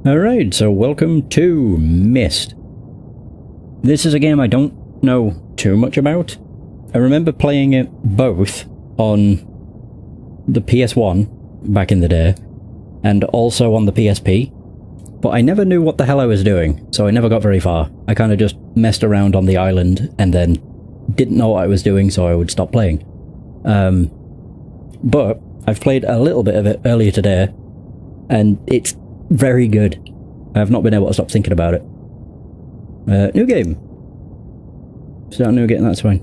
Alright, so welcome to Myst. This is a game I don't know too much about. I remember playing it both on the PS1 back in the day, and also on the PSP, but I never knew what the hell I was doing, so I never got very far. I kind of just messed around on the island, and then didn't know what I was doing, so I would stop playing. But I've played a little bit of it earlier today, and it's very good. I've not been able to stop thinking about it. New game. Start new game, that's fine.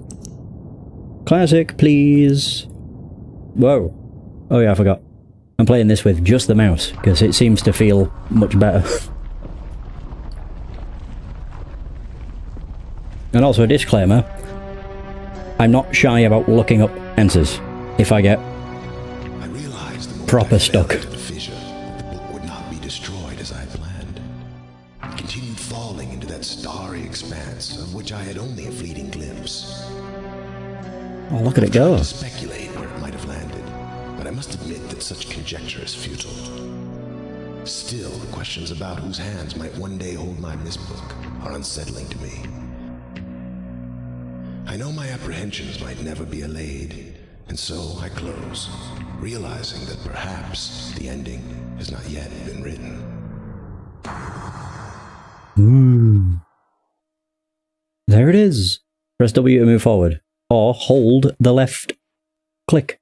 Classic, please. Whoa. Oh yeah, I forgot. I'm playing this with just the mouse, because it seems to feel much better. And also a disclaimer, I'm not shy about looking up answers if I get proper stuck. The book would not be destroyed as I planned. It continued falling into that starry expanse of which I had only a fleeting glimpse. Oh, look at it go. I tried to speculate where it might have landed, but I must admit that such conjecture is futile. Still, the questions about whose hands might one day hold my Myst book are unsettling to me. I know my apprehensions might never be allayed, and so I close, realizing that perhaps the ending has not yet been written. There it is. Press W to move forward, or hold the left click.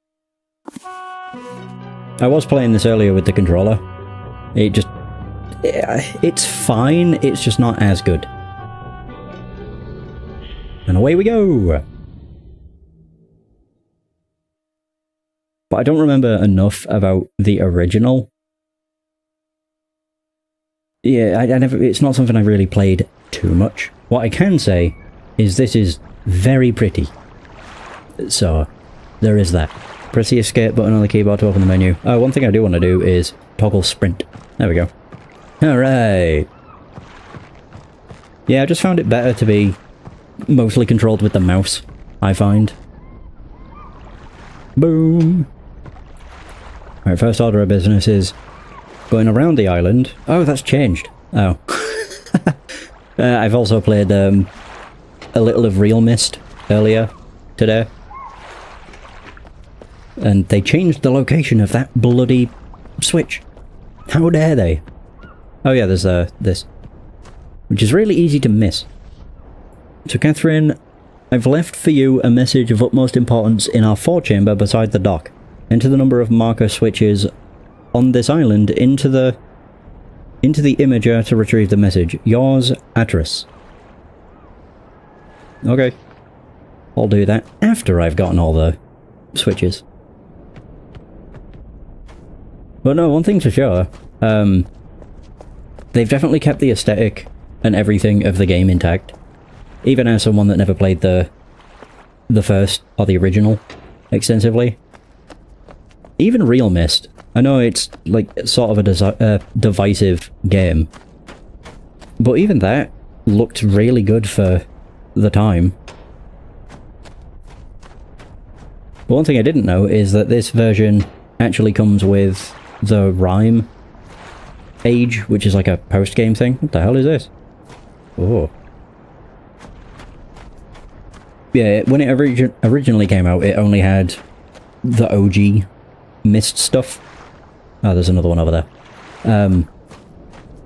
I was playing this earlier with the controller. It's fine, it's just not as good. And away we go! But I don't remember enough about the original. Yeah, I never. It's not something I really played too much. What I can say is this is very pretty. So, there is that. Press the escape button on the keyboard to open the menu. Oh, one thing I do want to do is toggle sprint. There we go. Alright. Yeah, I just found it better to be mostly controlled with the mouse, I find. Boom! Alright, first order of business is going around the island. Oh, that's changed. Oh. I've also played a little of Real Myst earlier today. And they changed the location of that bloody switch. How dare they? Oh yeah, there's this. Which is really easy to miss. So Catherine, I've left for you a message of utmost importance in our forechamber beside the dock. Enter the number of marker switches on this island into the imager to retrieve the message. Yours, Atris. Okay. I'll do that after I've gotten all the switches. But no, one thing's for sure. They've definitely kept the aesthetic and everything of the game intact. Even as someone that never played the first, or the original, extensively. Even Real Myst. I know it's, like, sort of a divisive game. But even that looked really good for the time. But one thing I didn't know is that this version actually comes with the Rhyme age, which is like a post-game thing. What the hell is this? Oh. Yeah, when it originally came out, it only had the OG Myst stuff. Oh, there's another one over there.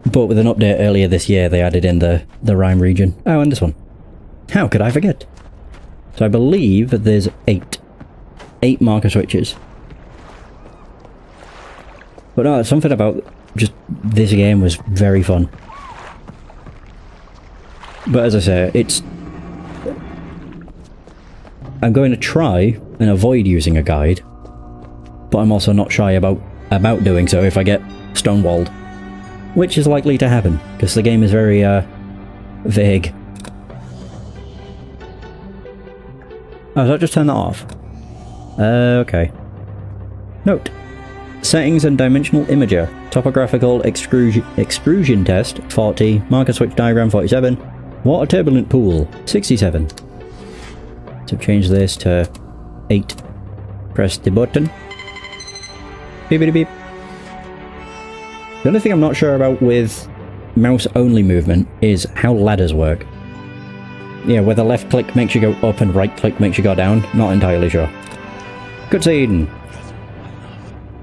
But with an update earlier this year, they added in the Rhyme region. Oh, and this one. How could I forget? So I believe that there's 8 marker switches. But no, something about just this game was very fun. But as I say, I'm going to try and avoid using a guide, but I'm also not shy about doing so if I get stonewalled, which is likely to happen, because the game is very, vague. Oh, did I just turn that off? Okay. Note. Settings and dimensional imager. Topographical extrusion test, 40. Marker switch diagram, 47. Water turbulent pool, 67. So change this to 8. Press the button. Beep beep beep. The only thing I'm not sure about with mouse-only movement is how ladders work. Yeah, whether left click makes you go up and right click makes you go down. Not entirely sure. Good scene.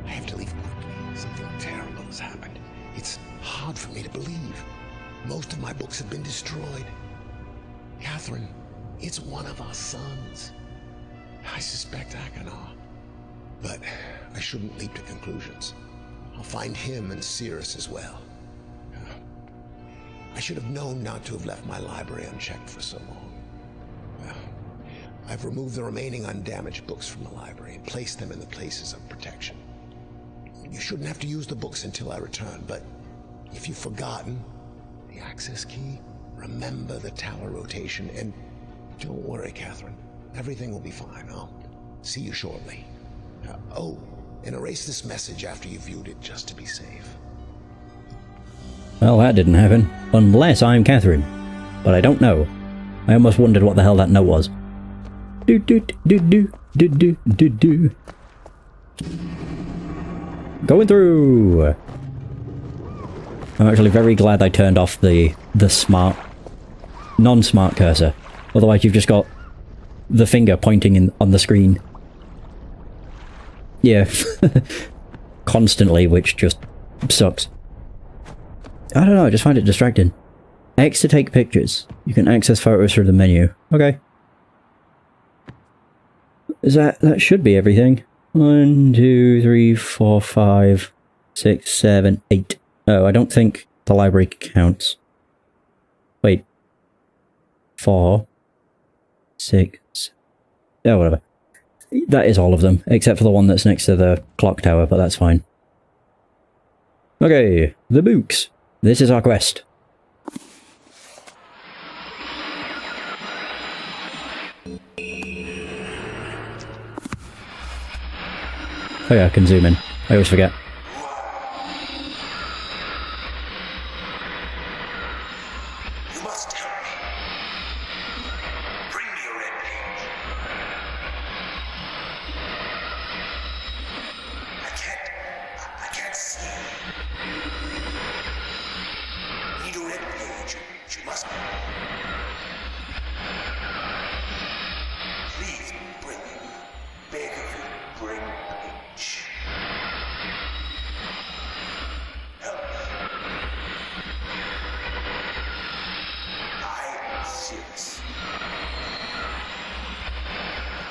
I have to leave quickly. Something terrible has happened. It's hard for me to believe. Most of my books have been destroyed. Catherine, it's one of our sons. I suspect Achenar. But I shouldn't leap to conclusions. I'll find him and Cirrus as well. I should have known not to have left my library unchecked for so long. I've removed the remaining undamaged books from the library and placed them in the places of protection. You shouldn't have to use the books until I return, but if you've forgotten the access key, remember the tower rotation, and don't worry, Catherine. Everything will be fine. I'll see you shortly. Oh, and erase this message after you've viewed it, just to be safe. Well, that didn't happen. Unless I'm Catherine. But I don't know. I almost wondered what the hell that note was. Do do do do do do do do. Going through! I'm actually very glad I turned off the smart, non-smart cursor. Otherwise you've just got the finger pointing on the screen. Yeah. Constantly, which just sucks. I don't know, I just find it distracting. X to take pictures. You can access photos through the menu. Okay. That should be everything. 1, 2, 3, 4, 5, 6, 7, 8. Oh, I don't think the library counts. Wait. 4, 6. Oh, whatever. That is all of them, except for the one that's next to the clock tower, but that's fine. Okay, the books. This is our quest. Oh yeah, I can zoom in. I always forget. You must help me. Bring me a red page. I can't see. Need a red page. You must. Please bring me. Beg of you, bring a page. Help me. I am serious.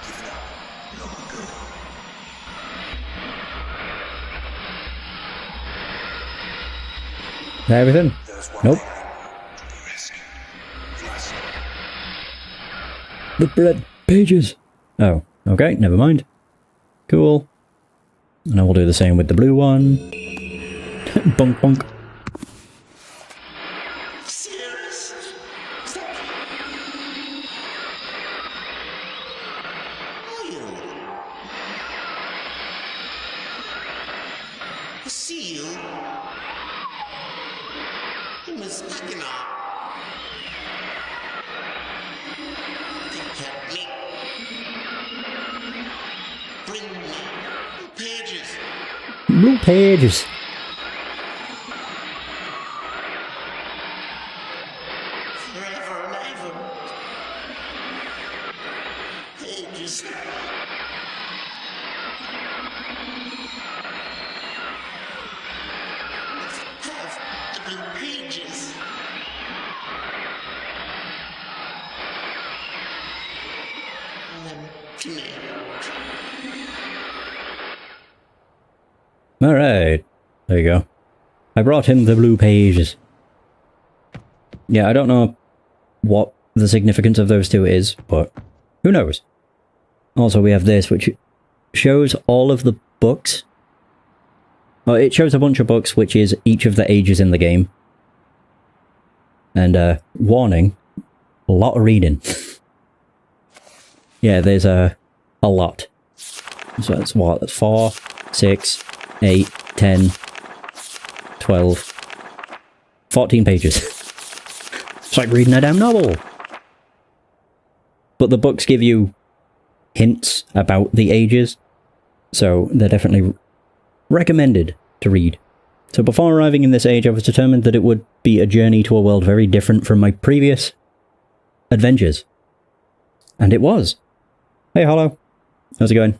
Given up long ago. Everything? There's one Nope. thing to be rescued. You must. The red pages. Oh, okay, never mind. Cool. And I will do the same with the blue one. Bonk bonk. Serious? Stop. Are you? A seal? It was Achenar. They kept me. Bring me the pages. Blue pages. Forever and ever. Pages. Have the blue pages. To me. Alright. There you go. I brought him the blue pages. Yeah, I don't know what the significance of those two is, but who knows? Also, we have this, which shows all of the books. Well, it shows a bunch of books, which is each of the ages in the game. And, warning, a lot of reading. Yeah, there's a lot. So that's what? That's 4, 6, 8, 10, 12, 14 pages. It's like reading a damn novel. But the books give you hints about the ages, so they're definitely recommended to read. So before arriving in this age, I was determined that it would be a journey to a world very different from my previous adventures. And it was. Hey, Hollow. How's it going?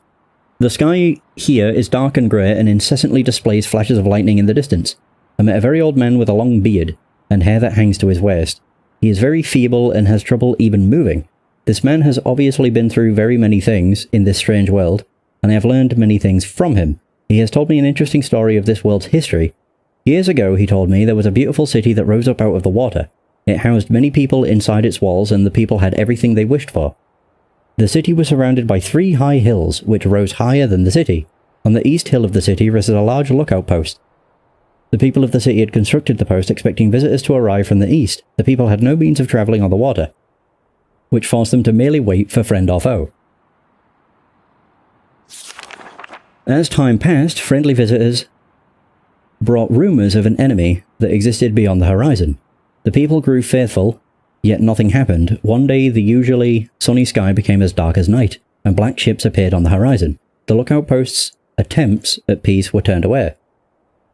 The sky here is dark and grey and incessantly displays flashes of lightning in the distance. I met a very old man with a long beard and hair that hangs to his waist. He is very feeble and has trouble even moving. This man has obviously been through very many things in this strange world, and I have learned many things from him. He has told me an interesting story of this world's history. Years ago, he told me, there was a beautiful city that rose up out of the water. It housed many people inside its walls, and the people had everything they wished for. The city was surrounded by 3 high hills, which rose higher than the city. On the east hill of the city rested a large lookout post. The people of the city had constructed the post expecting visitors to arrive from the east. The people had no means of travelling on the water, which forced them to merely wait for friend or foe. As time passed, friendly visitors brought rumours of an enemy that existed beyond the horizon. The people grew faithful, yet nothing happened. One day the usually sunny sky became as dark as night, and black ships appeared on the horizon. The lookout post's attempts at peace were turned away,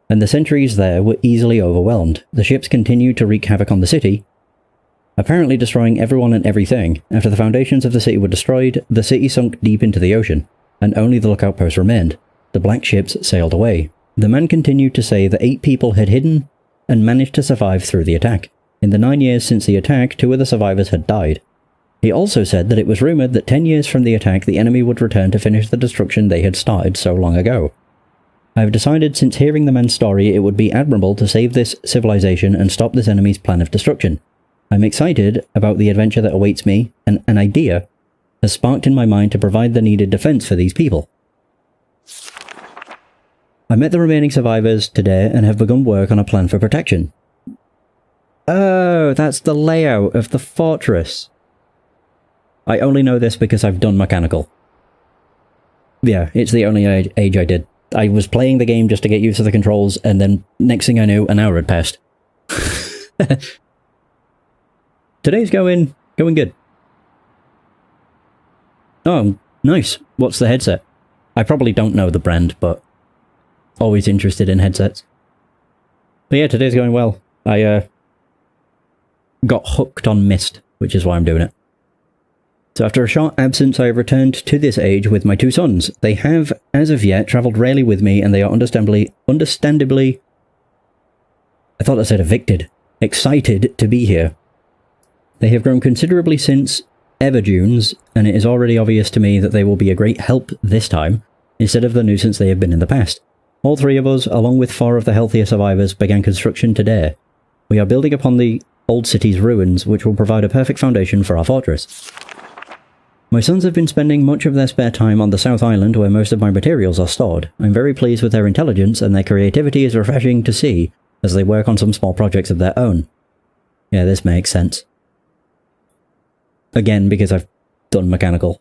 and the sentries there were easily overwhelmed. The ships continued to wreak havoc on the city, apparently destroying everyone and everything. After the foundations of the city were destroyed, the city sunk deep into the ocean, and only the lookout post remained. The black ships sailed away. The man continued to say that 8 people had hidden and managed to survive through the attack. In the 9 years since the attack, 2 of the survivors had died. He also said that it was rumoured that 10 years from the attack the enemy would return to finish the destruction they had started so long ago. I have decided since hearing the man's story it would be admirable to save this civilization and stop this enemy's plan of destruction. I'm excited about the adventure that awaits me, and an idea has sparked in my mind to provide the needed defence for these people. I met the remaining survivors today and have begun work on a plan for protection. Oh, that's the layout of the fortress. I only know this because I've done mechanical. Yeah, it's the only age I did. I was playing the game just to get used to the controls, and then next thing I knew, an hour had passed. Today's going good. Oh, nice. What's the headset? I probably don't know the brand, but always interested in headsets. But yeah, today's going well. I got hooked on Myst, which is why I'm doing it. So after a short absence, I have returned to this age with my 2 sons. They have, as of yet, travelled rarely with me, and they are understandably, I thought I said evicted, excited to be here. They have grown considerably since Everdunes, and it is already obvious to me that they will be a great help this time, instead of the nuisance they have been in the past. All 3 of us, along with 4 of the healthier survivors, began construction today. We are building upon the old city's ruins, which will provide a perfect foundation for our fortress. My sons have been spending much of their spare time on the South Island, where most of my materials are stored. I'm very pleased with their intelligence, and their creativity is refreshing to see as they work on some small projects of their own. Yeah, this makes sense. Again, because I've done mechanical.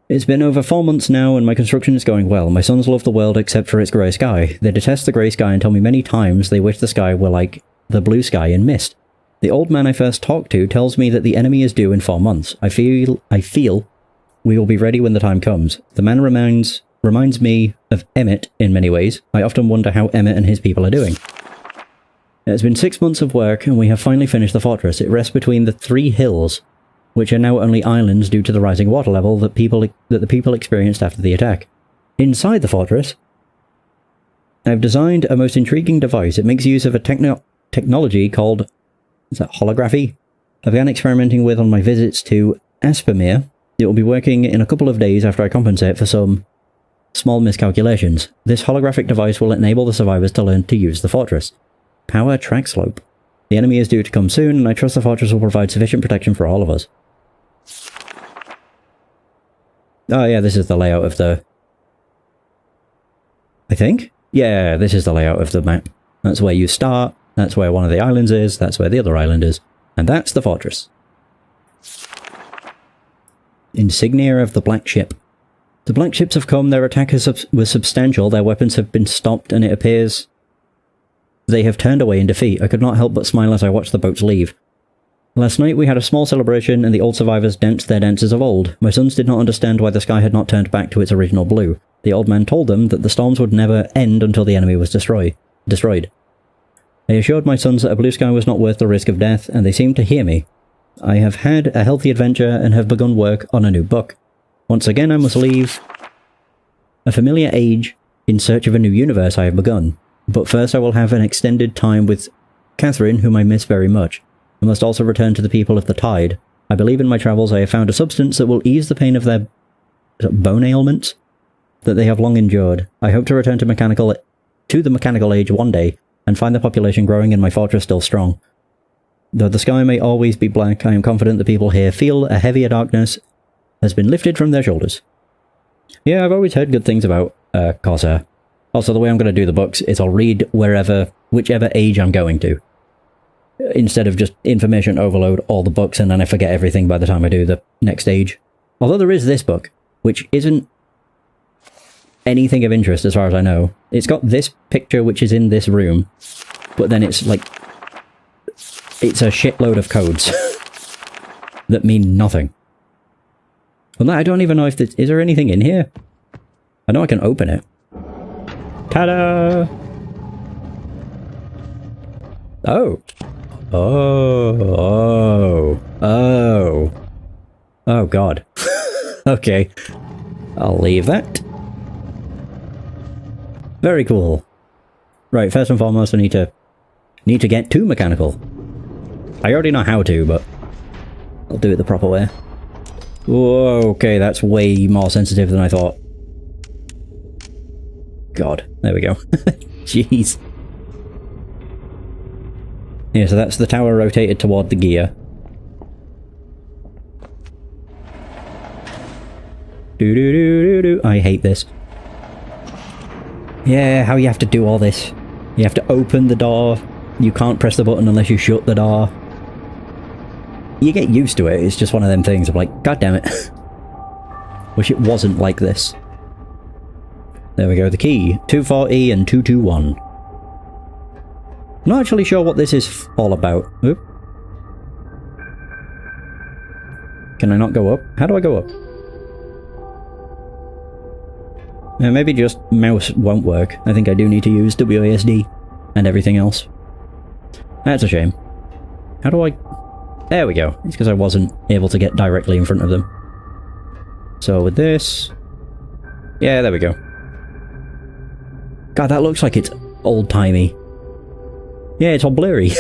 It's been over 4 months now, and my construction is going well. My sons love the world except for its grey sky. They detest the grey sky and tell me many times they wish the sky were like the blue sky in Myst. The old man I first talked to tells me that the enemy is due in 4 months. I feel we will be ready when the time comes. The man reminds me of Emmett in many ways. I often wonder how Emmett and his people are doing. It has been 6 months of work, and we have finally finished the fortress. It rests between the 3 hills, which are now only islands due to the rising water level that the people experienced after the attack. Inside the fortress, I've designed a most intriguing device. It makes use of a technology called holography. I began experimenting with on my visits to Aspermere. It will be working in a couple of days after I compensate for some small miscalculations. This holographic device will enable the survivors to learn to use the fortress. Power track slope. The enemy is due to come soon, and I trust the fortress will provide sufficient protection for all of us. Oh yeah, this is the layout of the... I think? Yeah, this is the layout of the map. That's where you start, that's where one of the islands is, that's where the other island is, and that's the fortress. Insignia of the Black Ship. The Black Ships have come, their attack was substantial, their weapons have been stopped, and it appears they have turned away in defeat. I could not help but smile as I watched the boats leave. Last night we had a small celebration, and the old survivors danced their dances of old. My sons did not understand why the sky had not turned back to its original blue. The old man told them that the storms would never end until the enemy was destroyed. destroyed. I assured my sons that a blue sky was not worth the risk of death, and they seemed to hear me. I have had a healthy adventure and have begun work on a new book. Once again, I must leave a familiar age in search of a new universe I have begun. But first I will have an extended time with Catherine, whom I miss very much. I must also return to the people of the Tide. I believe in my travels I have found a substance that will ease the pain of their bone ailments that they have long endured. I hope to return to the mechanical age one day, and find the population growing and my fortress still strong. Though the sky may always be black, I am confident the people here feel a heavier darkness has been lifted from their shoulders. Yeah, I've always heard good things about Corsair. Also, the way I'm going to do the books is I'll read whichever age I'm going to. Instead of just information overload all the books and then I forget everything by the time I do the next age. Although there is this book, which isn't anything of interest as far as I know. It's got this picture which is in this room, but then it's like... it's a shitload of codes that mean nothing. Well, I don't even know if... is there anything in here? I know I can open it. Ta-da! Oh. Oh god. Okay. I'll leave that. Very cool. Right, first and foremost I need to get to mechanical. I already know how to, but I'll do it the proper way. Whoa, okay, that's way more sensitive than I thought. God, there we go. Jeez. Yeah, so that's the tower rotated toward the gear. Do-do-do-do-do. I hate this. Yeah, how you have to do all this. You have to open the door. You can't press the button unless you shut the door. You get used to it, it's just one of them things. I'm like, god damn it. Wish it wasn't like this. There we go, the key. 240 and 221. I'm not actually sure what this is all about. Oop. Can I not go up? How do I go up? Maybe just mouse won't work. I think I do need to use WASD and everything else. That's a shame. How do I... there we go. It's because I wasn't able to get directly in front of them. So with this... yeah, there we go. God, that looks like it's old-timey. Yeah, it's all blurry.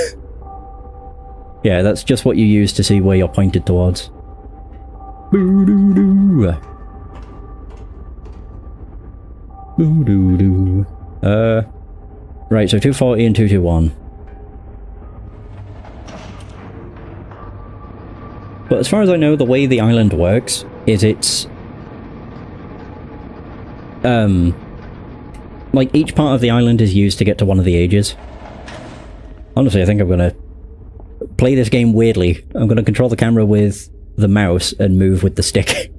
Yeah, that's just what you use to see where you're pointed towards. Boo-doo-doo. Boo-doo-doo. Right, so 240 and 221. But as far as I know, the way the island works is it's... like, each part of the island is used to get to one of the ages. Honestly, I think I'm gonna play this game weirdly. I'm gonna control the camera with the mouse and move with the stick.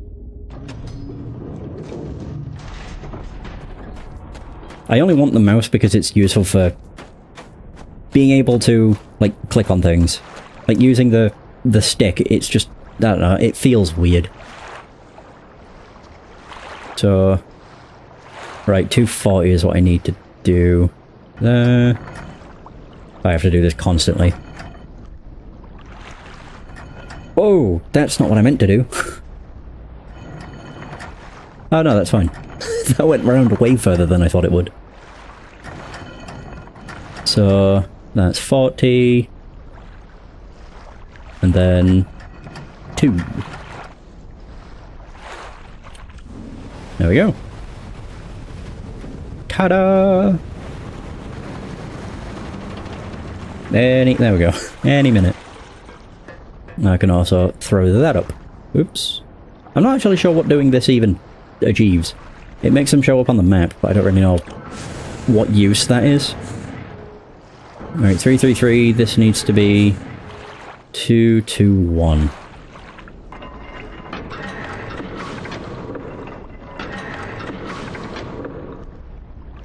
I only want the mouse because it's useful for being able to, like, click on things. Like, using the stick, it's just, I don't know, it feels weird. So... right, 240 is what I need to do. There. I have to do this constantly. Oh, that's not what I meant to do. Oh no, that's fine. That went round way further than I thought it would. So, that's 40. And then 2. There we go. Ta-da! There we go. Any minute. I can also throw that up. Oops. I'm not actually sure what doing this even achieves. It makes them show up on the map, but I don't really know what use that is. Alright, 333. This needs to be 221.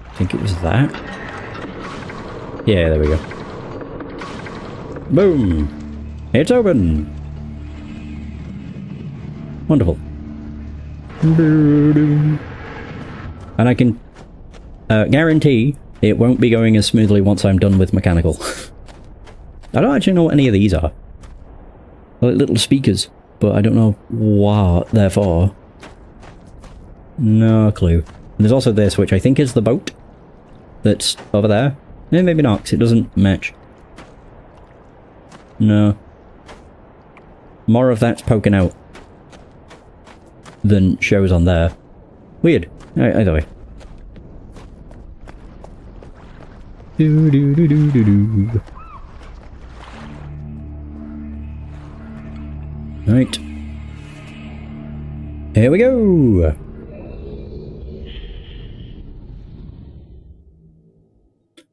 I think it was that. Yeah, there we go. Boom! It's open! Wonderful. And I can guarantee it won't be going as smoothly once I'm done with mechanical. I don't actually know what any of these are. They're like little speakers, but I don't know what they're for. No clue. And there's also this, which I think is the boat that's over there. Maybe not, because it doesn't match. No. More of that's poking out than shows on there. Weird. Either way. Do do do do do do. Right. Here we go.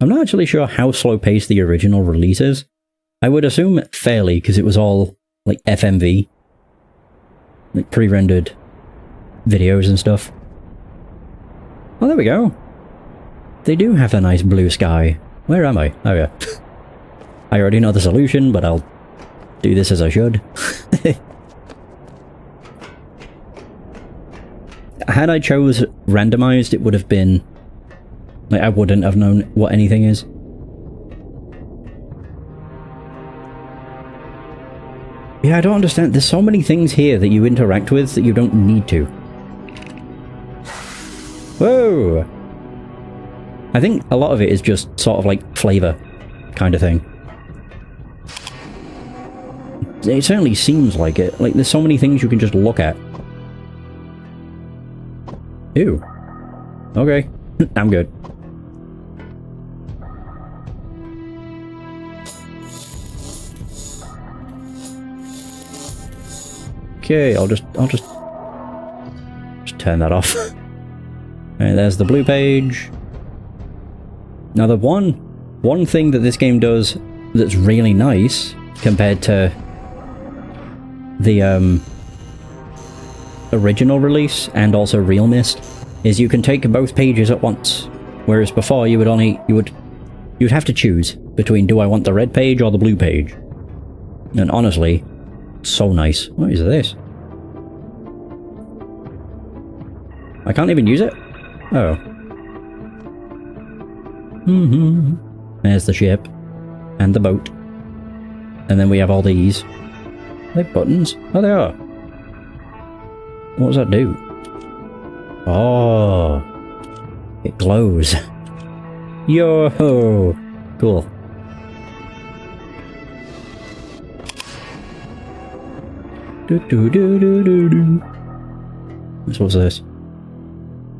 I'm not actually sure how slow-paced the original release is. I would assume fairly, because it was all, like, FMV. Like, pre-rendered videos and stuff. Oh, there we go. They do have a nice blue sky. Where am I? Oh, yeah. I already know the solution, but I'll do this as I should. Had I chose randomized, it would have been... like, I wouldn't have known what anything is. Yeah, I don't understand. There's so many things here that you interact with that you don't need to. Whoa! I think a lot of it is just sort of like flavor kind of thing. It certainly seems like it. Like, there's so many things you can just look at. Ew. Okay. I'm good. Okay, I'll just turn that off. And there's the blue page. Now the one thing that this game does that's really nice compared to the original release and also real Myst is you can take both pages at once, whereas before you'd have to choose between, do I want the red page or the blue page? And honestly, so nice. What is this? I can't even use it? Oh. There's the ship. And the boat. And then we have all these. Are they buttons? Oh, they are. What does that do? Oh. It glows. Yo! Cool. What's this?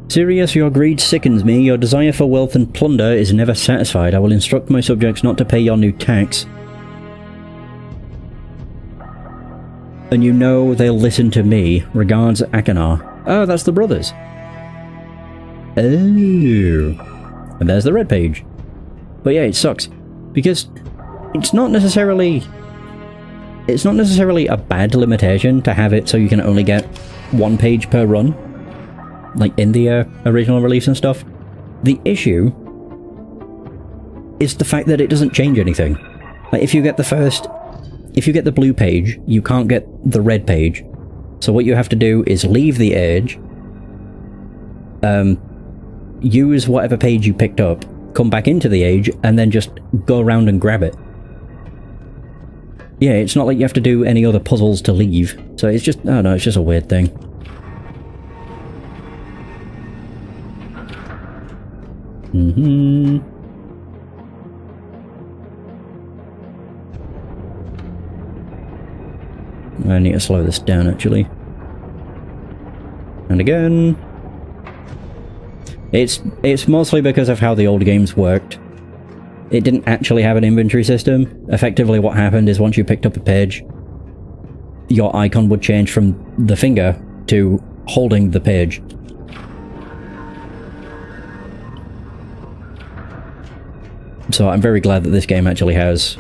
Sirius, your greed sickens me. Your desire for wealth and plunder is never satisfied. I will instruct my subjects not to pay your new tax. And you know they'll listen to me. Regards, Akanar. Oh, that's the brothers. Oh. And there's the red page. But yeah, it sucks. Because it's not necessarily a bad limitation to have it so you can only get one page per run. Like in the original release and stuff. The issue is the fact that it doesn't change anything. Like if you get the blue page, you can't get the red page. So what you have to do is leave the edge, use whatever page you picked up, come back into the age, and then just go around and grab it. Yeah, it's not like you have to do any other puzzles to leave. So it's just, I don't know, it's just a weird thing. I need to slow this down, actually. And again. It's mostly because of how the old games worked. It didn't actually have an inventory system. Effectively what happened is once you picked up a page, your icon would change from the finger to holding the page. So I'm very glad that this game actually has...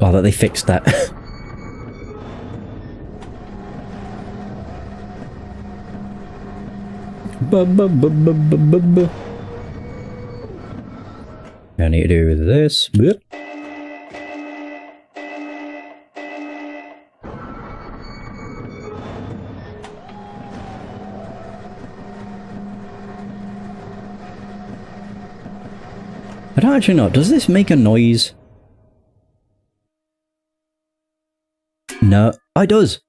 well, that they fixed that. I need to do this. I don't actually know. Does this make a noise? No. Oh, it does!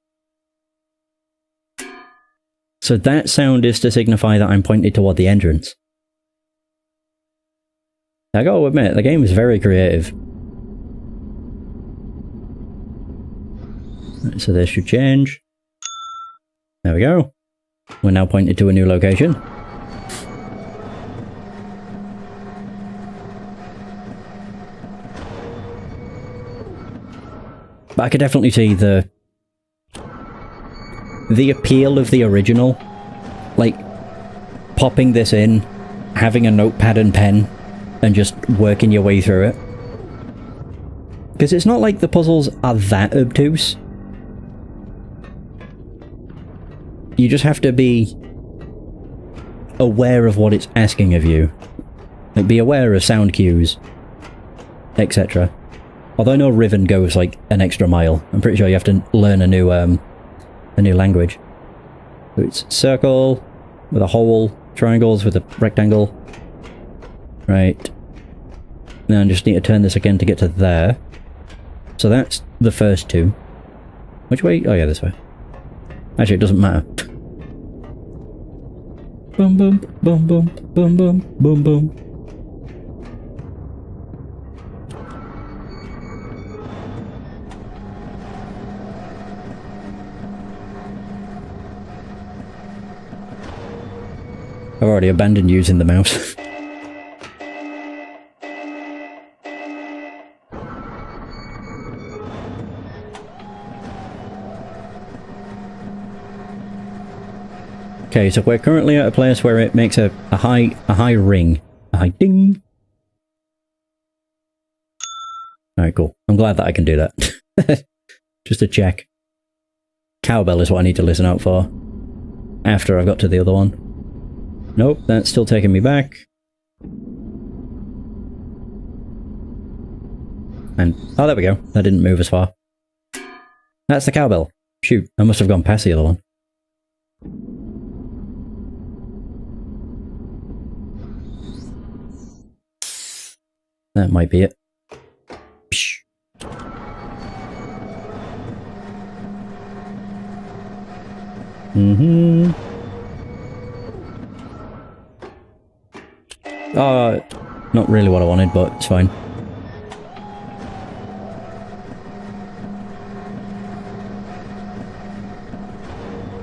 So that sound is to signify that I'm pointed toward the entrance. I gotta admit, the game is very creative. Right, so this should change. There we go. We're now pointed to a new location. But I could definitely see the appeal of the original. Like, popping this in, having a notepad and pen, and just working your way through it. Because it's not like the puzzles are that obtuse. You just have to be aware of what it's asking of you. Like, be aware of sound cues, etc. Although I know Riven goes like an extra mile. I'm pretty sure you have to learn a new language. So it's circle with a hole, triangles with a rectangle. Right. Now I just need to turn this again to get to there. So that's the first two. Which way? Oh yeah, this way. Actually, it doesn't matter. Boom, boom, boom, boom, boom, boom, boom, boom. I've already abandoned using the mouse. Okay, so we're currently at a place where it makes a high ring. A high ding. Alright, cool. I'm glad that I can do that. Just to check. Cowbell is what I need to listen out for. After I've got to the other one. Nope, that's still taking me back. And, oh, there we go. That didn't move as far. That's the cowbell. Shoot, I must have gone past the other one. That might be it. Psh. Mm-hmm. Not really what I wanted, but it's fine.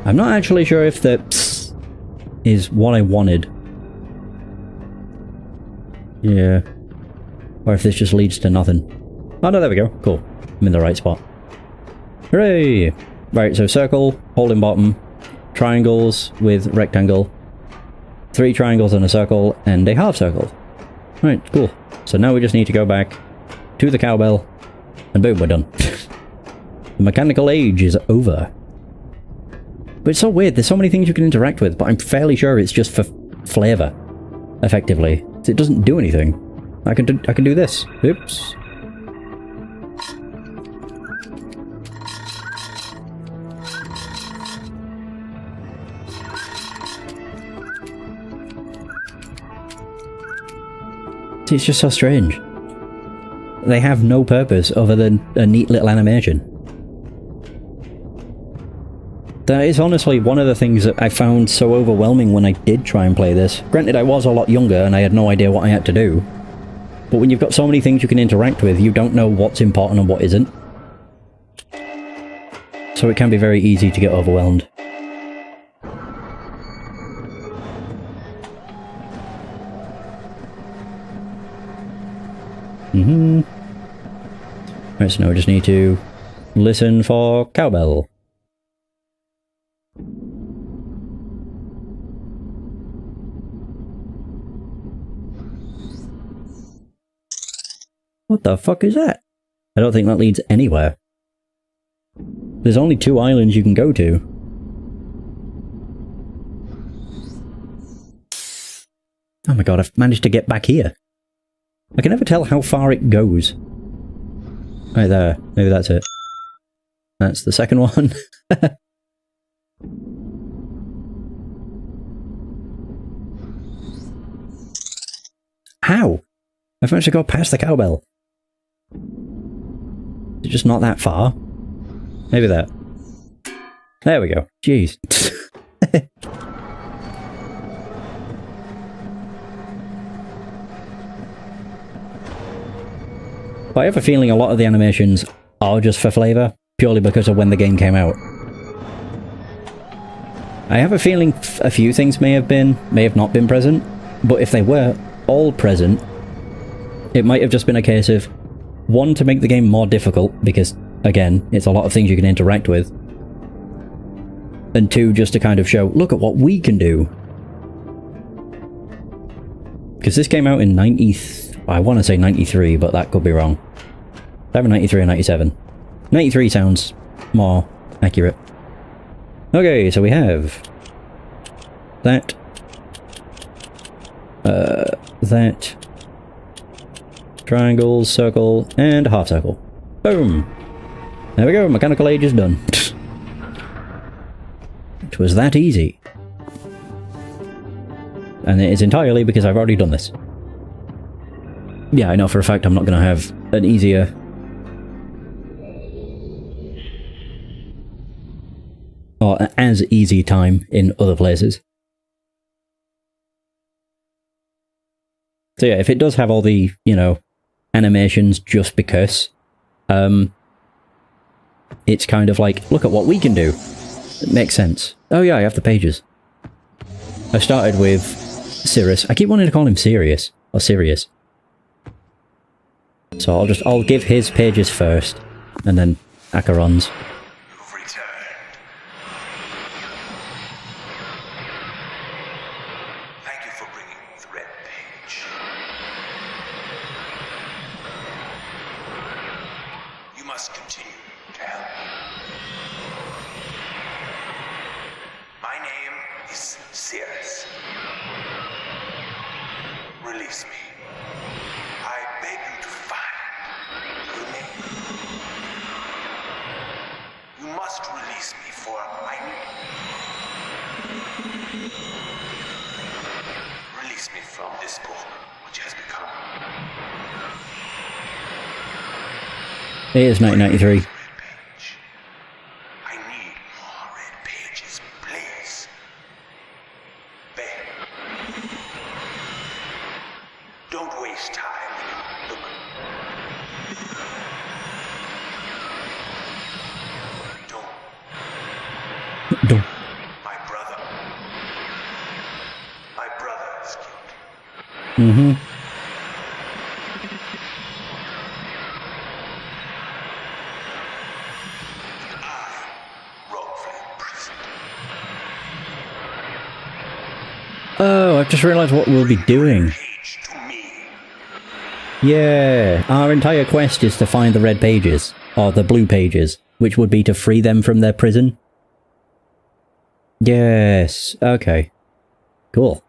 I'm not actually sure if the psst is what I wanted. Yeah. Or if this just leads to nothing. Oh no, there we go. Cool. I'm in the right spot. Hooray! Right, so circle, holding bottom, triangles with rectangle, 3 triangles and a circle, and a half circle. Right, cool. So now we just need to go back to the cowbell, and boom, we're done. The mechanical age is over. But it's so weird, there's so many things you can interact with, but I'm fairly sure it's just for flavour, effectively. It doesn't do anything. I can do this. Oops. It's just so strange. They have no purpose other than a neat little animation. That is honestly one of the things that I found so overwhelming when I did try and play this. Granted, I was a lot younger and I had no idea what I had to do. But when you've got so many things you can interact with, you don't know what's important and what isn't. So it can be very easy to get overwhelmed. Right, so now we just need to listen for cowbell. What the fuck is that? I don't think that leads anywhere. There's only 2 islands you can go to. Oh my god, I've managed to get back here. I can never tell how far it goes. Right there. Maybe that's it. That's the second one. How? I've actually got past the cowbell. It's just not that far. Maybe that. There we go. Jeez. But I have a feeling a lot of the animations are just for flavour, purely because of when the game came out. I have a feeling a few things may have not been present, but if they were all present, it might have just been a case of, one, to make the game more difficult, because, again, it's a lot of things you can interact with, and two, just to kind of show, look at what we can do. Because this came out in I want to say 93, but that could be wrong. Either 93 or 97. 93 sounds more accurate. Okay, so we have that, that, triangle, circle, and half circle. Boom! There we go, mechanical age is done. It was that easy. And it is entirely because I've already done this. Yeah, I know for a fact I'm not going to have an easier... or an as easy time in other places. So yeah, if it does have all the, you know, animations just because, it's kind of like, look at what we can do. It makes sense. Oh yeah, I have the pages. I started with Sirius. I keep wanting to call him Sirius, or Sirius. So I'll give his pages first, and then Acheron's. You've returned. Thank you for bringing the red page. You must continue to help me. My name is Sirius. Release me. I beg you to find the remaining. You must release me, for I need. Release me from this book, which has become. It is 1993. Red page. I need more red pages, please. There. Don't waste time. Look. Don't. My brother. My brother is killed. Mm-hmm. And I wrongfully imprisoned. Oh, I've just realised what we'll be doing. Page to me. Yeah, our entire quest is to find the red pages, or the blue pages, which would be to free them from their prison. Yes, okay. Cool.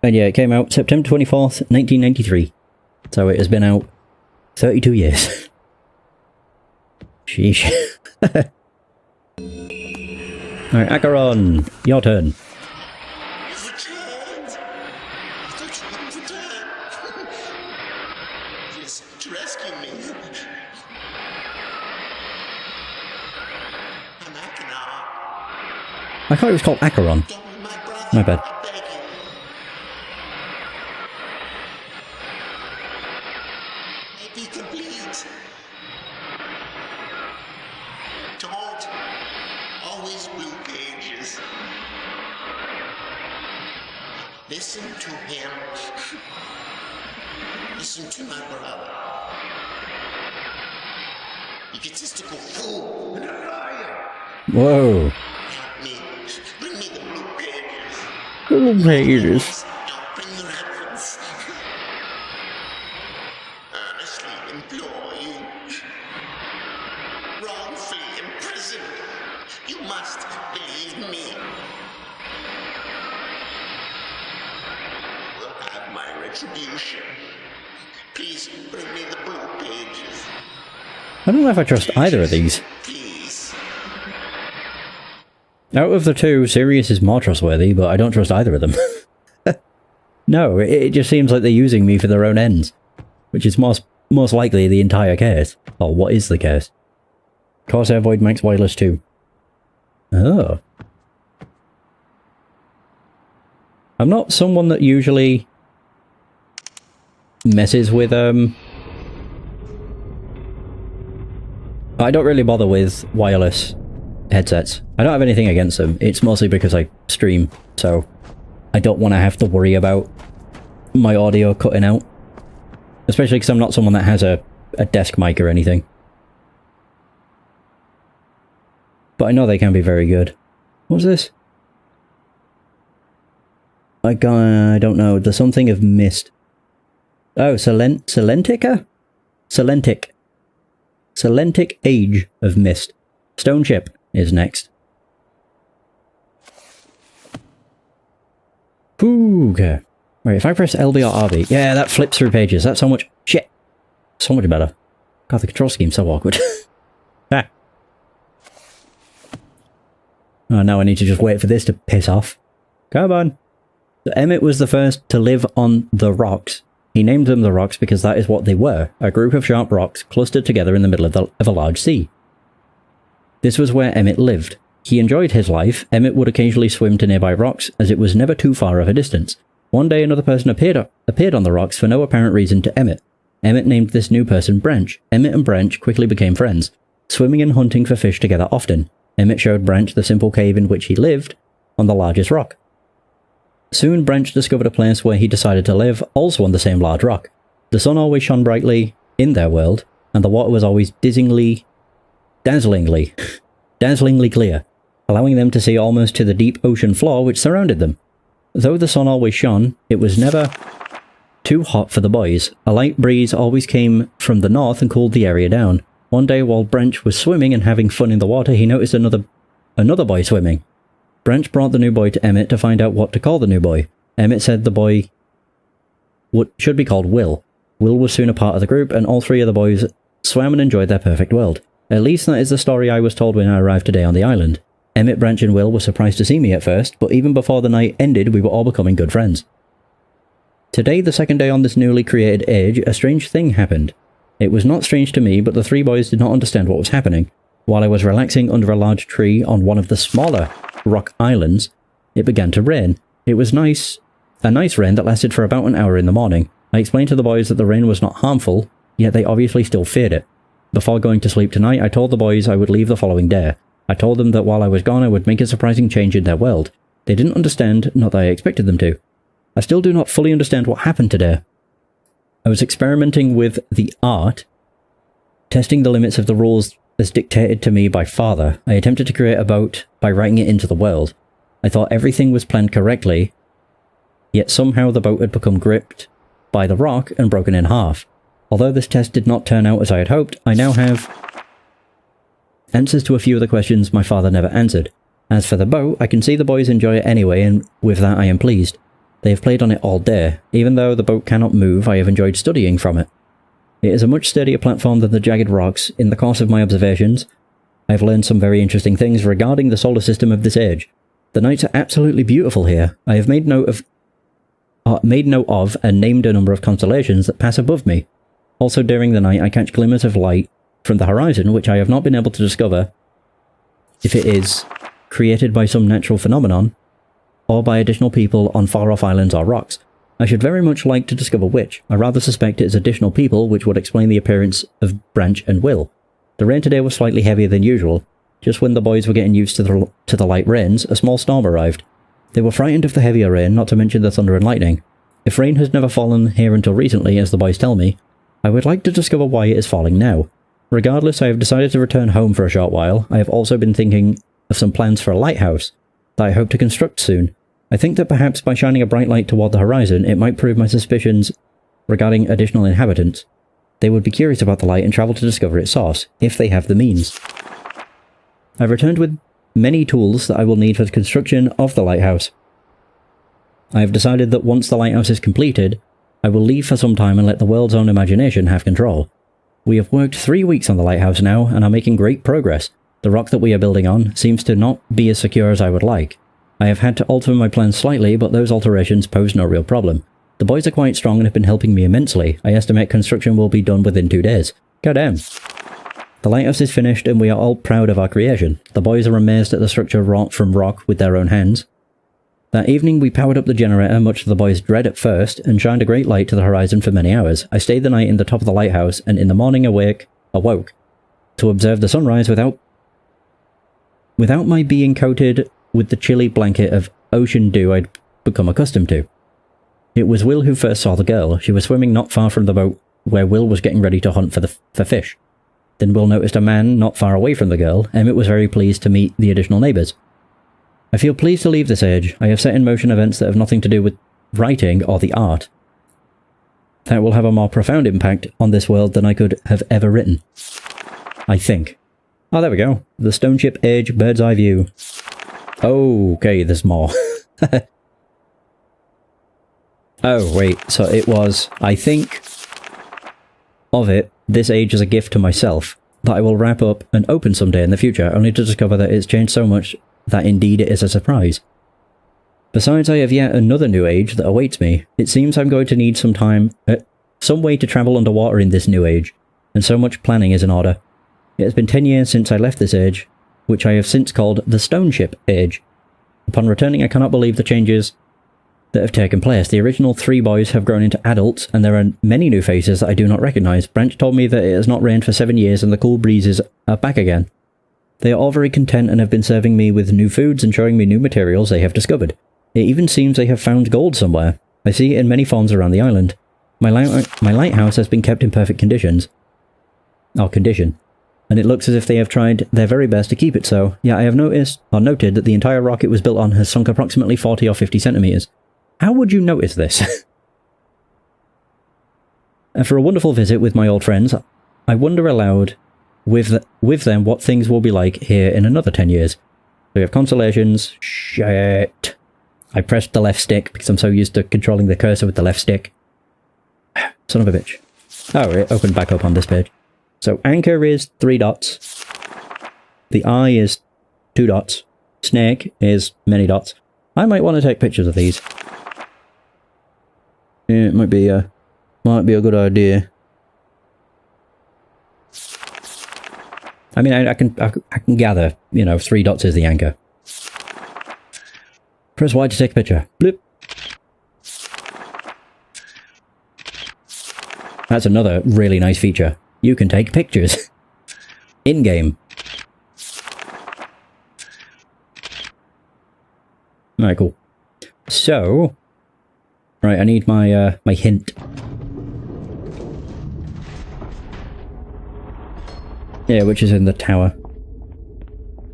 And yeah, it came out September 24th, 1993. So it has been out 32 years. Sheesh. Alright, Acheron, your turn. You've returned. I thought you wouldn't return. Yes, to rescue me. I'm Acheron. I thought it was called Acheron. Don't be my brother. My bad. I beg you. May be complete. Don't. Always blue pages. Listen to him. Listen to my brother. Egotistical fool and a liar. Whoa. Help me. Bring me the blue pages. Blue pages. Don't bring the reference. Earnestly implore you. Wrongfully imprisoned. You must believe me. You will have my retribution. Please bring me the blue pages. I don't know if I trust either of these. Please. Out of the two, Sirius is more trustworthy, but I don't trust either of them. No, it just seems like they're using me for their own ends. Which is most likely the entire case. Or what is the case? Corsair Void Max Wireless 2. Oh. I'm not someone that usually messes with, I don't really bother with wireless headsets. I don't have anything against them. It's mostly because I stream, so I don't want to have to worry about my audio cutting out. Especially because I'm not someone that has a desk mic or anything. But I know they can be very good. What's this? I don't know. There's something of Myst. Oh, Selentica? Selentic. Selentic Age of Myst. Stone Chip is next. Ooh, okay. Right, if I press LB or RB... Yeah, that flips through pages. That's so much... Shit! So much better. God, the control scheme's so awkward. Ah. Oh, now I need to just wait for this to piss off. Come on. So Emmett was the first to live on the rocks. He named them the rocks because that is what they were. A group of sharp rocks clustered together in the middle of a large sea. This was where Emmett lived. He enjoyed his life. Emmett would occasionally swim to nearby rocks, as it was never too far of a distance. One day another person appeared on the rocks for no apparent reason to Emmett. Emmett named this new person Branch. Emmett and Branch quickly became friends, swimming and hunting for fish together often. Emmett showed Branch the simple cave in which he lived, on the largest rock. Soon Branch discovered a place where he decided to live, also on the same large rock. The sun always shone brightly in their world, and the water was always dazzlingly clear, allowing them to see almost to the deep ocean floor which surrounded them. Though the sun always shone, it was never too hot for the boys. A light breeze always came from the north and cooled the area down. One day while Branch was swimming and having fun in the water, he noticed another boy swimming. Branch brought the new boy to Emmett to find out what to call the new boy. Emmett said the boy should be called Will. Will was soon a part of the group, and all three of the boys swam and enjoyed their perfect world. At least that is the story I was told when I arrived today on the island. Emmett, Branch and Will were surprised to see me at first, but even before the night ended we were all becoming good friends. Today, the second day on this newly created age, a strange thing happened. It was not strange to me, but the three boys did not understand what was happening. While I was relaxing under a large tree on one of the smaller rock islands, it began to rain. It was a nice rain that lasted for about an hour in the morning. I explained to the boys that the rain was not harmful, yet they obviously still feared it. Before going to sleep tonight, I told the boys I would leave the following day. I told them that while I was gone I would make a surprising change in their world. They didn't understand, not that I expected them to. I still do not fully understand what happened today. I was experimenting with the art, testing the limits of the rules as dictated to me by Father. I attempted to create a boat by writing it into the world. I thought everything was planned correctly, yet somehow the boat had become gripped by the rock and broken in half. Although this test did not turn out as I had hoped, I now have answers to a few of the questions my father never answered. As for the boat, I can see the boys enjoy it anyway, and with that I am pleased. They have played on it all day. Even though the boat cannot move, I have enjoyed studying from it. It is a much sturdier platform than the jagged rocks. In the course of my observations, I have learned some very interesting things regarding the solar system of this age. The nights are absolutely beautiful here. I have made note of and named a number of constellations that pass above me. Also during the night I catch glimmers of light from the horizon, which I have not been able to discover if it is created by some natural phenomenon or by additional people on far-off islands or rocks. I should very much like to discover which. I rather suspect it is additional people, which would explain the appearance of Branch and Will. The rain today was slightly heavier than usual. Just when the boys were getting used to the light rains, a small storm arrived. They were frightened of the heavier rain, not to mention the thunder and lightning. If rain has never fallen here until recently, as the boys tell me, I would like to discover why it is falling now. Regardless, I have decided to return home for a short while. I have also been thinking of some plans for a lighthouse that I hope to construct soon. I think that perhaps by shining a bright light toward the horizon, it might prove my suspicions regarding additional inhabitants. They would be curious about the light and travel to discover its source, if they have the means. I've returned with many tools that I will need for the construction of the lighthouse. I have decided that once the lighthouse is completed, I will leave for some time and let the world's own imagination have control. We have worked 3 weeks on the lighthouse now and are making great progress. The rock that we are building on seems to not be as secure as I would like. I have had to alter my plans slightly, but those alterations pose no real problem. The boys are quite strong and have been helping me immensely. I estimate construction will be done within 2 days. Goddamn. The lighthouse is finished and we are all proud of our creation. The boys are amazed at the structure wrought from rock with their own hands. That evening we powered up the generator, much to the boys' dread at first, and shined a great light to the horizon for many hours. I stayed the night in the top of the lighthouse and in the morning awoke to observe the sunrise without my being coated with the chilly blanket of ocean dew I'd become accustomed to. It was Will who first saw the girl. She was swimming not far from the boat where Will was getting ready to hunt for fish. Then Will noticed a man not far away from the girl. Emmett was very pleased to meet the additional neighbours. I feel pleased to leave this age. I have set in motion events that have nothing to do with writing or the art. That will have a more profound impact on this world than I could have ever written. I think. Oh, there we go. The Stone Ship Age Bird's Eye View. Okay, there's more. Oh, wait, so it was, I think, of it, this age as a gift to myself, that I will wrap up and open someday in the future, only to discover that it's changed so much that indeed it is a surprise. Besides, I have yet another new age that awaits me. It seems I'm going to need some way to travel underwater in this new age, and so much planning is in order. It has been 10 years since I left this age, which I have since called the Stone Ship Age. Upon returning, I cannot believe the changes that have taken place. The original 3 boys have grown into adults, and there are many new faces that I do not recognise. Branch told me that it has not rained for 7 years and the cool breezes are back again. They are all very content and have been serving me with new foods and showing me new materials they have discovered. It even seems they have found gold somewhere. I see it in many forms around the island. My lighthouse has been kept in perfect condition, and it looks as if they have tried their very best to keep it so. Yet I have noted that the entire rock it was built on has sunk approximately 40 or 50 centimetres. How would you notice this? And for a wonderful visit with my old friends, I wonder aloud with them what things will be like here in another 10 years. We have consolations. Shit. I pressed the left stick because I'm so used to controlling the cursor with the left stick. Son of a bitch. Oh, it opened back up on this page. So anchor is 3 dots. The eye is 2 dots. Snake is many dots. I might want to take pictures of these. Yeah, it might be a good idea. I mean, I can gather, 3 dots is the anchor. Press Y to take a picture. Blip. That's another really nice feature. You can take pictures. In-game. Alright, cool. So... Right, I need my my hint. Yeah, which is in the tower.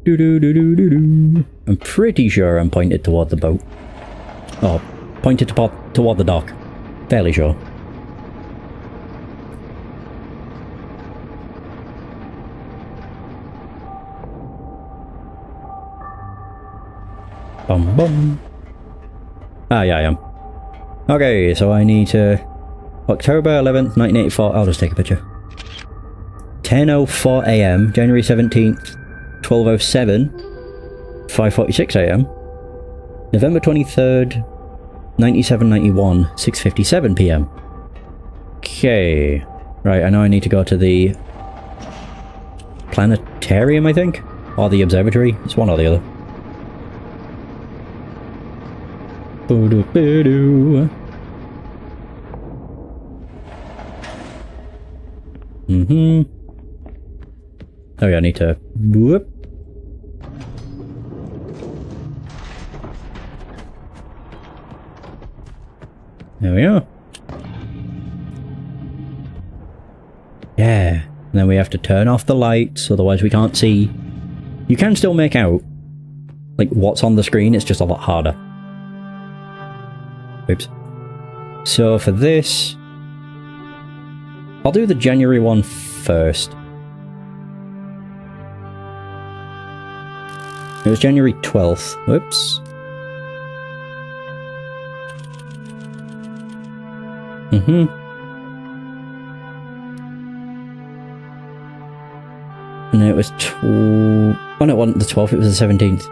Do-do-do-do-do-do. I'm pretty sure I'm pointed toward the boat. Oh, pointed toward the dock. Fairly sure. Bum bum. Ah, yeah, I am. Okay, so I need to... October 11th, 1984. I'll just take a picture. 10:04 AM, January 17th, 12:07, 5:46 AM. November 23rd, 9791, 6:57 PM. Okay. Right, I know I need to go to the... planetarium, I think? Or the observatory. It's one or the other. Oh yeah, I need to... Whoop. There we are. Yeah. And then we have to turn off the lights, otherwise we can't see. You can still make out, like, what's on the screen, it's just a lot harder. Oops. So for this, I'll do the January one first. It was January 12th. Whoops. And then it was oh no, it wasn't the 12th, it was the 17th.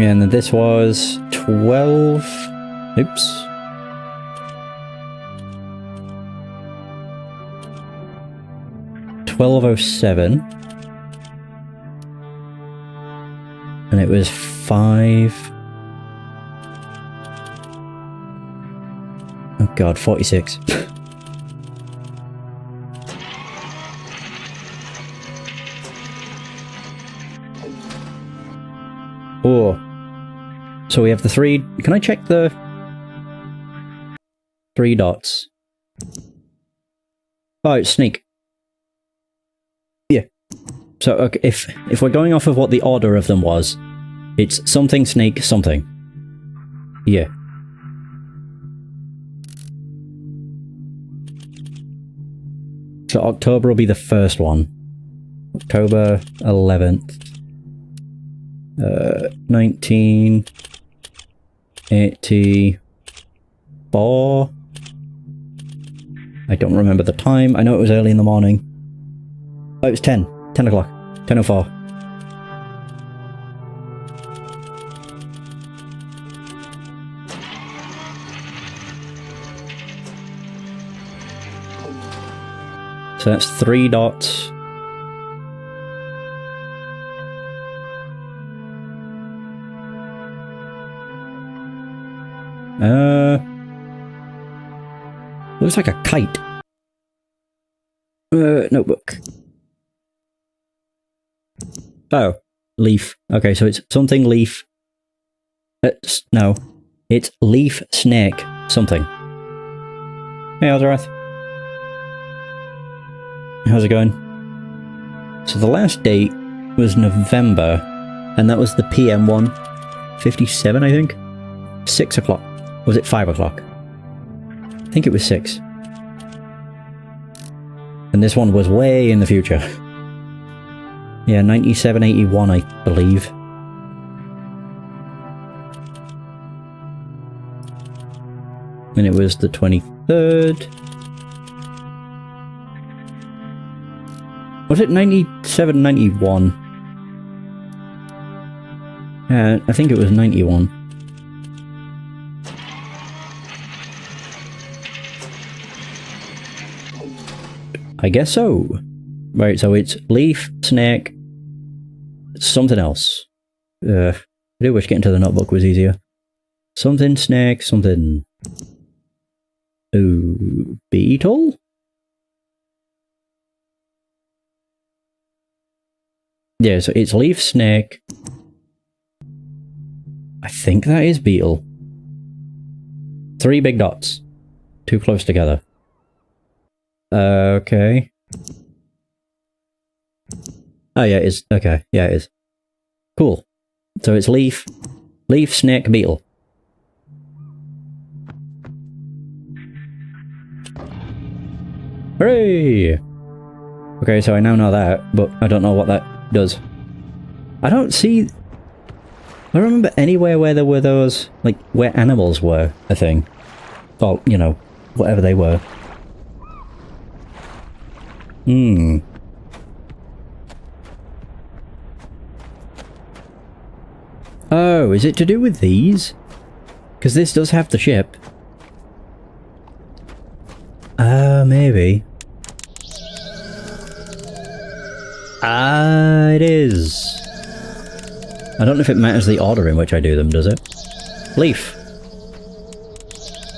And this was 12... Oops. $12.07. And it was 5... Oh god, 46. Oh. So we have the 3... Can I check the 3 dots? Oh, it's sneak. Yeah. So okay, if we're going off of what the order of them was, it's something, sneak, something. Yeah. So October will be the first one. October 11th. 1984. I don't remember the time. I know it was early in the morning. Oh, it was 10. 10 o'clock. 10:04. So that's 3 dots. Looks like a kite. Notebook. Oh, leaf. Okay, so it's something leaf. No, it's leaf snake something. Hey, Ozarath. How's it going? So the last date was November, and that was the PM one. 57, I think? 6 o'clock. Was it 5 o'clock? I think it was 6. And this one was way in the future. Yeah, 97, 81, I believe. And it was the 23rd. Was it 97, 91? I think it was 91. I guess so. Right, so it's leaf, snake, something else. I do wish getting to the notebook was easier. Something, snake, something... Ooh, beetle? Yeah, so it's leaf, snake. I think that is beetle. 3 big dots. 2 close together. Okay. Oh yeah, it is. Okay, yeah it is. Cool. So it's leaf, snake, beetle. Hooray! Okay, so I now know that, but I don't know what that does. I don't see... I don't remember anywhere where there were those, like, where animals were a thing. Or, you know, whatever they were. Oh, is it to do with these? Because this does have the ship. Maybe. It is. I don't know if it matters the order in which I do them, does it? Leaf.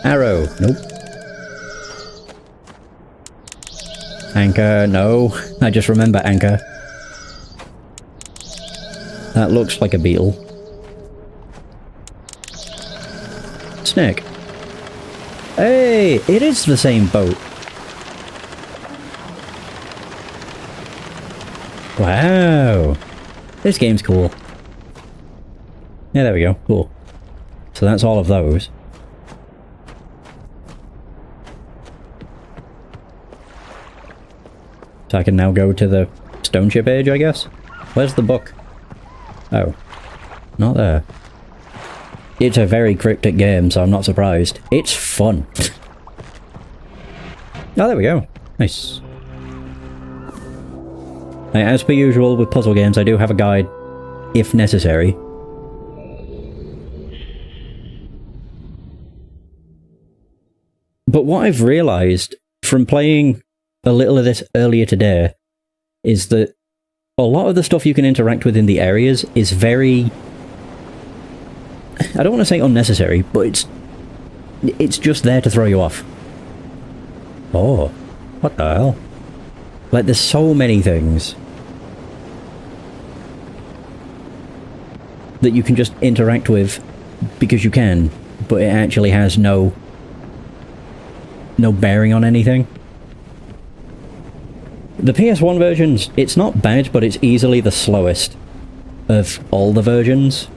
Arrow. Nope. Anchor. No. I just remember anchor. That looks like a beetle. Snake. Hey! It is the same boat. Wow. This game's cool. Yeah, there we go. Cool. So that's all of those. So I can now go to the stone ship age, I guess? Where's the book? Oh. Not there. It's a very cryptic game, so I'm not surprised. It's fun. Oh, there we go. Nice. As per usual with puzzle games, I do have a guide, if necessary. But what I've realised from playing a little of this earlier today is that a lot of the stuff you can interact with in the areas is very... I don't want to say unnecessary, but it's just there to throw you off. Oh, what the hell? Like, there's so many things that you can just interact with because you can, but it actually has no bearing on anything. The PS1 versions, it's not bad, but it's easily the slowest of all the versions.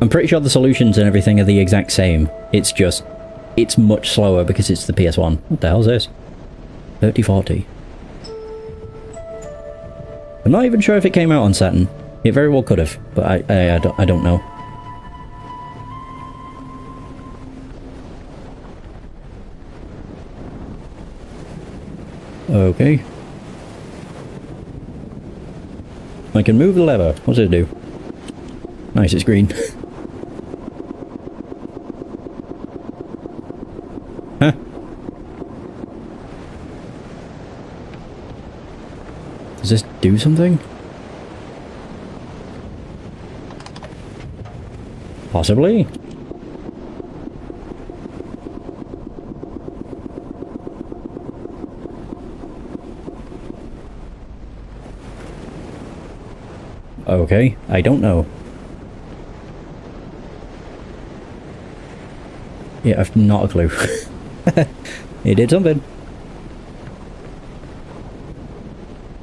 I'm pretty sure the solutions and everything are the exact same. It's just, it's much slower because it's the PS1. What the hell is this? 3040. I'm not even sure if it came out on Saturn. It very well could have, but I don't know. Okay. I can move the lever. What does it do? Nice, it's green. Huh? Does this do something? Possibly? Okay, I don't know. Yeah, I've not a clue. It did something.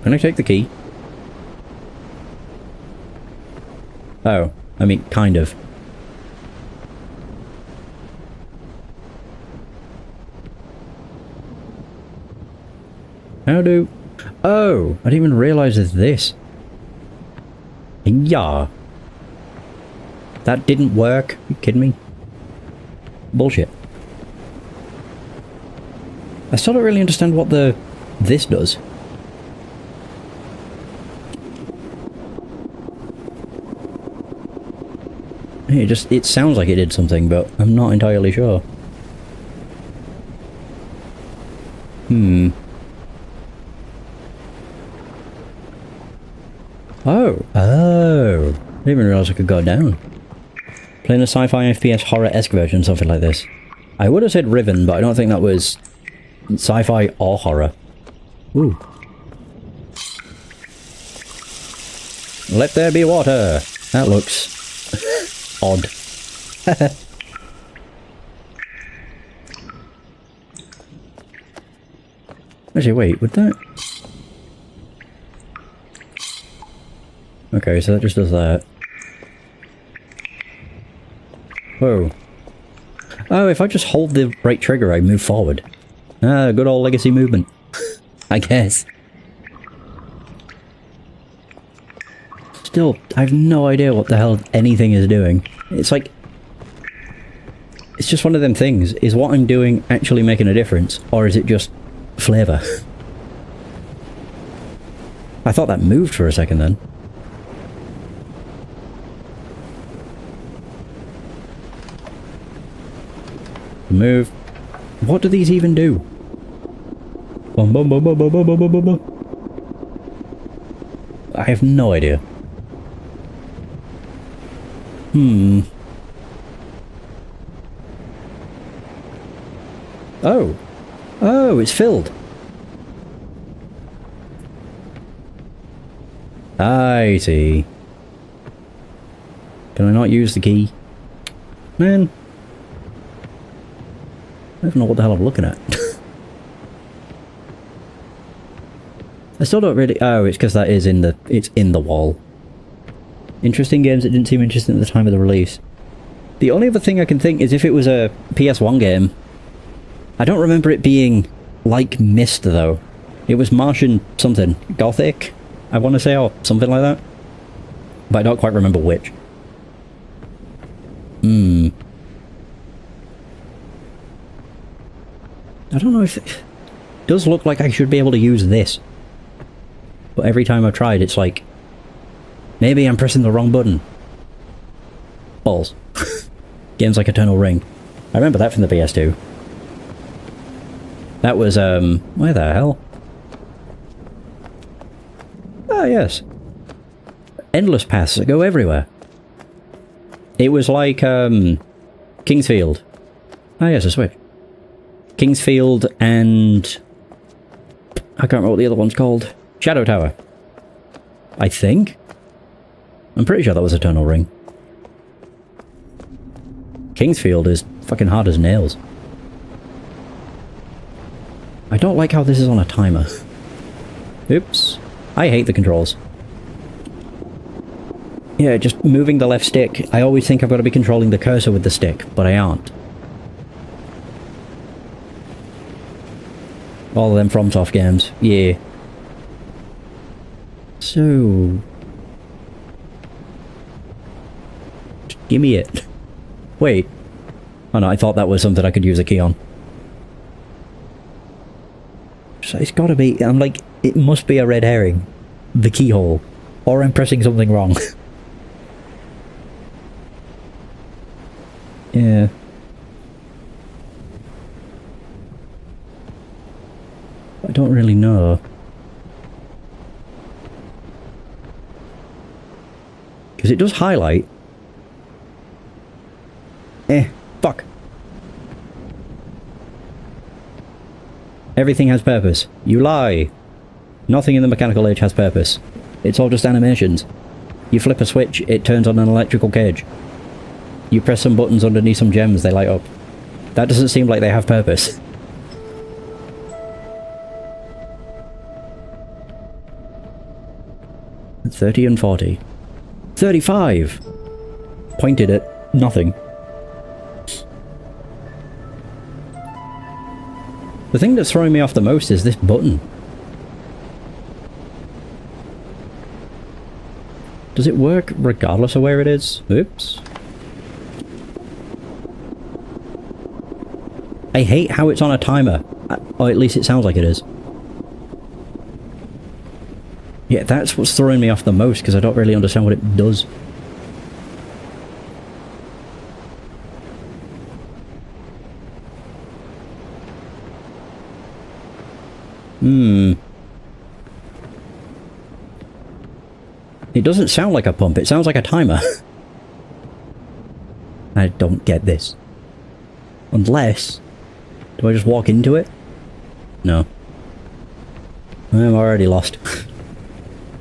Can I take the key? Oh, I mean, kind of. How do... Oh, I didn't even realise there's this. Yeah. That didn't work. Are you kidding me? Bullshit. I still don't really understand what this does. It sounds like it did something, but I'm not entirely sure. Oh. Oh. I didn't even realise I could go down. Playing a sci-fi FPS horror-esque version, something like this. I would have said Riven, but I don't think that was sci-fi or horror. Ooh. Let there be water. That looks odd. Actually, wait, would that... Okay, so that just does that. Whoa. Oh, if I just hold the right trigger, I move forward. Ah, good old legacy movement. I guess. Still, I have no idea what the hell anything is doing. It's like... It's just one of them things. Is what I'm doing actually making a difference? Or is it just flavour? I thought that moved for a second then. Move. What do these even do? Bum, bum, bum, bum, bum, bum, bum, bum, bum. I have no idea. Oh. Oh, it's filled. I see. Can I not use the key? Man. I don't know what the hell I'm looking at. I still don't really... Oh, it's because that is in the... It's in the wall. Interesting games that didn't seem interesting at the time of the release. The only other thing I can think is if it was a PS1 game. I don't remember it being like Myst, though. It was Martian something. Gothic, I want to say, or something like that. But I don't quite remember which. I don't know if it does look like I should be able to use this. But every time I've tried, it's like... Maybe I'm pressing the wrong button. Balls. Games like Eternal Ring. I remember that from the PS2. That was, where the hell? Ah, yes. Endless paths that go everywhere. It was like, Kingsfield. Ah, yes, a switch. Kingsfield and... I can't remember what the other one's called. Shadow Tower. I think? I'm pretty sure that was a tunnel ring. Kingsfield is fucking hard as nails. I don't like how this is on a timer. Oops. I hate the controls. Yeah, just moving the left stick. I always think I've got to be controlling the cursor with the stick, but I aren't. All of them FromSoft games. Yeah. So... just give me it. Wait. Oh no, I thought that was something I could use a key on. So it's gotta be... I'm like, it must be a red herring. The keyhole. Or I'm pressing something wrong. Yeah. I don't really know. Because it does highlight. Fuck. Everything has purpose. You lie. Nothing in the mechanical age has purpose. It's all just animations. You flip a switch, it turns on an electrical cage. You press some buttons underneath some gems, they light up. That doesn't seem like they have purpose. $30 and $40. $35! Pointed at nothing. The thing that's throwing me off the most is this button. Does it work regardless of where it is? Oops. I hate how it's on a timer. Or at least it sounds like it is. Yeah, that's what's throwing me off the most, because I don't really understand what it does. It doesn't sound like a pump, it sounds like a timer. I don't get this. Unless... do I just walk into it? No. I'm already lost.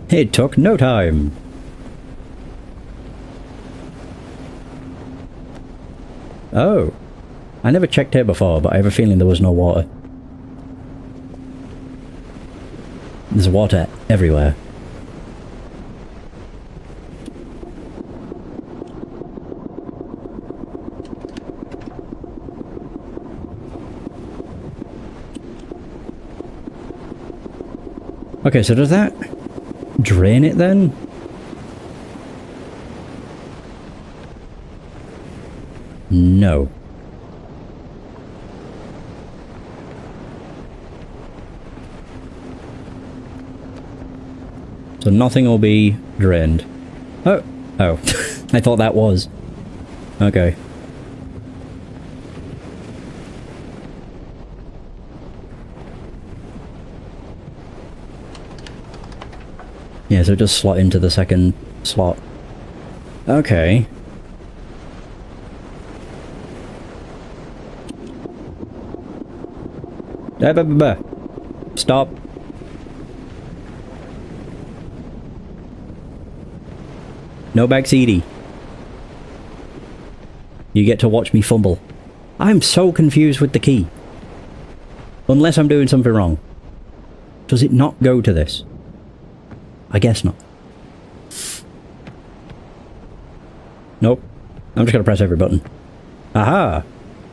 It took no time. Oh. I never checked here before, but I have a feeling there was no water. There's water everywhere. Okay, so does that drain it then? No. So nothing will be drained. Oh. Oh. I thought that was. Okay. Yeah, so just slot into the second slot. Okay. Stop. No backseaty. You get to watch me fumble. I'm so confused with the key. Unless I'm doing something wrong. Does it not go to this? I guess not. Nope. I'm just gonna press every button. Aha!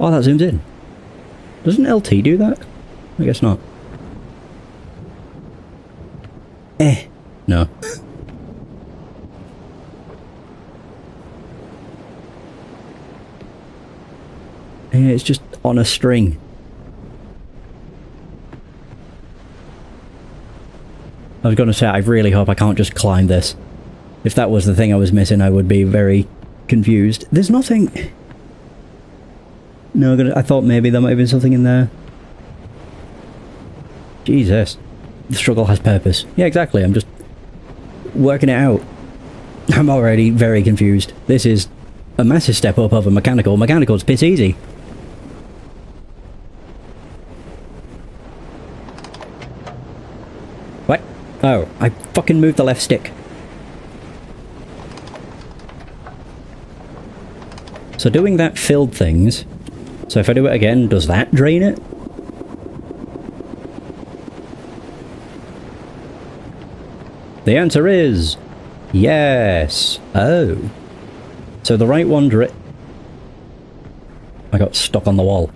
Oh, that zooms in. Doesn't LT do that? I guess not. No. Yeah, it's just on a string. I was going to say, I really hope I can't just climb this. If that was the thing I was missing, I would be very confused. There's nothing... No, I thought maybe there might have been something in there. Jesus. The struggle has purpose. Yeah, exactly. I'm just working it out. I'm already very confused. This is a massive step up over mechanical. Mechanical's piss easy. What? Oh, I fucking moved the left stick. So doing that filled things. So if I do it again, does that drain it? The answer is yes. Oh. So the right one I got stuck on the wall.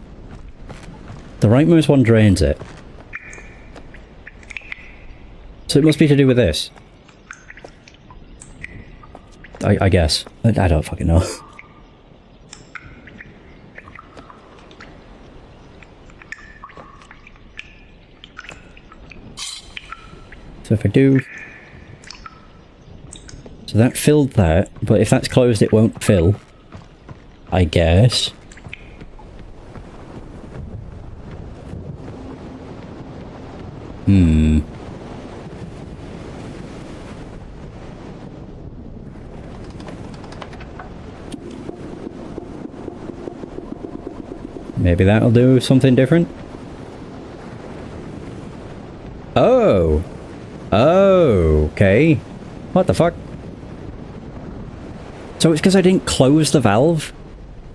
The rightmost one drains it. So it must be to do with this. I guess. I don't fucking know. So if I do... So that filled that, but if that's closed it won't fill. I guess. Maybe that'll do something different? Oh! Oh, okay. What the fuck? So it's because I didn't close the valve?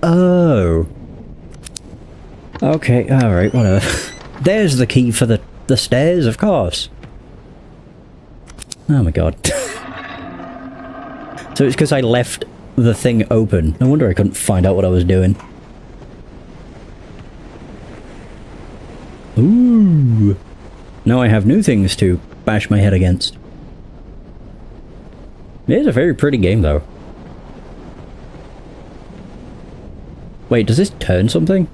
Oh. Okay, alright, whatever. There's the key for the stairs, of course. Oh my god. So it's because I left the thing open. No wonder I couldn't find out what I was doing. Ooh. Now I have new things to bash my head against. It is a very pretty game, though. Wait, does this turn something?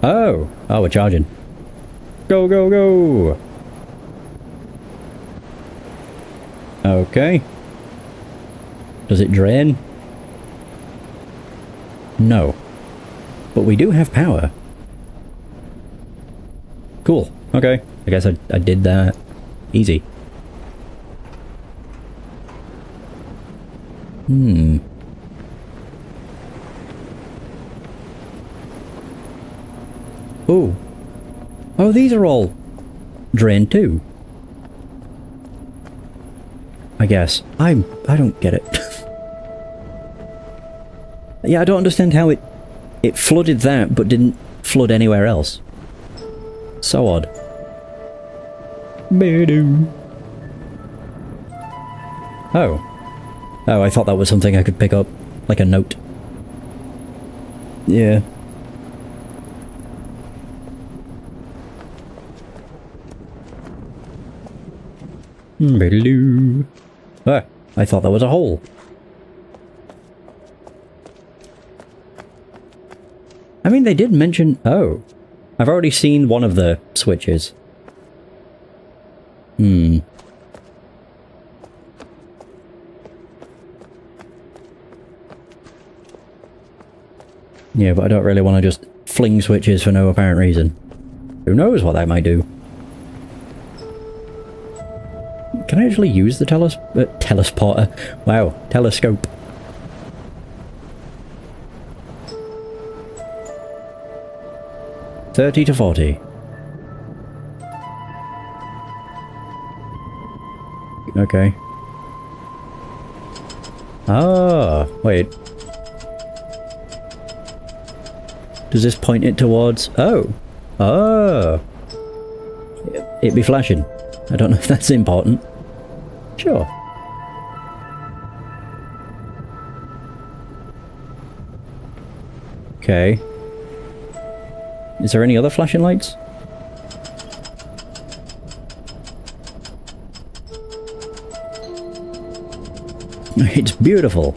Oh! Oh, we're charging. Go, go, go! Okay. Does it drain? No. But we do have power. Cool. Okay. I guess I did that. Easy. Oh. Oh, these are all drained too. I guess. I don't get it. Yeah, I don't understand how it flooded that but didn't flood anywhere else. So odd. Oh. Oh, I thought that was something I could pick up. Like a note. Yeah. Ah, I thought that was a hole. I mean, they did mention... Oh. I've already seen one of the switches. Yeah, but I don't really want to just fling switches for no apparent reason. Who knows what that might do? Can I actually use the teleporter? Wow, telescope. $30 to 40. Okay. Ah, wait. Does this point it towards... Oh. Oh. It be flashing. I don't know if that's important. Sure. Okay. Is there any other flashing lights? It's beautiful.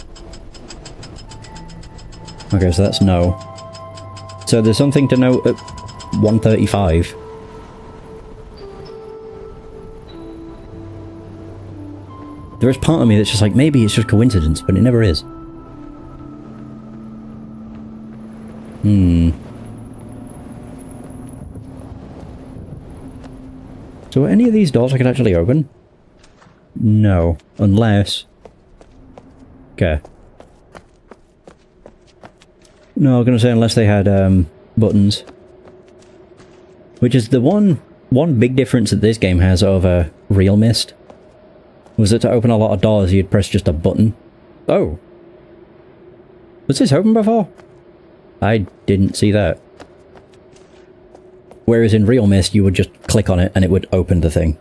Okay, so that's no. So there's something to note at 135. There is part of me that's just like, maybe it's just coincidence, but it never is. So are any of these doors I could actually open? No. Unless... Okay. No, I was going to say unless they had buttons. Which is the one big difference that this game has over real Myst. Was that to open a lot of doors you'd press just a button. Oh. Was this open before? I didn't see that. Whereas in real Myst you would just click on it and it would open the thing.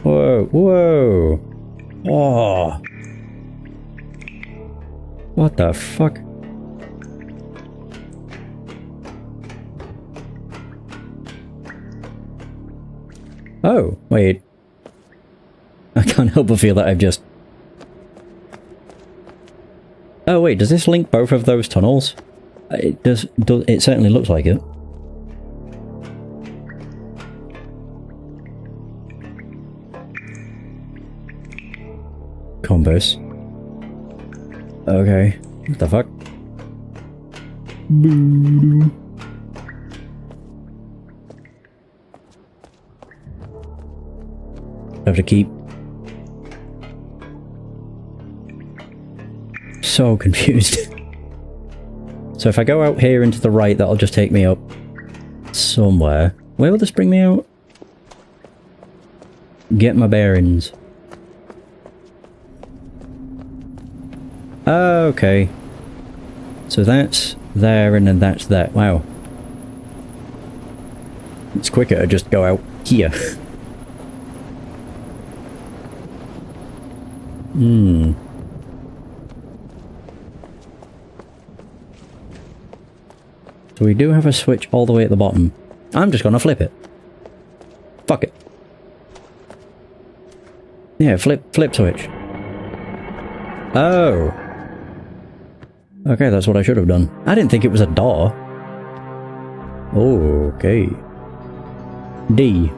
Whoa, whoa. Oh. What the fuck? Oh, wait. I can't help but feel that I've just... Oh wait, does this link both of those tunnels? It does, it certainly looks like it. Combos. Okay. What the fuck? Boo. Have to keep. So confused. So if I go out here into the right, that'll just take me up somewhere. Where will this bring me out? Get my bearings. Okay. So that's there and then that's there. Wow. It's quicker to just go out here. So we do have a switch all the way at the bottom. I'm just gonna flip it. Fuck it. Yeah, flip switch. Oh. Okay, that's what I should have done. I didn't think it was a door. Oh, okay. D.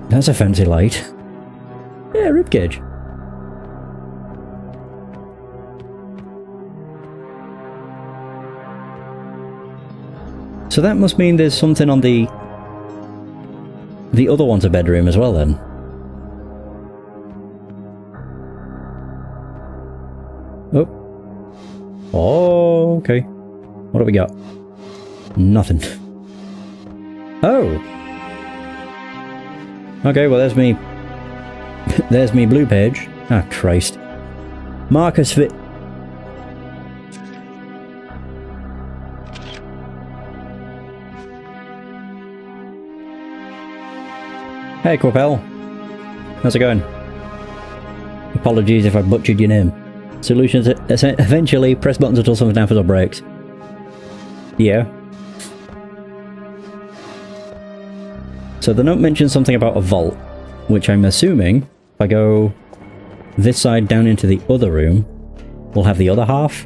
That's a fancy light. Yeah, ribcage. So that must mean there's something on the other one's a bedroom as well then. Oh. Oh, okay. What do we got? Nothing. Oh. Okay, well there's me. There's me blue page. Ah, Christ. Marcus Fit. Hey, Quapel. How's it going? Apologies if I butchered your name. Solutions eventually press buttons until something happens or breaks. Yeah. So the note mentions something about a vault, which I'm assuming, if I go this side down into the other room, we'll have the other half.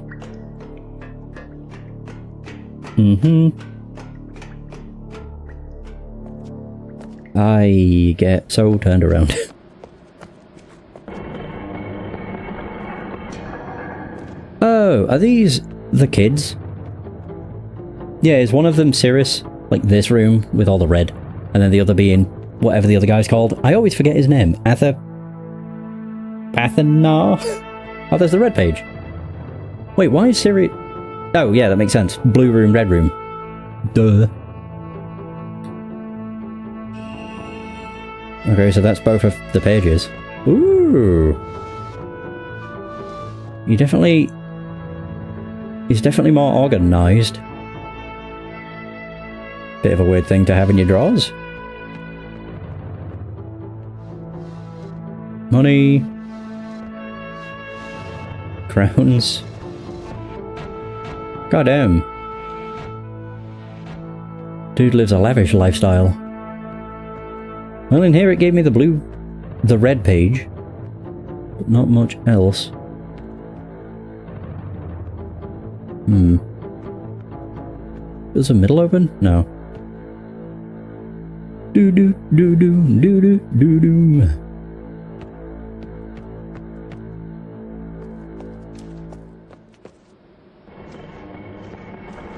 I get so turned around. Oh, are these the kids? Yeah, is one of them Cirrus? Like this room with all the red, and then the other being whatever the other guy's called. I always forget his name. Pathanar? Oh, there's the red page. Wait, why is Siri... Oh, yeah, that makes sense. Blue room, red room. Duh. Okay, so that's both of the pages. Ooh. He's definitely more organised. Bit of a weird thing to have in your drawers. Money. Crowns. Goddamn. Dude lives a lavish lifestyle. Well, in here it gave me the red page, but not much else. Is the middle open? No. Do do do do do do do do.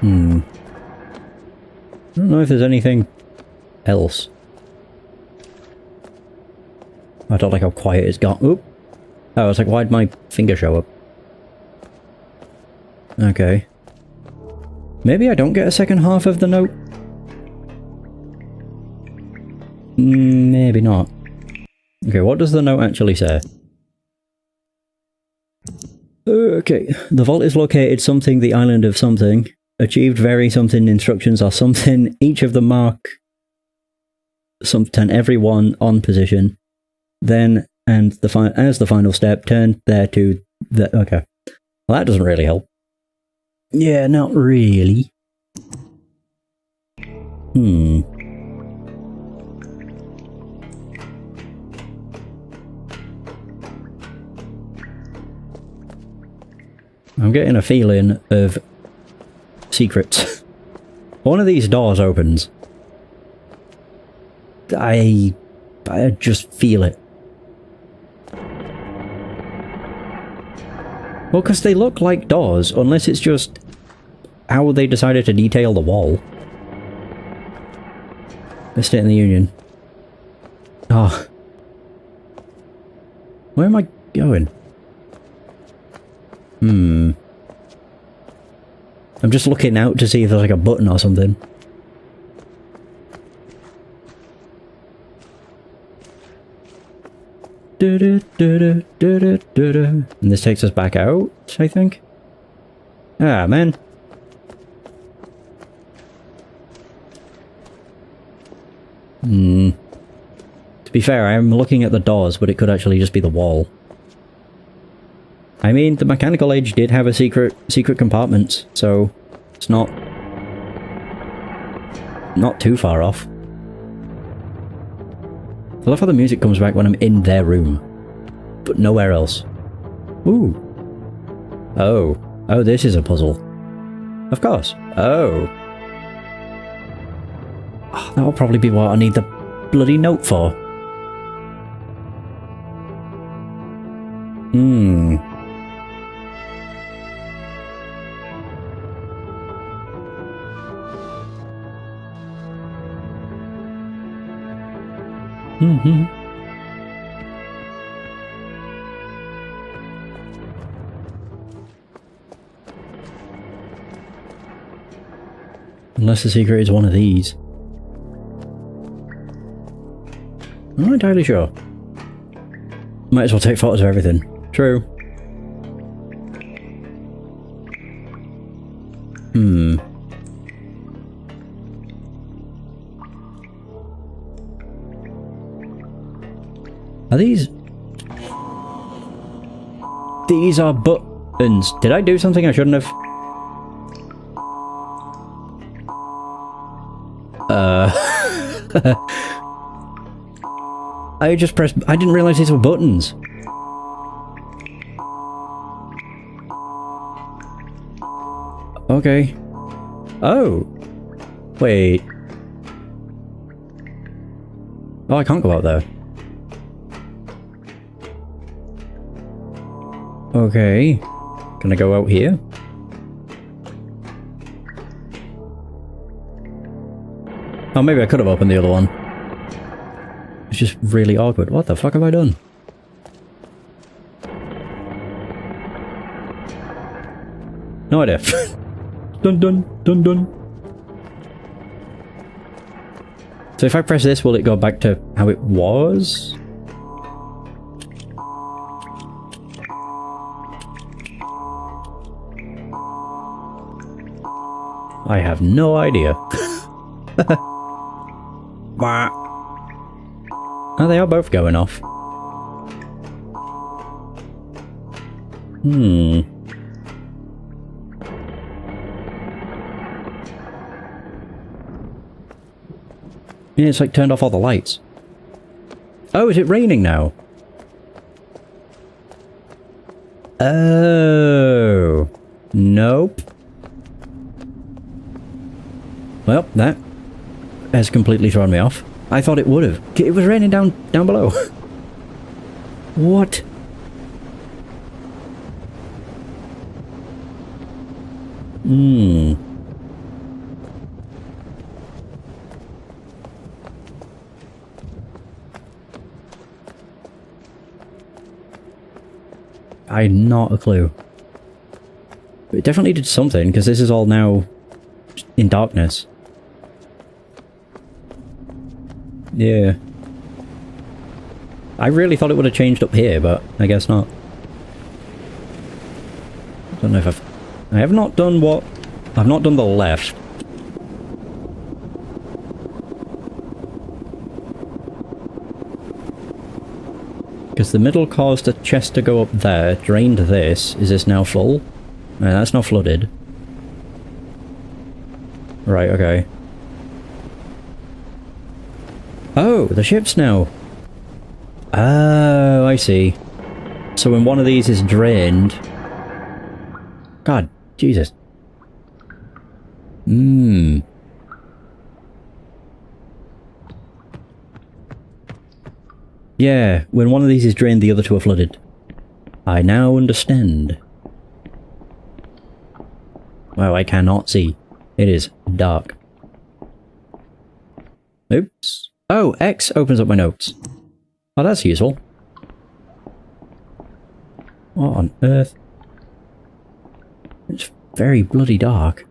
I don't know if there's anything else. I don't like how quiet it's got. Oop. Oh, I was like, why'd my finger show up? Okay. Maybe I don't get a second half of the note? Maybe not. Okay, what does the note actually say? Okay, the vault is located something the island of something. Achieved very something instructions are something. Each of them mark something, everyone on position. Then, and as the final step, turn there to the... Okay. Well, that doesn't really help. Yeah, not really. I'm getting a feeling of secrets. One of these doors opens. I just feel it. Well, because they look like doors, unless it's just how they decided to detail the wall. The State of the Union. Ah. Where am I going? I'm just looking out to see if there's like a button or something. And this takes us back out, I think. Ah, man. To be fair, I am looking at the doors, but it could actually just be the wall. I mean, the Mechanical Age did have a secret compartment, so it's not too far off. I love how the music comes back when I'm in their room, but nowhere else. Ooh. Oh. Oh, this is a puzzle. Of course. Oh. That'll probably be what I need the bloody note for. Unless the secret is one of these. I'm not entirely sure. Might as well take photos of everything. True. Are these... These are buttons. Did I do something I shouldn't have? I just pressed... I didn't realize these were buttons. Okay. Oh. Wait. Oh, I can't go out there. Okay. Can I go out here? Oh, maybe I could have opened the other one. It's just really awkward. What the fuck have I done? No idea. Dun dun dun dun. So if I press this, will it go back to how it was? I have no idea. Oh, they are both going off. Yeah, it's like turned off all the lights. Oh, is it raining now? Oh. Nope. Well, that has completely thrown me off. I thought it would have. It was raining down below. What? Hmm. I had not a clue. But it definitely did something, because this is all now in darkness. Yeah. I really thought it would have changed up here, but I guess not. I don't know if I have not done what... I've not done the left. Because the middle caused a chest to go up there, drained this. Is this now full? No, that's not flooded. Right, okay. Oh, the ship's now... Oh, I see. So when one of these is drained... God, Jesus. Hmm. Yeah, when one of these is drained, the other two are flooded. I now understand. Wow, I cannot see. It is dark. Oops. Oh, X opens up my notes. Oh, that's useful. What on earth? It's very bloody dark.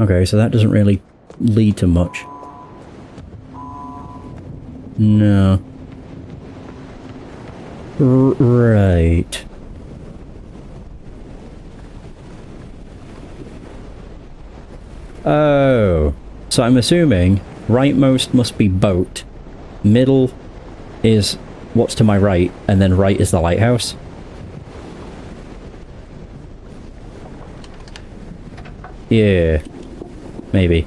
Okay, so that doesn't really lead to much. No. Right. Oh. So I'm assuming rightmost must be boat, middle is what's to my right, and then right is the lighthouse. Yeah. Maybe.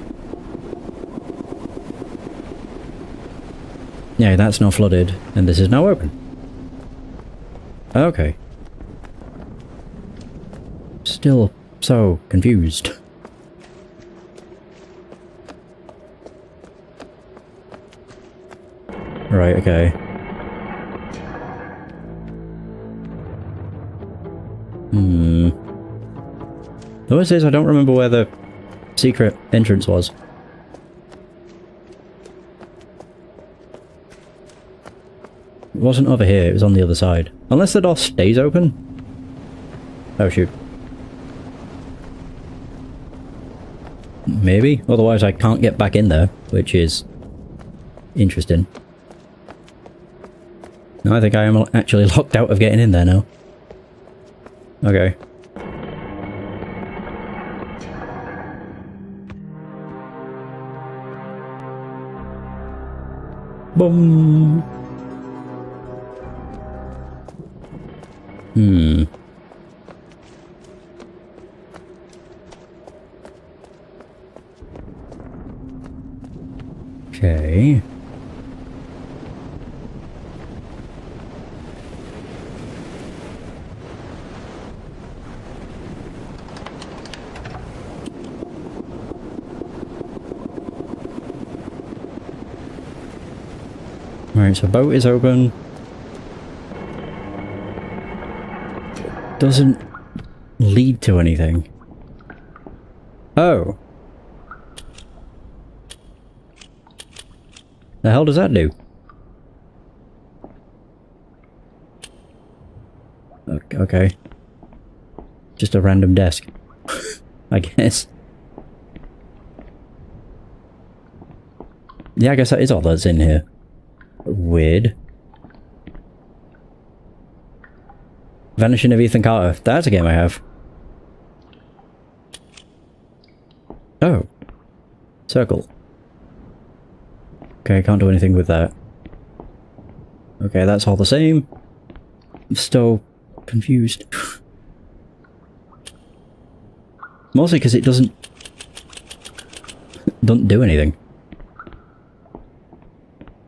Yeah, that's now flooded, and this is now open. Okay. Still so confused. Right, okay. Hmm. The worst is I don't remember where the secret entrance was. It wasn't over here, it was on the other side. Unless the door stays open? Oh shoot. Maybe? Otherwise I can't get back in there, which is interesting. No, I think I am actually locked out of getting in there now. Okay. Boom. Hmm. Okay. Right, so boat is open. Doesn't lead to anything. Oh. The hell does that do? Okay. Just a random desk. I guess. Yeah, I guess that is all that's in here. Weird. Vanishing of Ethan Carter. That's a game I have. Oh. Circle. Okay, I can't do anything with that. Okay, that's all the same. I'm still confused. Mostly because it doesn't do anything.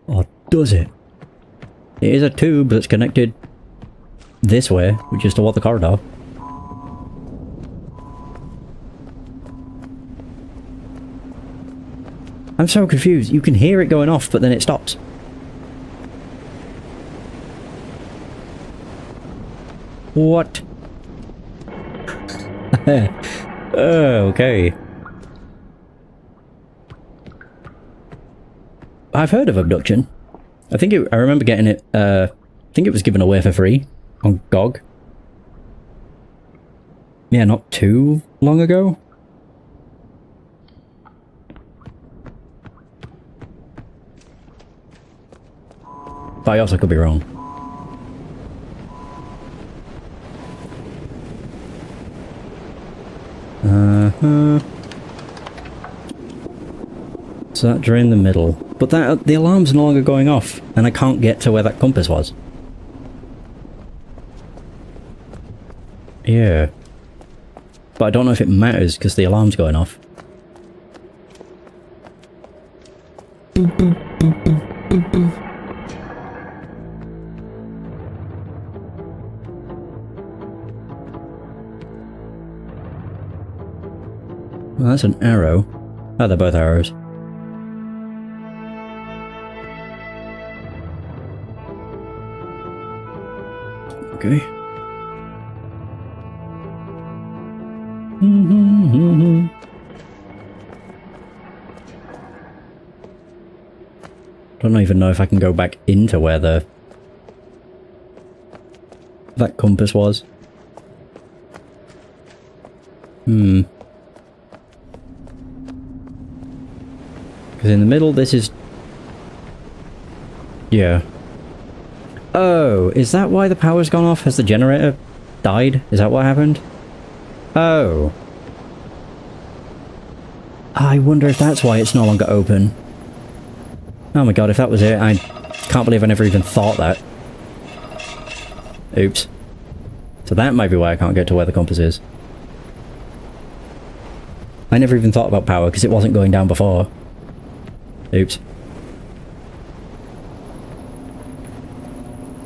Or does it? It is a tube that's connected this way, which is toward the corridor. I'm so confused. You can hear it going off, but then it stops. What? Okay. I've heard of abduction. I remember getting it, I think it was given away for free on GOG. Yeah, not too long ago. But I also could be wrong. So that drained the middle. But the alarm's no longer going off, and I can't get to where that compass was. Yeah. But I don't know if it matters, because the alarm's going off. Boop, boop, boop, boop, boop, boop. Well, that's an arrow. Oh, they're both arrows. Okay. Don't even know if I can go back into where that compass was. Because in the middle, this is... Yeah. Oh, is that why the power's gone off? Has the generator died? Is that what happened? Oh. I wonder if that's why it's no longer open. Oh my god, if that was it, I can't believe I never even thought that. Oops. So that might be why I can't get to where the compass is. I never even thought about power because it wasn't going down before. Oops.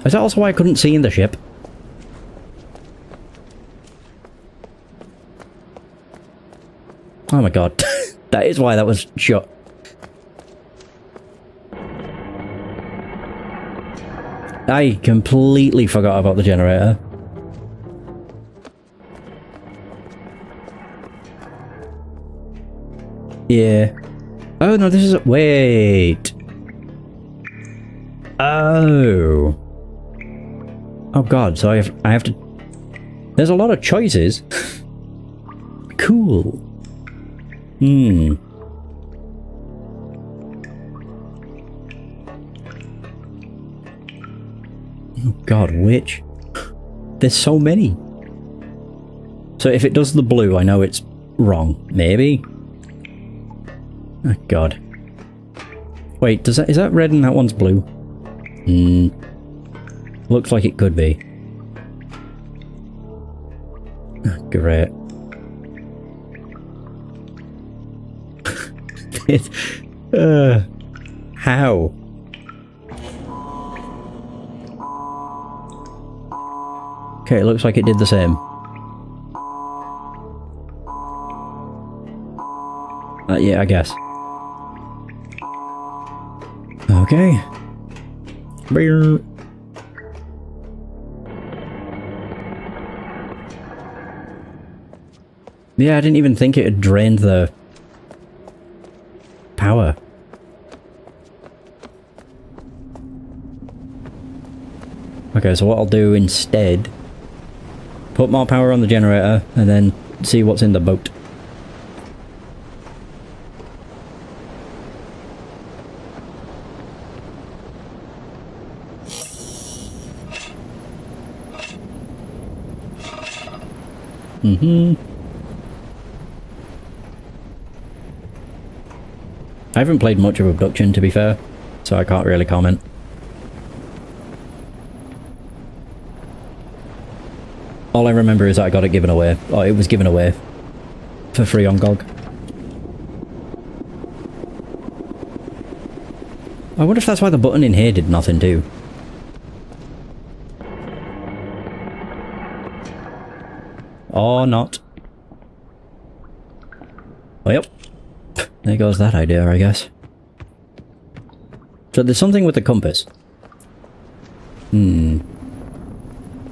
Is that also why I couldn't see in the ship? Oh my god. That is why that was shut. I completely forgot about the generator. Yeah. Oh no, this is... Wait. Oh. Oh god, so I have to... There's a lot of choices. Cool. Hmm. Oh god, which? There's so many. So if it does the blue, I know it's wrong. Maybe? Oh god. Wait, is that red and that one's blue? Hmm. Looks like it could be. Oh, great. How? Okay, it looks like it did the same. Yeah, I guess. Okay. Beer. Yeah, I didn't even think it had drained the power. Okay, so what I'll do instead, put more power on the generator and then see what's in the boat. I haven't played much of Abduction, to be fair, so I can't really comment. All I remember is that I got it given away, or it was given away for free on GOG. I wonder if that's why the button in here did nothing too. Or not. Well, yep. There goes that idea, I guess. So there's something with the compass.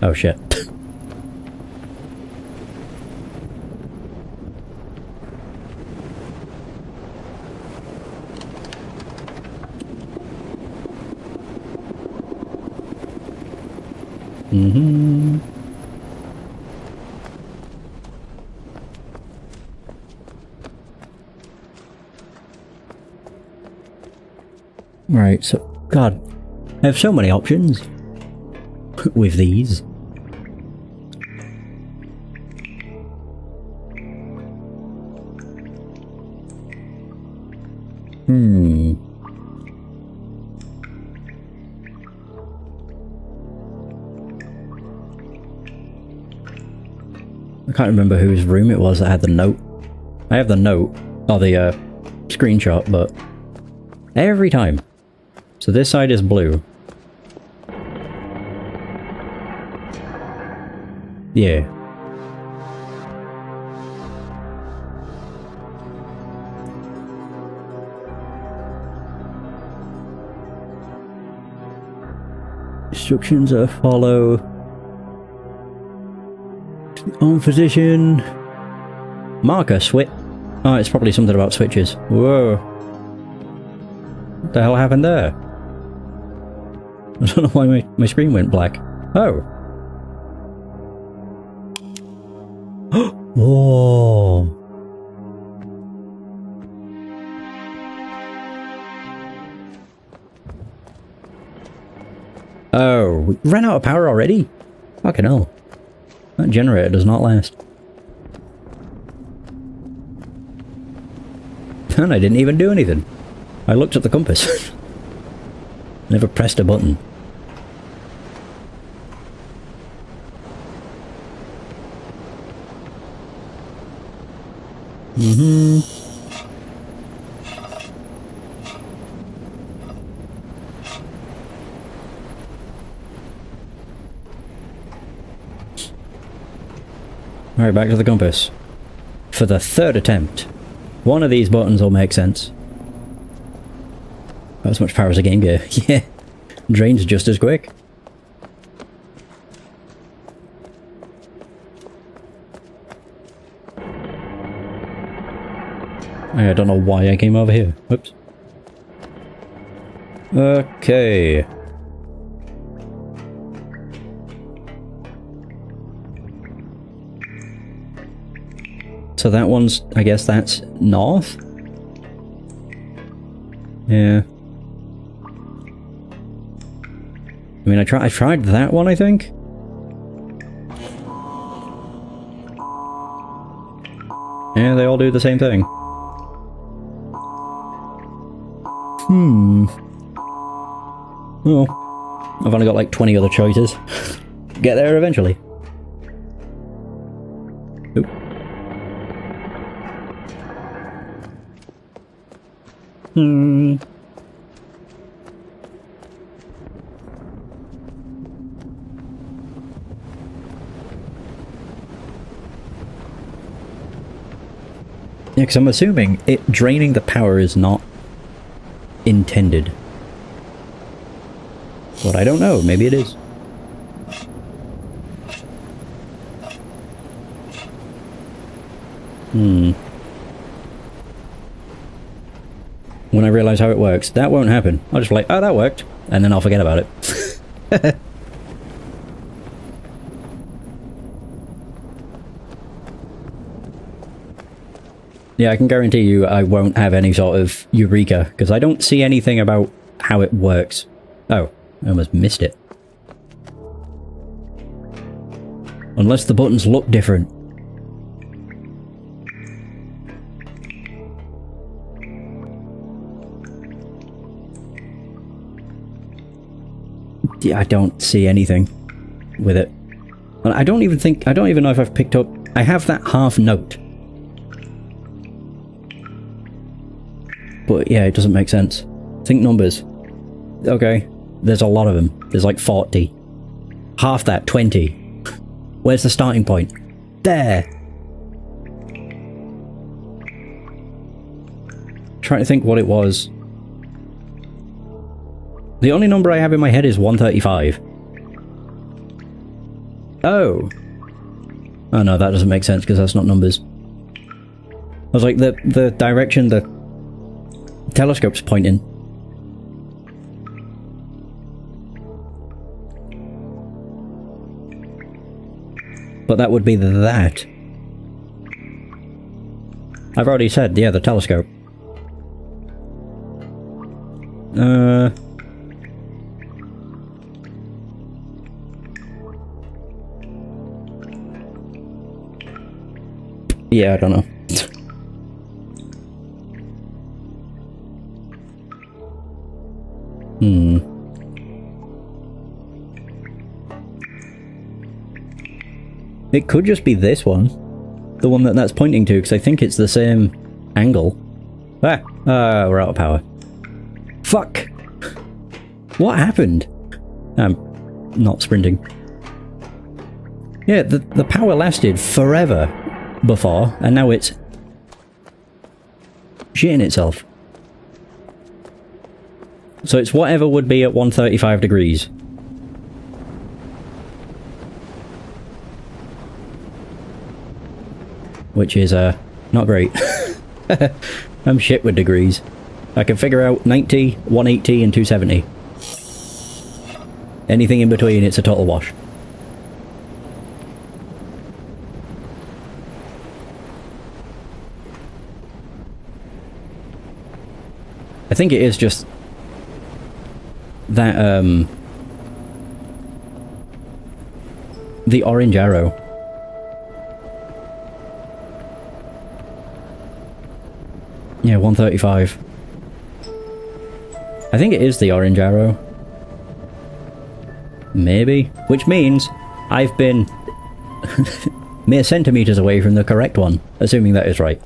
Oh shit. Right, so, God, I have so many options with these. I can't remember whose room it was that had the note. I have the note, or the screenshot, but every time. So this side is blue. Yeah. Instructions are follow. On position. Marker switch. Oh, it's probably something about switches. Whoa. What the hell happened there? I don't know why my screen went black. Oh. Whoa. Oh, we ran out of power already? Fucking hell. That generator does not last. And I didn't even do anything. I looked at the compass. Never pressed a button. Alright, back to the compass. For the third attempt. One of these buttons will make sense. About as much power as a Game Gear. Yeah. Drains just as quick. I don't know why I came over here. Whoops. Okay. So that one's, I guess that's north? Yeah. I mean, I tried that one, I think? Yeah, they all do the same thing. Oh. I've only got like 20 other choices. Get there eventually. Oop. Yeah, because I'm assuming it draining the power is not intended. But I don't know, maybe it is. When I realise how it works, that won't happen. I'll just be like, oh, that worked, and then I'll forget about it. Yeah, I can guarantee you I won't have any sort of eureka, because I don't see anything about how it works. Oh, I almost missed it. Unless the buttons look different. Yeah, I don't see anything with it. I don't even know if I've picked up... I have that half note. But yeah, it doesn't make sense. Think numbers. Okay, there's a lot of them. There's like 40. Half that, 20. Where's the starting point? There! Trying to think what it was. The only number I have in my head is 135. Oh. Oh no, that doesn't make sense because that's not numbers. I was like, the direction the telescope's pointing. But that would be that. I've already said, yeah, the telescope. Yeah, I don't know. It could just be this one. The one that's pointing to, because I think it's the same angle. We're out of power. Fuck! What happened? I'm not sprinting. Yeah, the power lasted forever before, and now it's shitting itself. So it's whatever would be at 135 degrees. Which is, not great. I'm shit with degrees. I can figure out 90, 180 and 270. Anything in between, it's a total wash. I think it is just that, the orange arrow. Yeah, 135. I think it is the orange arrow. Maybe. Which means I've been mere centimeters away from the correct one, assuming that is right.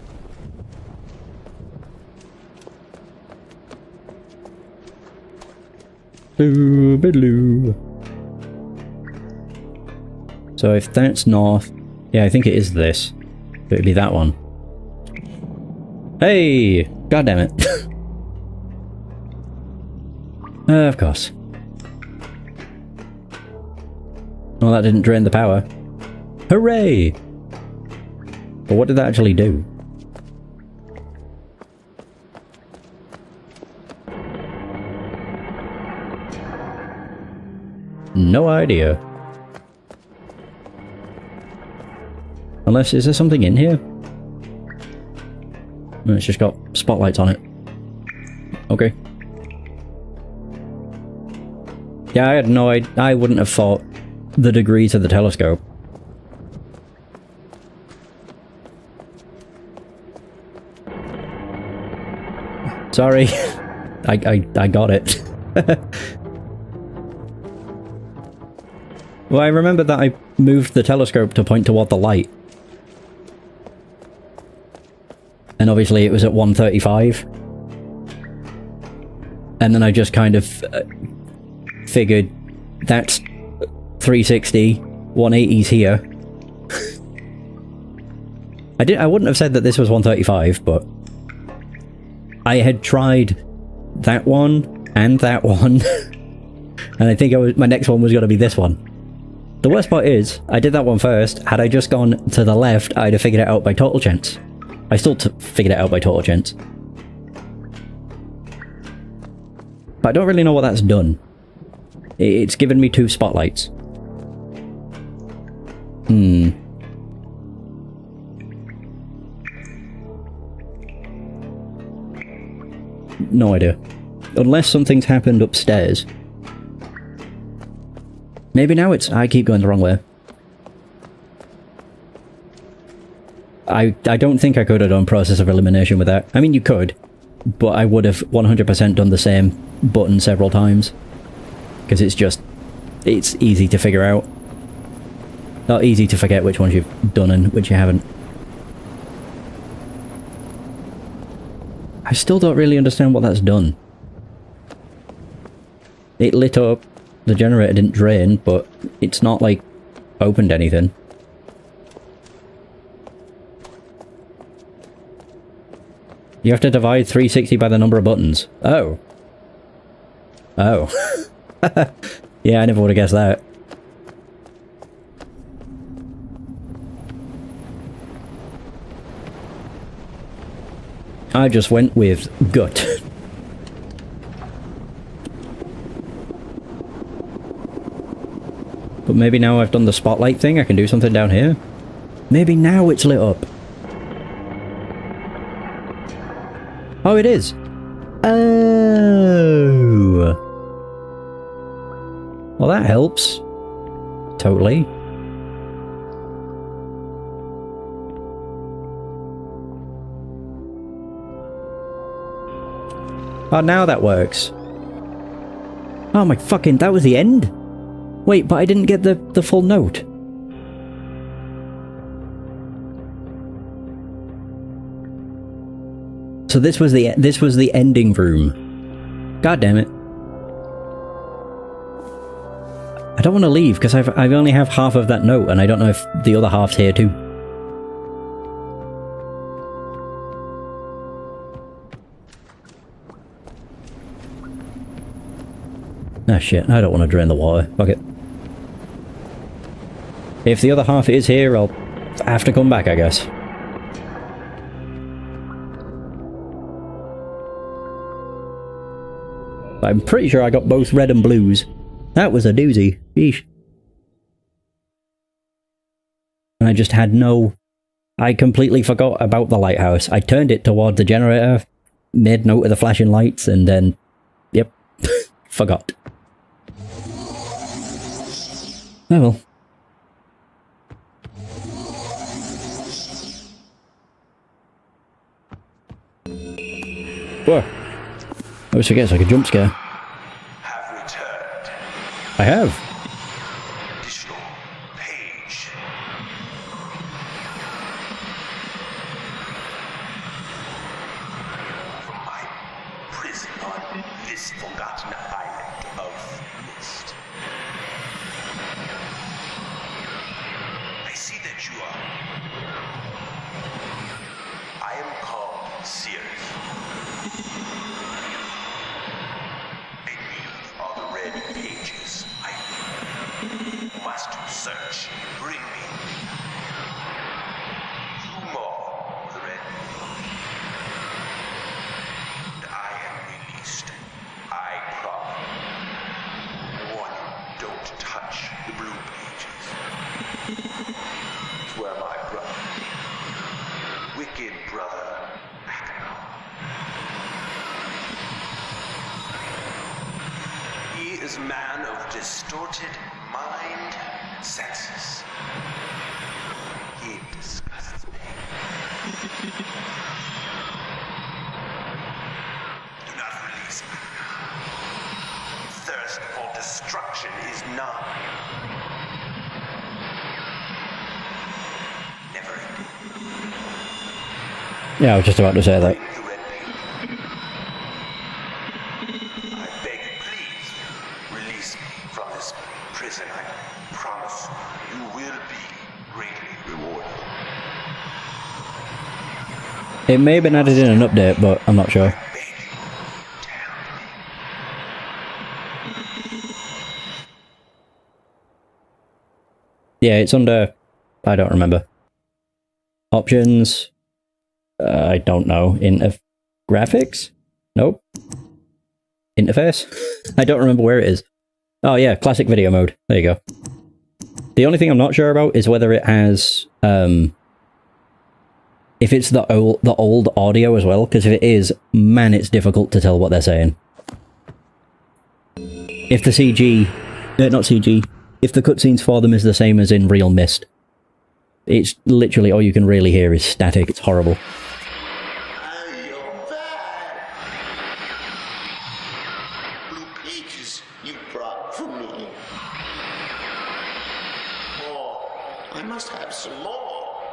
Boo-ba-doo. So if that's north, yeah, I think it is this. It would be that one. Hey! God damn it. Of course. Well, that didn't drain the power. Hooray! But what did that actually do? No idea. Unless, is there something in here? No, it's just got spotlights on it. Okay. Yeah, I had no idea. I wouldn't have thought the degrees of the telescope. Sorry. I got it. Well, I remember that I moved the telescope to point toward the light. And obviously it was at 135. And then I just kind of figured that's 360, 180's here. I wouldn't have said that this was 135, but I had tried that one and that one. And I think my next one was going to be this one. The worst part is, I did that one first. Had I just gone to the left, I'd have figured it out by total chance. I still figured it out by total chance. But I don't really know what that's done. It's given me 2 spotlights. No idea. Unless something's happened upstairs. Maybe now I keep going the wrong way. I don't think I could have done process of elimination with that. I mean, you could, but I would have 100% done the same button several times. Because it's easy to figure out. Not easy to forget which ones you've done and which you haven't. I still don't really understand what that's done. It lit up. The generator didn't drain, but it's not like opened anything. You have to divide 360 by the number of buttons. Oh. Oh. Yeah, I never would have guessed that. I just went with gut. But maybe now I've done the spotlight thing, I can do something down here? Maybe now it's lit up. Oh, it is. Oh. Well, that helps. Totally. Oh, now that works. Oh my fucking, that was the end? Wait, but I didn't get the full note. So this was the ending room. God damn it. I don't want to leave because I only have half of that note and I don't know if the other half's here too. Ah shit, I don't want to drain the water. Fuck it. If the other half is here, I'll have to come back, I guess. I'm pretty sure I got both red and blues. That was a doozy. Sheesh. And I just had no... I completely forgot about the lighthouse. I turned it toward the generator, made note of the flashing lights, and then... Yep. Forgot. Oh well. Whoa. I always forget it's like a jump scare. Have returned. I have. Additional page. From my prison on this forgotten island of Myst. I see that you are. I am called Sirius. Bring me all the red pages. I must search. Bring me. Two more of the red pages. And I am released. I promise. Warning, don't touch the blue pages. It's where my brother, wicked brother, he is a man of distorted mind senses. He disgusts me. Do not release me. Thirst for destruction is none. Never ending. Yeah, I was just about to say that. The red page. I beg, please, release me from this prison. I promise you will be greatly rewarded. It may have been added in an update, but I'm not sure. I beg you to help me. Yeah, it's under... I don't remember. Options... I don't know. Graphics? Nope. Interface? I don't remember where it is. Oh yeah, classic video mode. There you go. The only thing I'm not sure about is whether it has... if it's the old audio as well, because if it is, man, it's difficult to tell what they're saying. If the CG... not CG. If the cutscenes for them is the same as in real Myst, it's literally all you can really hear is static. It's horrible. You're back. Blue pages you brought for me. More. I must have some more.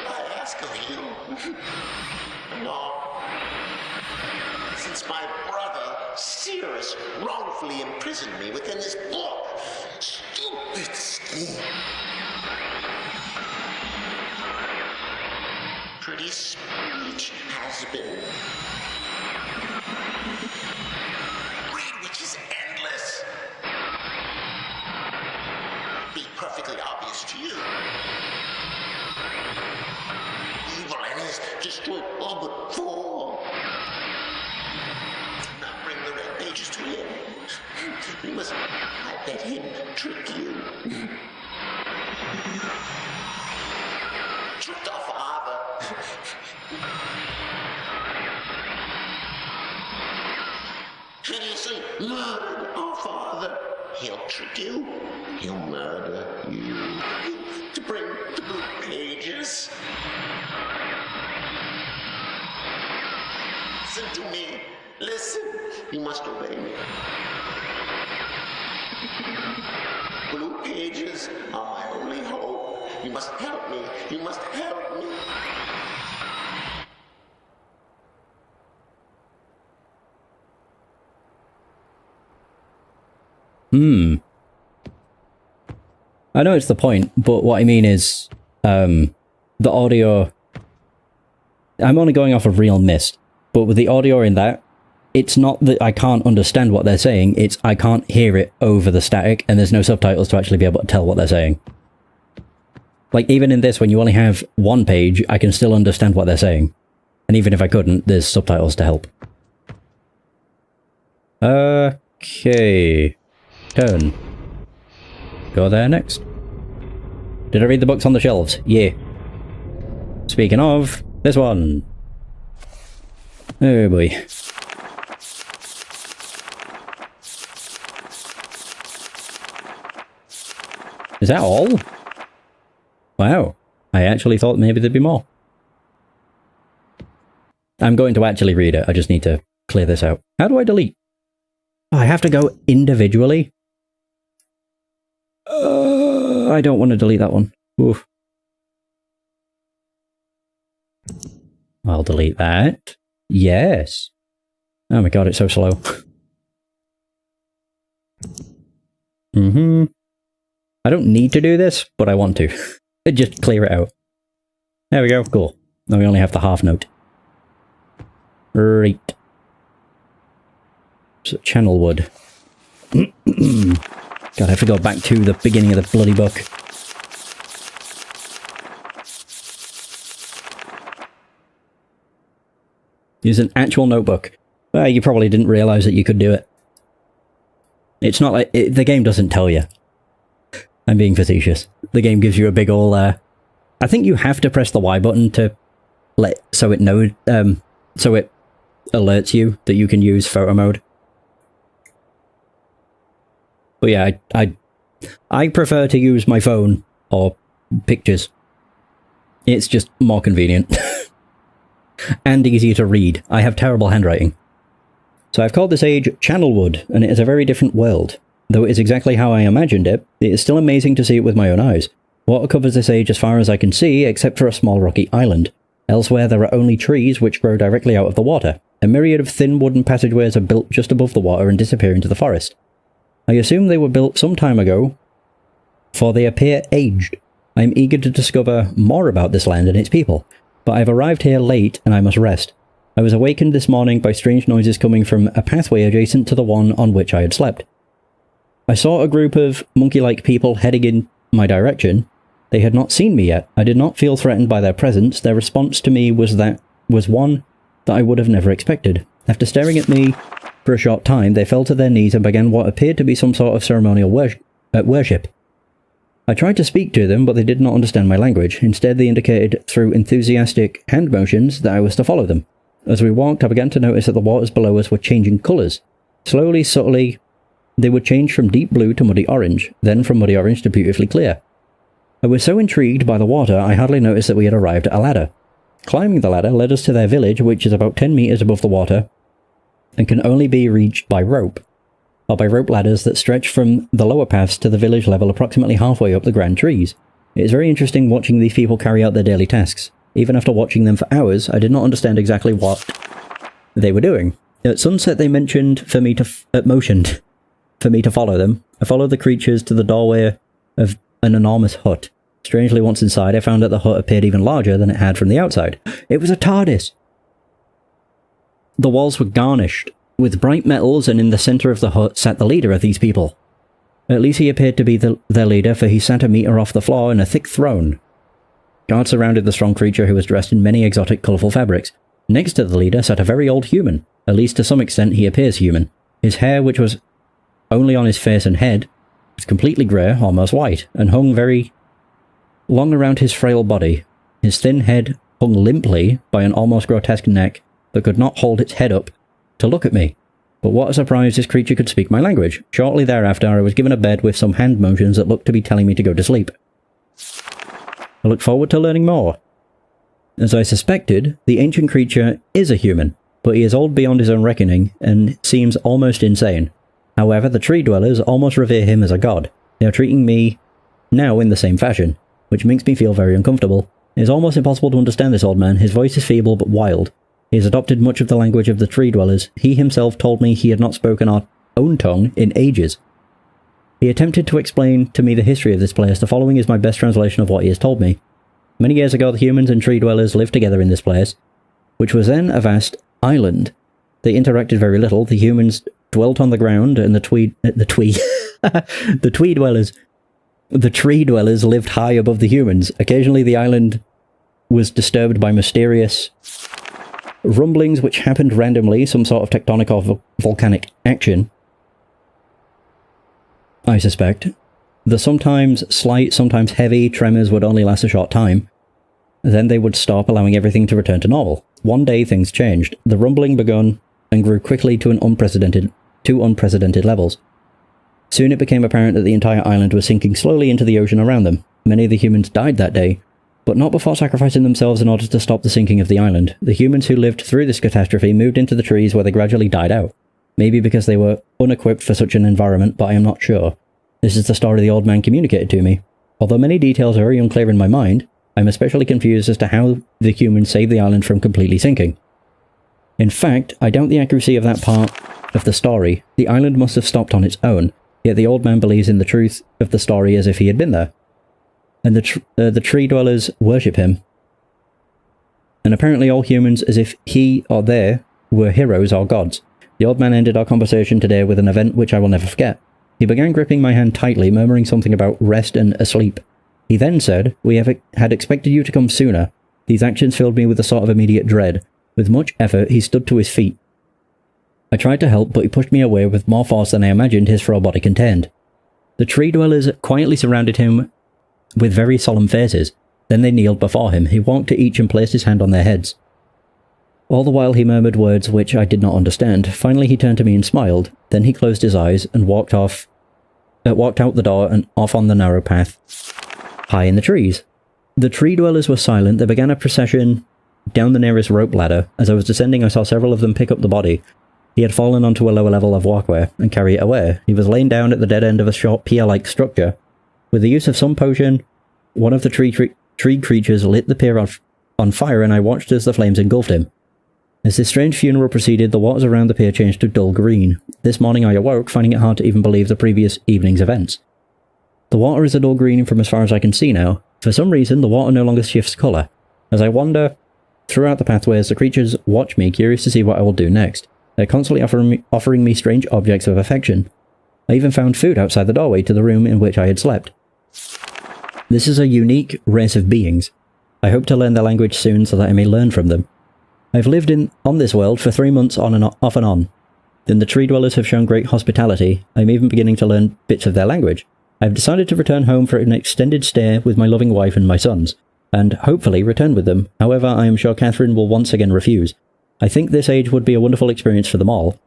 I ask of you. No. Since my brother, Sirius, wrongfully imprisoned me within this book. Stupid scheme. Pretty speech has been Read which is endless. Be perfectly obvious to you. Evil and his destroy all but four. Now bring the red pages to him. You must not let him trick you. Tricked our father. Hideously murdered our father. He'll trick you. He'll murder you. To bring the blue pages. Listen to me. Listen. You must obey me. Blue pages are my only hope. You must help me. You must help me. I know it's the point, but what I mean is, the audio... I'm only going off of real Myst, but with the audio in that, it's not that I can't understand what they're saying, it's I can't hear it over the static, and there's no subtitles to actually be able to tell what they're saying. Like, even in this, when you only have one page, I can still understand what they're saying. And even if I couldn't, there's subtitles to help. Okay. Turn. Go there next. Did I read the books on the shelves? Yeah. Speaking of, this one. Oh boy. Is that all? Wow. I actually thought maybe there'd be more. I'm going to actually read it. I just need to clear this out. How do I delete? Oh, I have to go individually? I don't want to delete that one. Oof. I'll delete that. Yes. Oh my god, it's so slow. I don't need to do this, but I want to. Just clear it out. There we go, cool. Now we only have the half note. Right. So, channel wood. God, I have to go back to the beginning of the bloody book. Use an actual notebook. Well, you probably didn't realise that you could do it. It's not like... the game doesn't tell you. I'm being facetious. The game gives you a big ol'... I think you have to press the Y button to let... so it knows... so it alerts you that you can use photo mode. But yeah, I prefer to use my phone or pictures. It's just more convenient. And easier to read. I have terrible handwriting. So I've called this age Channelwood, and it is a very different world. Though it is exactly how I imagined it, it is still amazing to see it with my own eyes. Water covers this age as far as I can see, except for a small rocky island. Elsewhere there are only trees which grow directly out of the water. A myriad of thin wooden passageways are built just above the water and disappear into the forest. I assume they were built some time ago, for they appear aged. I am eager to discover more about this land and its people, but I have arrived here late and I must rest. I was awakened this morning by strange noises coming from a pathway adjacent to the one on which I had slept. I saw a group of monkey-like people heading in my direction. They had not seen me yet. I did not feel threatened by their presence. Their response to me was one that I would have never expected. After staring at me for a short time, they fell to their knees and began what appeared to be some sort of ceremonial worship. I tried to speak to them, but they did not understand my language. Instead, they indicated through enthusiastic hand motions that I was to follow them. As we walked, I began to notice that the waters below us were changing colours. Slowly, subtly, they would change from deep blue to muddy orange, then from muddy orange to beautifully clear. I was so intrigued by the water, I hardly noticed that we had arrived at a ladder. Climbing the ladder led us to their village, which is about 10 metres above the water, and can only be reached by rope, or by rope ladders that stretch from the lower paths to the village level approximately halfway up the grand trees. It is very interesting watching these people carry out their daily tasks. Even after watching them for hours, I did not understand exactly what they were doing. At sunset they motioned for me to follow them. I followed the creatures to the doorway of an enormous hut. Strangely, once inside, I found that the hut appeared even larger than it had from the outside. It was a TARDIS! The walls were garnished With bright metals, and in the centre of the hut sat the leader of these people. At least he appeared to be their leader, for he sat a metre off the floor in a thick throne. Guards surrounded the strong creature, who was dressed in many exotic, colourful fabrics. Next to the leader sat a very old human. At least to some extent he appears human. His hair, which was only on his face and head, was completely grey, almost white, and hung very long around his frail body. His thin head hung limply by an almost grotesque neck that could not hold its head up to look at me. But what a surprise, this creature could speak my language. Shortly thereafter, I was given a bed with some hand motions that looked to be telling me to go to sleep. I look forward to learning more. As I suspected, the ancient creature is a human, but he is old beyond his own reckoning and seems almost insane. However, the tree dwellers almost revere him as a god. They are treating me now in the same fashion, which makes me feel very uncomfortable. It is almost impossible to understand this old man. His voice is feeble but wild. He has adopted much of the language of the tree dwellers. He himself told me he had not spoken our own tongue in ages. He attempted to explain to me the history of this place. The following is my best translation of what he has told me. Many years ago, the humans and tree dwellers lived together in this place, which was then a vast island. They interacted very little. The humans dwelt on the ground, and the tree dwellers lived high above the humans. Occasionally, the island was disturbed by mysterious rumblings which happened randomly, some sort of tectonic or volcanic action, I suspect. The sometimes slight, sometimes heavy tremors would only last a short time. Then they would stop, allowing everything to return to normal. One day things changed. The rumbling began and grew quickly to unprecedented levels. Soon it became apparent that the entire island was sinking slowly into the ocean around them. Many of the humans died that day, but not before sacrificing themselves in order to stop the sinking of the island. The humans who lived through this catastrophe moved into the trees, where they gradually died out. Maybe because they were unequipped for such an environment, but I am not sure. This is the story the old man communicated to me. Although many details are very unclear in my mind, I am especially confused as to how the humans saved the island from completely sinking. In fact, I doubt the accuracy of that part of the story. The island must have stopped on its own, yet the old man believes in the truth of the story as if he had been there. And the tree dwellers worship him. And apparently all humans as if he or they were heroes or gods. The old man ended our conversation today with an event which I will never forget. He began gripping my hand tightly, murmuring something about rest and asleep. He then said, "We had expected you to come sooner." These actions filled me with a sort of immediate dread. With much effort, he stood to his feet. I tried to help, but he pushed me away with more force than I imagined his frail body contained. The tree dwellers quietly surrounded him with very solemn faces. Then they kneeled before him. He walked to each and placed his hand on their heads. All the while he murmured words which I did not understand. Finally he turned to me and smiled. Then he closed his eyes and walked out the door and off on the narrow path high in the trees. The tree dwellers were silent. They began a procession down the nearest rope ladder. As I was descending, I saw several of them pick up the body. He had fallen onto a lower level of walkway and carry it away. He was laying down at the dead end of a short pier-like structure. With the use of some potion, one of the tree creatures lit the pier on fire, and I watched as the flames engulfed him. As this strange funeral proceeded, the waters around the pier changed to dull green. This morning I awoke, finding it hard to even believe the previous evening's events. The water is a dull green from as far as I can see now. For some reason, the water no longer shifts colour. As I wander throughout the pathways, the creatures watch me, curious to see what I will do next. They're constantly offering me strange objects of affection. I even found food outside the doorway to the room in which I had slept. This is a unique race of beings. I hope to learn their language soon so that I may learn from them. I've lived on this world for 3 months off and on. Then the tree dwellers have shown great hospitality. I'm even beginning to learn bits of their language. I've decided to return home for an extended stay with my loving wife and my sons, and hopefully return with them. However, I am sure Catherine will once again refuse. I think this age would be a wonderful experience for them all,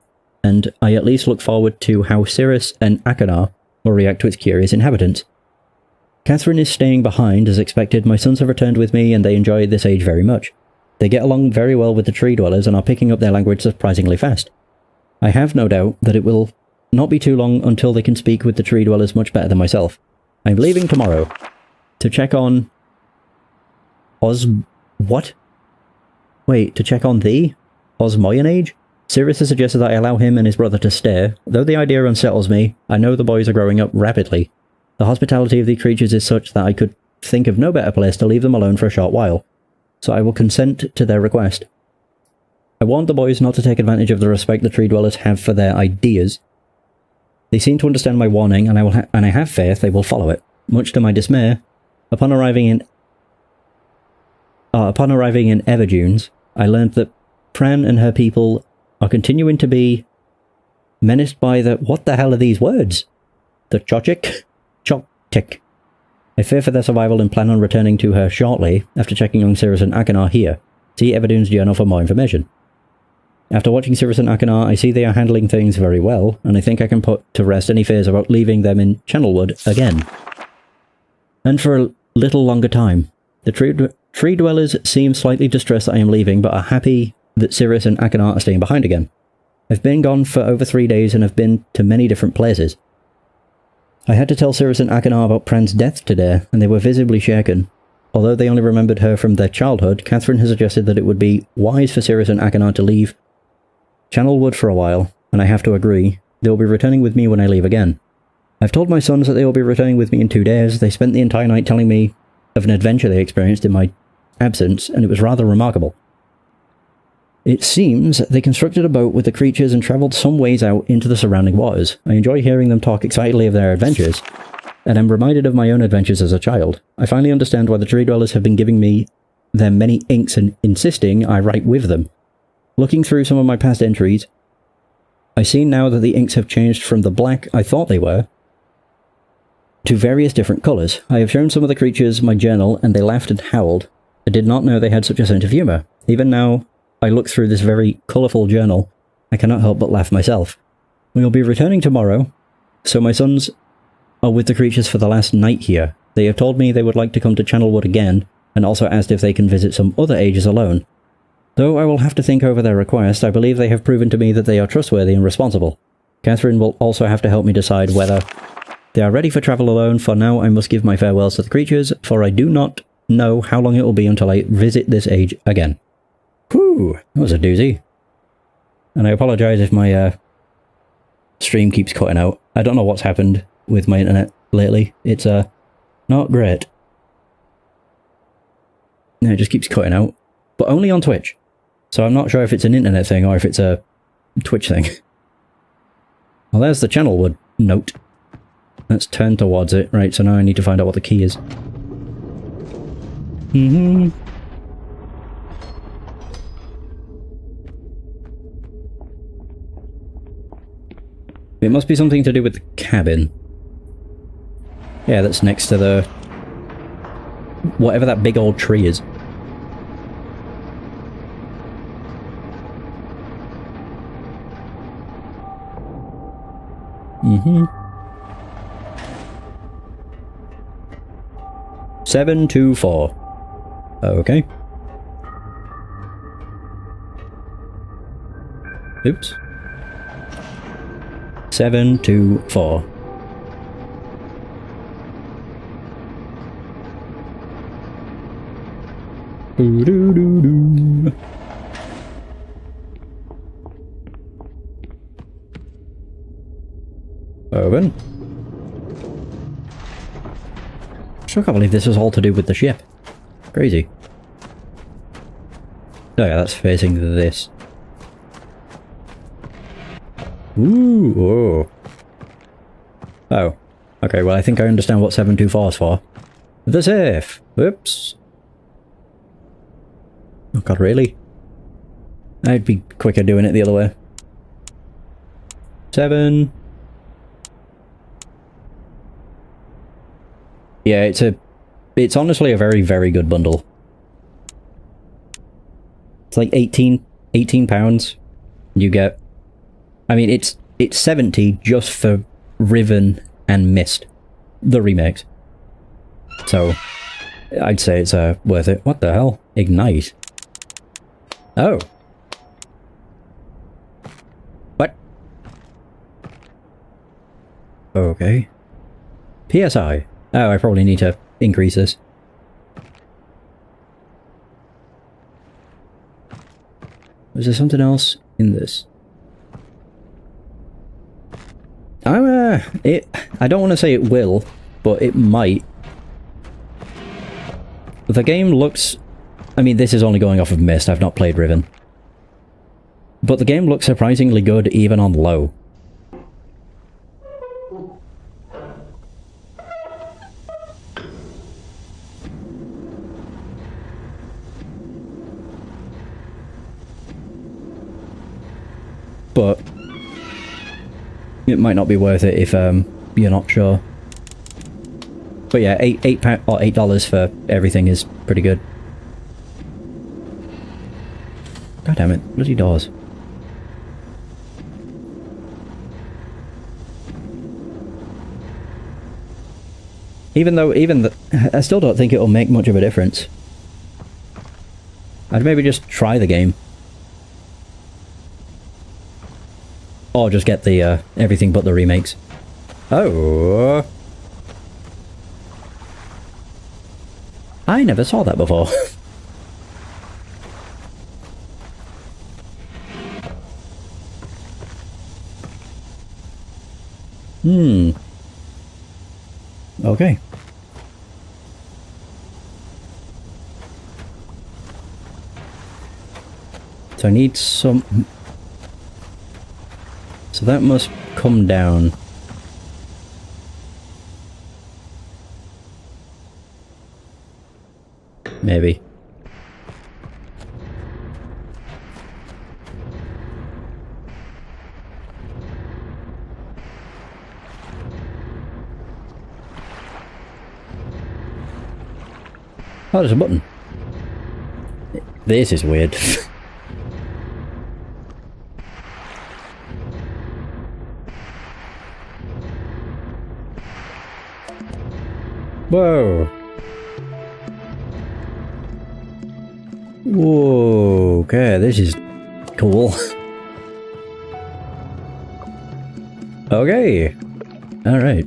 and I at least look forward to how Cirrus and Akanar will react to its curious inhabitants. Catherine is staying behind as expected. My sons have returned with me and they enjoy this age very much. They get along very well with the tree dwellers and are picking up their language surprisingly fast. I have no doubt that it will not be too long until they can speak with the tree dwellers much better than myself. I'm leaving tomorrow to check on to check on the Osmoyanage? Cirrus has suggested that I allow him and his brother to stay. Though the idea unsettles me, I know the boys are growing up rapidly. The hospitality of these creatures is such that I could think of no better place to leave them alone for a short while, so I will consent to their request. I warned the boys not to take advantage of the respect the tree dwellers have for their ideas. They seem to understand my warning, and I have faith they will follow it. Much to my dismay, upon arriving in Everdunes, I learned that Pran and her people are continuing to be menaced by the... What the hell are these words? The Choktik? Choktik. I fear for their survival and plan on returning to her shortly, after checking on Cirrus and Akanar here. See Everdunes Journal for more information. After watching Cirrus and Akanar, I see they are handling things very well, and I think I can put to rest any fears about leaving them in Channelwood again. And for a little longer time. The tree dwellers seem slightly distressed that I am leaving, but are happy that Cirrus and Akanar are staying behind again. I've been gone for over 3 days and have been to many different places. I had to tell Cirrus and Akanar about Pran's death today, and they were visibly shaken. Although they only remembered her from their childhood, Catherine has suggested that it would be wise for Cirrus and Akanar to leave Channelwood for a while, and I have to agree. They will be returning with me when I leave again. I've told my sons that they will be returning with me in 2 days. They spent the entire night telling me of an adventure they experienced in my absence, and it was rather remarkable. It seems they constructed a boat with the creatures and travelled some ways out into the surrounding waters. I enjoy hearing them talk excitedly of their adventures, and I'm reminded of my own adventures as a child. I finally understand why the tree dwellers have been giving me their many inks and insisting I write with them. Looking through some of my past entries, I see now that the inks have changed from the black I thought they were to various different colours. I have shown some of the creatures my journal, and they laughed and howled. I did not know they had such a sense of humour. Even now, I look through this very colourful journal, I cannot help but laugh myself. We will be returning tomorrow, so my sons are with the creatures for the last night here. They have told me they would like to come to Channelwood again, and also asked if they can visit some other ages alone. Though I will have to think over their request, I believe they have proven to me that they are trustworthy and responsible. Catherine will also have to help me decide whether they are ready for travel alone. For now, I must give my farewells to the creatures, for I do not know how long it will be until I visit this age again. Whew, that was a doozy. And I apologise if my stream keeps cutting out. I don't know what's happened with my internet lately. It's not great. No, it just keeps cutting out. But only on Twitch. So I'm not sure if it's an internet thing or if it's a Twitch thing. Well, there's the Channelwood note. Let's turn towards it. Right, so now I need to find out what the key is. It must be something to do with the cabin. Yeah, that's next to the... whatever that big old tree is. Mm-hmm. 724. Okay. Oops. 724. Doo-doo-doo-doo. Open. Still can't believe this is all to do with the ship. Crazy. Oh yeah, that's facing this. Ooh. Oh. Okay, well I think I understand what 724 is for. The safe! Whoops. Oh god, really? I'd be quicker doing it the other way. 7... Yeah, it's honestly a very, very good bundle. It's like 18 pounds. You get... I mean, it's 70 just for Riven and Myst, the remakes. So, I'd say it's worth it. What the hell? Ignite. Oh. What? Okay. PSI. Oh, I probably need to increase this. Was there something else in this? I don't want to say it will, but it might. The game looks... I mean, this is only going off of Myst. I've not played Riven. But the game looks surprisingly good even on low. But it might not be worth it if you're not sure. But yeah, $8 for everything is pretty good. God damn it, bloody doors. I still don't think it'll make much of a difference. I'd maybe just try the game. Or just get the, everything but the remakes. Oh! I never saw that before. Okay. So I need some... So that must come down. Maybe. Oh, there's a button. This is weird. Whoa. Whoa, okay, this is cool. Okay. Alright.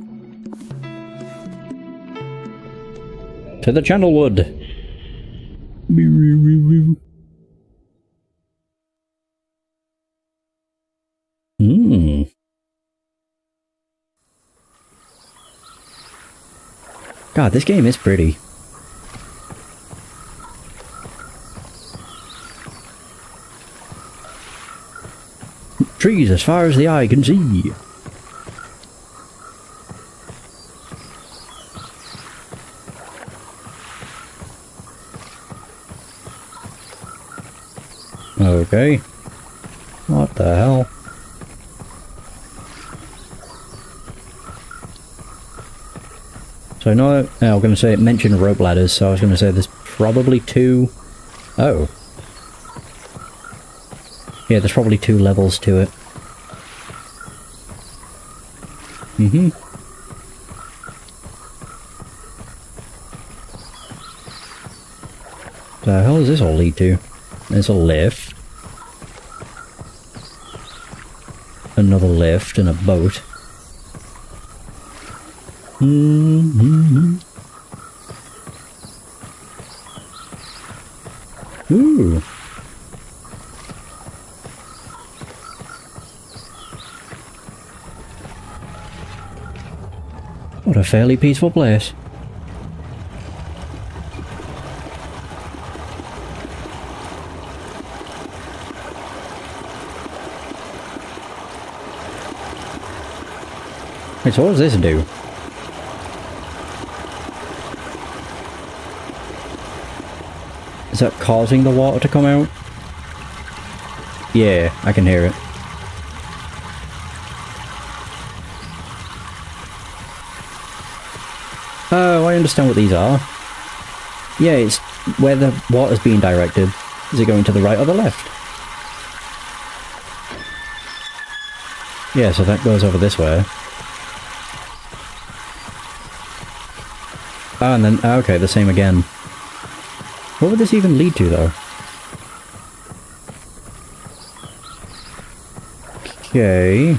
To the Channelwood. God, this game is pretty. Trees as far as the eye can see. Okay. What the hell? So I know, I was going to say it mentioned rope ladders, so I was going to say there's probably two... Oh. Yeah, there's probably 2 levels to it. The hell does this all lead to? There's a lift. Another lift and a boat. Ooh. What a fairly peaceful place. Wait, so what does this do? Is that causing the water to come out? Yeah, I can hear it. Oh, I understand what these are. Yeah, it's where the water's being directed. Is it going to the right or the left? Yeah, so that goes over this way. Ah, and then, okay, the same again. What would this even lead to, though? Okay.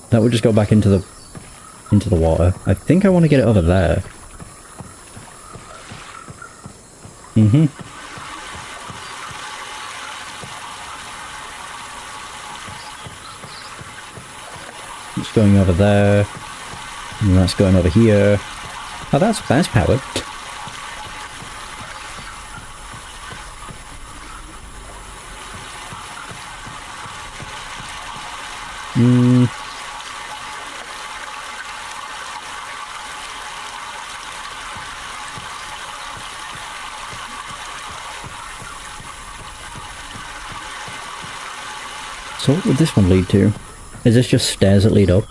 That would just go back into the water. I think I want to get it over there. It's going over there. And that's going over here. Oh, that's powered. So what would this one lead to? Is this just stairs that lead up?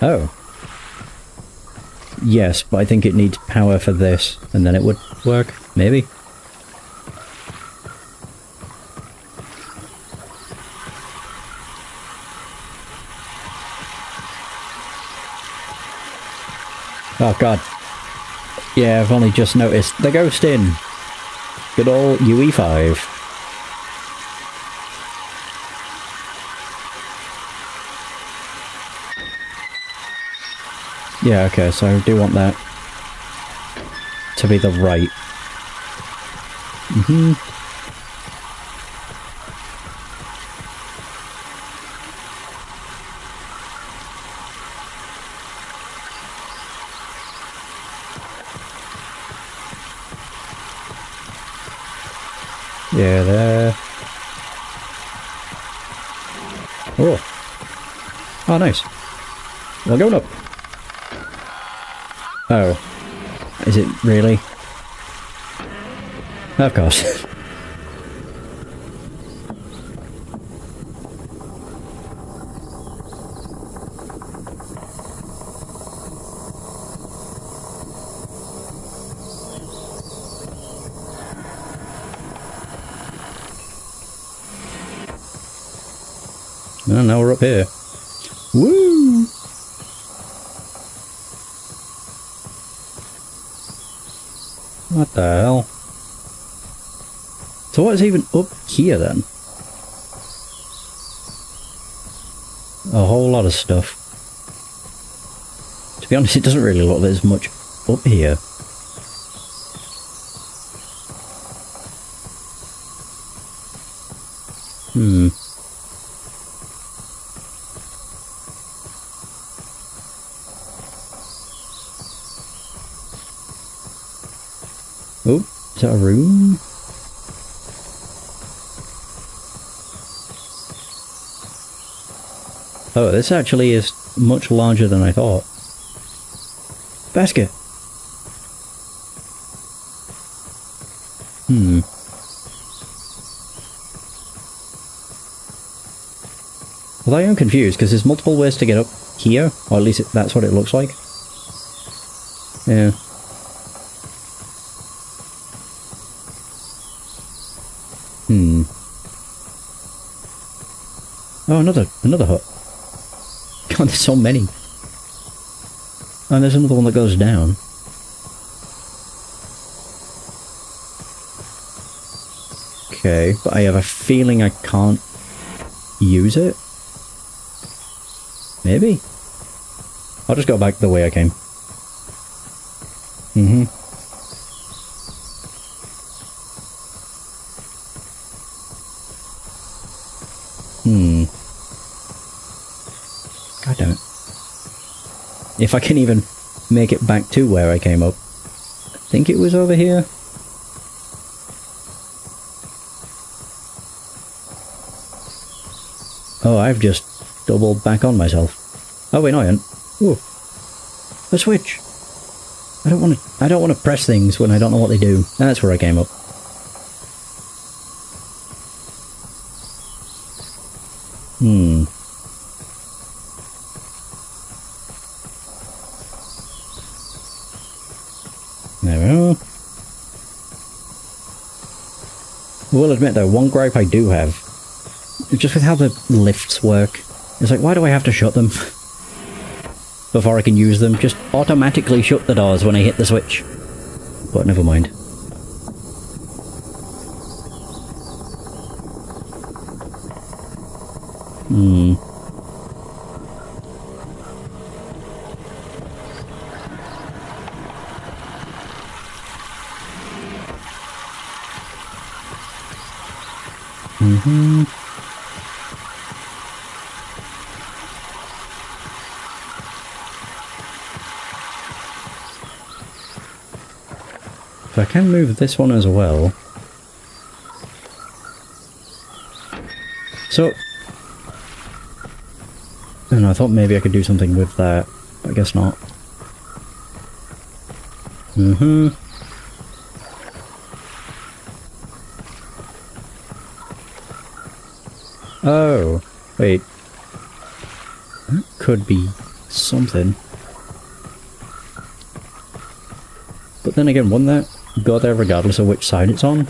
Oh. Yes, but I think it needs power for this, and then it would work, maybe? Oh god. Yeah, I've only just noticed the ghost in. Good old UE5. Yeah, okay, so I do want that to be the right. Yeah, there. Oh. Oh, nice. We're going up. Oh. Is it really? Of course. Oh, now we're up here. Woo! What the hell? So what is even up here then? A whole lot of stuff. To be honest, it doesn't really look like there's much up here. Oh, is that a room? Oh, this actually is much larger than I thought. Basket. Well, I am confused because there's multiple ways to get up here, or at least that's what it looks like. Yeah. Oh, another hut. God, there's so many. And there's another one that goes down. Okay, but I have a feeling I can't use it. Maybe? I'll just go back the way I came. God damn it. If I can even make it back to where I came up. I think it was over here. Oh, I've just doubled back on myself. Oh wait, no I haven't. Whoa. A switch. I don't want to press things when I don't know what they do. That's where I came up. There we go. I will admit though, one gripe I do have, just with how the lifts work, it's like, why do I have to shut them before I can use them? Just automatically shut the doors when I hit the switch. But never mind. So I can move this one as well. And I thought maybe I could do something with that, but I guess not. Oh, wait. That could be something. But then again, wouldn't that go there regardless of which side it's on?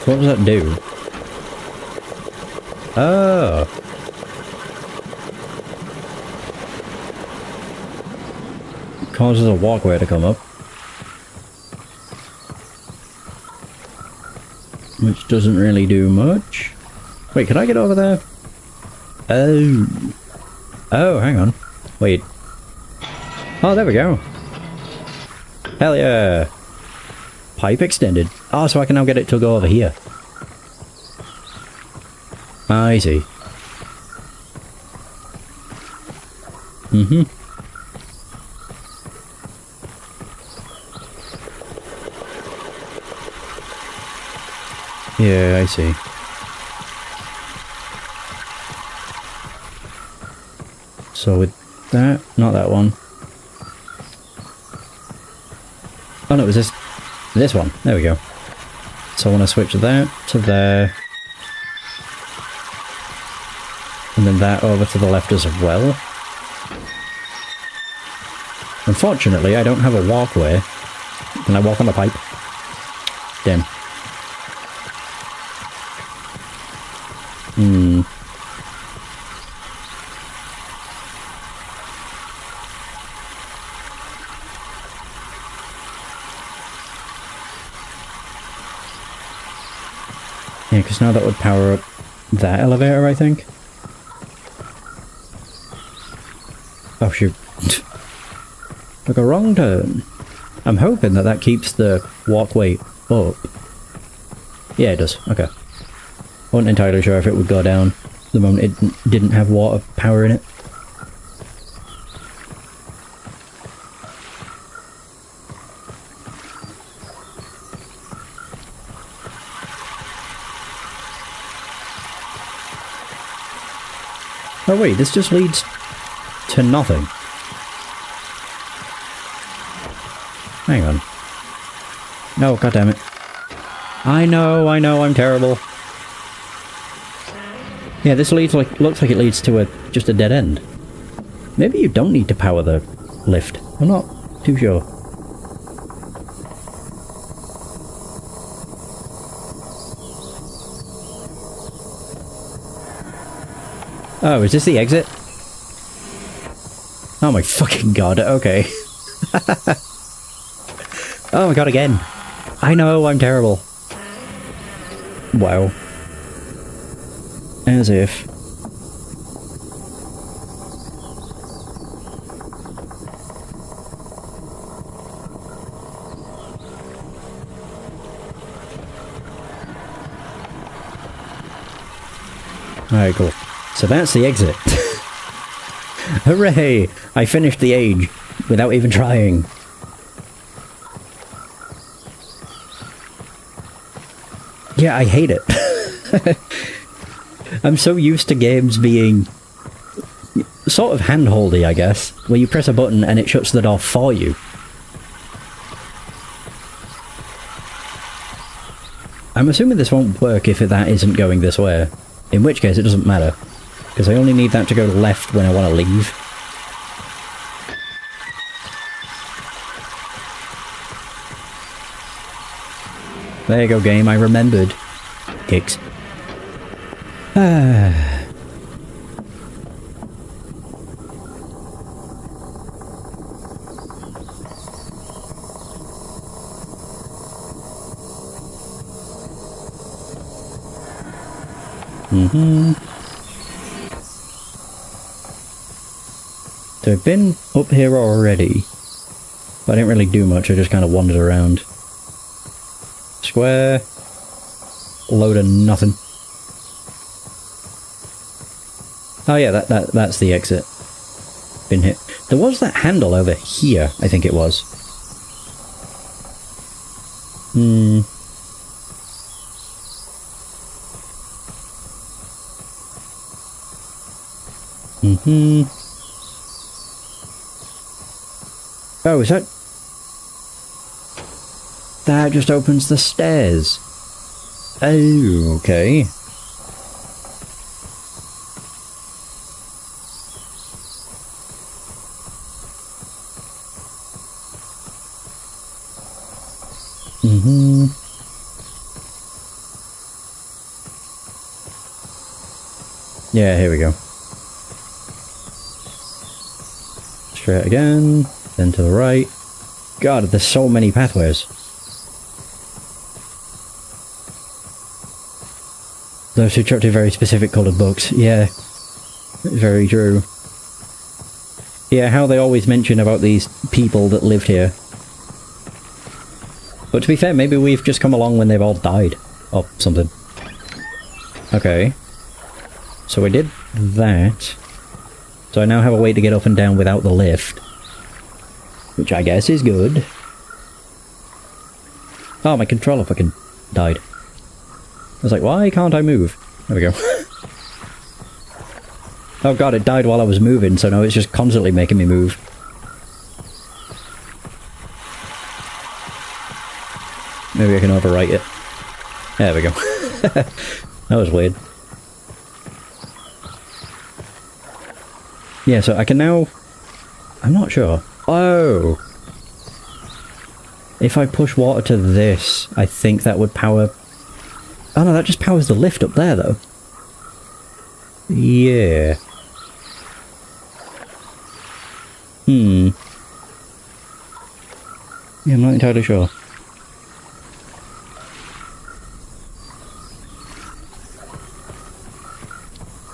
What does that do? Oh. Causes a walkway to come up. Which doesn't really do much. Wait, can I get over there? Oh. Oh, hang on. Wait. Oh, there we go. Hell yeah. Pipe extended. Oh, so I can now get it to go over here. I see. Yeah, I see. So with that, not that one. Oh no, it was this one. There we go. So I want to switch that to there. And then that over to the left as well. Unfortunately, I don't have a walkway. Can I walk on the pipe? Damn. Yeah, because now that would power up that elevator, I think. Oh shoot. Took a wrong turn. I'm hoping that that keeps the walkway up. Yeah, it does. Okay. I wasn't entirely sure if it would go down the moment it didn't have water power in it. Oh wait, this just leads to nothing. Hang on. No, goddammit. I know, I'm terrible. Yeah, this looks like it leads to just a dead end. Maybe you don't need to power the lift. I'm not too sure. Oh, is this the exit? Oh my fucking god, okay. Oh my god, again. I know, I'm terrible. Wow. As if. Alright, cool. So that's the exit. Hooray! I finished the age without even trying. Yeah, I hate it. I'm so used to games being sort of handholdy, I guess, where you press a button and it shuts the door for you. I'm assuming this won't work if that isn't going this way, in which case it doesn't matter, because I only need that to go left when I want to leave. There you go, game, I remembered. Kicks. So I've been up here already, but I didn't really do much, I just kind of wandered around. Square. load of nothing. Oh yeah, that's the exit. Been hit. There was that handle over here, I think it was. Hmm. Mm-hmm. Oh, is that... That just opens the stairs. Oh, okay. Mm-hmm. Yeah, here we go. Straight again, then to the right. God, there's so many pathways. Those who attracted very specific coloured books. Yeah, very true. Yeah, how they always mention about these people that lived here. But to be fair, maybe we've just come along when they've all died. Or something. Okay. So we did that. So I now have a way to get up and down without the lift. Which I guess is good. Oh, my controller fucking died. I was like, why can't I move? There we go. Oh god, it died while I was moving, so now it's just constantly making me move. Maybe I can overwrite it. There we go. That was weird. Yeah, so I can now... I'm not sure. Oh! If I push water to this, I think that would power... Oh no, that just powers the lift up there, though. Yeah. Hmm. Yeah, I'm not entirely sure.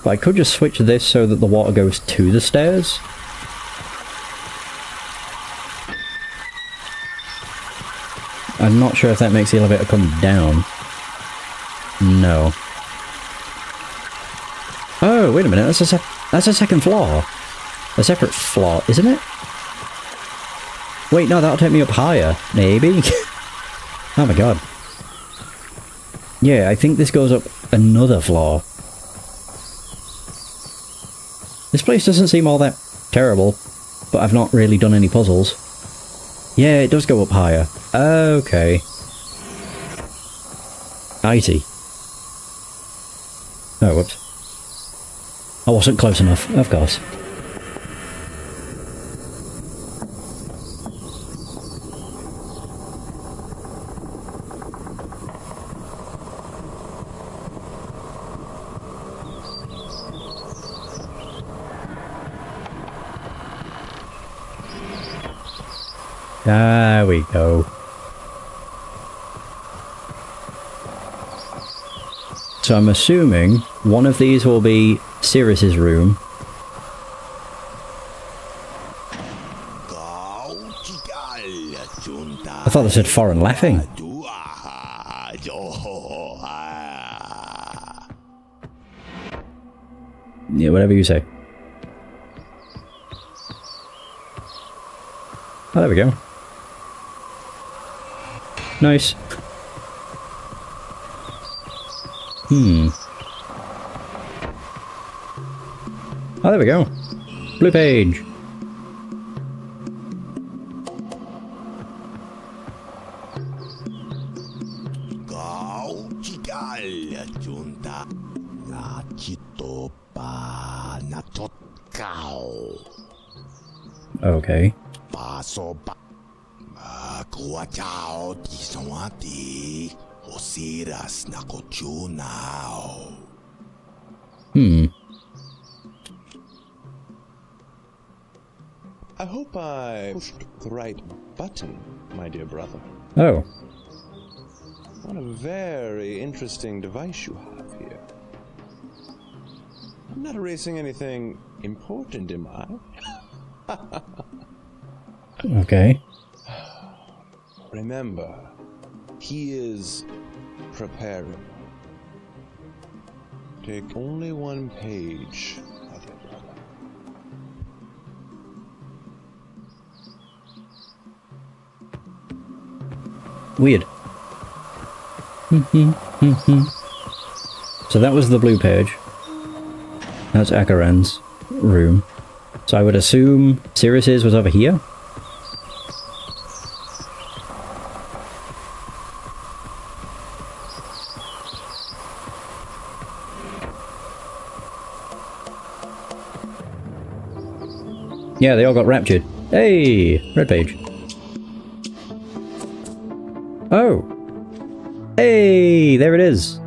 But I could just switch this so that the water goes to the stairs. I'm not sure if that makes the elevator come down. No. Oh, wait a minute, that's a second floor. A separate floor, isn't it? Wait, no, that'll take me up higher, maybe? Oh my god. Yeah, I think this goes up another floor. This place doesn't seem all that terrible, but I've not really done any puzzles. Yeah, it does go up higher. Okay. I see. Oh, whoops. I wasn't close enough, of course. There we go. So I'm assuming one of these will be Sirius's room. I thought they said foreign laughing. Yeah, whatever you say. Oh, there we go. Nice. Hmm. Oh, there we go. Blue page. Okay. Hmm. I hope I pushed the right button, my dear brother. Oh. What a very interesting device you have here. I'm not erasing anything important, am I? Okay. Remember, he is preparing. Take only one page. Weird. So that was the blue page. That's Akaran's room. So I would assume Sirius's was over here? Yeah, they all got raptured. Hey! Red page. Oh! Hey! There it is!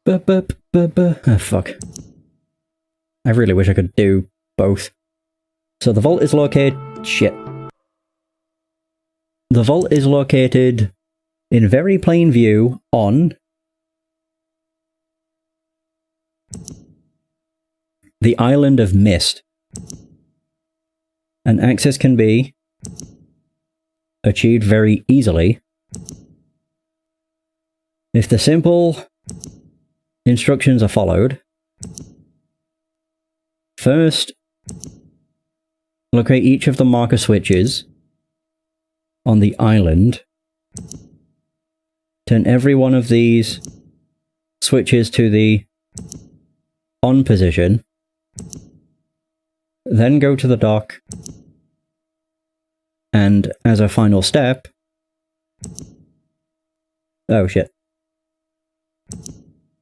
Oh, fuck. I really wish I could do both. So the vault is located... Shit. The vault is located in very plain view on... the island of Myst. And access can be achieved very easily if the simple instructions are followed. First, locate each of the marker switches on the island. Turn every one of these switches to the on position. Then go to the dock. And as a final step... Oh shit.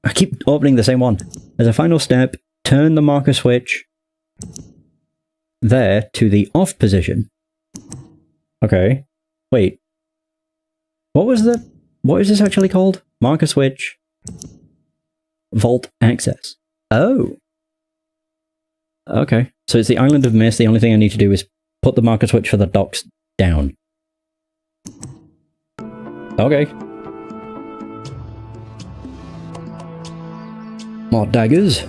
I keep opening the same one. As a final step, turn the marker switch there to the off position. Okay. Wait. What is this actually called? Marker switch. Vault access. Oh. Okay. So it's the island of Myst. The only thing I need to do is put the marker switch for the docks down. Okay. More daggers.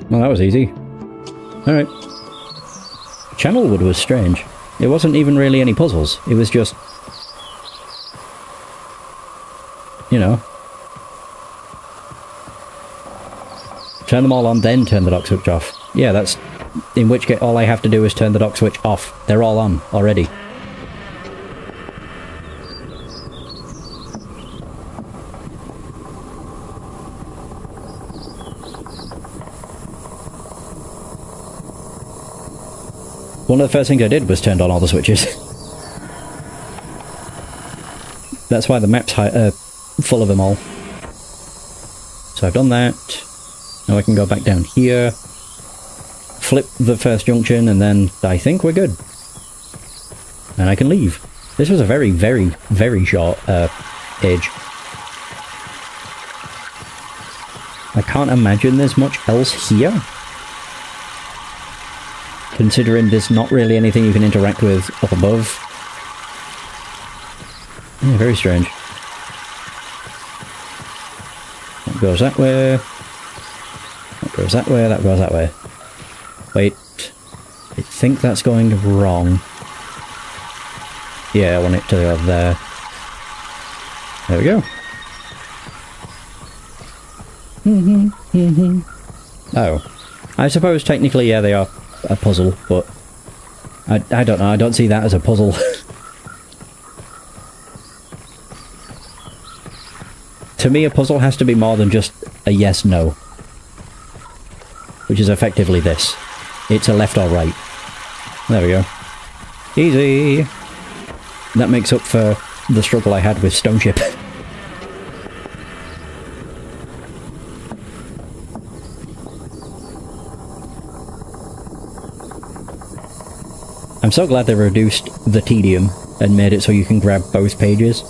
Well, that was easy. Alright. Channelwood was strange. It wasn't even really any puzzles. It was just... you know... turn them all on, then turn the dock switch off. Yeah, that's... in which case all I have to do is turn the dock switch off. They're all on already. One of the first things I did was turned on all the switches. That's why the map's full of them all. So I've done that. Now I can go back down here. Flip the first junction and then I think we're good. And I can leave. This was a very, very, very short age. I can't imagine there's much else here. Considering there's not really anything you can interact with up above. Yeah, very strange. That goes that way. That goes that way, that goes that way. Wait. I think that's going wrong. Yeah, I want it to go there. There we go. Oh. I suppose technically, yeah, they are a puzzle, but I don't know, I don't see that as a puzzle. To me, a puzzle has to be more than just a yes-no. Which is effectively this. It's a left or right. There we go. Easy! That makes up for the struggle I had with Stone Ship. I'm so glad they reduced the tedium and made it so you can grab both pages.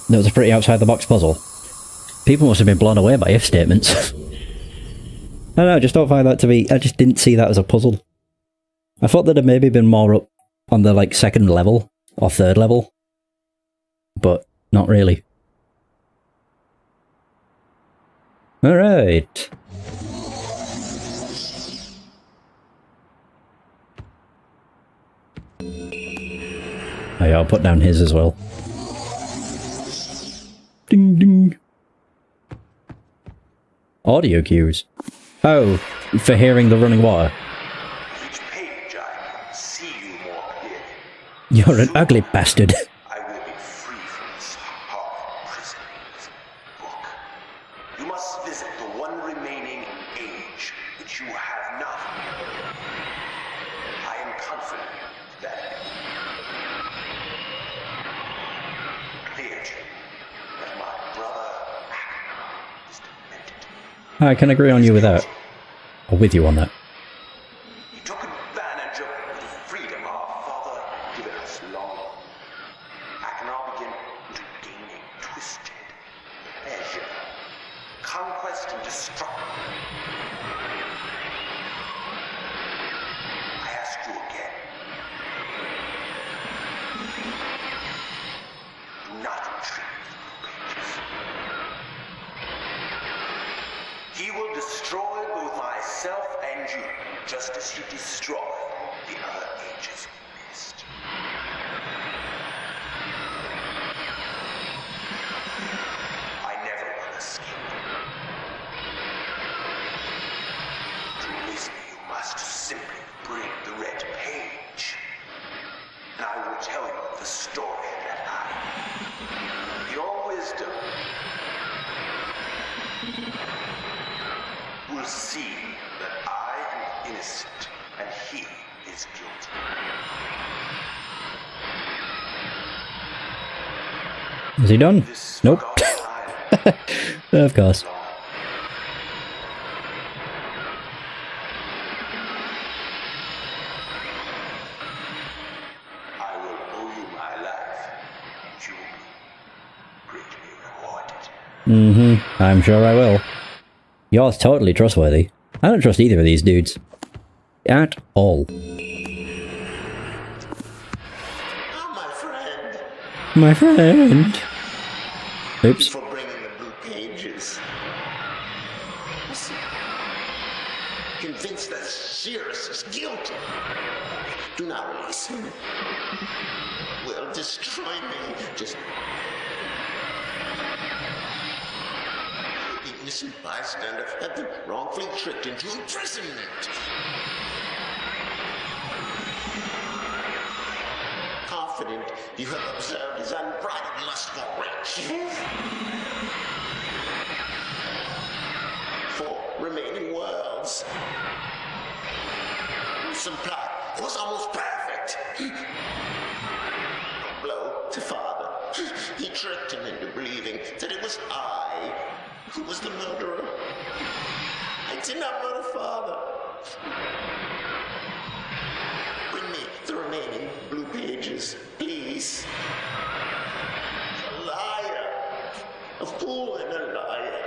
That was a pretty outside-the-box puzzle. People must have been blown away by if statements. I don't know, I just don't find that to be... I just didn't see that as a puzzle. I thought there'd have maybe been more up on the, like, second level, or third level. But, not really. Alright. Oh yeah, I'll put down his as well. Ding ding. Audio cues. Oh, for hearing the running water. Each page I see you more clearly. You're an ugly bastard. I will be free from this hard prison, this book. You must visit the one remaining age which you have not. I am confident that clear to you that my brother is demented. I can agree on you with that. Or with you on that. He took advantage of the freedom our father given us long. I can now begin to gain a twisted pleasure, conquest and destruction. I ask you again. Do not retreat the pages. He will destroy both myself and you, just as he destroyed the other ages we missed. I never will escape. To release me, you must simply bring the red page. And I will tell you the story that I, in your wisdom, will see that I am innocent and he is guilty. Is he done? This Nope. forgotten time Of course. I will owe you my life, and you will be greatly rewarded. I'm sure I will. You're totally trustworthy. I don't trust either of these dudes. At all. Oh, my friend. My friend. Oops. For bringing the blue pages. Listen. Convinced that Sirius is guilty. Do not release him. Will destroy me. Just innocent bystander have been wrongfully tricked into imprisonment. Confident you have observed his unbridled lust for riches. For remaining worlds. Some plot. It was almost perfect. A blow to father. He tricked him into believing that it was I who was the murderer. I did not murder father. Bring me the remaining blue pages, please. A liar. A fool and a liar.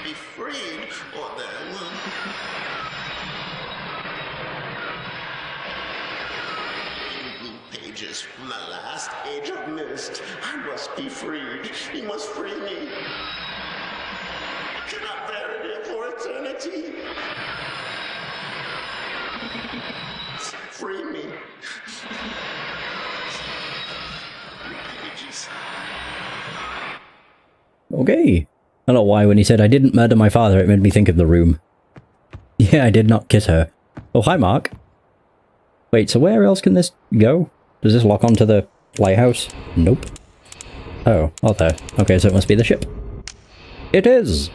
Be freed, or there will. Blue pages from the last age of Myst. I must be freed. He must free me. I cannot bear it here for eternity. Free me. Blue pages. Okay. I don't know why when he said I didn't murder my father, it made me think of The Room. Yeah, I did not kiss her. Oh, hi, Mark. Wait, so where else can this go? Does this lock onto the lighthouse? Nope. Oh, there. Okay, so it must be the ship. It is!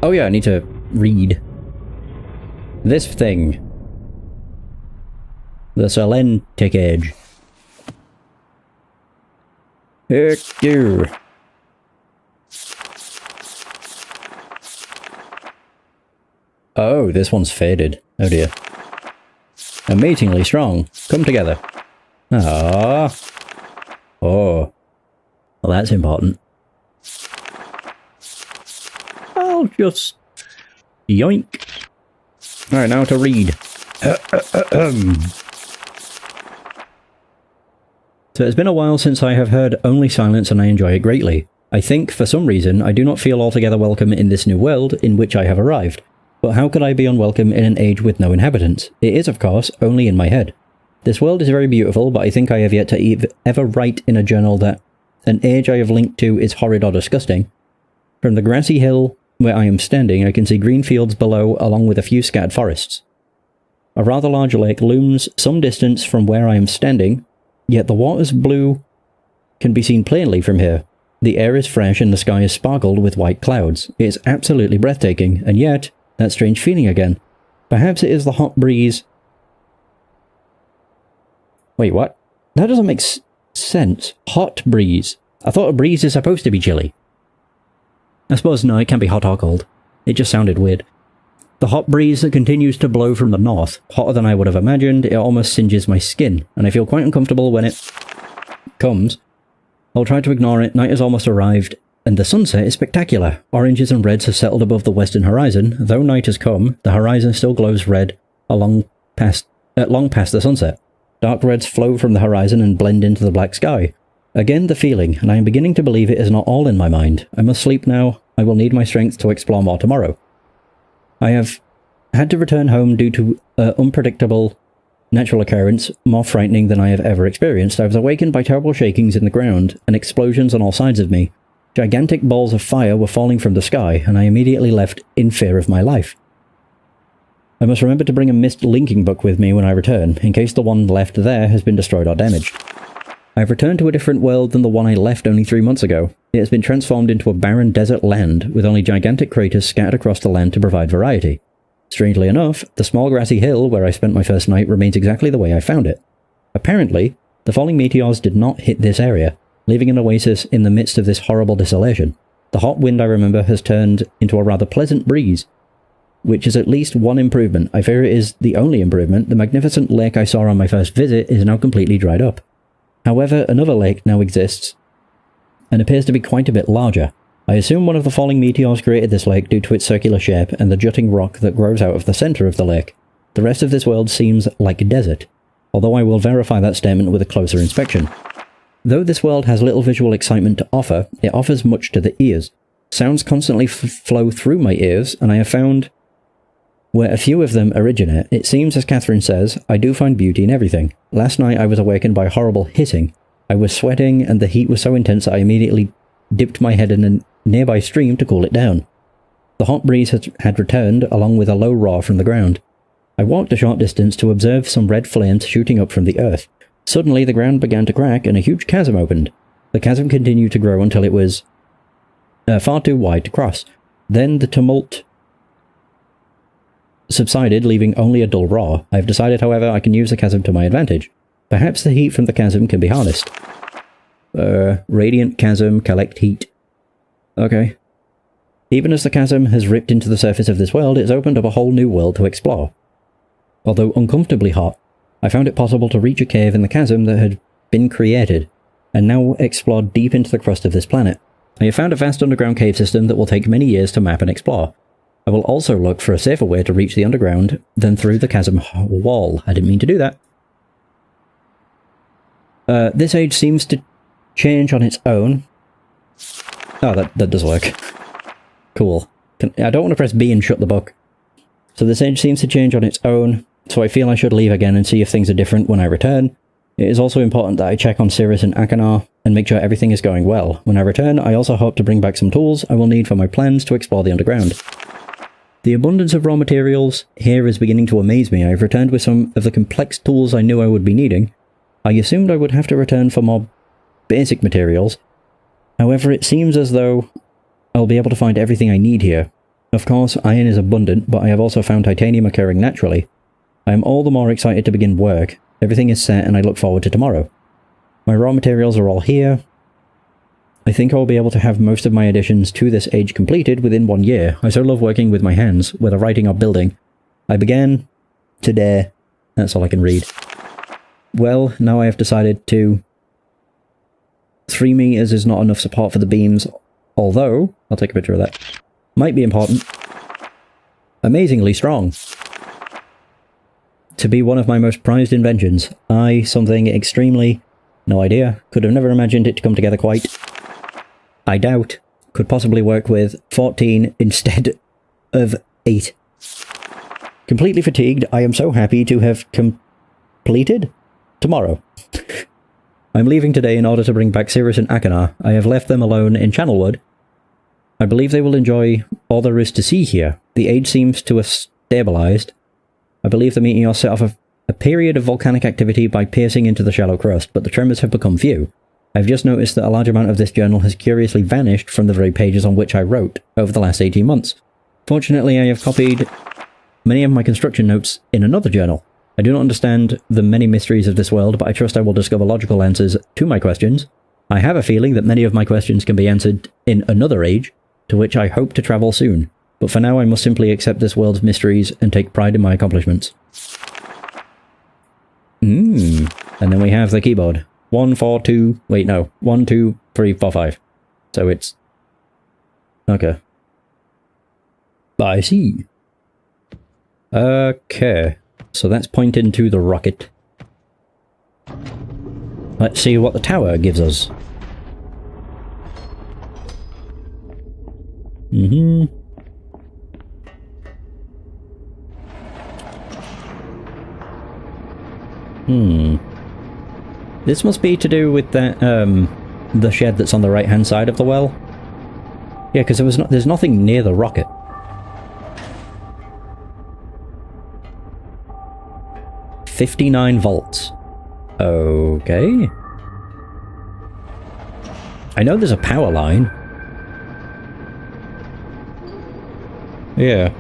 Oh yeah, I need to read. This thing. The Selentic Edge. Heck yeah. Oh, this one's faded. Oh dear. Amazingly strong. Come together. Ah. Oh. Well, that's important. I'll just... yoink. Alright, now to read. So it's been a while since I have heard only silence and I enjoy it greatly. I think, for some reason, I do not feel altogether welcome in this new world in which I have arrived. But how could I be unwelcome in an age with no inhabitants? It is, of course, only in my head. This world is very beautiful, but I think I have yet to ever write in a journal that an age I have linked to is horrid or disgusting. From the grassy hill where I am standing, I can see green fields below, along with a few scattered forests. A rather large lake looms some distance from where I am standing, yet the water's blue can be seen plainly from here. The air is fresh and the sky is sparkled with white clouds. It is absolutely breathtaking, and yet, that strange feeling again. Perhaps it is the hot breeze. Wait, what? That doesn't make sense. Hot breeze. I thought a breeze is supposed to be chilly. I suppose no, it can be hot or cold. It just sounded weird. The hot breeze that continues to blow from the north, hotter than I would have imagined, it almost singes my skin, and I feel quite uncomfortable when it comes. I'll try to ignore it. Night has almost arrived, and the sunset is spectacular. Oranges and reds have settled above the western horizon. Though night has come, the horizon still glows red long past the sunset. Dark reds flow from the horizon and blend into the black sky. Again the feeling, and I am beginning to believe it is not all in my mind. I must sleep now. I will need my strength to explore more tomorrow. I have had to return home due to an unpredictable natural occurrence, more frightening than I have ever experienced. I was awakened by terrible shakings in the ground and explosions on all sides of me. Gigantic balls of fire were falling from the sky, and I immediately left in fear of my life. I must remember to bring a Myst linking book with me when I return, in case the one left there has been destroyed or damaged. I have returned to a different world than the one I left only 3 months ago. It has been transformed into a barren desert land, with only gigantic craters scattered across the land to provide variety. Strangely enough, the small grassy hill where I spent my first night remains exactly the way I found it. Apparently, the falling meteors did not hit this area, leaving an oasis in the midst of this horrible desolation. The hot wind, I remember, has turned into a rather pleasant breeze, which is at least one improvement. I fear it is the only improvement. The magnificent lake I saw on my first visit is now completely dried up. However, another lake now exists, and appears to be quite a bit larger. I assume one of the falling meteors created this lake due to its circular shape and the jutting rock that grows out of the centre of the lake. The rest of this world seems like a desert, although I will verify that statement with a closer inspection. Though this world has little visual excitement to offer, it offers much to the ears. Sounds constantly flow through my ears, and I have found where a few of them originate. It seems, as Catherine says, I do find beauty in everything. Last night I was awakened by horrible hissing. I was sweating, and the heat was so intense that I immediately dipped my head in a nearby stream to cool it down. The hot breeze had returned, along with a low roar from the ground. I walked a short distance to observe some red flames shooting up from the earth. Suddenly the ground began to crack, and a huge chasm opened. The chasm continued to grow until it was far too wide to cross. Then the tumult subsided, leaving only a dull roar. I have decided, however, I can use the chasm to my advantage. Perhaps the heat from the chasm can be harnessed. Radiant chasm, collect heat. Okay. Even as the chasm has ripped into the surface of this world, it has opened up a whole new world to explore. Although uncomfortably hot, I found it possible to reach a cave in the chasm that had been created, and now explored deep into the crust of this planet. I have found a vast underground cave system that will take many years to map and explore. I will also look for a safer way to reach the underground than through the chasm wall. I didn't mean to do that. This age seems to change on its own. Oh, that does work. Cool. I don't want to press B and shut the book. So this age seems to change on its own, so I feel I should leave again and see if things are different when I return. It is also important that I check on Cirrus and Achenar and make sure everything is going well. When I return, I also hope to bring back some tools I will need for my plans to explore the underground. The abundance of raw materials here is beginning to amaze me. I have returned with some of the complex tools I knew I would be needing. I assumed I would have to return for more basic materials. However, it seems as though I'll be able to find everything I need here. Of course, iron is abundant, but I have also found titanium occurring naturally. I am all the more excited to begin work. Everything is set, and I look forward to tomorrow. My raw materials are all here. I think I will be able to have most of my additions to this age completed within 1 year. I so love working with my hands, whether writing or building. I began today. That's all I can read. Well, now I have decided to... 3 meters is not enough support for the beams, although... I'll take a picture of that. Might be important. Amazingly strong. To be one of my most prized inventions. Something extremely... No idea. Could have never imagined it to come together quite. I doubt, could possibly work with 14 instead of 8. Completely fatigued, I am so happy to have completed tomorrow. I'm leaving today in order to bring back Cirrus and Akanar. I have left them alone in Channelwood. I believe they will enjoy all there is to see here. The age seems to have stabilized. I believe the meteor set off a period of volcanic activity by piercing into the shallow crust, but the tremors have become few. I've just noticed that a large amount of this journal has curiously vanished from the very pages on which I wrote over the last 18 months. Fortunately, I have copied many of my construction notes in another journal. I do not understand the many mysteries of this world, but I trust I will discover logical answers to my questions. I have a feeling that many of my questions can be answered in another age, to which I hope to travel soon. But for now, I must simply accept this world's mysteries and take pride in my accomplishments. And then we have the keyboard. 1, 4, 2... Wait, no. 1, 2, 3, 4, 5. So it's... Okay. I see. Okay. So that's pointing to the rocket. Let's see what the tower gives us. This must be to do with that, the shed that's on the right-hand side of the well. Yeah, because there's nothing near the rocket. $59 volts. Okay. I know there's a power line. Yeah.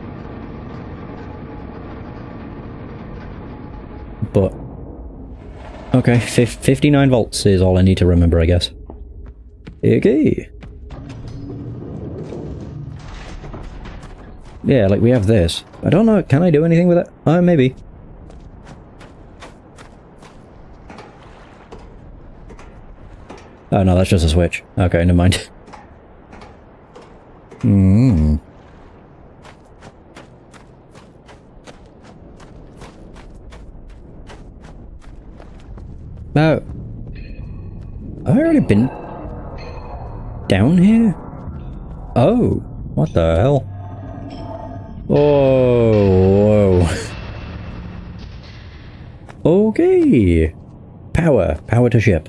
But... okay, 59 volts is all I need to remember, I guess. Okay. Yeah, like we have this. I don't know, can I do anything with it? Maybe. Oh no, that's just a switch. Okay, never mind. Oh. Have I already been down here? Oh, what the hell? Whoa, whoa. Okay. Power to ship.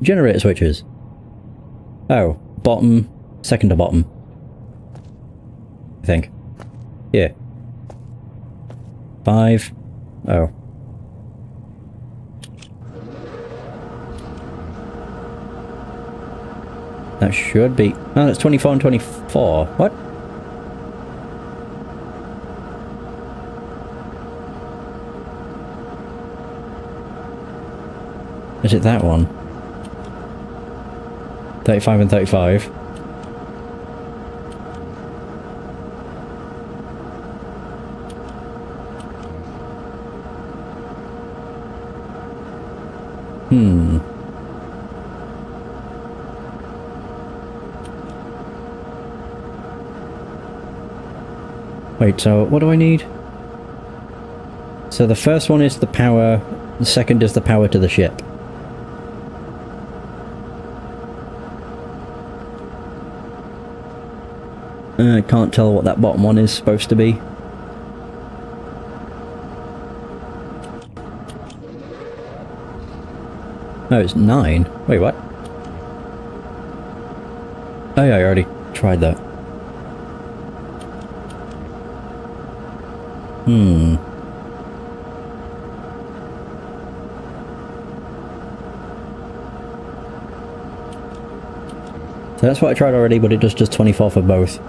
Generator switches. Oh, bottom, second to bottom. I think. Yeah. 5. Oh. That should be... oh, that's 24 and 24. What? Is it that one? 35 and 35. Wait, so what do I need? So the first one is the power, the second is the power to the ship. I can't tell what that bottom one is supposed to be. Oh, it's 9. Wait, what? Oh yeah, I already tried that. So that's what I tried already, but it does just 24 for both.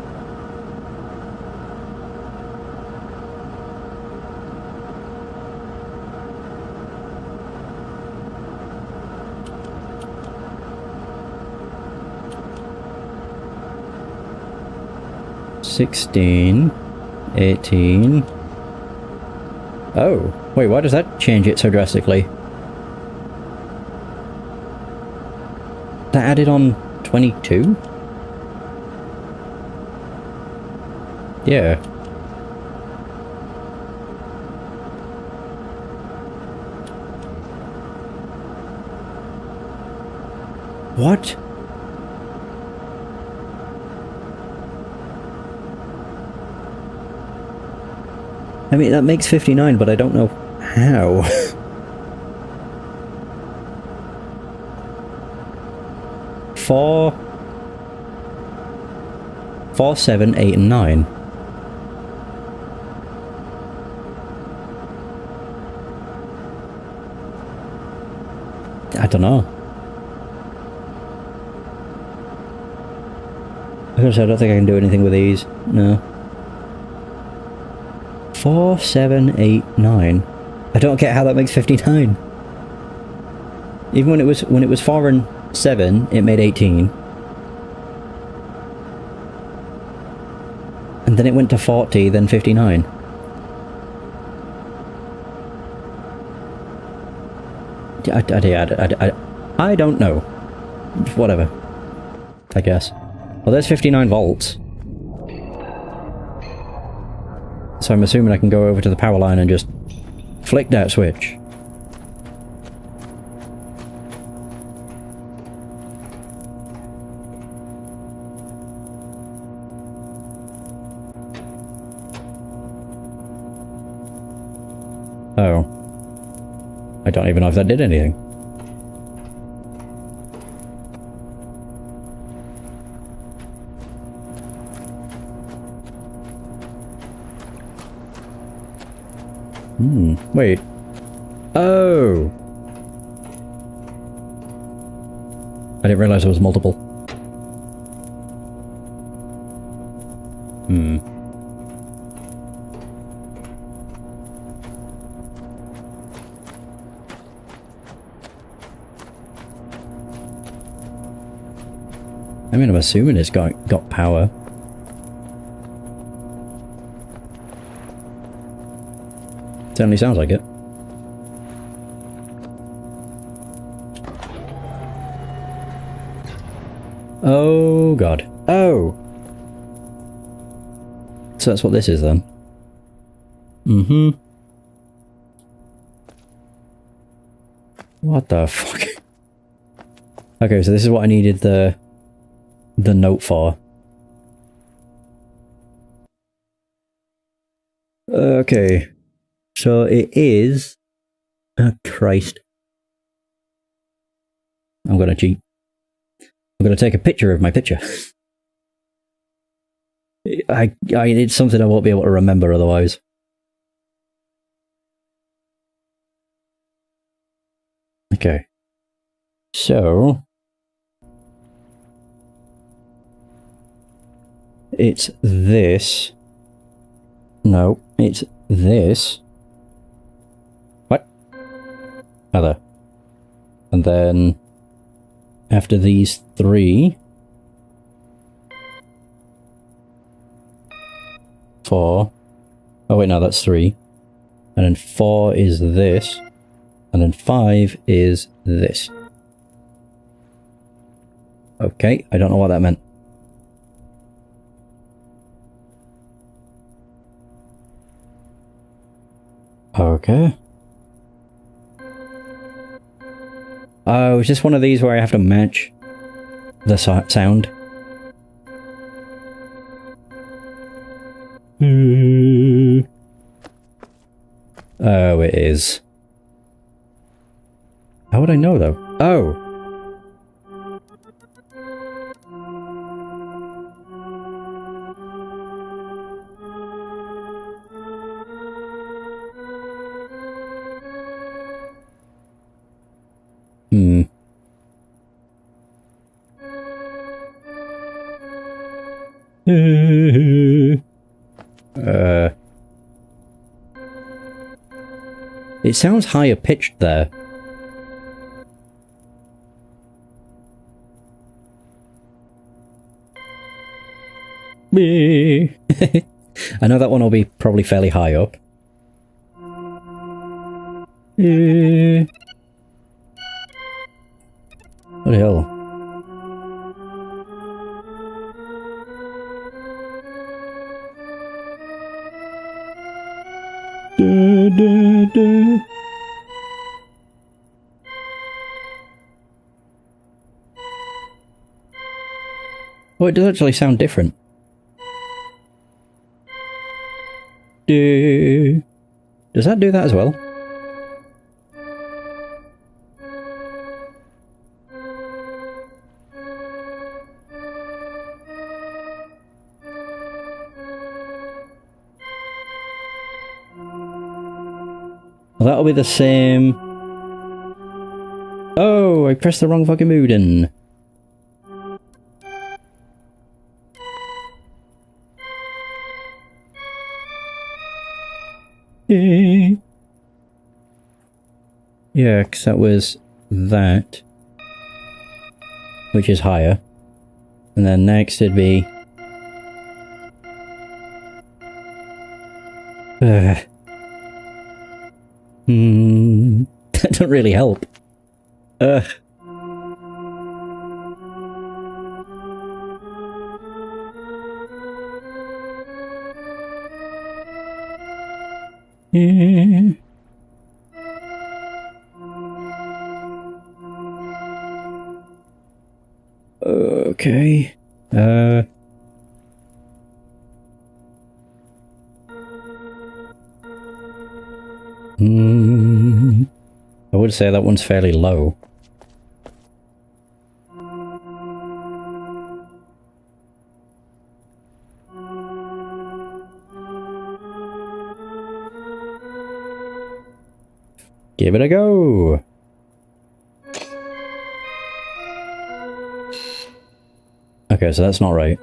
$16, 18. Oh, wait, why does that change it so drastically? That added on 22? Yeah. What? I mean, that makes 59, but I don't know how. Four, 7, 8, and 9. I don't know. I don't think I can do anything with these. No. 4, 7, 8, 9. I don't get how that makes 59. Even when it was 4 and 7, it made 18. And then it went to 40, then 59. I don't know. Whatever. I guess. Well, there's 59 volts. So I'm assuming I can go over to the power line and just flick that switch. Oh. I don't even know if that did anything. Wait. Oh! I didn't realize there was multiple. I mean, I'm assuming it's got power. Certainly sounds like it. Oh god. Oh! So that's what this is then. Mm-hmm. What the fuck? Okay, so this is what I needed the note for. Okay. So it is... Oh, Christ. I'm gonna cheat. I'm gonna take a picture of my picture. It's something I won't be able to remember otherwise. Okay. So... it's this. No, it's this. What? Other. And then after these 3, 4. Oh wait, no, that's 3. And then 4 is this. And then 5 is this. Okay, I don't know what that meant. Okay. Oh, is this one of these where I have to match the sound? Oh, it is. How would I know, though? Oh! It sounds higher pitched there. I know that one will be probably fairly high up. What the hell? Oh, it does actually sound different. Does that do that as well? Well, that'll be the same. Oh, I pressed the wrong fucking button. Yeah, because that was that. Which is higher. And then next it'd be... that doesn't really help. Okay. I would say that one's fairly low. Give it a go! Okay, so that's not right.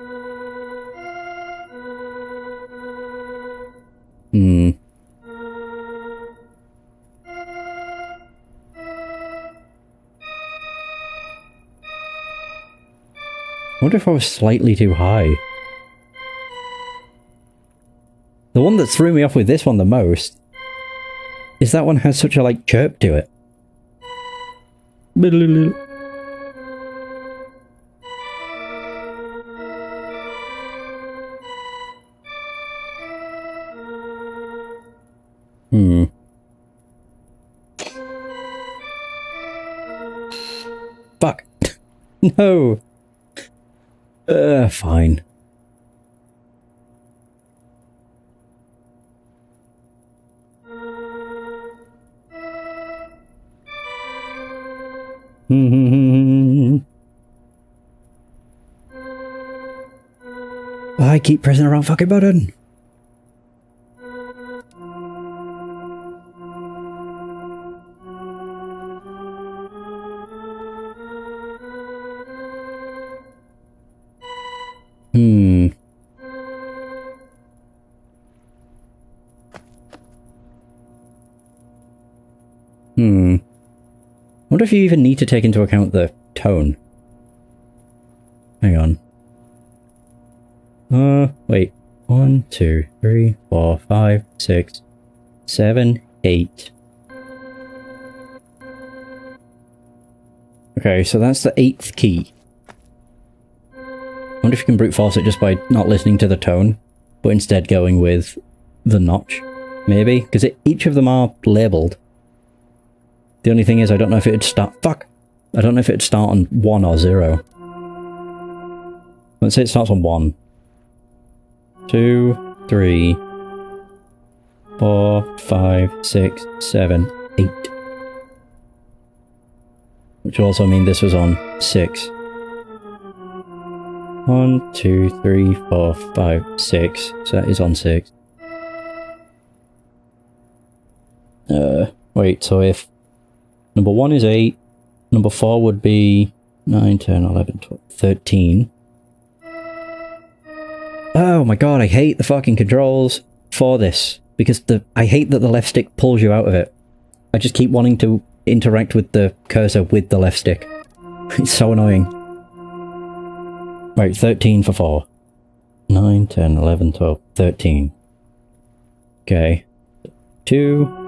I wonder if I was slightly too high. The one that threw me off with this one the most is that one has such a, like, chirp to it. Fuck. No. Fine. I keep pressing the wrong fucking button. I wonder if you even need to take into account the tone. Hang on. Wait. 1, 2, 3, 4, 5, 6, 7, 8. Okay, so that's the 8th key. I wonder if you can brute force it just by not listening to the tone, but instead going with the notch. Maybe? Because each of them are labelled. The only thing is, I don't know if it'd start... Fuck! I don't know if it'd start on 1 or 0. Let's say it starts on 1. 2, 3, 4, 5, 6, 7, 8. Which will also mean this was on 6. 1, 2, 3, 4, 5, 6. So that is on 6. Wait, so if number 1 is 8, number 4 would be 9, 10, 11, 12, 13. Oh my god, I hate the fucking controls for this. Because I hate that the left stick pulls you out of it. I just keep wanting to interact with the cursor with the left stick. It's so annoying. Right, 13 for 4. 9, 10, 11, 12, 13. Okay. 2.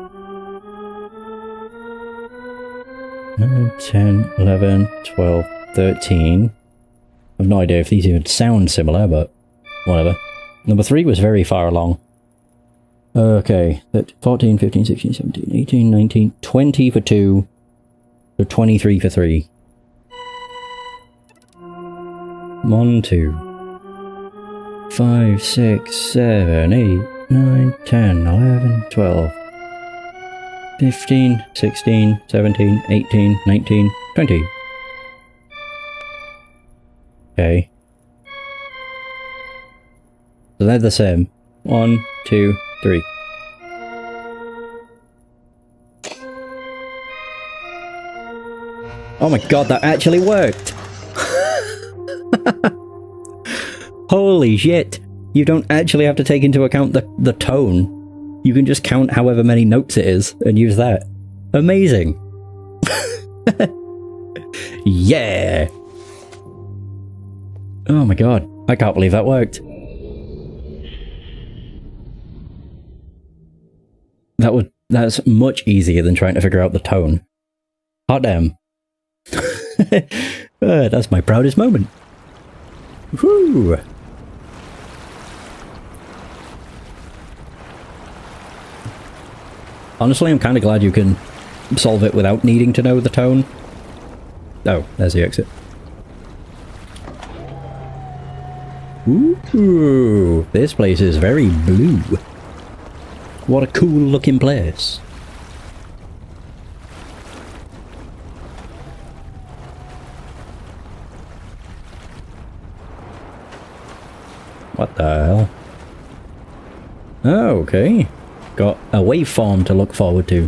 9, 10, 11, 12, 13. I've no idea if these even sound similar, but whatever. Number 3 was very far along. Okay, 14, 15, 16, 17, 18, 19, 20 for 2. So 23 for 3. 1, 2, 5, 6, 7, 8, 9, 10, 11, 12, 15, 16, 17, 18, 19, 20. Okay. So they're the same. 1, 2, 3. Oh my god, that actually worked! Holy shit! You don't actually have to take into account the tone. You can just count however many notes it is and use that. Amazing! Yeah! Oh my god, I can't believe that worked. That's much easier than trying to figure out the tone. Hot damn. That's my proudest moment. Woo! Honestly, I'm kind of glad you can solve it without needing to know the tone. Oh, there's the exit. Ooh, this place is very blue. What a cool looking place. What the hell? Oh, okay. Got a waveform to look forward to.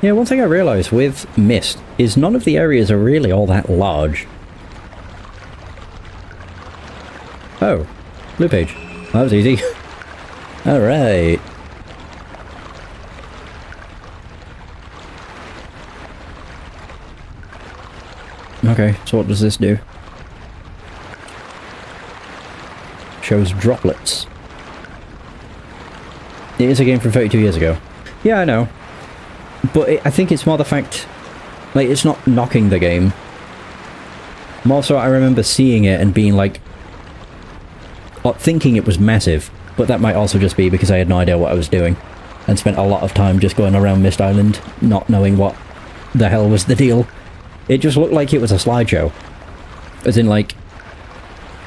Yeah, one thing I realised with Myst is none of the areas are really all that large. Oh, blue page. That was easy. Alright. Okay, so what does this do? Shows droplets. It is a game from 32 years ago. Yeah, I know. But I think it's more the fact... like, it's not knocking the game. More so I remember seeing it and being like... or thinking it was massive. But that might also just be because I had no idea what I was doing. And spent a lot of time just going around Myst Island, not knowing what the hell was the deal. It just looked like it was a slideshow. As in, like,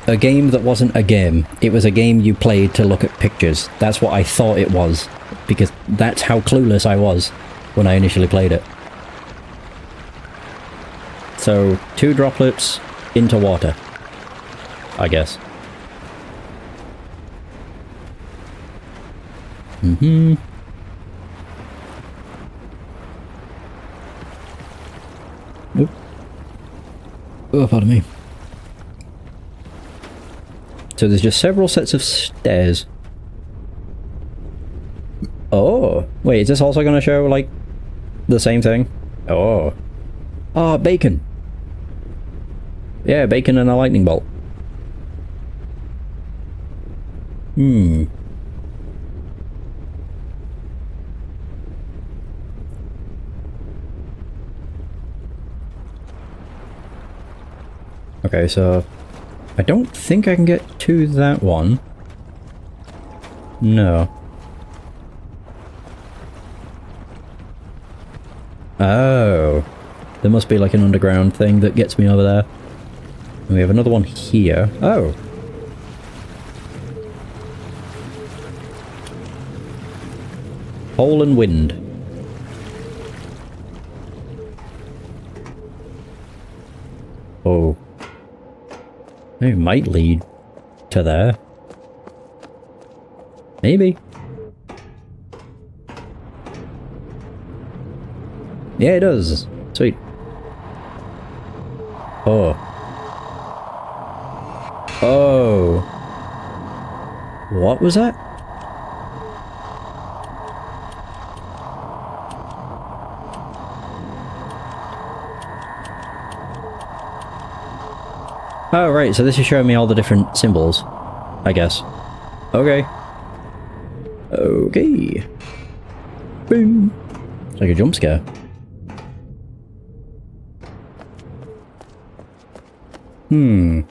a game that wasn't a game. It was a game you played to look at pictures. That's what I thought it was. Because that's how clueless I was when I initially played it. So, 2 droplets into water, I guess. Mm-hmm. Nope. Oh, pardon me. So there's just several sets of stairs. Oh, wait, is this also going to show, like, the same thing? Oh. Ah, bacon. Yeah, bacon and a lightning bolt. Hmm. Okay, so I don't think I can get to that one. No. Oh. There must be like an underground thing that gets me over there. And we have another one here. Oh. Hole and wind. Oh. It might lead to there. Maybe. Yeah, it does. Sweet. Oh. Oh. What was that? Oh, right, so this is showing me all the different symbols, I guess. Okay. Okay. Boom. It's like a jump scare. Hmm.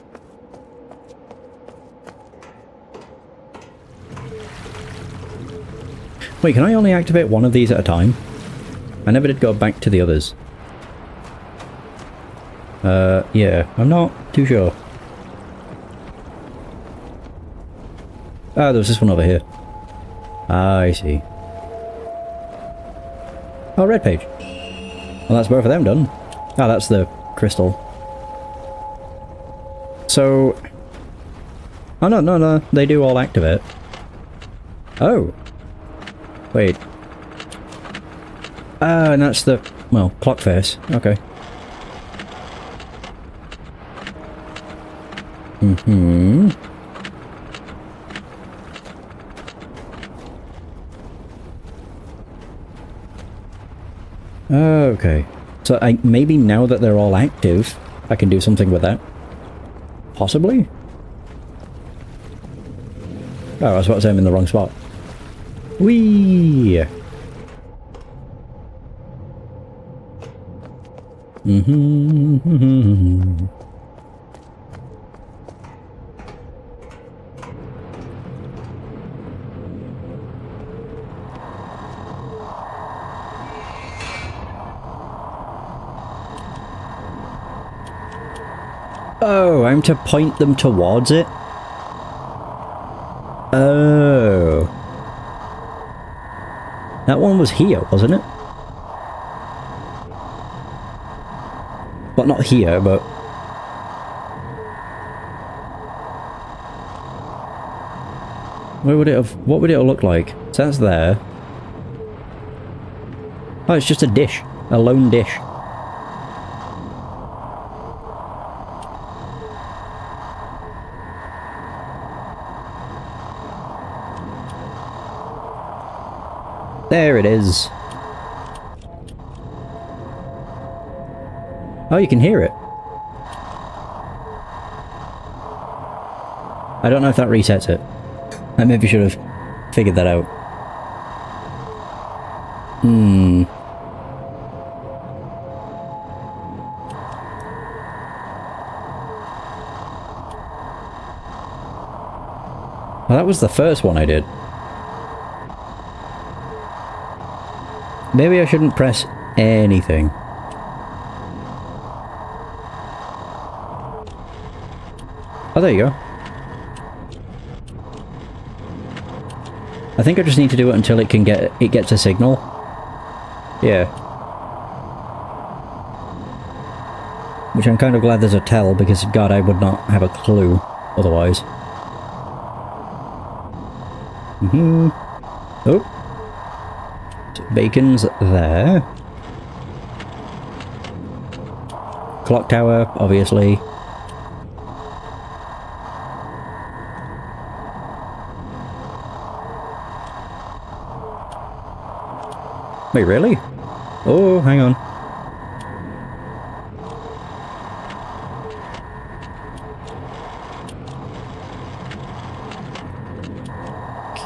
Wait, can I only activate one of these at a time? I never did go back to the others. Yeah, I'm not too sure. Oh, there was this one over here. Ah, I see. Oh, red page. Well, that's both of them done. Ah, that's the crystal. So... Oh, no, they do all activate. Oh. Wait. Ah, and that's the... well, clock face. Okay. Mm-hmm. Okay. So maybe now that they're all active, I can do something with that. Possibly? Oh, I was about to say I'm in the wrong spot. Whee! Mm-hmm. Oh, I'm to point them towards it? Oh. That one was here, wasn't it? Well, not here, but... where would it have... what would it have looked like? So that's there. Oh, it's just a dish. A lone dish. There it is. Oh, you can hear it. I don't know if that resets it. I maybe should have figured that out. Well, that was the first one I did. Maybe I shouldn't press anything. Oh, there you go. I think I just need to do it until it gets a signal. Yeah. Which I'm kind of glad there's a tell, because God, I would not have a clue otherwise. Oh. Bacon's there. Clock tower, obviously. Wait, really? Oh, hang on.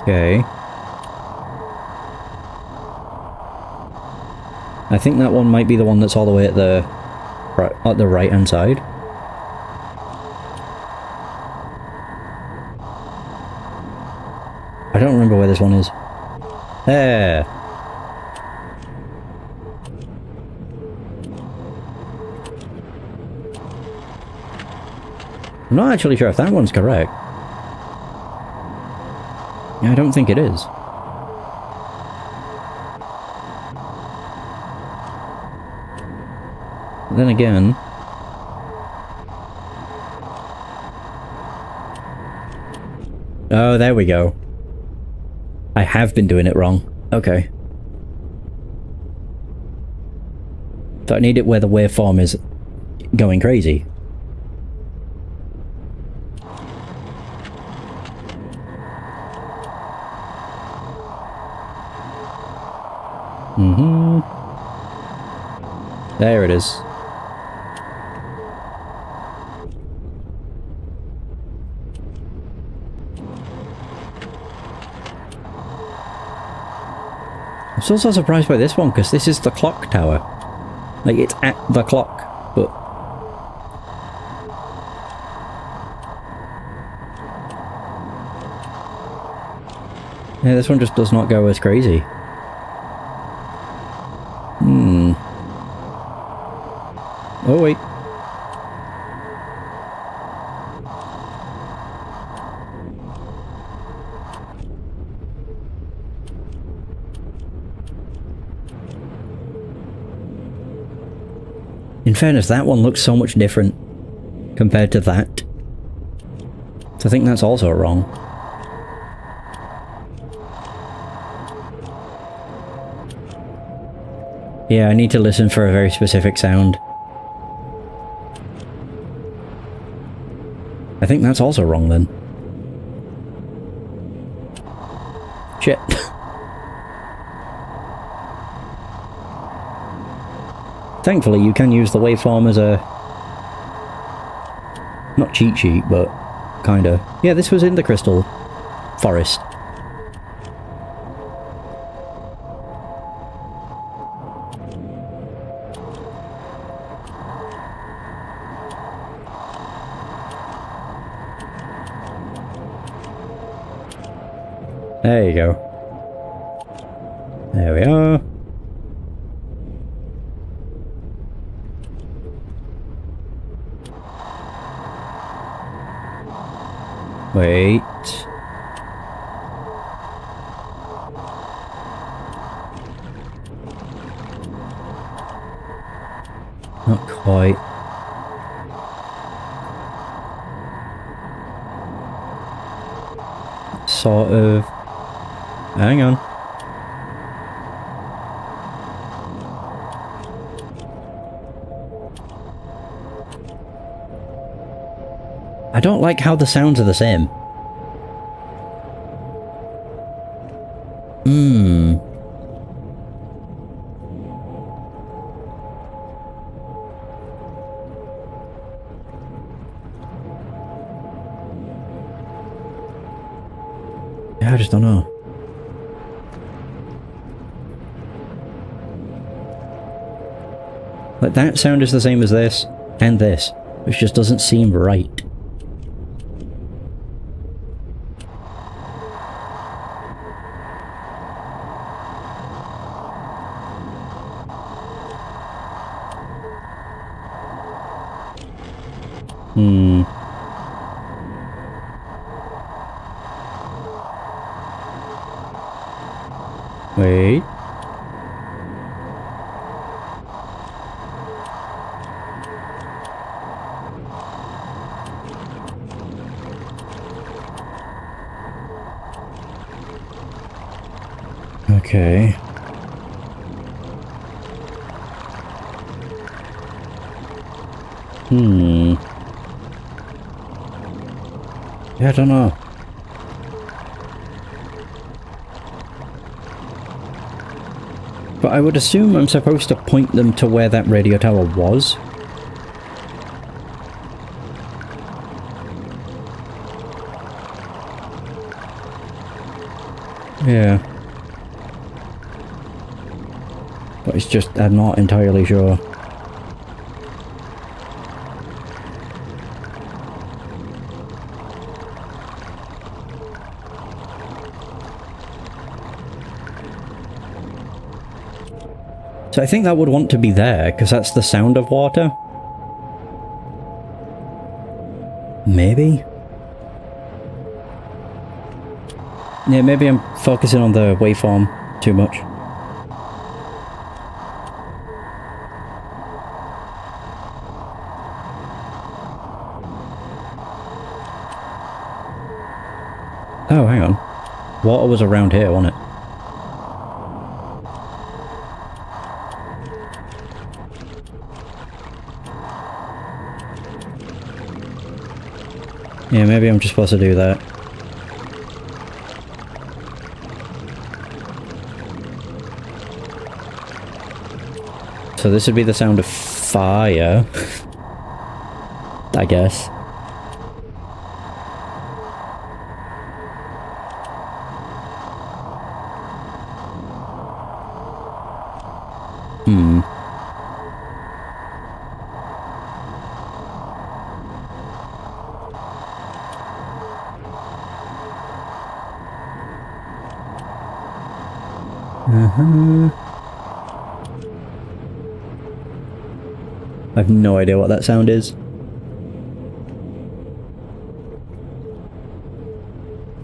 Okay. I think that one might be the one that's all the way at the right hand side. I don't remember where this one is. There. I'm not actually sure if that one's correct. Yeah, I don't think it is. Then again... oh, there we go. I have been doing it wrong. Okay. So I need it where the waveform is going crazy. There it is. I'm still so surprised by this one, because this is the clock tower. Like, it's at the clock, but... yeah, this one just does not go as crazy. Oh, wait. In fairness, that one looks so much different compared to that. So I think that's also wrong. Yeah, I need to listen for a very specific sound. I think that's also wrong then. Shit. Thankfully, you can use the waveform as a... not cheat sheet, but kinda. Yeah, this was in the Crystal Forest. There you go. There we are. Wait. Not quite. Sort of. Hang on. I don't like how the sounds are the same. Yeah, I just don't know. Like, that sound is the same as this, and this, which just doesn't seem right. Wait. Okay. Yeah, I don't know. But I would assume I'm supposed to point them to where that radio tower was. Yeah. But it's just, I'm not entirely sure. So I think that would want to be there, because that's the sound of water. Maybe? Yeah, maybe I'm focusing on the waveform too much. Oh, hang on. Water was around here, wasn't it? Yeah, maybe I'm just supposed to do that. So this would be the sound of fire, I guess. I have no idea what that sound is.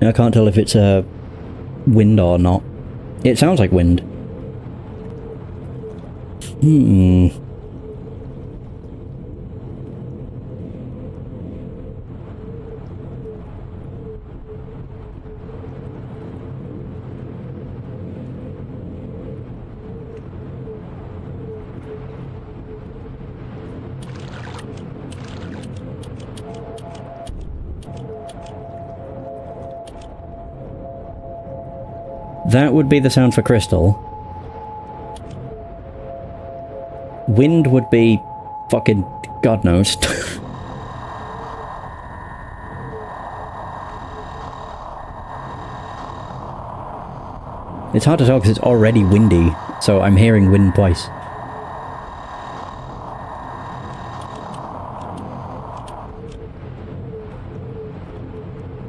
I can't tell if it's a wind or not. It sounds like wind. That would be the sound for crystal. Wind would be fucking God knows. It's hard to tell because it's already windy, so I'm hearing wind twice.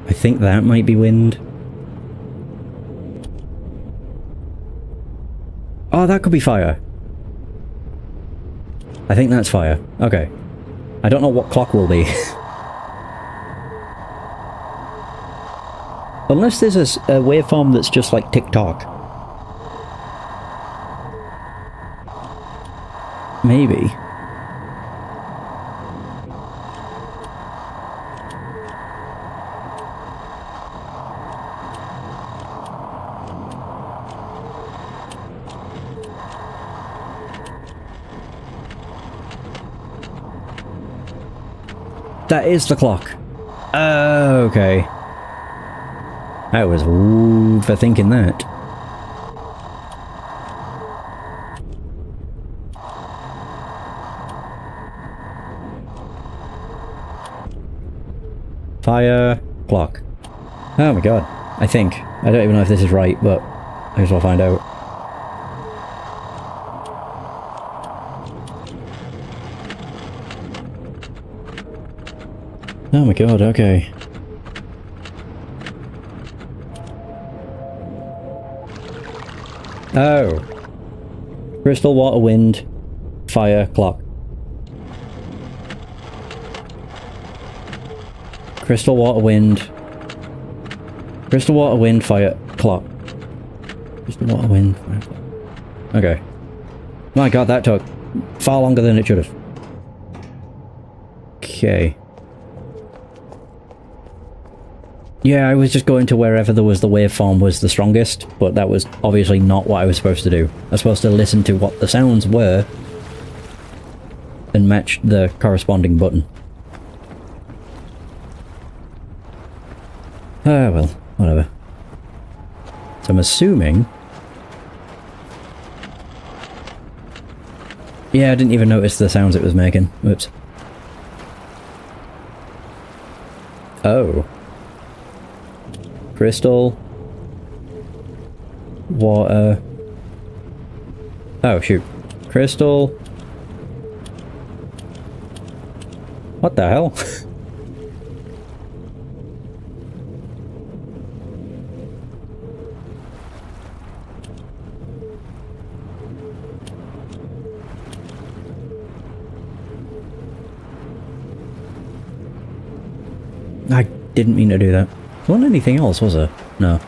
I think that might be wind. Oh, that could be fire. I think that's fire. Okay. I don't know what clock will be. Unless there's a waveform that's just like tick-tock. Maybe. That is the clock. Okay. I was overthinking that. Fire clock. Oh my god. I think. I don't even know if this is right, but I guess I'll find out. Oh my god, okay. Oh. Crystal, water, wind, fire, clock. Crystal, water, wind. Crystal, water, wind, fire, clock. Crystal, water, wind, fire, clock. Okay. My god, that took far longer than it should have. Okay. Yeah, I was just going to wherever there was the waveform was the strongest, but that was obviously not what I was supposed to do. I was supposed to listen to what the sounds were and match the corresponding button. Ah, well, whatever. So I'm assuming... Yeah, I didn't even notice the sounds it was making. Whoops. Oh. Crystal. Water. Oh, shoot. Crystal. What the hell? I didn't mean to do that. There wasn't anything else, was there? No.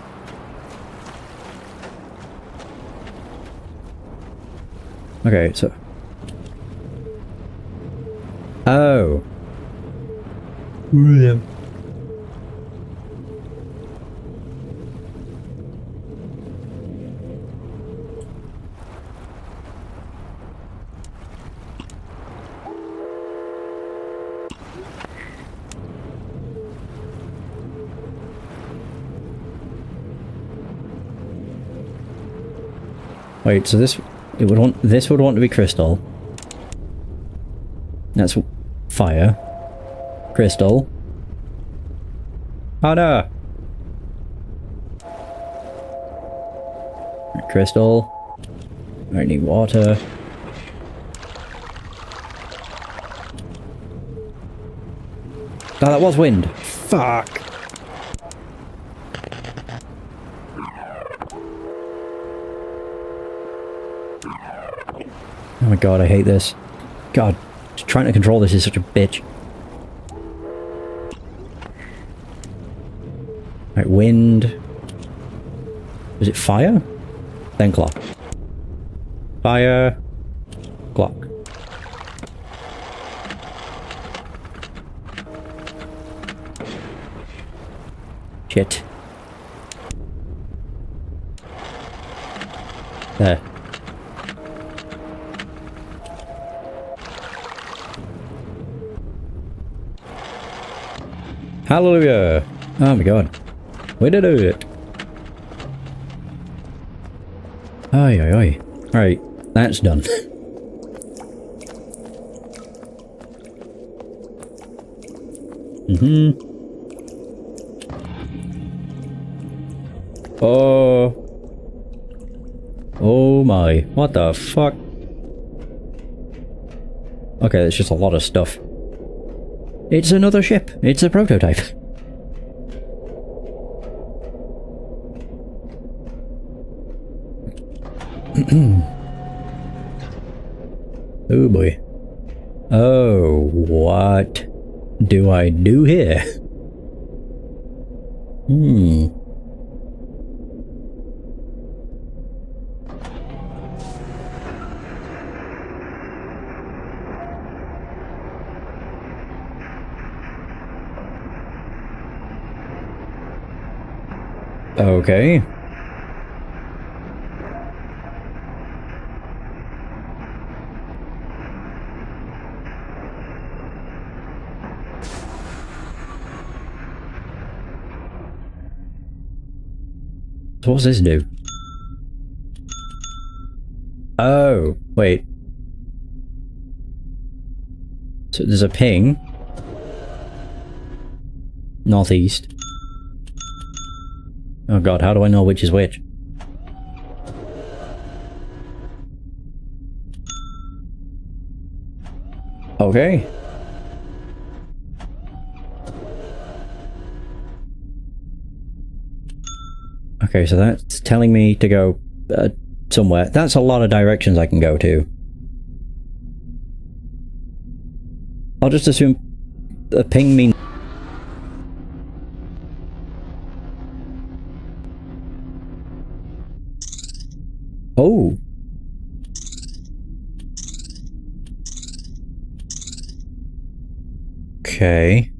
Okay, so... Oh. Yeah. Wait, so this would want to be crystal. That's fire. Crystal. Oh no! Right, crystal. I need water. Oh, that was wind. Fuck. Oh my god, I hate this. God, trying to control this is such a bitch. Right, wind. Was it fire? Then clock. Fire. Clock. Shit. There. Hallelujah! Oh my god. We did it! Oi, oi, oi. Right, that's done. Oh. Oh my. What the fuck? Okay, it's just a lot of stuff. It's another ship. It's a prototype. Oh boy. Oh, what do I do here? Okay. So what's this do? Oh, wait. So there's a ping. Northeast. Oh god, how do I know which is which? Okay. Okay, so that's telling me to go somewhere. That's a lot of directions I can go to. I'll just assume a ping means... Oh. Okay.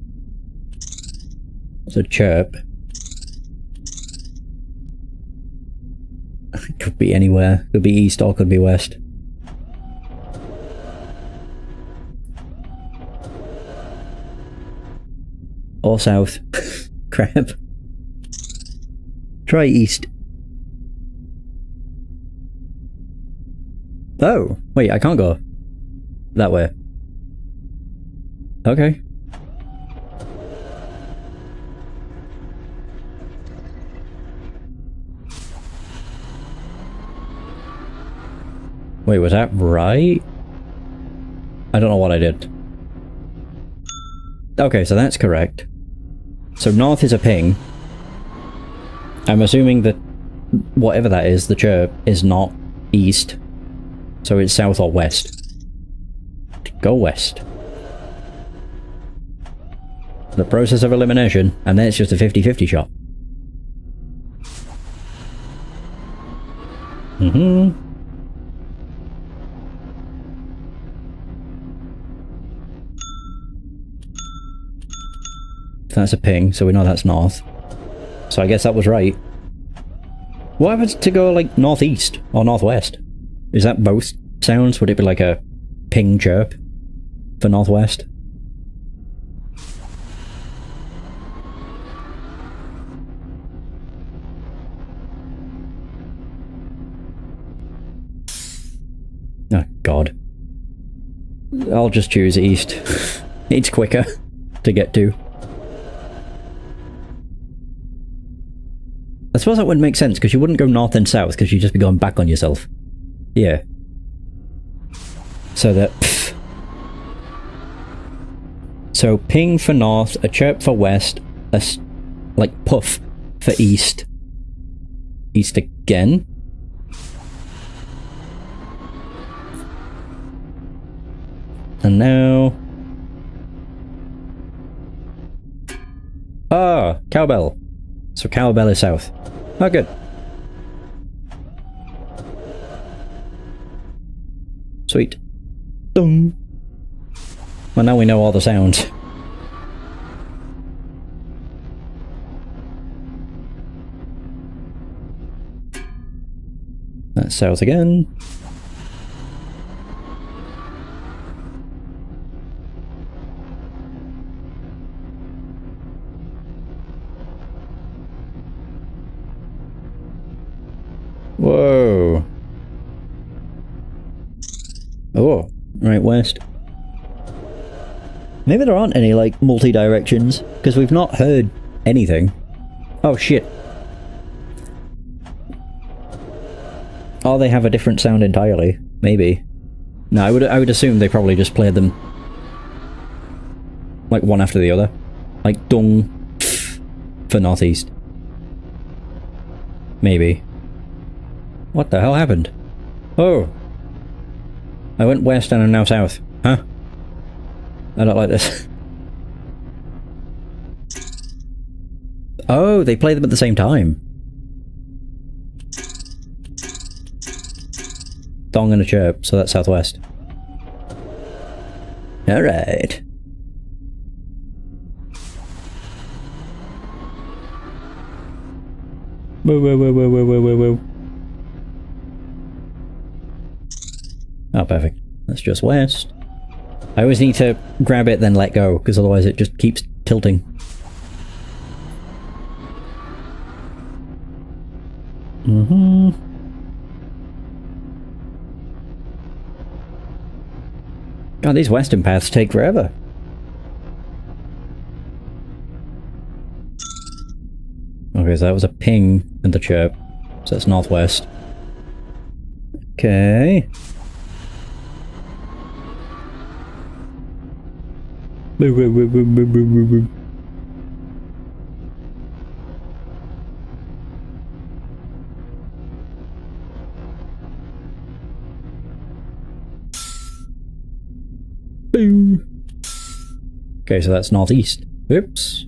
It's a chirp. It could be anywhere. Could be east or could be west. Or south. Crap. Try east. Oh, wait, I can't go that way. Okay. Wait, was that right? I don't know what I did. Okay, so that's correct. So north is a ping. I'm assuming that whatever that is, the chirp, is not east. So it's south or west. Go west. The process of elimination, and then it's just a 50-50 shot. That's a ping, so we know that's north. So I guess that was right. What happens to go, like, northeast or northwest? Is that both sounds? Would it be like a ping chirp for northwest? Oh, God. I'll just choose east. It's quicker to get to. I suppose that wouldn't make sense, because you wouldn't go north and south, because you'd just be going back on yourself. Yeah. So that... Pff. So ping for north, a chirp for west, a like puff for east. East again? And now... Ah, cowbell. So cowbell is south. Oh, good. Sweet. Dum. Well, now we know all the sounds. That's south again. Whoa. Oh, right, west. Maybe there aren't any, like, multi-directions, because we've not heard anything. Oh, shit. Or they have a different sound entirely. Maybe. No, I would assume they probably just played them like one after the other. Like dung for northeast. Maybe. What the hell happened? Oh. I went west and I'm now south. Huh? I don't like this. Oh, they play them at the same time. Dong and a chirp, so that's southwest. Alright. Whoa, whoa, whoa, whoa, whoa, whoa, whoa, whoa. Oh, perfect. That's just west. I always need to grab it then let go, because otherwise it just keeps tilting. Mm-hmm. God, these western paths take forever. Okay, so that was a ping and the chirp. So that's northwest. Okay. Boo, boo, boo, boo, boo, boo, boo, boo. Boo. Okay, so that's northeast. Oops.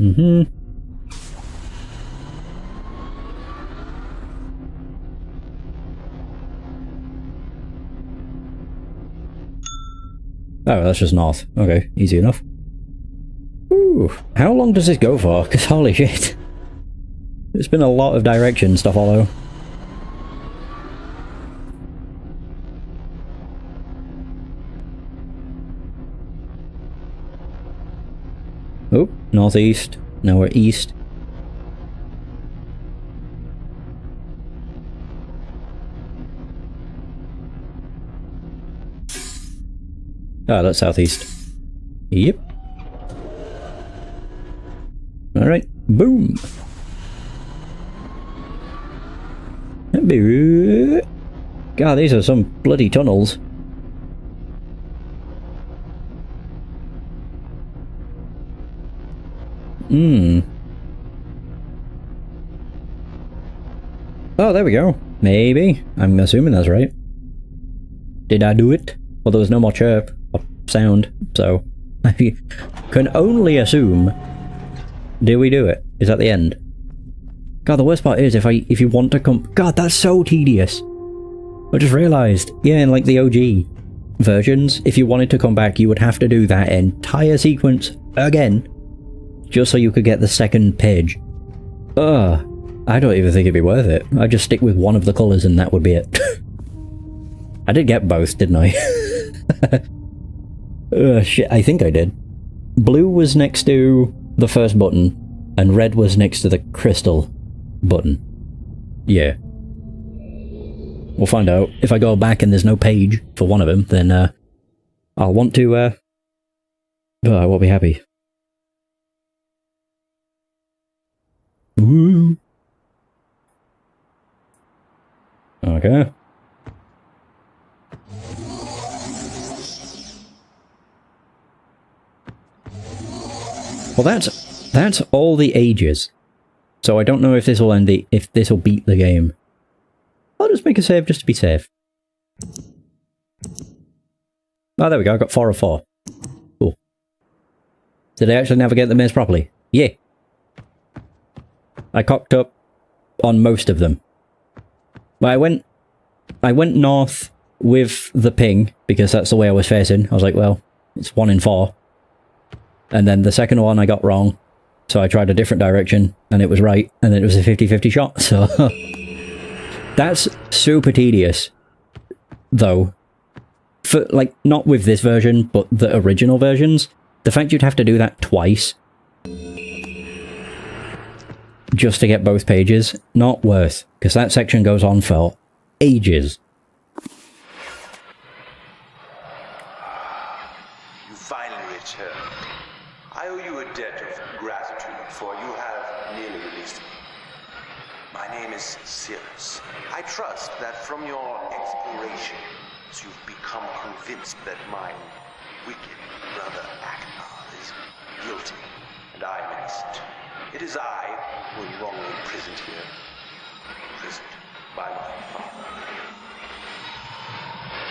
Mm-hmm. Oh, that's just north. Okay, easy enough. Ooh, how long does this go for? Because holy shit. There's been a lot of directions to follow. Oh, northeast. Now we're east. Ah, that's southeast. Yep. Alright, boom! God, these are some bloody tunnels. Oh, there we go. Maybe. I'm assuming that's right. Did I do it? Well, there was no more chirp or sound, so I can only assume. Did we do it? Is that the end? God, the worst part is if you want to come. God, that's so tedious. I just realised. Yeah, in like the OG versions, if you wanted to come back, you would have to do that entire sequence again, just so you could get the second page. Ugh. I don't even think it'd be worth it. I'd just stick with one of the colours and that would be it. I did get both, didn't I? Shit, I think I did. Blue was next to the first button, and red was next to the crystal button. Yeah. We'll find out. If I go back and there's no page for one of them, then I'll want to, I won't be happy. Woo! Okay. Well, that's all the ages. So I don't know if this will end if this will beat the game. I'll just make a save just to be safe. Oh, there we go. I got 4 of 4. Cool. Did I actually navigate the maze properly? Yeah. I cocked up on most of them. But I went north with the ping because that's the way I was facing. I was like, well, it's 1 in 4. And then the second one I got wrong. So I tried a different direction and it was right. And then it was a 50-50 shot. So that's super tedious. Though. For, like, not with this version, but the original versions. The fact you'd have to do that twice. just to get both pages, not worth, because that section goes on for ages. You finally returned. I owe you a debt of gratitude, for you have nearly released me. My name is Sirius. I trust that from your explorations, you've become convinced that my wicked brother Aknar is guilty, and I am innocent. It is I who am wrongly imprisoned here. Imprisoned by my father.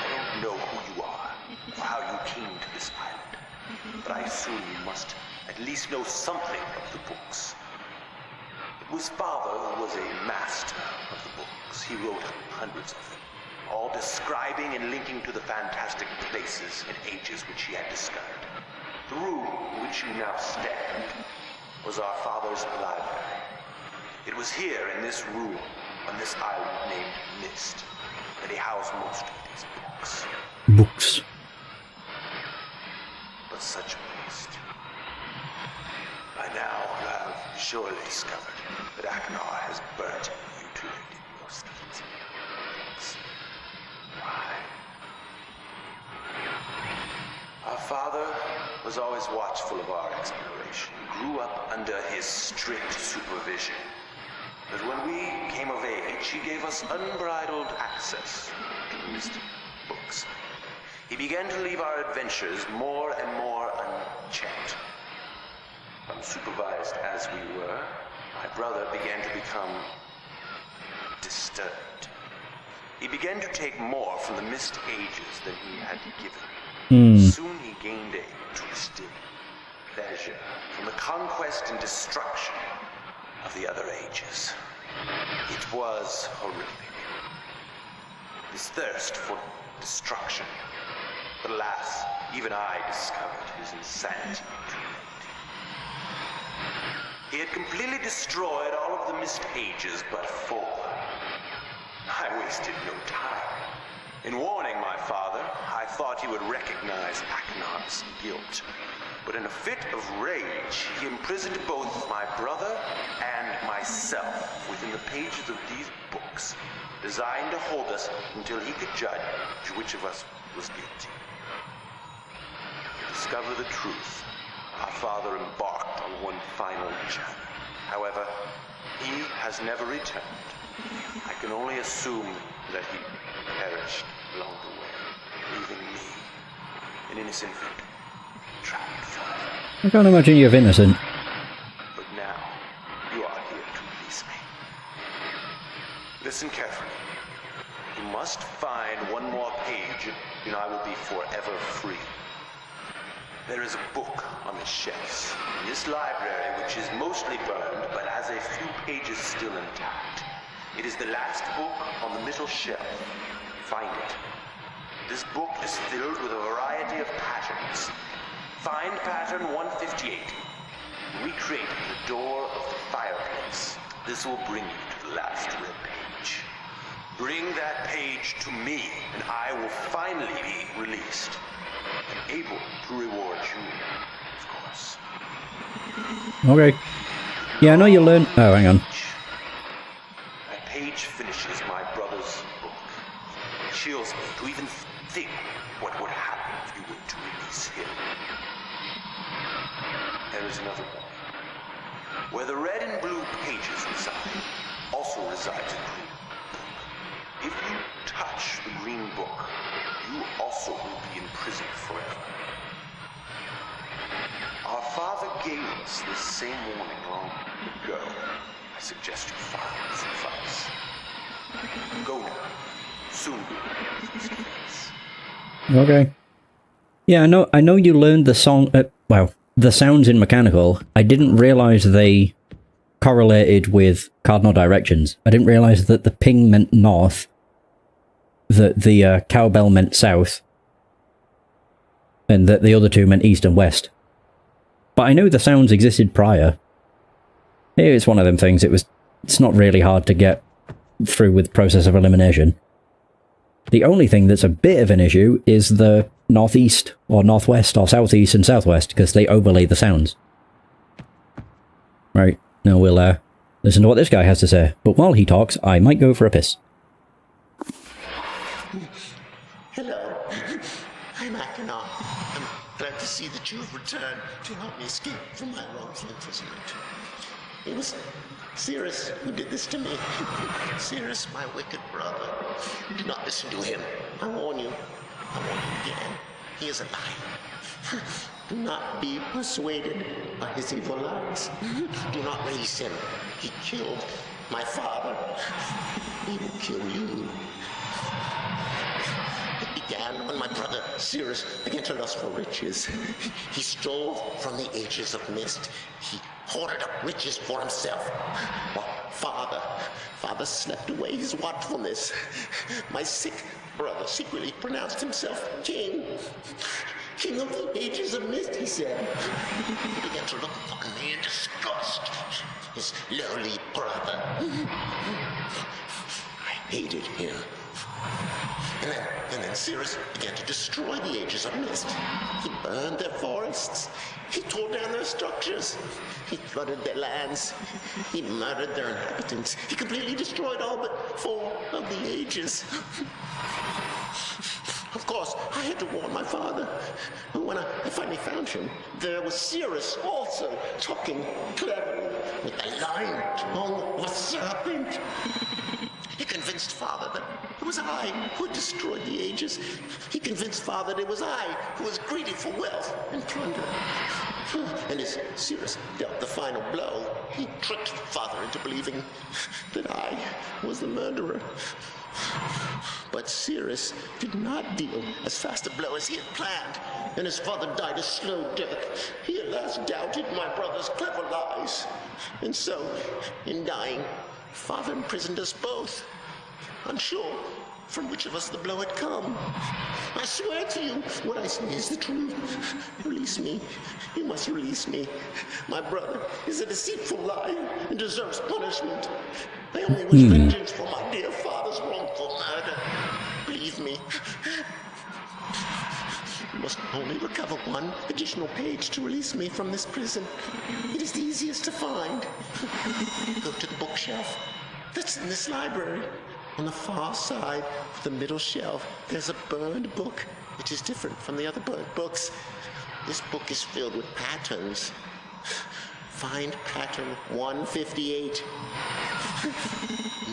I don't know who you are, or how you came to this island, but I assume you must at least know something of the books. It was Father who was a master of the books. He wrote hundreds of them, all describing and linking to the fantastic places and ages which he had discovered. The room in which you now stand was our father's library. It was here, in this room, on this island named Myst, that he housed most of these books. Books. But such a waste. By now, you have surely discovered that Aknar has burnt and mutilated most of its books. Why? Our father was always watchful of our exploration. We grew up under his strict supervision. But when we came of age, he gave us unbridled access to the mystic books. He began to leave our adventures more and more unchecked. Unsupervised as we were, my brother began to become disturbed. He began to take more from the Myst ages than he had given. Soon he gained a twisted pleasure from the conquest and destruction of the other ages. It was horrific. His thirst for destruction. But alas, even I discovered his insanity too late. He had completely destroyed all of the Myst ages but 4. I wasted no time. In warning my father, I thought he would recognize Aknar's guilt. But in a fit of rage, he imprisoned both my brother and myself within the pages of these books, designed to hold us until he could judge which of us was guilty. To discover the truth, our father embarked on one final journey. However, he has never returned. I can only assume that he perished along the way, leaving me, an innocent victim, trapped forever. I can't imagine you're innocent. But now, you are here to release me. Listen carefully. You must find one more page, and I will be forever free. There is a book on the shelves in this library which is mostly burned, but has a few pages still intact. It is the last book on the middle shelf. Find it. This book is filled with a variety of patterns. Find pattern 158. Recreate the door of the fireplace. This will bring you to the last red page. Bring that page to me, and I will finally be released. And able to reward you, of course. Okay. Yeah, I know you learn. Oh, hang on. That page finishes my brother's book. It chills me to even think what would happen if you were to release him. There is another one. Where the red and blue pages reside, also resides a green book. If you touch the green book, you also will be imprisoned forever. Our father gave us this same warning long ago. I suggest you follow his advice. Go now. Soon we will leave this place. Okay. Yeah, I know you learned the song, the sounds in mechanical. I didn't realize they correlated with cardinal directions. I didn't realize that the ping meant north, that the cowbell meant south, and that the other two meant east and west. But I knew the sounds existed prior. It's one of them things, it's not really hard to get through with process of elimination. The only thing that's a bit of an issue is the northeast, or northwest, or southeast and southwest, because they overlay the sounds. Right, now let's listen to what this guy has to say. But while he talks, I might go for a piss. Hello. I'm Akhenaten. I'm glad to see that you have returned to help me escape from my wrongful imprisonment. It was Cirrus who did this to me. Cirrus, my wicked brother. Do not listen to him. I warn you. I warn you again. He is a liar. Do not be persuaded by his evil lies. Do not release him. He killed my father. He will kill you. It began when my brother Cirrus began to lust for riches. He stole from the ages of Myst. He hoarded up riches for himself. While Father slept away his watchfulness. My sick brother secretly pronounced himself king. King of the ages of Myst, he said. He began to look upon me in disgust. His lowly brother. I hated him. And then Cirrus began to destroy the ages of Myst. He burned their forests. He tore down their structures. He flooded their lands. He murdered their inhabitants. He completely destroyed all but 4 of the ages. Of course, I had to warn my father. But when I finally found him, there was Cirrus also talking cleverly with the lying tongue of a serpent. He convinced Father that it was I who had destroyed the ages. He convinced Father that it was I who was greedy for wealth and plunder. And as Cirrus dealt the final blow, he tricked Father into believing that I was the murderer. But Cirrus did not deal as fast a blow as he had planned, and his father died a slow death. He at last doubted my brother's clever lies. And so, in dying, Father imprisoned us both, unsure from which of us the blow had come. I swear to you, what I say is the truth. Release me. You must release me. My brother is a deceitful liar and deserves punishment. I only wish vengeance for my dear father's wrongful murder. Believe me. You must only recover 1 additional page to release me from this prison. It is the easiest to find. Go to the bookshelf that's in this library. On the far side of the middle shelf, there's a burned book, which is different from the other burned books. This book is filled with patterns. Find pattern 158.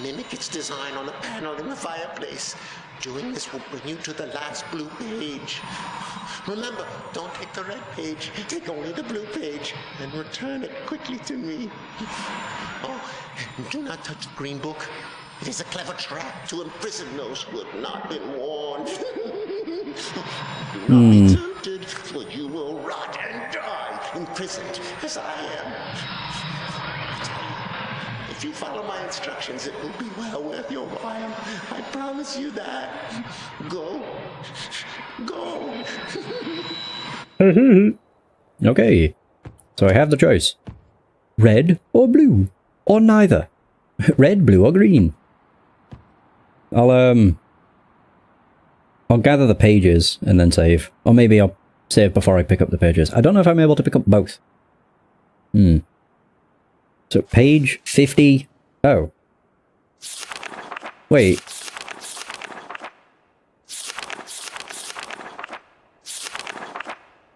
Mimic its design on the panel in the fireplace. Doing this will bring you to the last blue page. Remember, don't take the red page. Take only the blue page and return it quickly to me. Oh, and do not touch the green book. It is a clever trap to imprison those who have not been warned. Do not be tempted, for you will rot and die imprisoned as I am. If you follow my instructions, it will be well worth your while. I promise you that. Go. Go. Okay. So I have the choice. Red or blue? Or neither? Red, blue, or green? I'll gather the pages and then save. Or maybe I'll save before I pick up the pages. I don't know if I'm able to pick up both. So page 50. Oh. Wait.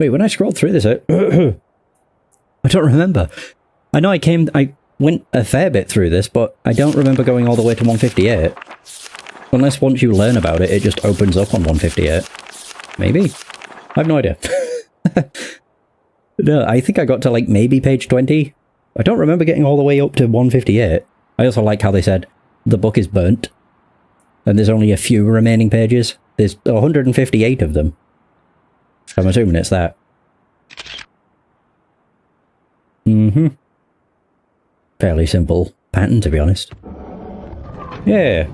Wait, when I scrolled through this, I don't remember. I know I went a fair bit through this, but I don't remember going all the way to 158. Unless once you learn about it, it just opens up on 158. Maybe? I have no idea. No, I think I got to like maybe page 20. I don't remember getting all the way up to 158. I also like how they said the book is burnt. And there's only a few remaining pages. There's 158 of them. I'm assuming it's that. Fairly simple pattern, to be honest. Yeah.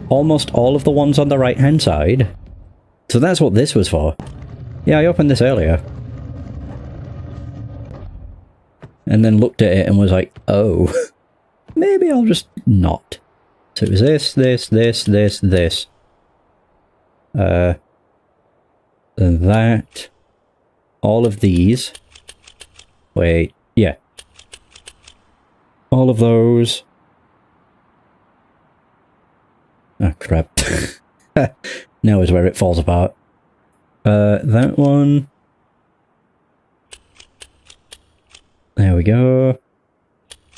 Almost all of the ones on the right-hand side. So that's what this was for. Yeah, I opened this earlier. And then looked at it and was like, oh, maybe I'll just not. So it was this. And that. All of these. Wait, yeah. all of those. Oh, crap. Now is where it falls apart. That one. There we go.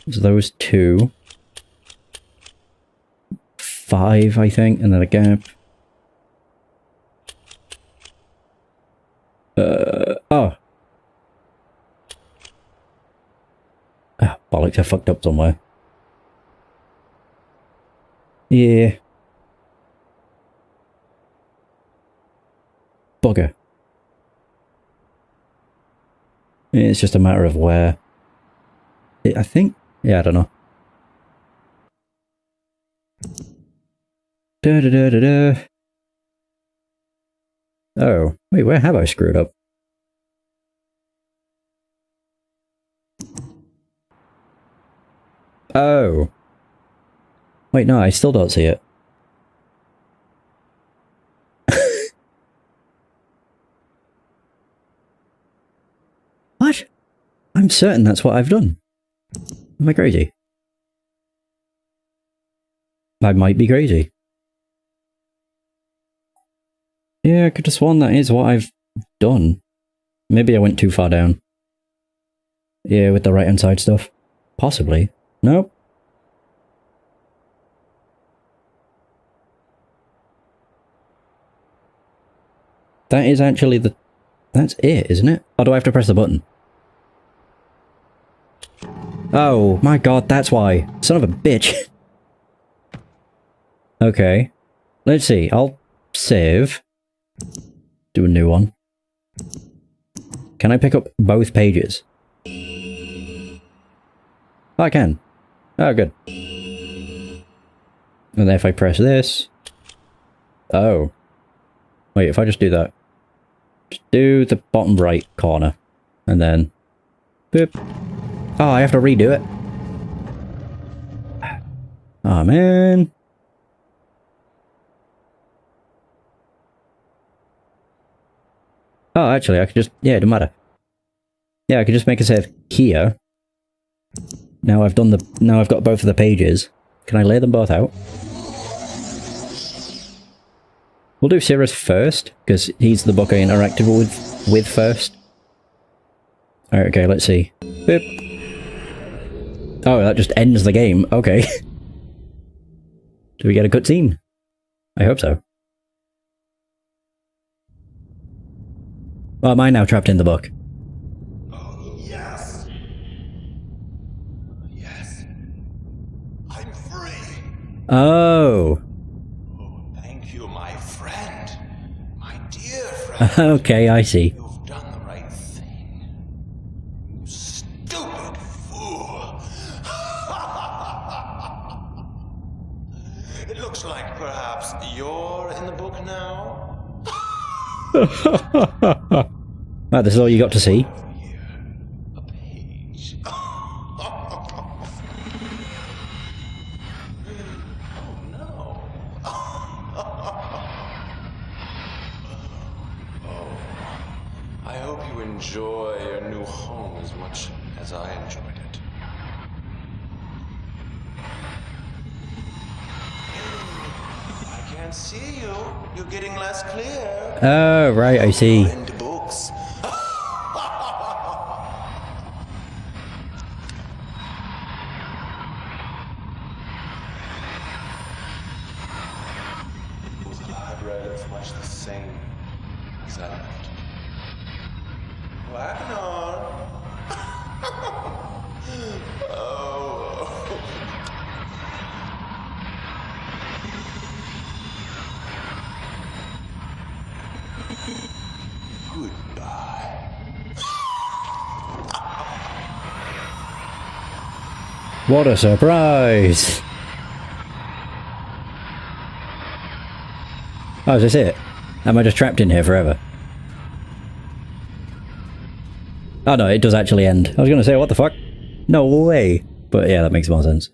So those 2. 5, I think, and then a gap. Oh. Ah, bollocks, I fucked up somewhere. Yeah. Bugger. It's just a matter of where. I think. Yeah, I don't know. Da da da da da. Oh, wait, where have I screwed up? Oh. Wait, no, I still don't see it. What? I'm certain that's what I've done. Am I crazy? I might be crazy. Yeah, I could have sworn that is what I've done. Maybe I went too far down. Yeah, with the right-hand side stuff. Possibly. Nope. That is actually the... That's it, isn't it? Or do I have to press the button? Oh, my god, that's why. Son of a bitch. Okay. Let's see, I'll save. Do a new one. Can I pick up both pages? Oh, I can. Oh, good. And then if I press this... Oh. Wait, if I just do that. Just do the bottom right corner. And then... Boop. Oh, I have to redo it. Oh, man. Oh, actually, I could just... Yeah, it doesn't matter. Yeah, I could just make a save here. Now I've done the... Now I've got both of the pages. Can I lay them both out? We'll do Cirrus first, because he's the book I interacted with first. Alright, okay, let's see. Boop. Oh, that just ends the game. Okay. Do we get a cutscene? I hope so. Well, am I now trapped in the book? Oh, yes. Yes. I'm free. Oh. Oh, thank you, my friend. My dear friend. Okay, I see. You've done the right thing. You stupid fool. It looks like perhaps you're in the book now. Wow, this is all you got to see? Here, a page. Oh no. Oh, I hope you enjoy your new home as much as I enjoyed it. I can't see you. You're getting less clear. Oh, right, I see. Into books. The library looks much the same as I left. Wagner. Oh. Goodbye. What a surprise! Oh, is this it? Am I just trapped in here forever? Oh no, it does actually end. I was gonna say, what the fuck? No way! But yeah, that makes more sense.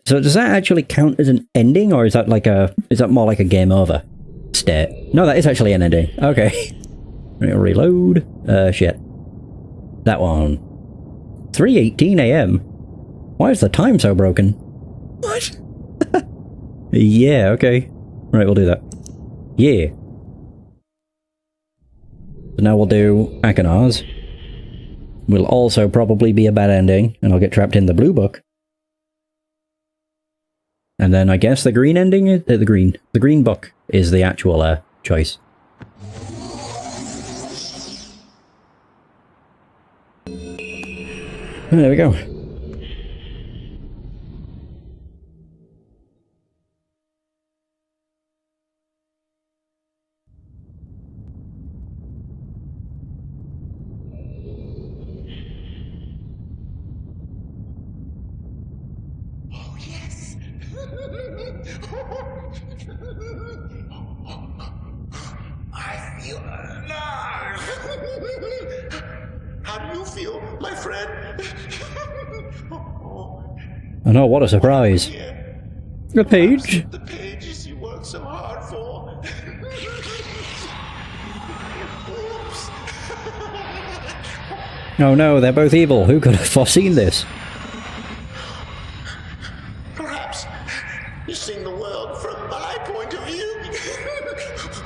So does that actually count as an ending, or is that like a... is that more like a game over state? No, that is actually an ending. Okay. Reload. Shit. That one. 3:18 AM. Why is the time so broken? What? Yeah, okay. Right, we'll do that. Yeah. So now we'll do Akinar's. Will also probably be a bad ending, and I'll get trapped in the blue book. And then I guess the green ending is the green book is the actual choice. There we go. Oh, yes. I feel alive. How do you feel, my friend? I know, what a surprise. Yeah. A page? The pages you worked so hard for. Oops. Oh no, they're both evil. Who could have foreseen this? Perhaps you're seeing the world from my point of view.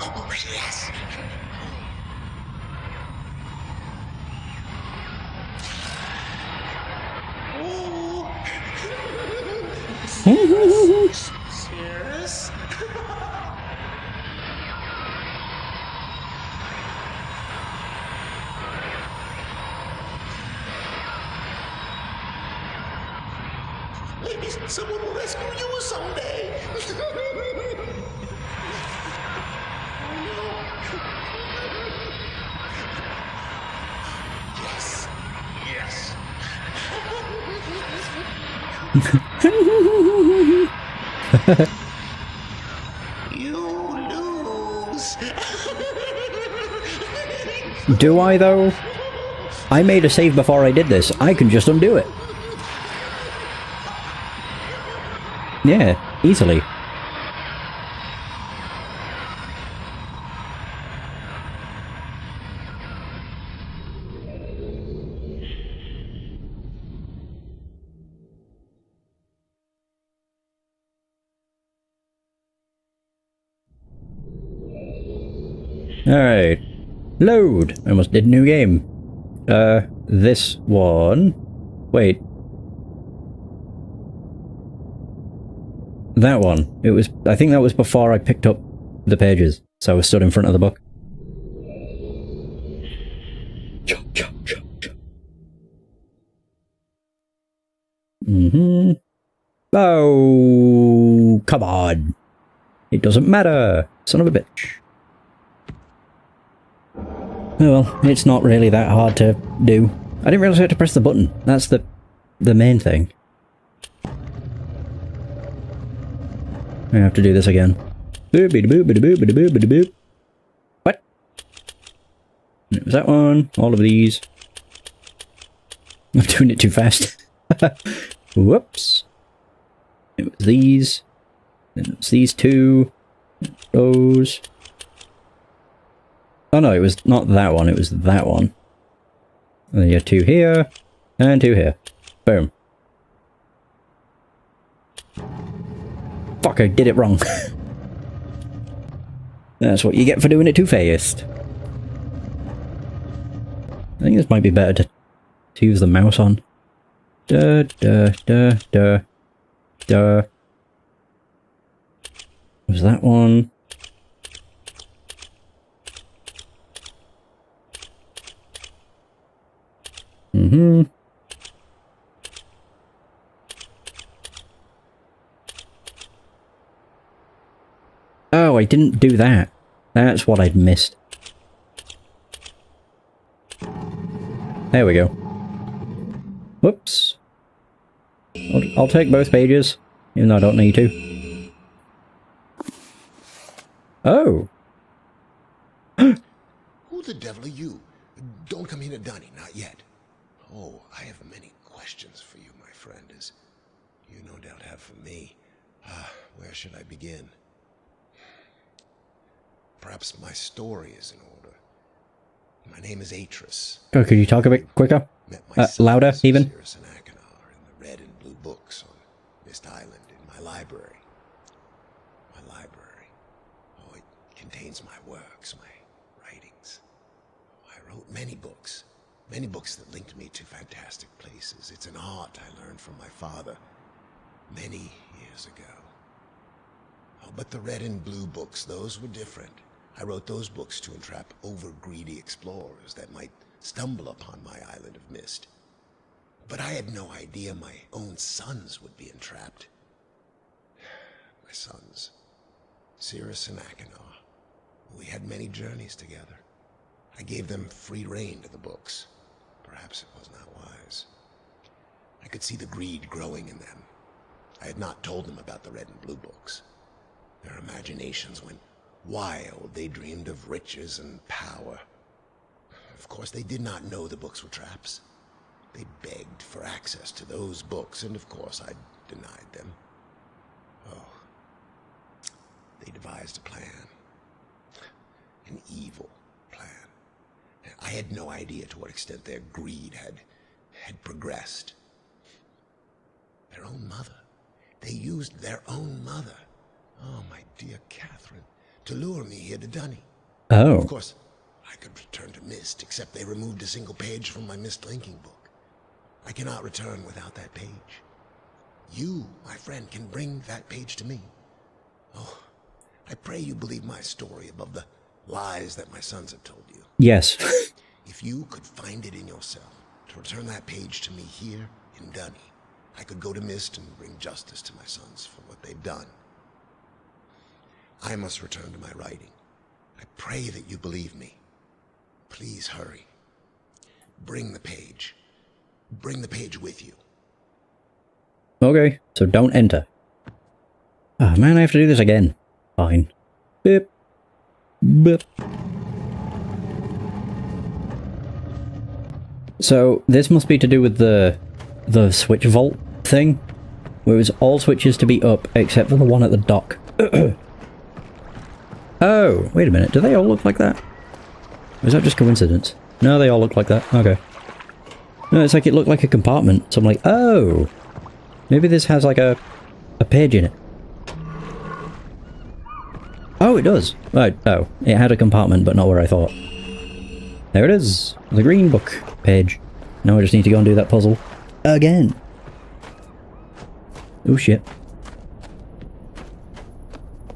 Oh, yes. Ooh. Serious? Maybe someone will rescue you someday. Yes. Yes. You lose. Do I, though? I made a save before I did this. I can just undo it. Yeah, easily. Alright. Load! I almost did a new game. This one... Wait. That one. It was... I think that was before I picked up the pages. So I was stood in front of the book. Chop, chop, chop, chop. Oh, come on. It doesn't matter. Son of a bitch. Oh well, it's not really that hard to do. I didn't realize I had to press the button. That's the main thing. I have to do this again. What? It was that one. All of these. I'm doing it too fast. Whoops. It was these. Then it was these two. Those. Oh no, it was not that one, it was that one. And then you have two here, and two here. Boom. Fuck, I did it wrong. That's what you get for doing it too fast. I think this might be better to use the mouse on. Da da da da da. Was that one? Oh, I didn't do that. That's what I'd missed. There we go. Whoops. I'll take both pages, even though I don't need to. Oh. Who the devil are you? Don't come here, Donnie, not yet. Oh, I have many questions for you, my friend, as you no doubt have for me. Where should I begin? Perhaps my story is in order. My name is Atris. Oh, could you talk a bit quicker? Louder, even? In the red and blue books on Myst Island in my library. My library. Oh, it contains my works, my writings. I wrote many books that linked me to fantastic places. It's an art I learned from my father many years ago. Oh, but the red and blue books, those were different. I wrote those books to entrap over-greedy explorers that might stumble upon my island of Myst. But I had no idea my own sons would be entrapped. My sons, Cirrus and Achenar. We had many journeys together. I gave them free rein to the books. Perhaps it was not wise. I could see the greed growing in them. I had not told them about the red and blue books. Their imaginations went wild. They dreamed of riches and power. Of course, they did not know the books were traps. They begged for access to those books, and of course I denied them. Oh, they devised a plan. An evil plan. I had no idea to what extent their greed had progressed. Their own mother. They used their own mother. Oh, my dear Catherine, to lure me here to Dunny. Oh. Of course, I could return to Myst, except they removed a single page from my Myst linking book. I cannot return without that page. You, my friend, can bring that page to me. Oh, I pray you believe my story above the lies that my sons have told you. Yes. If you could find it in yourself to return that page to me here in Dunny, I could go to Myst and bring justice to my sons for what they've done. I must return to my writing. I pray that you believe me. Please hurry. Bring the page. Bring the page with you. Okay, so don't enter. Oh man, I have to do this again. Fine. Beep. Beep. So, this must be to do with the switch vault thing, where it was all switches to be up except for the one at the dock. Oh, wait a minute, do they all look like that? Or is that just coincidence? No, they all look like that. Okay. No, it's like it looked like a compartment, so I'm like, oh! Maybe this has like a page in it. Oh, it does! Right, oh, it had a compartment, but not where I thought. There it is! The green book page. Now I just need to go and do that puzzle again. Oh shit.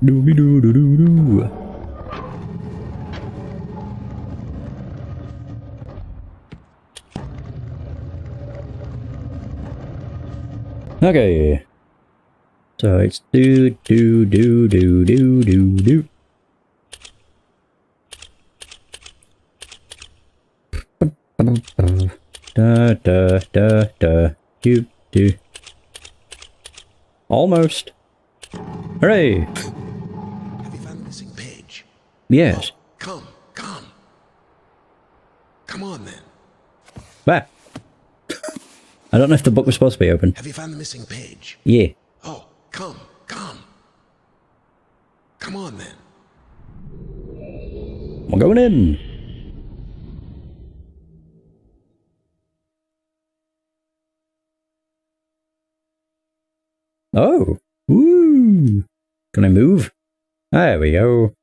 Doo-doo-doo-doo-doo. Okay. So it's do do do do do do do. Da da da da do do. Almost. Hooray! Have you found the missing page? Yes. Oh, come. Come on then. Bah. I don't know if the book was supposed to be open. Have you found the missing page? Yeah. Oh, come. Come on then. I'm going in. Oh. Woo. Can I move? There we go.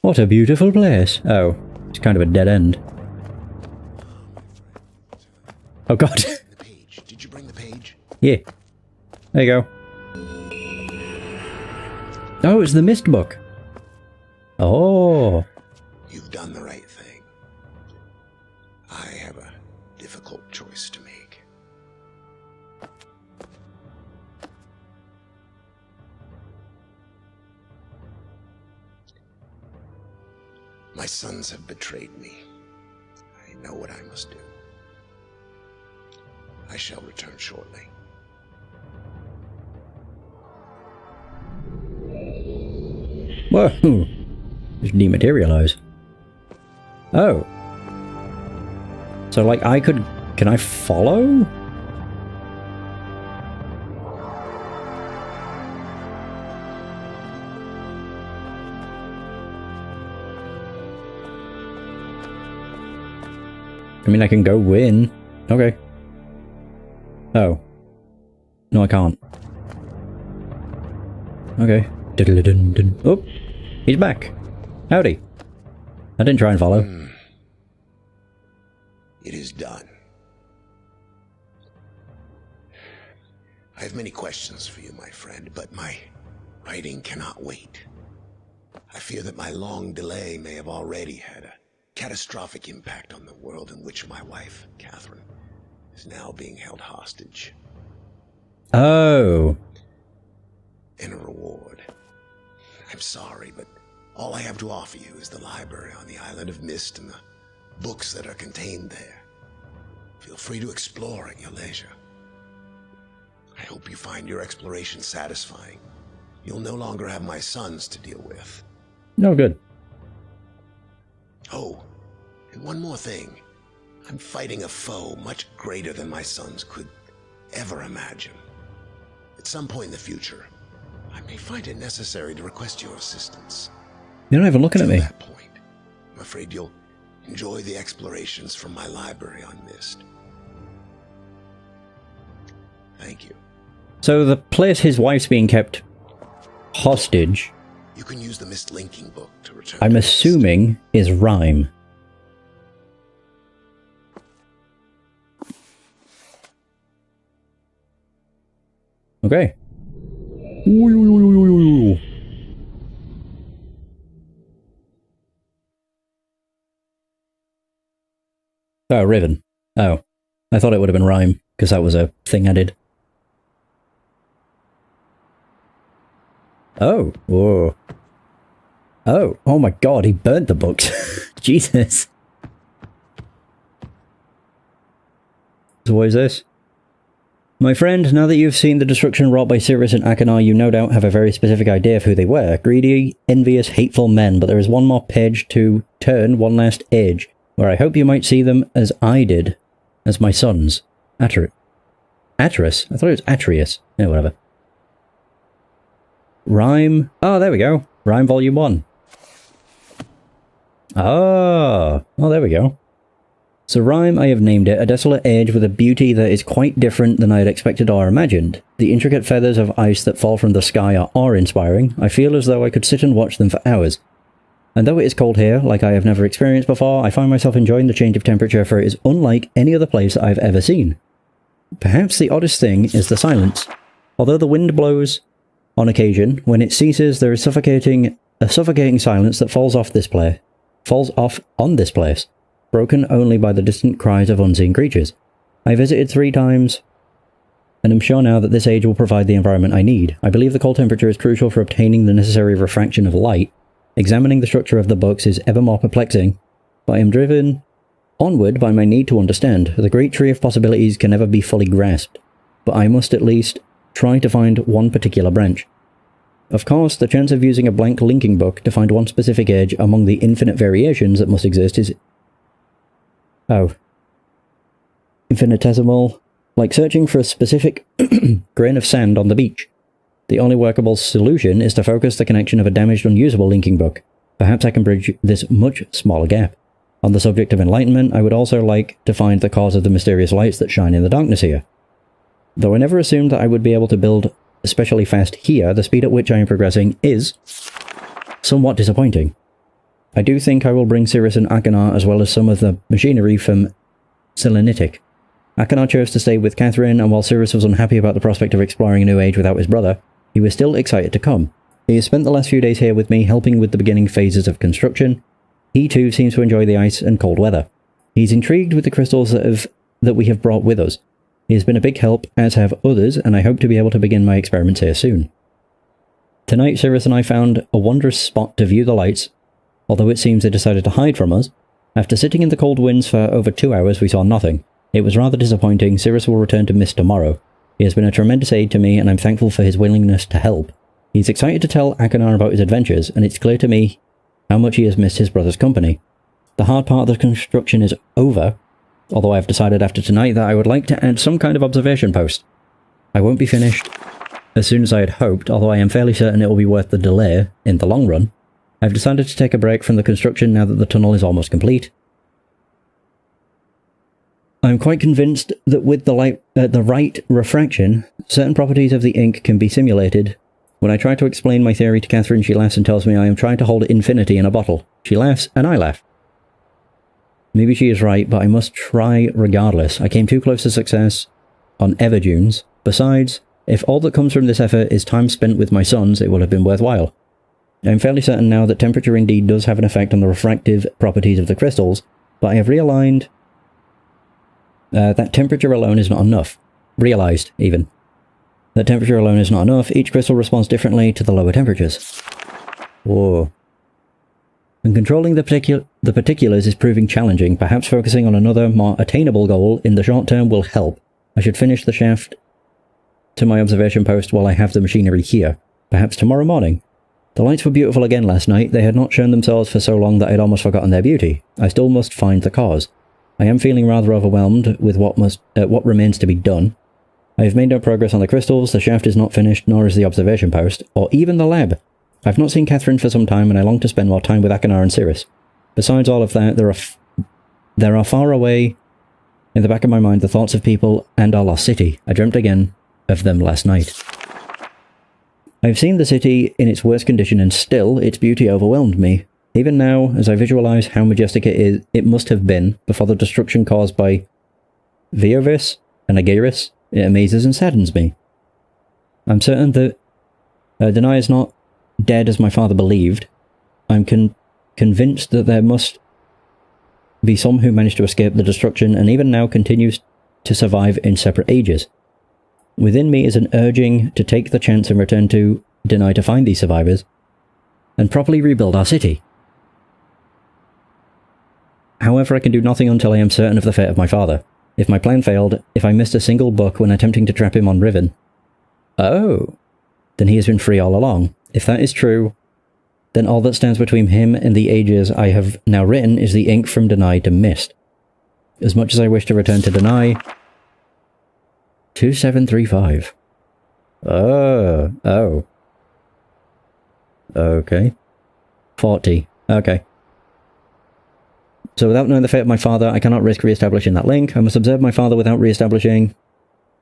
What a beautiful place. Oh, it's kind of a dead end. Oh god. The page. Did you bring the page? Yeah. There you go. Oh, it's the Myst book. Oh. You've done the right thing. I have a difficult choice to make. My sons have betrayed me. I know what I must do. I shall return shortly. Whoa. Just dematerialize. Oh. So, like, can I follow? I mean, I can go in. Okay. Oh. No, I can't. Okay. Diddle-dun-dun. Oh, he's back. Howdy. I didn't try and follow. It is done. I have many questions for you, my friend, but my writing cannot wait. I fear that my long delay may have already had a catastrophic impact on the world in which my wife, Catherine, is now being held hostage. Oh. In a reward. I'm sorry, but all I have to offer you is the library on the island of Myst and the books that are contained there. Feel free to explore at your leisure. I hope you find your exploration satisfying. You'll no longer have my sons to deal with. No, good. Oh, and one more thing. I'm fighting a foe much greater than my sons could ever imagine. At some point in the future, I may find it necessary to request your assistance. You're not even looking at me. At that point, I'm afraid you'll enjoy the explorations from my library on Myst. Thank you. So the place his wife's being kept hostage, You can use the Myst linking book to return I'm to Myst. assuming, is Rhyme. Okay. Oh, Riven. Oh. I thought it would have been Rhyme, because that was a thing I did. Oh. Whoa. Oh. Oh my god, he burnt the books. Jesus. So what is this? My friend, now that you've seen the destruction wrought by Sirius and Akanar, you no doubt have a very specific idea of who they were. Greedy, envious, hateful men, but there is one more page to turn, one last age, where I hope you might see them as I did, as my sons. Atreus? I thought it was Atreus. Yeah, whatever. Rhyme. Oh, there we go. Rhyme Volume 1. Oh, there we go. So Rhyme, I have named it, a desolate age with a beauty that is quite different than I had expected or imagined. The intricate feathers of ice that fall from the sky are awe-inspiring. I feel as though I could sit and watch them for hours. And though it is cold here, like I have never experienced before, I find myself enjoying the change of temperature, for it is unlike any other place that I've ever seen. Perhaps the oddest thing is the silence. Although the wind blows on occasion, when it ceases there is a suffocating silence that falls off on this place, broken only by the distant cries of unseen creatures. I visited 3 times, and am sure now that this age will provide the environment I need. I believe the cold temperature is crucial for obtaining the necessary refraction of light. Examining the structure of the books is ever more perplexing, but I am driven onward by my need to understand. The great tree of possibilities can never be fully grasped, but I must at least try to find one particular branch. Of course, the chance of using a blank linking book to find one specific edge among the infinite variations that must exist is infinitesimal, like searching for a specific grain of sand on the beach. The only workable solution is to focus the connection of a damaged, unusable linking book. Perhaps I can bridge this much smaller gap. On the subject of enlightenment, I would also like to find the cause of the mysterious lights that shine in the darkness here. Though I never assumed that I would be able to build especially fast here, the speed at which I am progressing is somewhat disappointing. I do think I will bring Sirius and Akanar as well as some of the machinery from Selenitic. Akanar chose to stay with Catherine, and while Sirius was unhappy about the prospect of exploring a new age without his brother, he was still excited to come. He has spent the last few days here with me, helping with the beginning phases of construction. He too seems to enjoy the ice and cold weather. He's intrigued with the crystals that we have brought with us. He has been a big help, as have others, and I hope to be able to begin my experiments here soon. Tonight, Sirius and I found a wondrous spot to view the lights, although it seems they decided to hide from us. After sitting in the cold winds for over 2 hours, we saw nothing. It was rather disappointing. Sirius will return to Myst tomorrow. He has been a tremendous aid to me, and I'm thankful for his willingness to help. He's excited to tell Akanar about his adventures, and it's clear to me how much he has missed his brother's company. The hard part of the construction is over, although I have decided after tonight that I would like to add some kind of observation post. I won't be finished as soon as I had hoped, although I am fairly certain it will be worth the delay in the long run. I've decided to take a break from the construction now that the tunnel is almost complete. I'm I'm quite convinced that with the right refraction, certain properties of the ink can be simulated. When I try to explain my theory to Catherine, she laughs and tells me I am trying to hold infinity in a bottle. She laughs, and I laugh. Maybe she is right, but I must try regardless. I came too close to success on Everdunes. Besides, if all that comes from this effort is time spent with my sons, it will have been worthwhile. I am fairly certain now that temperature indeed does have an effect on the refractive properties of the crystals, but I have realized that temperature alone is not enough. Realized, even. That temperature alone is not enough. Each crystal responds differently to the lower temperatures. Whoa. And controlling the particulars is proving challenging. Perhaps focusing on another, more attainable goal in the short term will help. I should finish the shaft to my observation post while I have the machinery here. Perhaps tomorrow morning. The lights were beautiful again last night. They had not shown themselves for so long that I'd almost forgotten their beauty. I still must find the cause. I am feeling rather overwhelmed with what remains to be done. I have made no progress on the crystals, the shaft is not finished, nor is the observation post, or even the lab. I've not seen Catherine for some time, and I long to spend more time with Akinar and Cirrus. Besides all of that, there are far away in the back of my mind the thoughts of people and our lost city. I dreamt again of them last night. I've seen the city in its worst condition, and still its beauty overwhelmed me. Even now, as I visualize how majestic it must have been before the destruction caused by Veovis and Agiris, it amazes and saddens me. I'm certain that Denai is not dead as my father believed. I'm convinced that there must be some who managed to escape the destruction and even now continues to survive in separate ages. Within me is an urging to take the chance and return to Denai to find these survivors and properly rebuild our city. However, I can do nothing until I am certain of the fate of my father. If my plan failed, if I missed a single book when attempting to trap him on Riven. Oh, then he has been free all along. If that is true, then all that stands between him and the ages I have now written is the ink from Denai to Myst. As much as I wish to return to Denai... 2735. Oh. Okay. 40. Okay. So without knowing the fate of my father, I cannot risk re-establishing that link. I must observe my father without re-establishing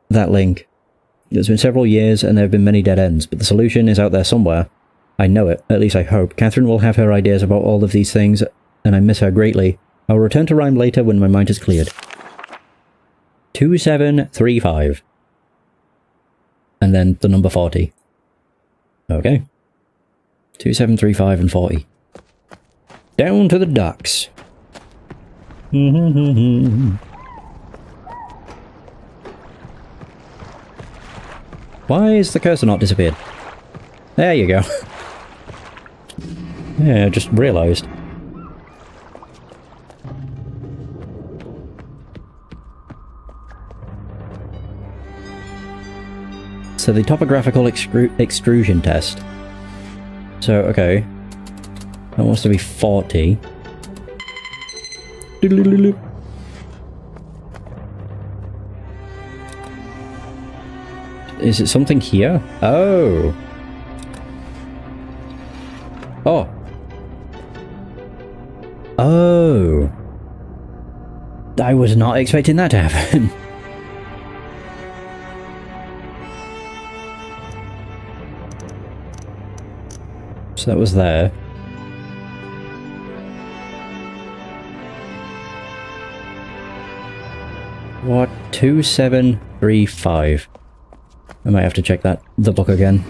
that link. It's been several years, and there have been many dead ends, but the solution is out there somewhere. I know it, at least I hope. Catherine will have her ideas about all of these things, and I miss her greatly. I will return to Rhyme later when my mind is cleared. 2735. And then the number 40. Okay. 2735 and 40. Down to the docks. Why is the cursor not disappeared? There you go. Yeah, I just realised. So the topographical extrusion test. So, okay. That wants to be 40. Is it something here? Oh. Oh. Oh. I was not expecting that to happen. So that was there. What? 2735. I might have to check the book again.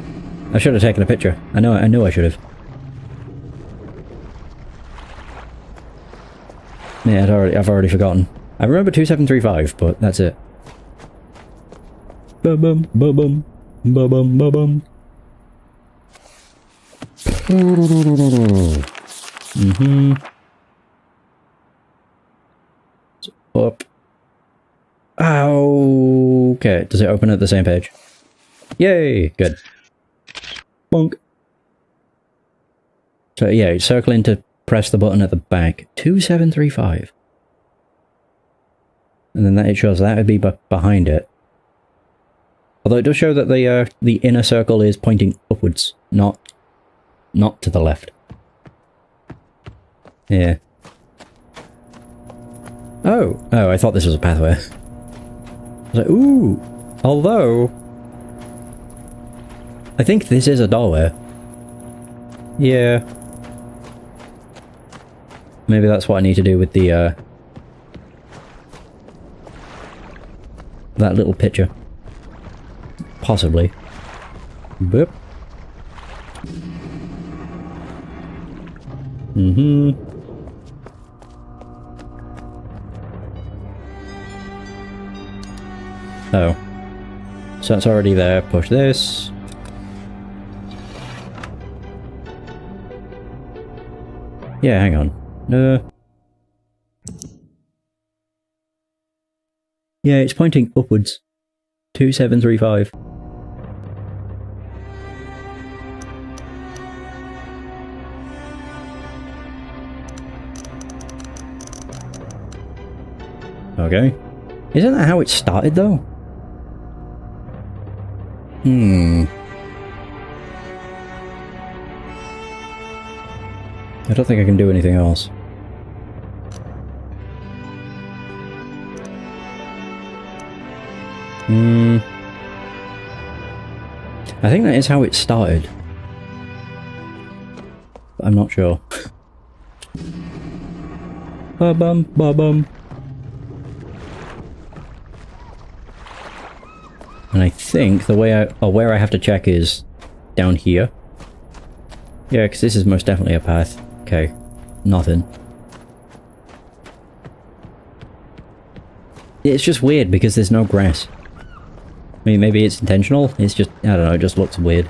I should have taken a picture. I know I should have. Yeah, I've already forgotten. I remember 2735, but that's it. Ba-bum, ba-bum, ba-bum, ba-bum. Up. Okay, does it open at the same page? Yay! Good. Bonk. So yeah, circling to press the button at the back. 2735. And then it shows that would be behind it. Although it does show that the inner circle is pointing upwards, not to the left. Yeah. Oh, I thought this was a pathway. I was like, ooh. Although, I think this is a doorway. Yeah. Maybe that's what I need to do with the, that little picture. Possibly. Boop. Mm-hmm. Oh. So that's already there. Push this. Yeah, hang on. Yeah, it's pointing upwards. 2735. Okay. Isn't that how it started, though? I don't think I can do anything else. I think that is how it started. But I'm not sure. Ba-bum, ba-bum. And I think the way where I have to check is down here. Yeah, because this is most definitely a path. Okay, nothing. It's just weird because there's no grass. I mean, maybe it's intentional. It's just, I don't know, it just looks weird.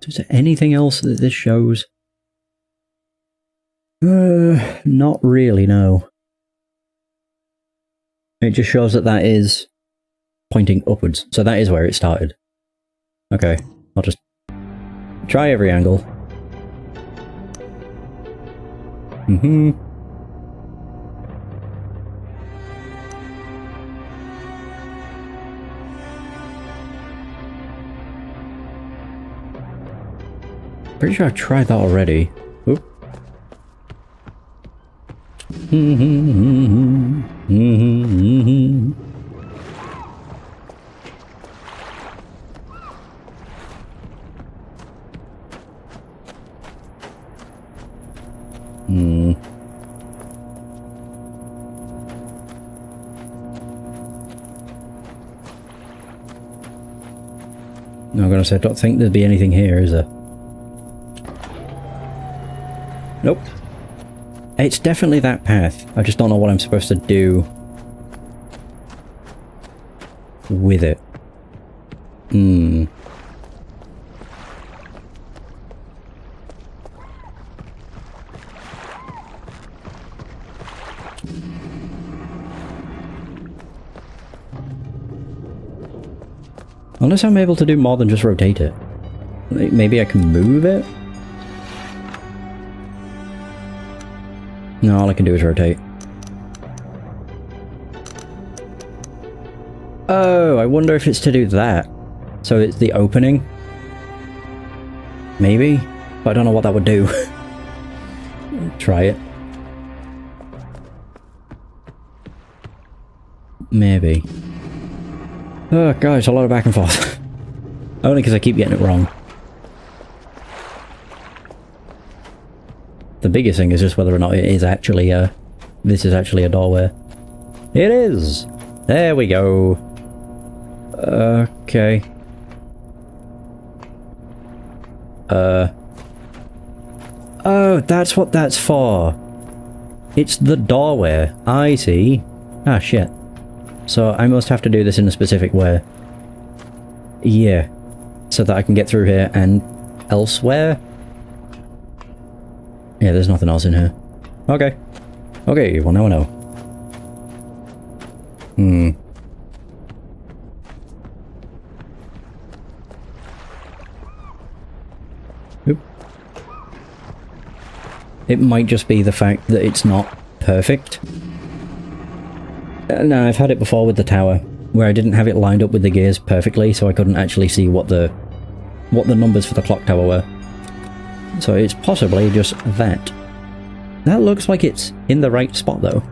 Is there anything else that this shows? Not really, no. It just shows that that is pointing upwards. So that is where it started. Okay, I'll just try every angle. Pretty sure I've tried that already. Oop. No, I'm gonna say I don't think there'd be anything here, is there? Nope. It's definitely that path. I just don't know what I'm supposed to do with it. Unless I'm able to do more than just rotate it. Maybe I can move it? No, all I can do is rotate. Oh, I wonder if it's to do that. So it's the opening? Maybe? But I don't know what that would do. Try it. Maybe. Oh gosh, a lot of back and forth. Only because I keep getting it wrong. The biggest thing is just whether or not it is actually this is actually a doorway. It is! There we go. Okay. Oh, that's what that's for. It's the doorway. I see. Ah, shit. So I must have to do this in a specific way. Yeah. So that I can get through here and elsewhere. Yeah, there's nothing else in here. Okay. Okay, well now I know. Oop. It might just be the fact that it's not perfect. No, I've had it before with the tower, where I didn't have it lined up with the gears perfectly, so I couldn't actually see what the numbers for the clock tower were. So it's possibly just that. That looks like it's in the right spot, though.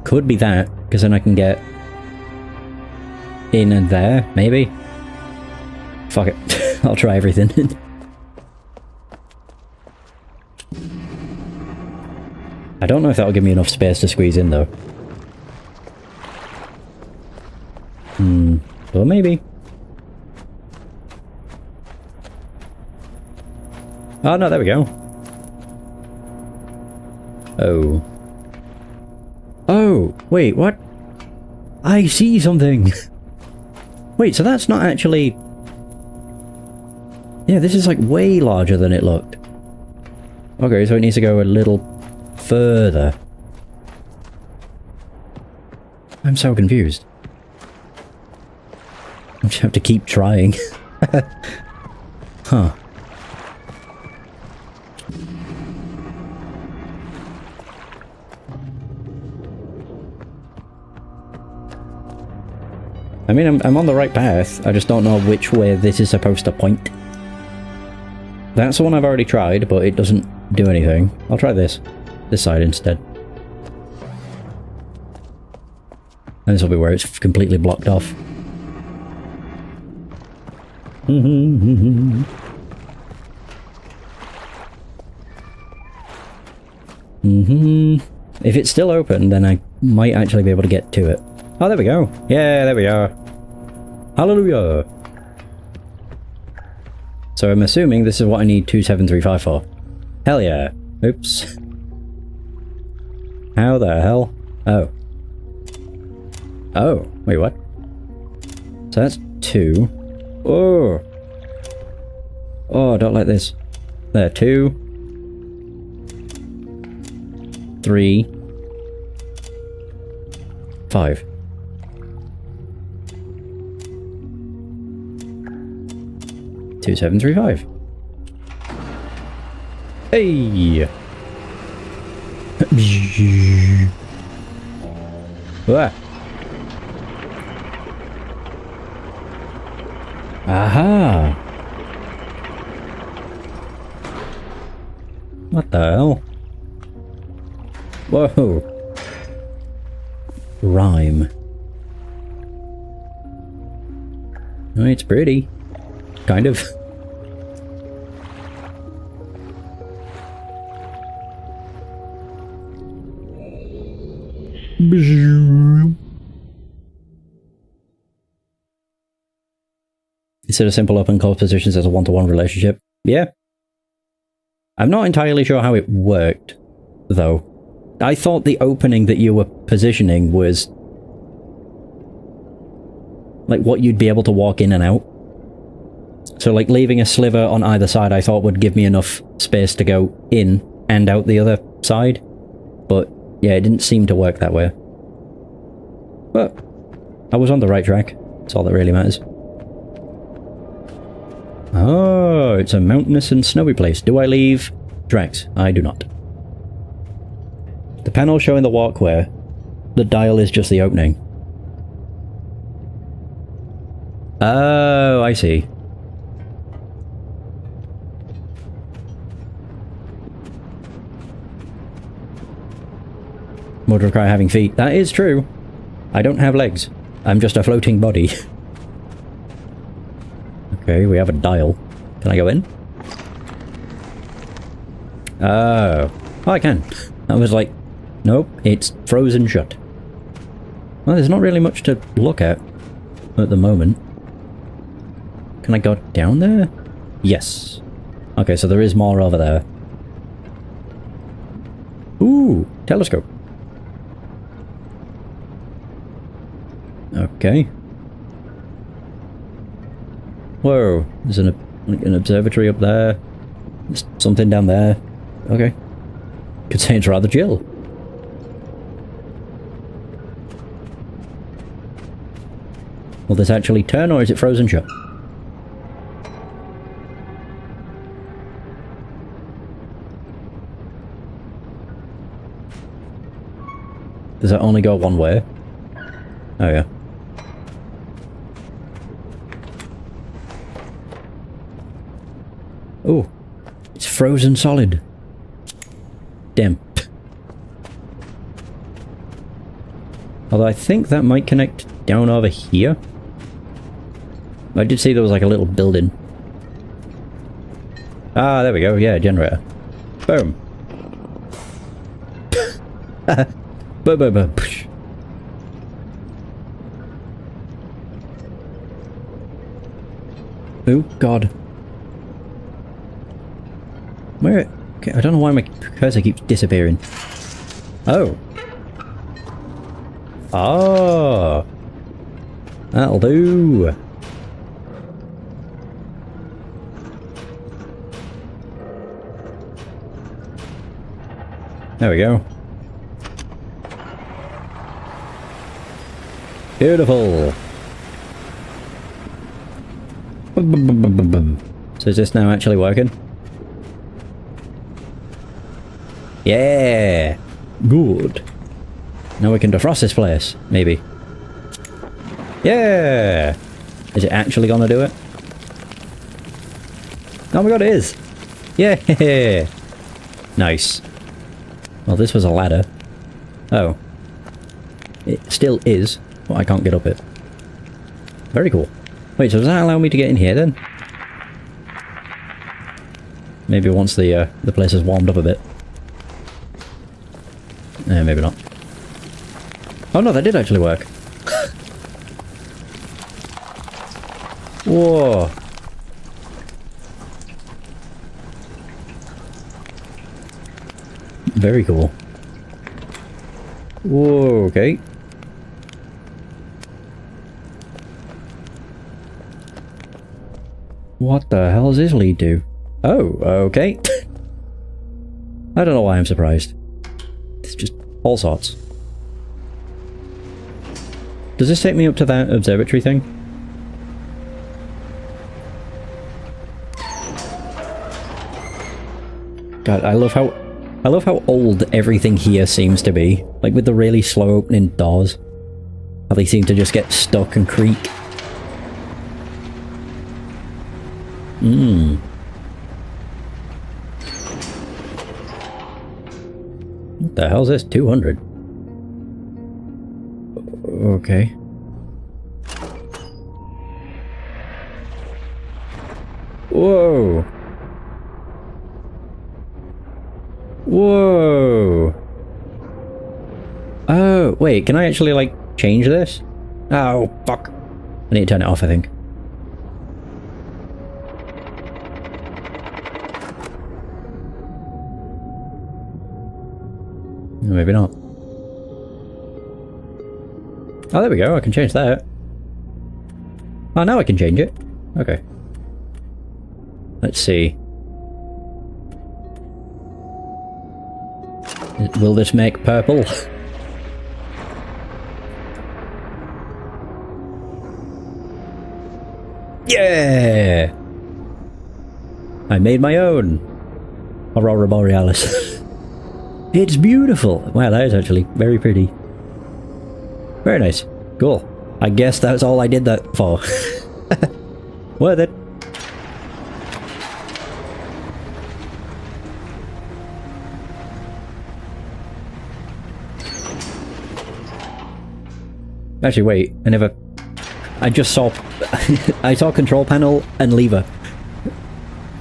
Could be that, because then I can get in and there, maybe? Fuck it. I'll try everything. I don't know if that'll give me enough space to squeeze in, though. Well, maybe. Oh, no, there we go. Oh. Oh, wait, what? I see something! Wait, so that's not actually... Yeah, this is like way larger than it looked. Okay, so it needs to go a little further. I'm so confused. I just have to keep trying. Huh. I mean, I'm on the right path, I just don't know which way this is supposed to point. That's the one I've already tried, but it doesn't do anything. I'll try this side instead. And this will be where it's completely blocked off. If it's still open, then I might actually be able to get to it. Oh, there we go. Yeah, there we are. Hallelujah. So I'm assuming this is what I need 2735 for. Hell yeah. Oops. How the hell? Oh. Oh, wait, what? So that's 2. Oh. Oh, I don't like this. There, 2. 3. 5. 2735. Hey! Ah. Aha! What the hell? Whoa! Rhyme. Oh, it's pretty. Kind of. Instead of simple open close positions as a one-to-one relationship. Yeah. I'm not entirely sure how it worked, though. I thought the opening that you were positioning was like what you'd be able to walk in and out. So like leaving a sliver on either side I thought would give me enough space to go in and out the other side. But yeah, it didn't seem to work that way. But I was on the right track. That's all that really matters. Oh, it's a mountainous and snowy place. Do I leave tracks? I do not. The panel showing the walkway. The dial is just the opening. Oh, I see. Would require having feet. That is true. I don't have legs. I'm just a floating body. Okay, we have a dial. Can I go in? Oh, I can. I was like, nope, it's frozen shut. Well, there's not really much to look at the moment. Can I go down there? Yes. Okay, so there is more over there. Ooh, telescope. Okay. Whoa, there's an observatory up there. There's something down there. Okay. Could say it's rather chill. Will this actually turn or is it frozen shut? Does that only go one way? Oh yeah. Oh, it's frozen solid. Damn. Although I think that might connect down over here. I did see there was like a little building. Ah, there we go. Yeah, generator. Boom. Boom, boom, boom. Oh, God. Where? Okay, I don't know why my cursor keeps disappearing. Oh. Oh. That'll do. There we go. Beautiful. So is this now actually working? Yeah! Good. Now we can defrost this place, maybe. Yeah! Is it actually gonna do it? Oh my god, it is! Yeah! Nice. Well, this was a ladder. Oh. It still is, but I can't get up it. Very cool. Wait, so does that allow me to get in here then? Maybe once the place is warmed up a bit. Maybe not. Oh no, that did actually work. Whoa. Very cool. Whoa, okay. What the hell does this lead to? Oh, okay. I don't know why I'm surprised. It's just all sorts. Does this take me up to that observatory thing? God, I love how old everything here seems to be. Like with the really slow opening doors. How they seem to just get stuck and creak. What the hell's this? 200? Okay. Whoa! Whoa! Oh, wait, can I actually, like, change this? Oh, fuck. I need to turn it off, I think. Maybe not. Oh, there we go, I can change that. Oh, now I can change it. Okay. Let's see. Will this make purple? Yeah! I made my own Aurora Borealis. It's beautiful! Wow, that is actually very pretty. Very nice. Cool. I guess that's all I did that for. Worth it. Actually, wait. I just saw... I saw control panel and lever.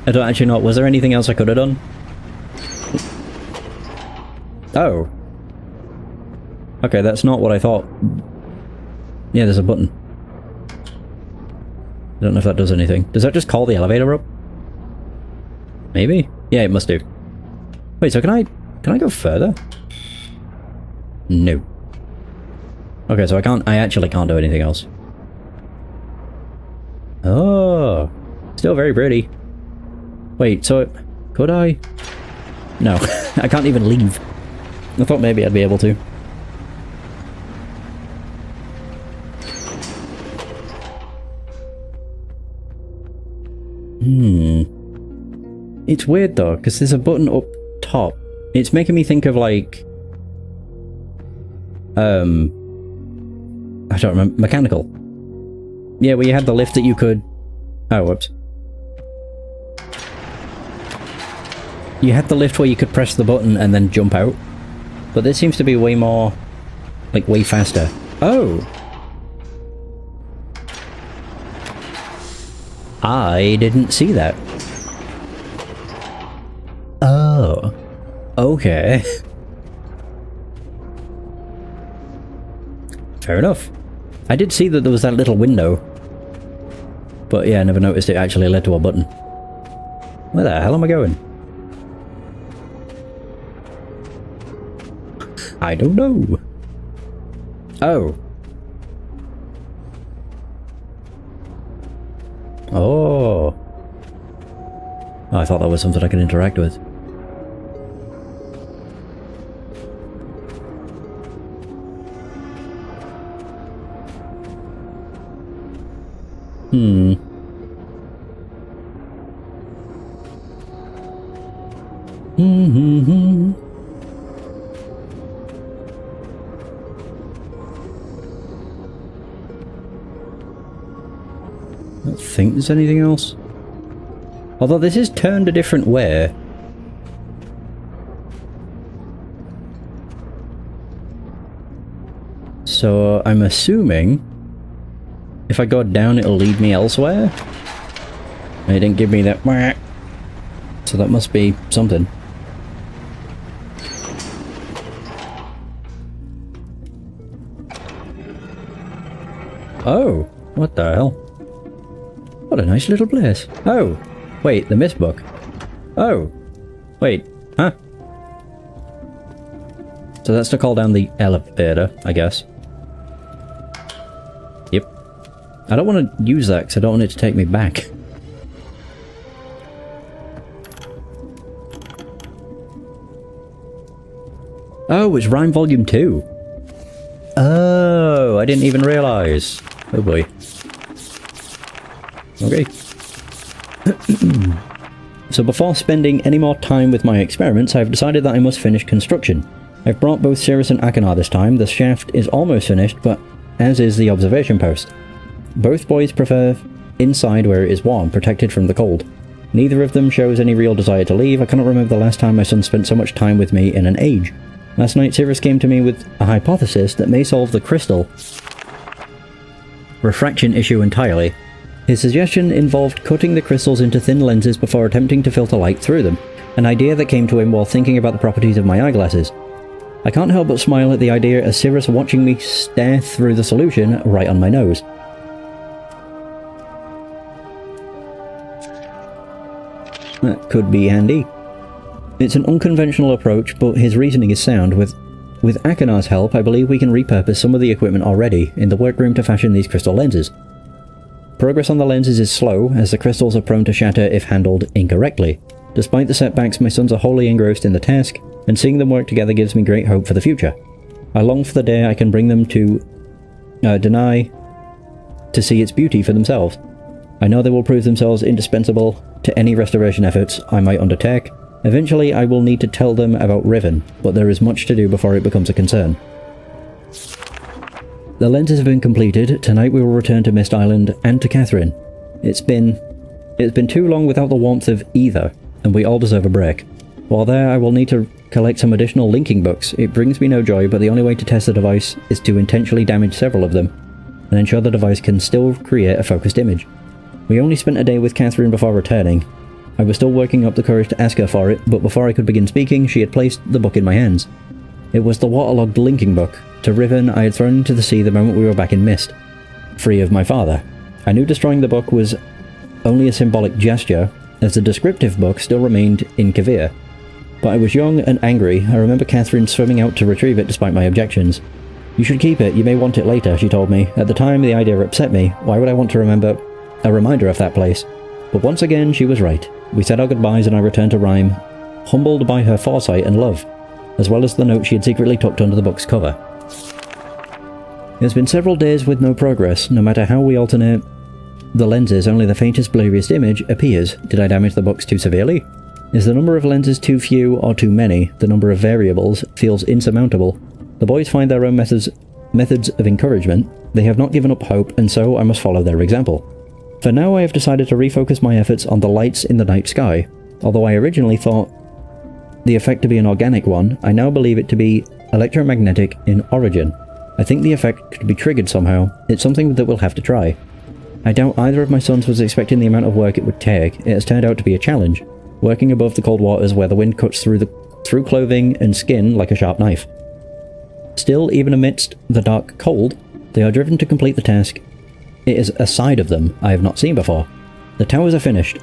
I don't actually know. Was there anything else I could have done? Oh. Okay, that's not what I thought. Yeah, there's a button. I don't know if that does anything. Does that just call the elevator up? Maybe? Yeah, it must do. Wait, so can I go further? No. Okay, so I actually can't do anything else. Oh, still very pretty. Wait, so could I? No, I can't even leave. I thought maybe I'd be able to. It's weird though, because there's a button up top. It's making me think of like... I don't remember. Mechanical. Yeah, where you had the lift that you could... Oh, whoops. You had the lift where you could press the button and then jump out. But this seems to be way more... like, way faster. Oh! I didn't see that. Oh. Okay. Fair enough. I did see that there was that little window. But yeah, I never noticed it actually led to a button. Where the hell am I going? I don't know. Oh. Oh. I thought that was something I could interact with. I don't think there's anything else. Although this is turned a different way. So I'm assuming if I go down it'll lead me elsewhere. It didn't give me that. So that must be something. Oh, what the hell? What a nice little place. Oh, wait, the Myst book. Oh, wait, huh? So that's to call down the elevator, I guess. Yep. I don't want to use that because I don't want it to take me back. Oh, it's Rhyme Volume 2. Oh, I didn't even realise. Oh boy. Okay. So before spending any more time with my experiments, I've decided that I must finish construction. I've brought both Cirrus and Achenar this time. The shaft is almost finished, but as is the observation post. Both boys prefer inside where it is warm, protected from the cold. Neither of them shows any real desire to leave. I cannot remember the last time my son spent so much time with me in an age. Last night Cirrus came to me with a hypothesis that may solve the crystal refraction issue entirely. His suggestion involved cutting the crystals into thin lenses before attempting to filter light through them, an idea that came to him while thinking about the properties of my eyeglasses. I can't help but smile at the idea as Cirrus watching me stare through the solution right on my nose. That could be handy. It's an unconventional approach, but his reasoning is sound. With Achenar's help, I believe we can repurpose some of the equipment already in the workroom to fashion these crystal lenses. Progress on the lenses is slow, as the crystals are prone to shatter if handled incorrectly. Despite the setbacks, my sons are wholly engrossed in the task, and seeing them work together gives me great hope for the future. I long for the day I can bring them to Deny to see its beauty for themselves. I know they will prove themselves indispensable to any restoration efforts I might undertake. Eventually I will need to tell them about Riven, but there is much to do before it becomes a concern. The lenses have been completed. Tonight we will return to Myst Island and to Catherine. It's been too long without the warmth of either, and we all deserve a break. While there, I will need to collect some additional linking books. It brings me no joy, but the only way to test the device is to intentionally damage several of them, and ensure the device can still create a focused image. We only spent a day with Catherine before returning. I was still working up the courage to ask her for it, but before I could begin speaking, she had placed the book in my hands. It was the waterlogged linking book. To Riven I had thrown into the sea the moment we were back in Myst, free of my father. I knew destroying the book was only a symbolic gesture, as the descriptive book still remained in Kavir. But I was young and angry. I remember Catherine swimming out to retrieve it despite my objections. "You should keep it, you may want it later," she told me. At the time the idea upset me. Why would I want to remember a reminder of that place? But once again she was right. We said our goodbyes and I returned to Rhyme, humbled by her foresight and love, as well as the note she had secretly tucked under the book's cover. It has been several days with no progress. No matter how we alternate the lenses, only the faintest blurriest image appears. Did I damage the books too severely? Is the number of lenses too few or too many? The number of variables feels insurmountable. The boys find their own methods of encouragement. They have not given up hope, and so I must follow their example. For now, I have decided to refocus my efforts on the lights in the night sky. Although I originally thought the effect to be an organic one, I now believe it to be electromagnetic in origin. I think the effect could be triggered somehow. It's something that we'll have to try. I doubt either of my sons was expecting the amount of work it would take. It has turned out to be a challenge, working above the cold waters where the wind cuts through clothing and skin like a sharp knife. Still, even amidst the dark cold, they are driven to complete the task. It is a side of them I have not seen before. The towers are finished.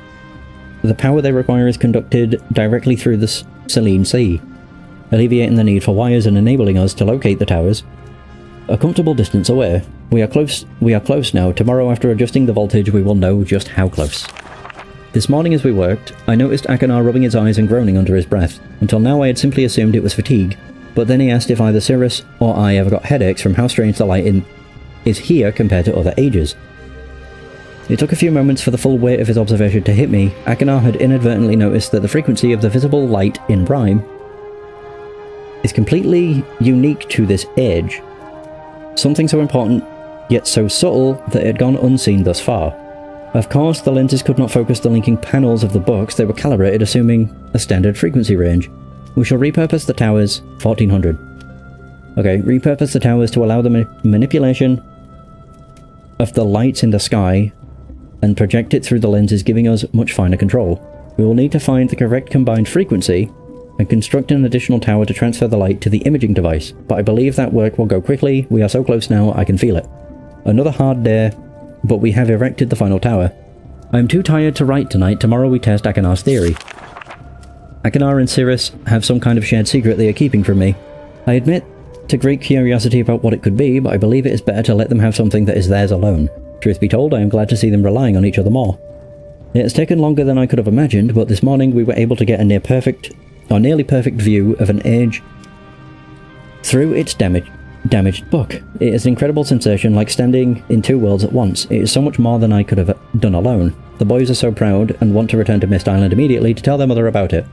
The power they require is conducted directly through the saline sea, alleviating the need for wires and enabling us to locate the towers a comfortable distance away. We are close now. Tomorrow, after adjusting the voltage, we will know just how close. This morning as we worked, I noticed Akanar rubbing his eyes and groaning under his breath. Until now I had simply assumed it was fatigue, but then he asked if either Cirrus or I ever got headaches from how strange the light is here compared to other ages. It took a few moments for the full weight of his observation to hit me. Akanar had inadvertently noticed that the frequency of the visible light in Prime is completely unique to this age. Something so important, yet so subtle, that it had gone unseen thus far. Of course, the lenses could not focus the linking panels of the books. They were calibrated assuming a standard frequency range. We shall repurpose the towers, 1400. Okay, repurpose the towers to allow the manipulation of the lights in the sky and project it through the lenses, giving us much finer control. We will need to find the correct combined frequency and construct an additional tower to transfer the light to the imaging device, but I believe that work will go quickly. We are so close now, I can feel it. Another hard day, but we have erected the final tower. I am too tired to write tonight. Tomorrow we test Akanar's theory. Akanar and Cirrus have some kind of shared secret they are keeping from me. I admit to great curiosity about what it could be, but I believe it is better to let them have something that is theirs alone. Truth be told, I am glad to see them relying on each other more. It has taken longer than I could have imagined, but this morning we were able to get a nearly perfect view of an age through its damaged book. It is an incredible sensation, like standing in two worlds at once. It is so much more than I could have done alone. The boys are so proud and want to return to Myst Island immediately to tell their mother about it,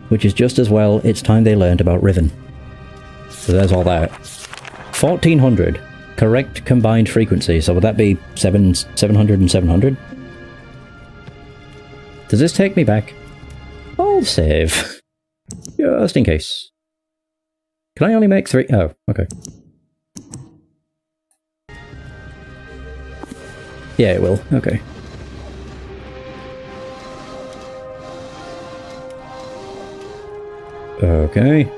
which is just as well it's time they learned about Riven. So there's all that. 1400. Correct combined frequency. So would that be 700 and 700? Does this take me back? I'll save. Just in case. Can I only make 3? Oh, okay. Yeah, it will. Okay. Okay.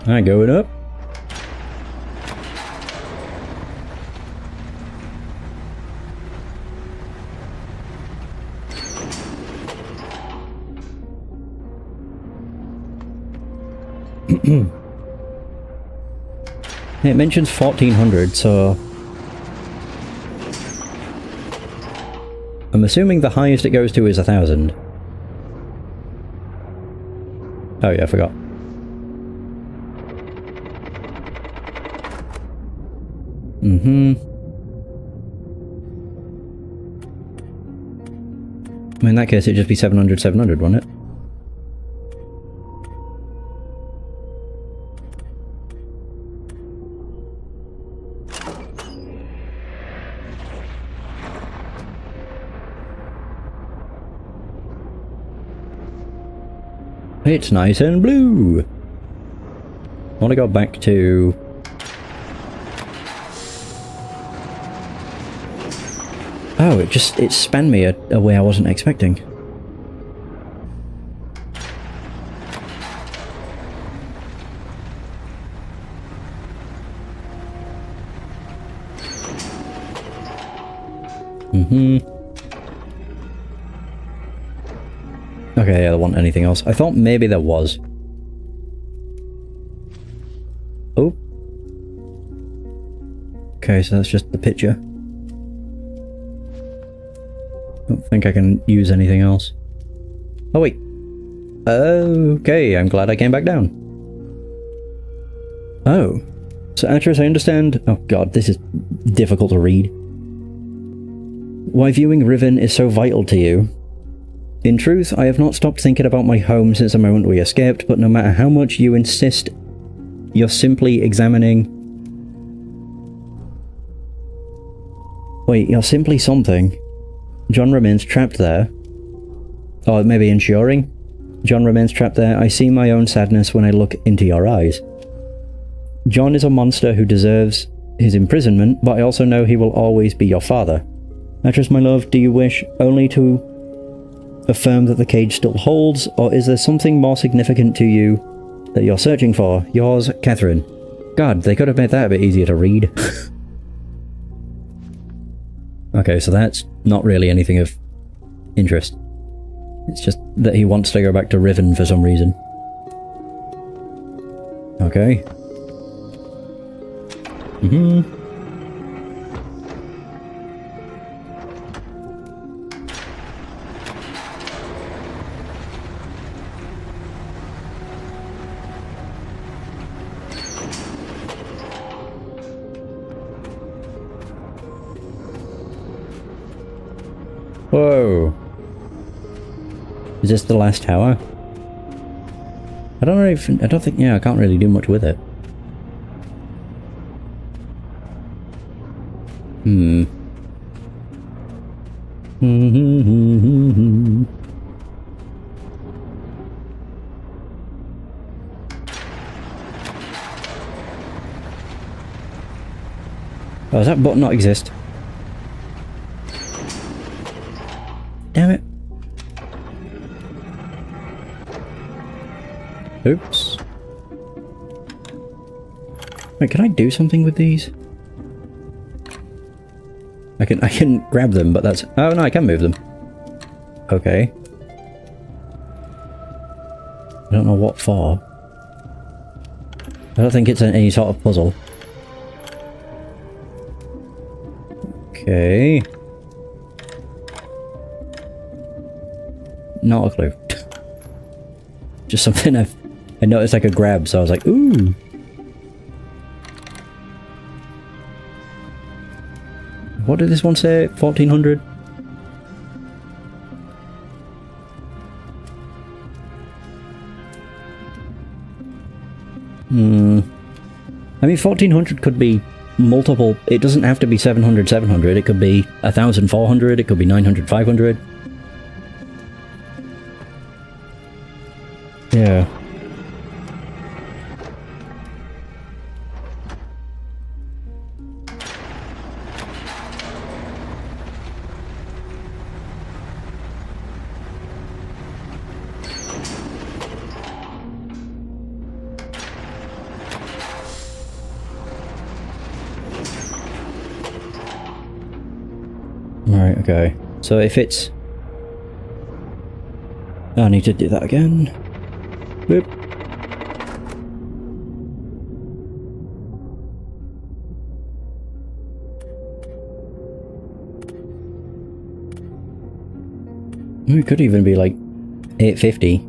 I going up. It mentions 1400, so I'm assuming the highest it goes to is 1000. Oh yeah, I forgot. In that case, it'd just be 700, 700, wouldn't it? It's nice and blue! I want to go back to... Oh, it spun me a way I wasn't expecting. Okay, I don't want anything else. I thought maybe there was. Oh. Okay, so that's just the picture. Don't think I can use anything else. Oh wait. Okay, I'm glad I came back down. Oh. So Atris, I understand... Oh god, this is difficult to read. Why viewing Riven is so vital to you. In truth, I have not stopped thinking about my home since the moment we escaped, but no matter how much you insist, you're simply examining... Wait, you're simply something. John remains trapped there. Or maybe ensuring? John remains trapped there. I see my own sadness when I look into your eyes. John is a monster who deserves his imprisonment, but I also know he will always be your father. Actress, my love, do you wish only to affirm that the cage still holds, or is there something more significant to you that you're searching for? Yours, Catherine. God, they could have made that a bit easier to read. Okay, so that's not really anything of interest. It's just that he wants to go back to Riven for some reason. Okay. Whoa. Is this the last tower? I don't know if... I don't think... Yeah, I can't really do much with it. Oh, does that button not exist? Damn it. Oops. Wait, can I do something with these? I can grab them, but that's... Oh no, I can move them. Okay. I don't know what for. I don't think it's any sort of puzzle. Okay. Not a clue. Just something I noticed I could grab, so I was like, ooh. What did this one say? 1400? I mean, 1400 could be multiple. It doesn't have to be 700, 700. It could be 1400. It could be 900, 500. Yeah. Right, okay. So if it's... I need to do that again. Boop. It could even be like 850.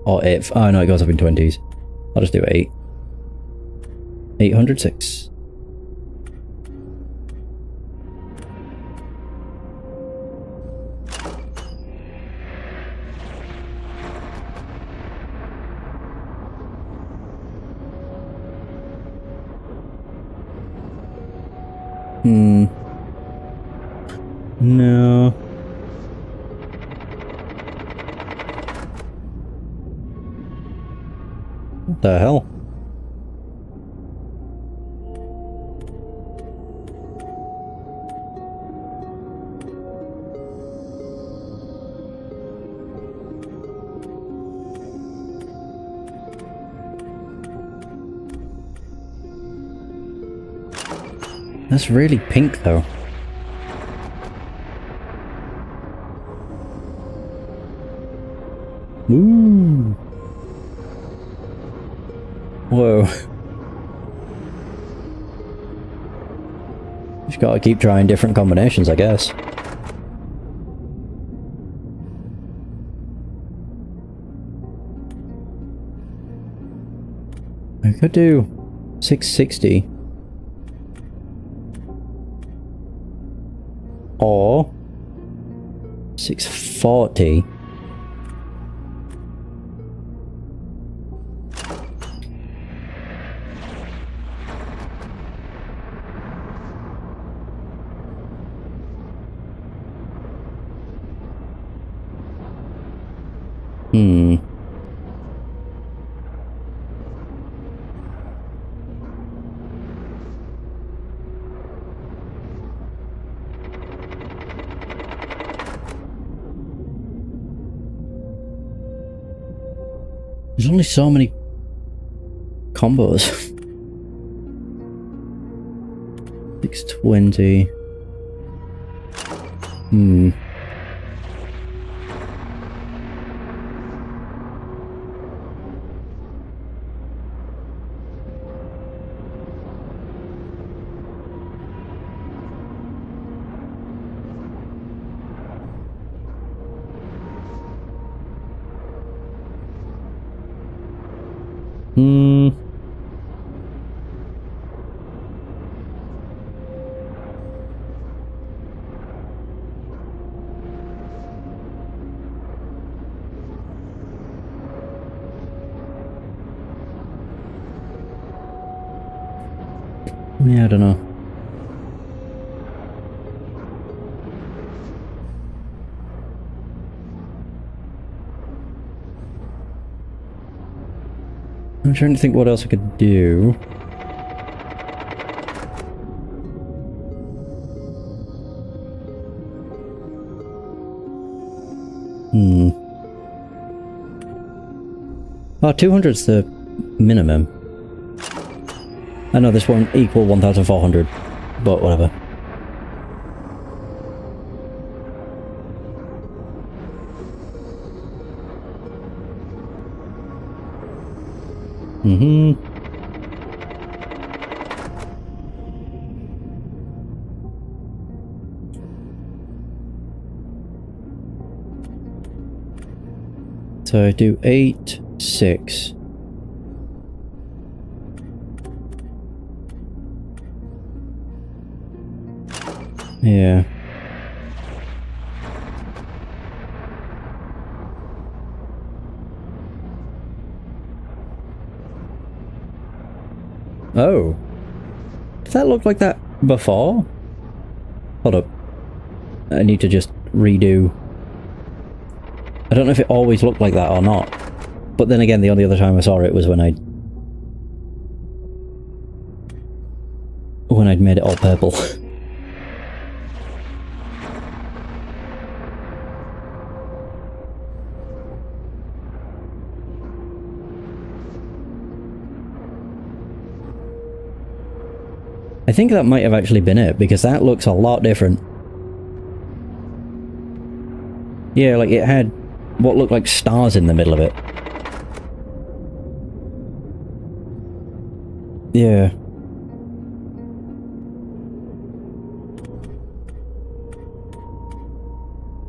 Or 8... Oh no, it goes up in 20s. I'll just do 8. 806. No. What the hell? That's really pink though. Ooh. Whoa. Just gotta keep trying different combinations, I guess. I could do 660. Or 640. There's only so many combos. 620. Yeah, I don't know. I'm trying to think what else I could do. Oh, 200's the minimum. I know this won't equal 1,400, but whatever. So I do 8, 6. Yeah. Oh. Did that look like that before? Hold up. I need to just redo. I don't know if it always looked like that or not. But then again, the only other time I saw it was when I'd made it all purple. I think that might have actually been it, because that looks a lot different. Yeah, like it had what looked like stars in the middle of it. Yeah.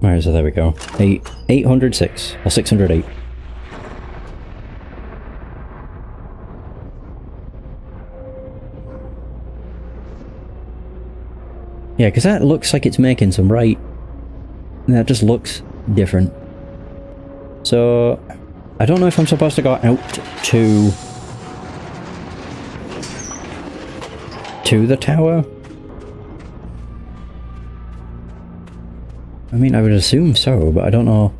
Alright, so there we go. 806, or 608. Yeah, because that looks like it's making some right. That just looks different. So, I don't know if I'm supposed to go out to the tower. I mean, I would assume so, but I don't know.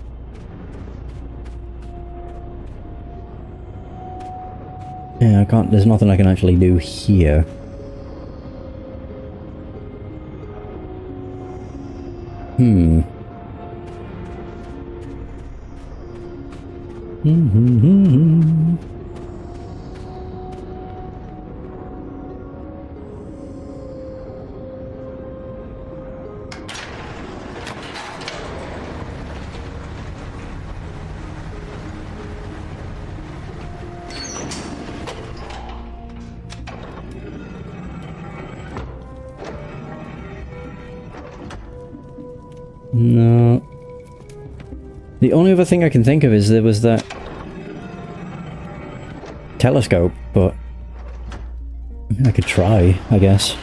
Yeah, I can't, there's nothing I can actually do here. No. The only other thing I can think of is there was that telescope, but I could try, I guess.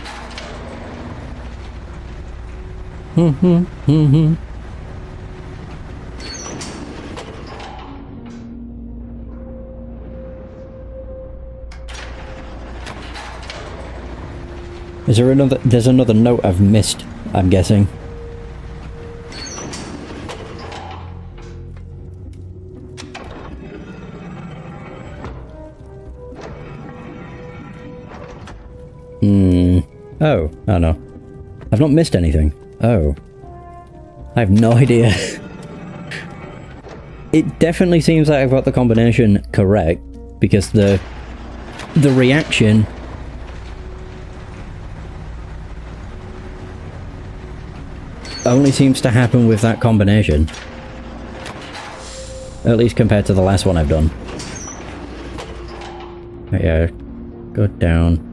Is there another... There's another note I've missed, I'm guessing. Oh, oh no. I've not missed anything. Oh. I have no idea. It definitely seems like I've got the combination correct, because the reaction only seems to happen with that combination. At least compared to the last one I've done. Yeah, go down.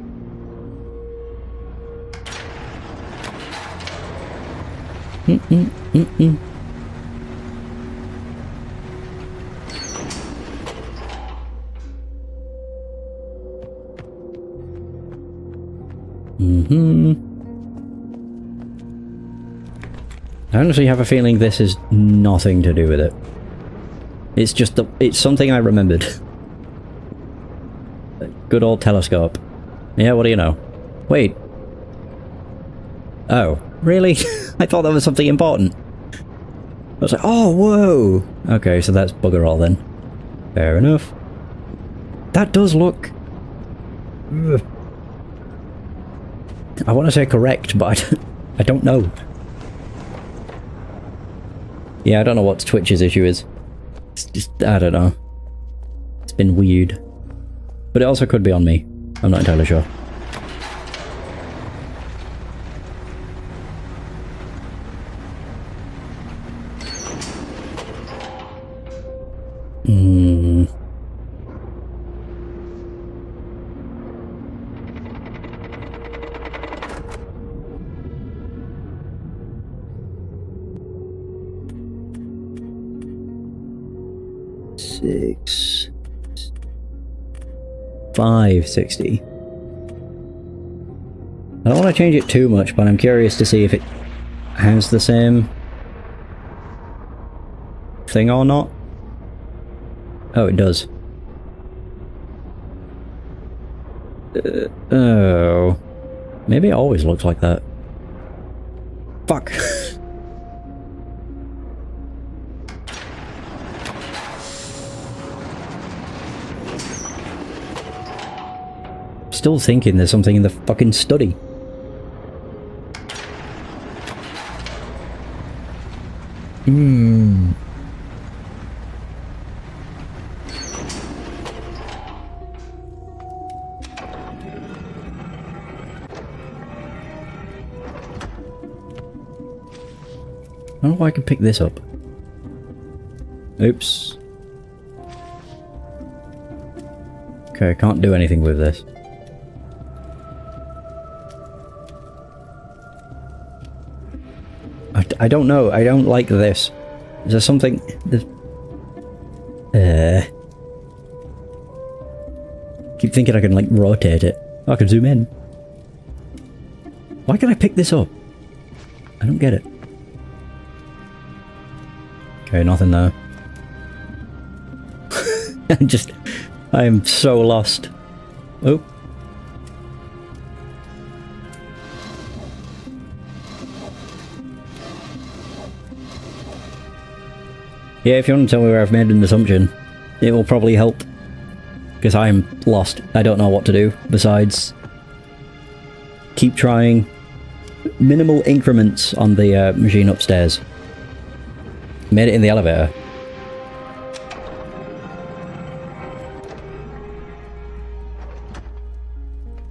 I honestly have a feeling this is nothing to do with it. It's just it's something I remembered. Good old telescope. Yeah, what do you know? Wait. Oh, really? I thought that was something important. I was like, oh, whoa! Okay, so that's bugger all then. Fair enough. That does look... Ugh. I want to say correct, but I don't know. Yeah, I don't know what Twitch's issue is. It's just, I don't know. It's been weird. But it also could be on me. I'm not entirely sure. $5.60. I don't want to change it too much, but I'm curious to see if it has the same thing or not. Oh, it does. Oh. Maybe it always looks like that. Fuck. Still thinking there's something in the fucking study. I don't know if I can pick this up. Oops. Okay, I can't do anything with this. I don't know. I don't like this. Is there something... Keep thinking I can, like, rotate it. Oh, I can zoom in. Why can I pick this up? I don't get it. Okay, nothing there. I am so lost. Oh. Yeah, if you want to tell me where I've made an assumption, it will probably help. Because I'm lost. I don't know what to do besides keep trying minimal increments on the machine upstairs. Made it in the elevator.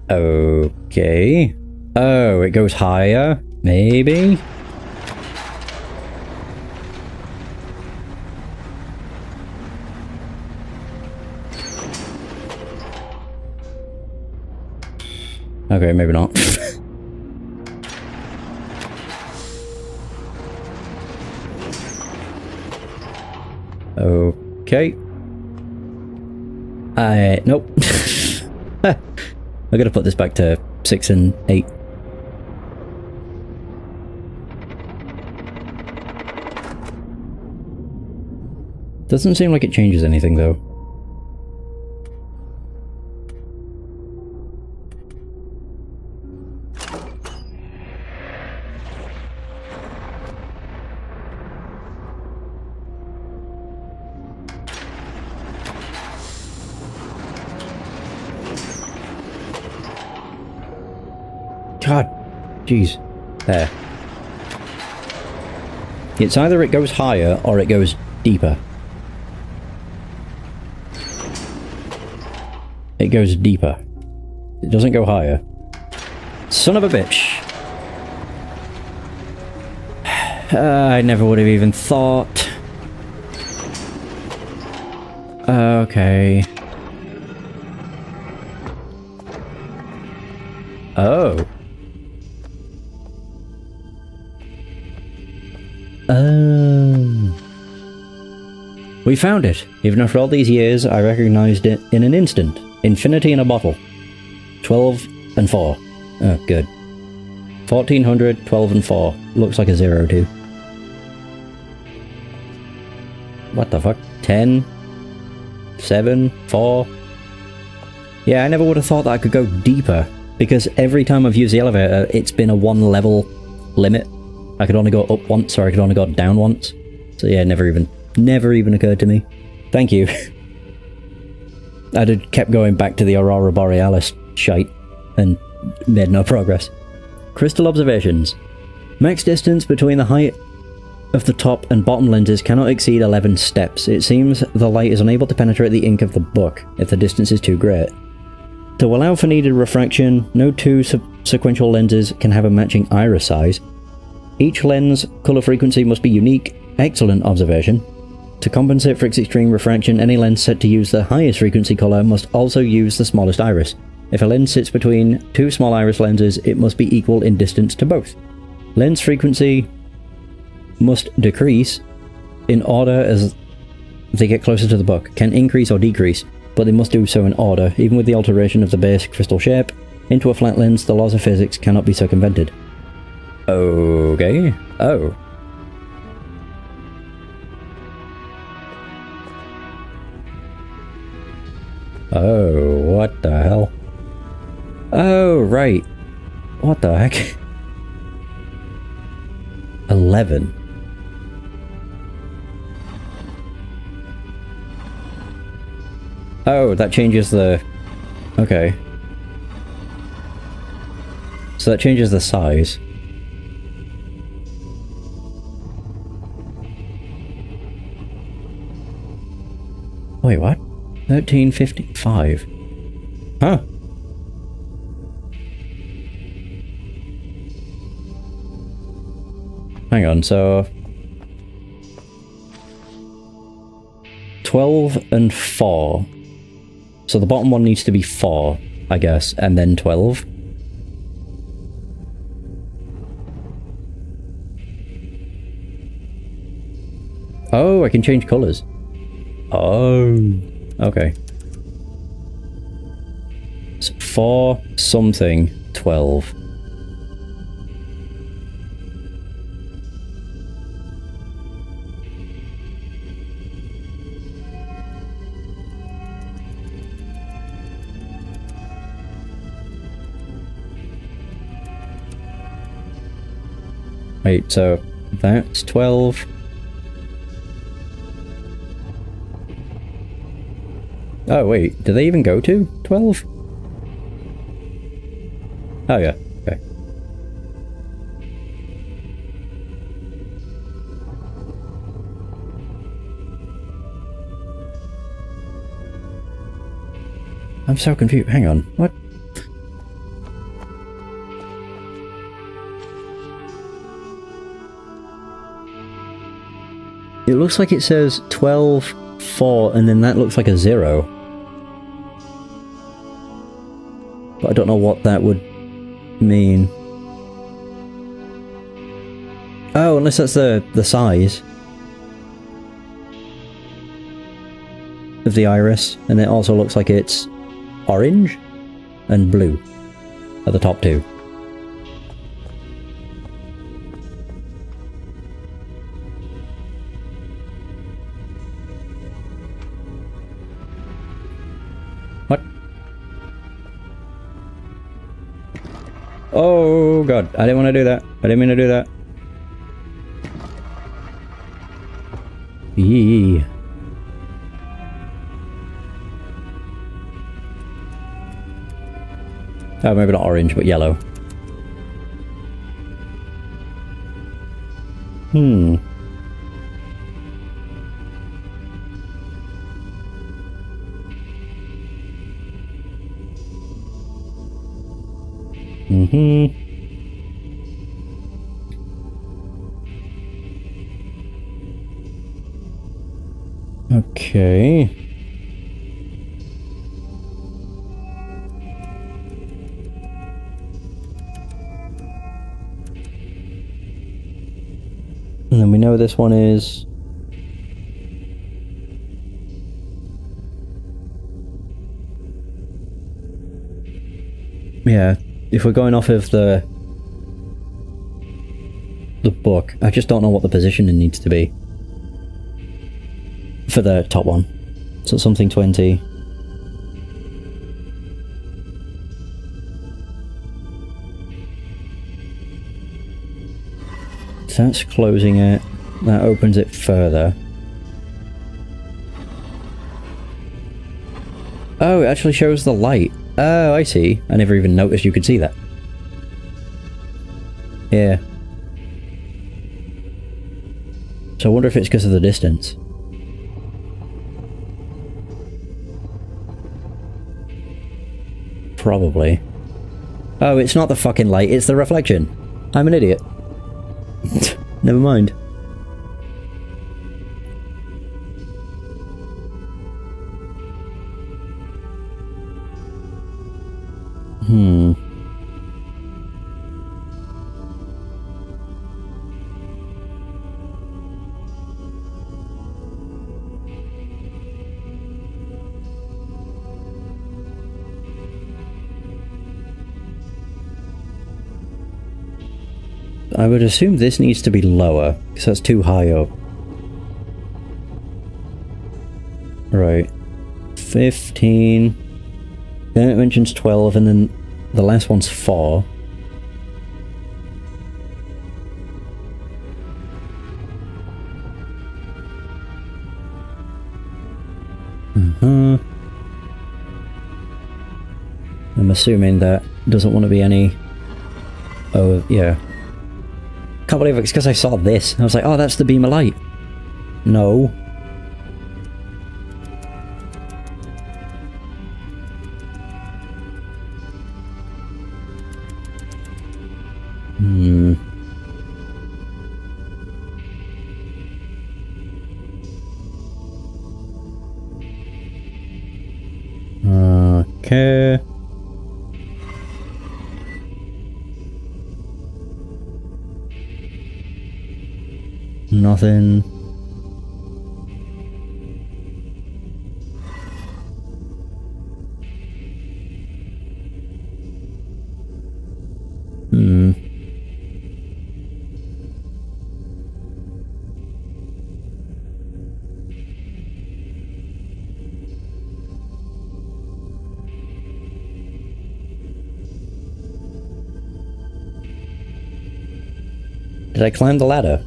Okay. Oh, it goes higher? Maybe? Okay, maybe not. Okay. Nope. I gotta put this back to 6 and 8. Doesn't seem like it changes anything though. jeez. There. It's either it goes higher or it goes deeper. It goes deeper. It doesn't go higher. Son of a bitch. I never would have even thought. Okay. Oh. We found it. Even after all these years, I recognized it in an instant. Infinity in a bottle. 12 and 4. Oh, good. 1400, 12 and 4. Looks like a 0 too. What the fuck? 10, 7, 4. Yeah, I never would have thought that I could go deeper, because every time I've used the elevator, it's been a 1 level limit. I could only go up once, or I could only go down once. So yeah, never even occurred to me. Thank you. I'd have kept going back to the Aurora Borealis shite, and made no progress. Crystal observations. Max distance between the height of the top and bottom lenses cannot exceed 11 steps. It seems the light is unable to penetrate the ink of the book if the distance is too great. To allow for needed refraction, no two sequential lenses can have a matching iris size. Each lens colour frequency must be unique. Excellent observation. To compensate for its extreme refraction, any lens set to use the highest frequency colour must also use the smallest iris. If a lens sits between two small iris lenses, it must be equal in distance to both. Lens frequency must decrease in order as they get closer to the book, can increase or decrease, but they must do so in order. Even with the alteration of the base crystal shape into a flat lens, the laws of physics cannot be circumvented. Okay. Oh. Oh, what the hell? Oh, right. What the heck? 11. Oh, that changes the... Okay. So that changes the size. Wait, what? 1355. Huh. Hang on, so... 12 and 4. So the bottom one needs to be 4, I guess, and then 12. Oh, I can change colours. Oh, okay. So 4 something 12. Wait, so that's 12. Oh wait, do they even go to 12? Oh yeah, okay. I'm so confused. Hang on, what? It looks like it says 12, 4, and then that looks like a 0. But I don't know what that would mean. Oh, unless that's the size of the iris, and it also looks like it's orange and blue at the top two. What? Oh god, I didn't want to do that. I didn't mean to do that. Yee. Oh, maybe not orange, but yellow. Hmm. Mm-hmm. Okay. And then we know this one is... Yeah, if we're going off of the book, I just don't know what the positioning needs to be for the top one. So something 20. That's closing it. That opens it further. Oh, it actually shows the light. Oh, I see. I never even noticed you could see that. Yeah. So I wonder if it's because of the distance. Probably. Oh, it's not the fucking light, it's the reflection. I'm an idiot. Never mind. Hmm. I would assume this needs to be lower, because that's too high up. Right. 15. Then it mentions 12, and then the last one's 4. I'm assuming that doesn't want to be any... Oh, yeah. Can't believe it's because I saw this. I was like, oh, that's the beam of light. No. Hmm. Okay. Nothing. Hmm. Did I climb the ladder?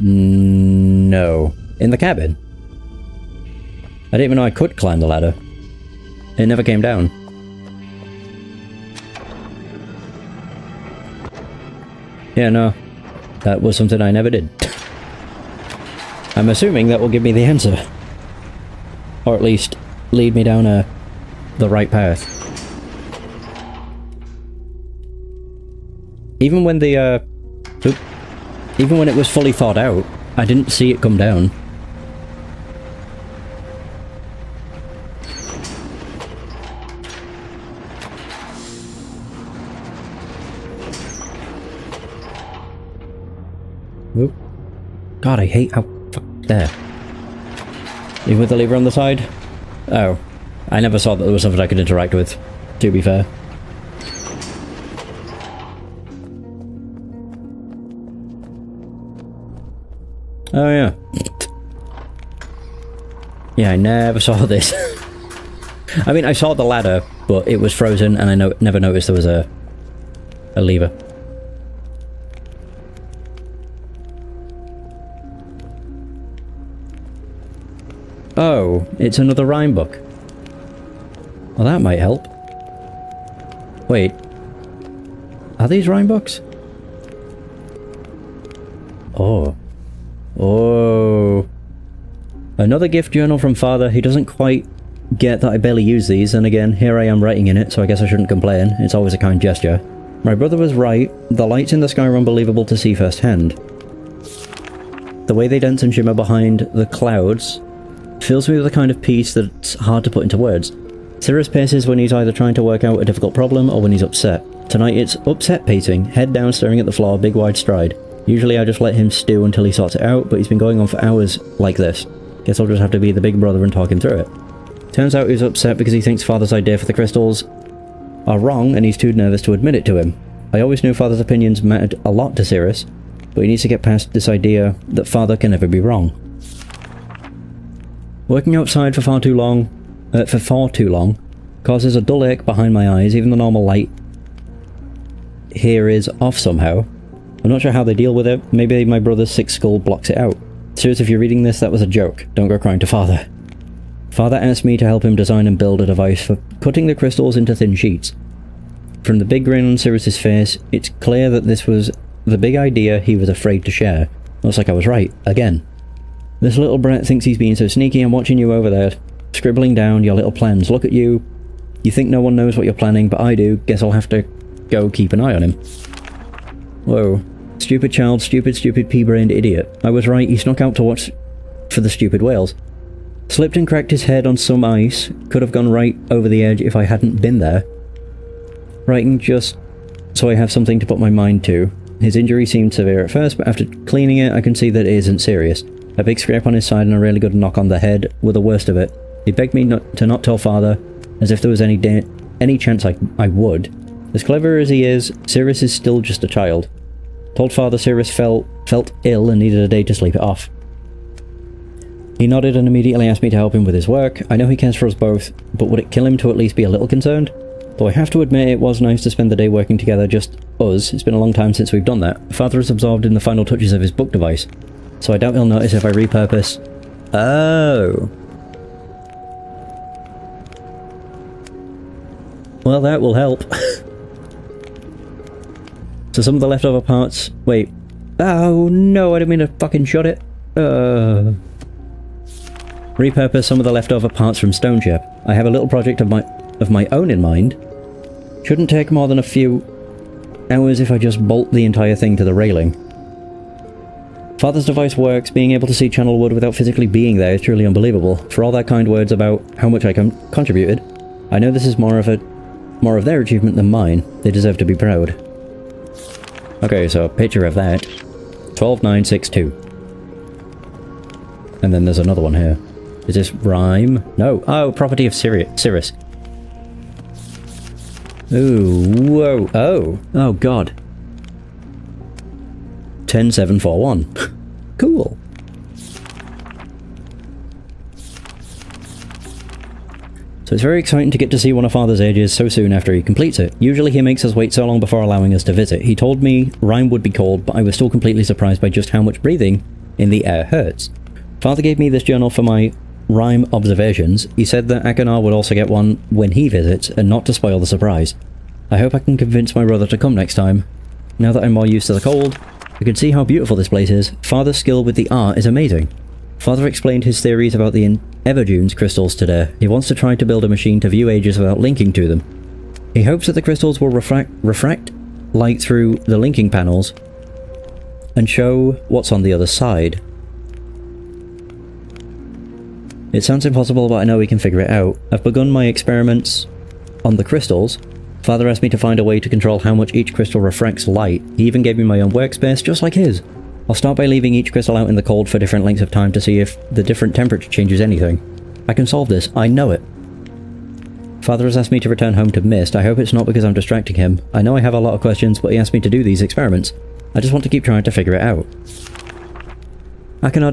No. In the cabin? I didn't even know I could climb the ladder. It never came down. Yeah, no. That was something I never did. I'm assuming that will give me the answer. Or at least lead me down the right path. Even when the, even when it was fully thought out, I didn't see it come down. Oop. God, I hate how... Fuck, there. Even with the lever on the side? Oh. I never saw that there was something I could interact with, to be fair. Oh yeah. Yeah, I never saw this. I mean, I saw the ladder, but it was frozen and I never noticed there was a lever. Oh, it's another rhyme book. Well, that might help. Wait. Are these rhyme books? Oh. Oh. Another gift journal from Father. He doesn't quite get that I barely use these, and again, here I am writing in it, so I guess I shouldn't complain. It's always a kind gesture. My brother was right. The lights in the sky are unbelievable to see firsthand. The way they dance and shimmer behind the clouds fills me with a kind of peace that's hard to put into words. Sirius paces when he's either trying to work out a difficult problem or when he's upset. Tonight it's upset pacing, head down staring at the floor, big wide stride. Usually I just let him stew until he sorts it out, but he's been going on for hours like this. Guess I'll just have to be the big brother and talk him through it. Turns out he's upset because he thinks Father's idea for the crystals are wrong and he's too nervous to admit it to him. I always knew Father's opinions mattered a lot to Sirius, but he needs to get past this idea that Father can never be wrong. Working outside for far too long causes a dull ache behind my eyes. Even the normal light here is off somehow. I'm not sure how they deal with it. Maybe my brother's sick skull blocks it out. Serious, if you're reading this, that was a joke. Don't go crying to Father. Father asked me to help him design and build a device for cutting the crystals into thin sheets. From the big grin on Sirius's face, it's clear that this was the big idea he was afraid to share. Looks like I was right, again. This little brat thinks he's being so sneaky. I'm watching you over there, scribbling down your little plans. Look at you. You think no one knows what you're planning, but I do. Guess I'll have to go keep an eye on him. Whoa. Stupid child, stupid pea-brained idiot. I was right, he snuck out to watch for the stupid whales. Slipped and cracked his head on some ice. Could have gone right over the edge if I hadn't been there. Writing just so I have something to put my mind to. His injury seemed severe at first, but after cleaning it, I can see that it isn't serious. A big scrape on his side and a really good knock on the head were the worst of it. He begged me to not tell Father, as if there was any chance I would. As clever as he is, Sirius is still just a child. Told Father Sirius felt ill and needed a day to sleep it off. He nodded and immediately asked me to help him with his work. I know he cares for us both, but would it kill him to at least be a little concerned? Though I have to admit it was nice to spend the day working together, just us. It's been a long time since we've done that. Father is absorbed in the final touches of his book device, so I doubt he'll notice if I repurpose. Oh. Well, that will help. So some of the leftover parts... Wait. Oh no, I didn't mean to fucking shut it. Repurpose some of the leftover parts from Stone Ship. I have a little project of my own in mind. Shouldn't take more than a few hours if I just bolt the entire thing to the railing. Father's device works. Being able to see Channel Wood without physically being there is truly unbelievable. For all their kind words about how much I contributed, I know this is more of their achievement than mine. They deserve to be proud. Okay, so a picture of that. 12962. And then there's another one here. Is this rhyme? No. Oh, property of Sirius. Ooh, whoa. Oh. Oh, God. 10741. Cool. So it's very exciting to get to see one of Father's ages so soon after he completes it. Usually he makes us wait so long before allowing us to visit. He told me rhyme would be cold, but I was still completely surprised by just how much breathing in the air hurts. Father gave me this journal for my rhyme observations. He said that Akanar would also get one when he visits, and not to spoil the surprise. I hope I can convince my brother to come next time. Now that I'm more used to the cold, I can see how beautiful this place is. Father's skill with the art is amazing. Father explained his theories about the Everdunes crystals today. He wants to try to build a machine to view ages without linking to them. He hopes that the crystals will refract light through the linking panels and show what's on the other side. It sounds impossible, but I know we can figure it out. I've begun my experiments on the crystals. Father asked me to find a way to control how much each crystal refracts light. He even gave me my own workspace, just like his. I'll start by leaving each crystal out in the cold for different lengths of time to see if the different temperature changes anything. I can solve this, I know it. Father has asked me to return home to Myst. I hope it's not because I'm distracting him. I know I have a lot of questions, but he asked me to do these experiments. I just want to keep trying to figure it out. Akanar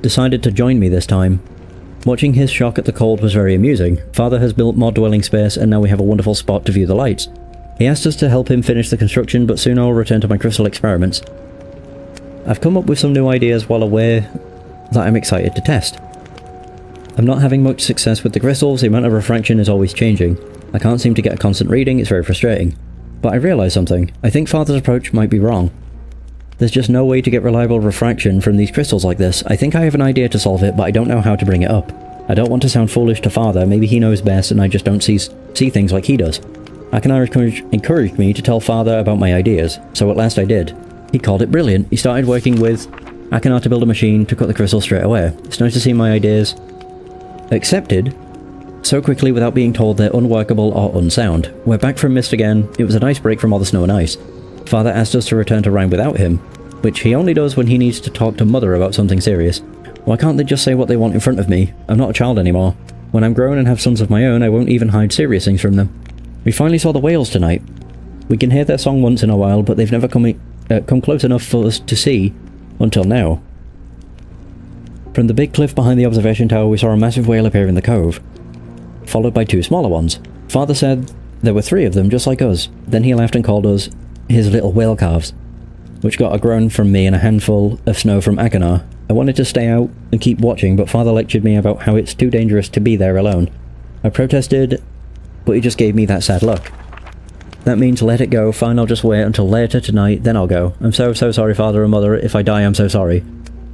decided to join me this time. Watching his shock at the cold was very amusing. Father has built more dwelling space, and now we have a wonderful spot to view the lights. He asked us to help him finish the construction, but soon I will return to my crystal experiments. I've come up with some new ideas while away that I'm excited to test. I'm not having much success with the crystals. The amount of refraction is always changing. I can't seem to get a constant reading. It's very frustrating. But I realised something. I think Father's approach might be wrong. There's just no way to get reliable refraction from these crystals like this. I think I have an idea to solve it, but I don't know how to bring it up. I don't want to sound foolish to Father, maybe he knows best and I just don't see things like he does. Akana encouraged me to tell Father about my ideas, so at last I did. He called it brilliant. He started working with Akana to build a machine to cut the crystal straight away. It's nice to see my ideas accepted so quickly without being told they're unworkable or unsound. We're back from Myst again. It was a nice break from all the snow and ice. Father asked us to return to Rhyme without him, which he only does when he needs to talk to Mother about something serious. Why can't they just say what they want in front of me? I'm not a child anymore. When I'm grown and have sons of my own, I won't even hide serious things from them. We finally saw the whales tonight. We can hear their song once in a while, but they've never come close enough for us to see until now. From the big cliff behind the observation tower, we saw a massive whale appear in the cove, followed by 2 smaller ones. Father said there were 3 of them, just like us. Then he laughed and called us his little whale calves, which got a groan from me and a handful of snow from Akana. I wanted to stay out and keep watching, but Father lectured me about how it's too dangerous to be there alone. I protested, but he just gave me that sad look. That means let it go. Fine, I'll just wait until later tonight, then I'll go. I'm so sorry, Father and Mother. If I die, I'm so sorry.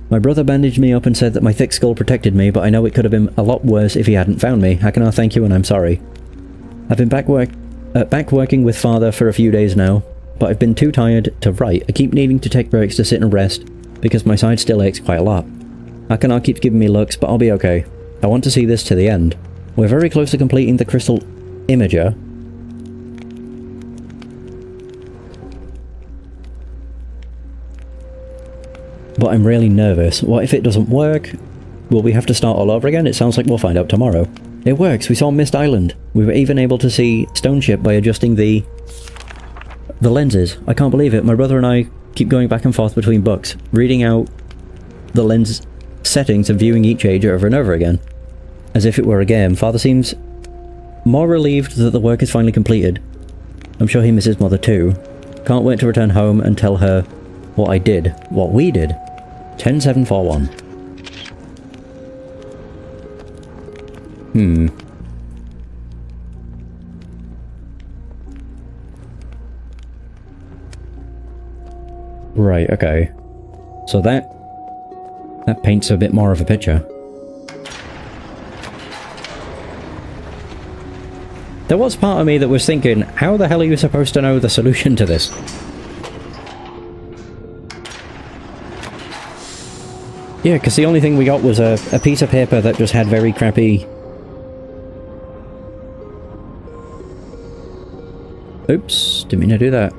My brother bandaged me up and said that my thick skull protected me, but I know it could have been a lot worse if he hadn't found me. Akana, thank you and I'm sorry. I've been back working with Father for a few days now, but I've been too tired to write. I keep needing to take breaks to sit and rest, because my side still aches quite a lot. Akana keeps giving me looks, but I'll be okay. I want to see this to the end. We're very close to completing the crystal imager. But I'm really nervous. What if it doesn't work? Will we have to start all over again? It sounds like we'll find out tomorrow. It works. We saw Myst Island. We were even able to see Stone Ship by adjusting the lenses. I can't believe it. My brother and I keep going back and forth between books, reading out the lens settings and viewing each age over and over again, as if it were a game. Father seems more relieved that the work is finally completed. I'm sure he misses Mother too. Can't wait to return home and tell her what I did. What we did. 10741. Right, okay. So that paints a bit more of a picture. There was part of me that was thinking, how the hell are you supposed to know the solution to this? Yeah, because the only thing we got was a piece of paper that just had very crappy... Oops, didn't mean to do that.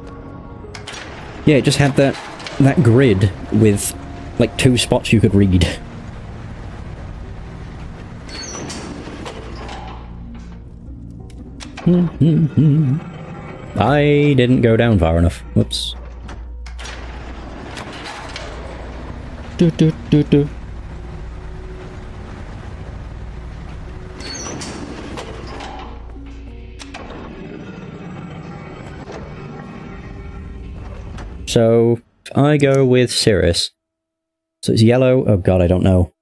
Yeah, it just had that grid with, like, 2 spots you could read. I didn't go down far enough. Whoops. Do. So, I go with Cirrus. So it's yellow. Oh god, I don't know.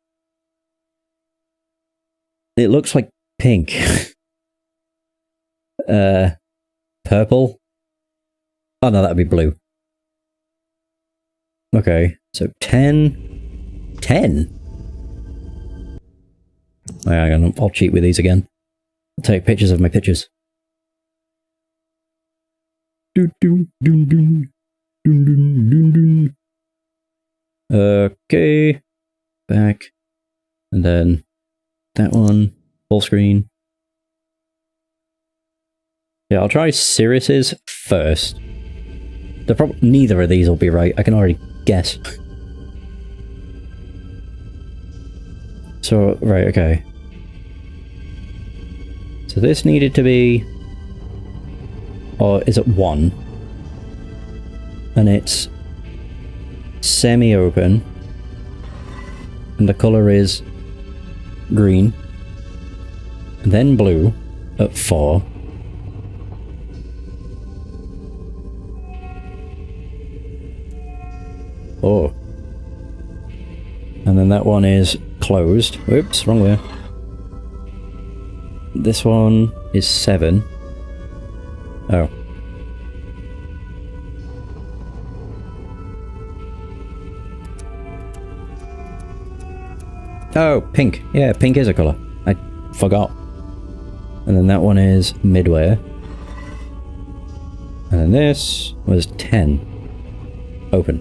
It looks like pink. Purple? Oh no, that'd be blue. Okay, so 10. 10? Hang on, I'll cheat with these again. I'll take pictures of my pictures. Okay. Back. And then that one. Full screen. Yeah, I'll try Sirius's first. Neither of these will be right, I can already guess. So, right, okay. So this needed to be... Or is it 1? And it's semi-open. And the colour is green. And then blue at 4. Oh. And then that one is closed. Oops, wrong way. This one is 7. Oh. Oh, pink. Yeah, pink is a colour. I forgot. And then that one is midway. And then this was 10. Open.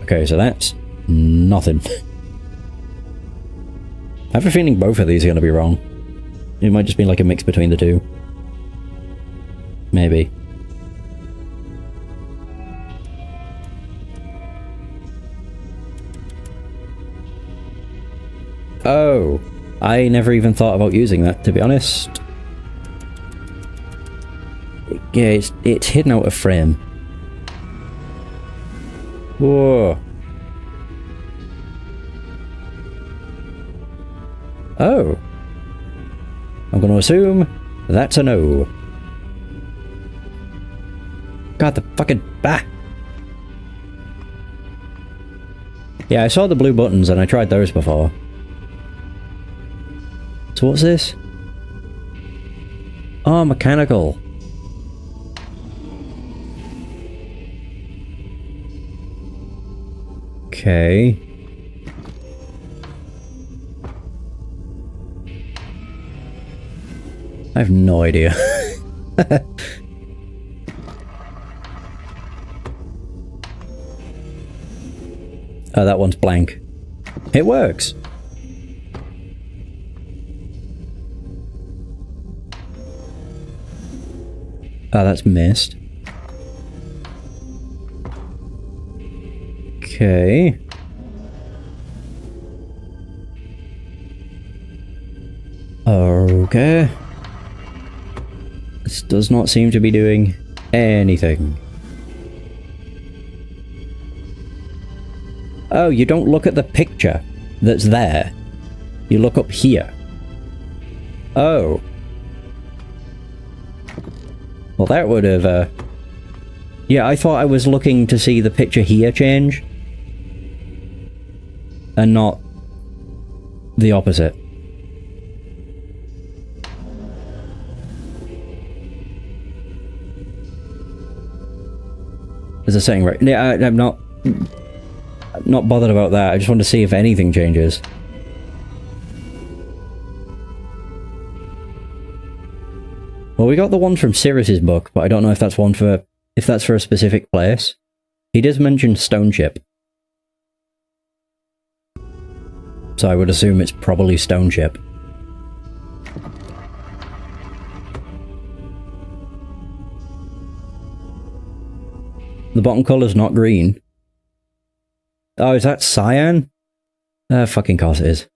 Okay, so that's nothing. I have a feeling both of these are going to be wrong. It might just be like a mix between the two. Maybe. Oh, I never even thought about using that, to be honest. Yeah, it's hidden out of frame. Whoa. Oh. I'm going to assume that's a no. God, the fucking... Bah! Yeah, I saw the blue buttons and I tried those before. So what's this? Oh, mechanical. Okay. I have no idea. Oh, that one's blank. It works. Oh, that's Myst. Okay. Okay. This does not seem to be doing anything. Oh, you don't look at the picture that's there. You look up here. Oh. Well, that would have, Yeah, I thought I was looking to see the picture here change. And not the opposite. There's a setting right. Yeah, I'm not bothered about that. I just want to see if anything changes. Well, we got the one from Sirius's book, but I don't know if that's one for a specific place. He does mention Stone Chip, so I would assume it's probably Stone Chip. The bottom colour's not green. Oh, is that cyan? Fucking course it is.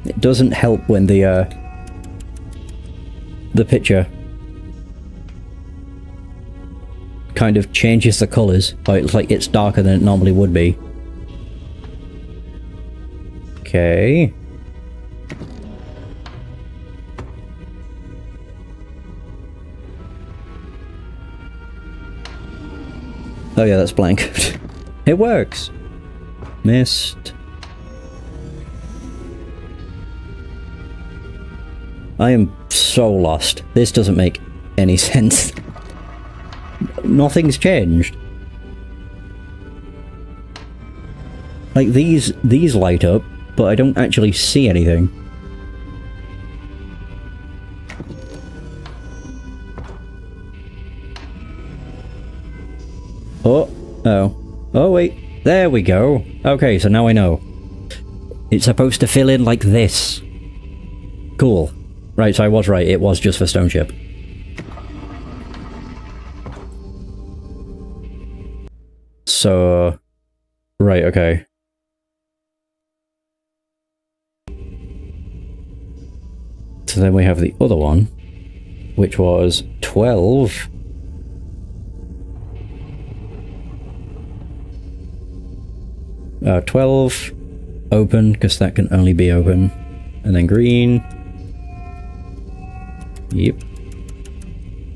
It doesn't help when the picture kind of changes the colours. Like it's darker than it normally would be. Okay. Oh yeah, that's blank. It works. Myst. I am so lost. This doesn't make any sense. Nothing's changed. Like these light up, but I don't actually see anything. Oh wait, there we go. Okay, so now I know. It's supposed to fill in like this. Cool. Right, so I was right, it was just for Stone Chip. So... Right, okay. So then we have the other one, which was 12. Uh, 12 open, because that can only be open. And then green. Yep.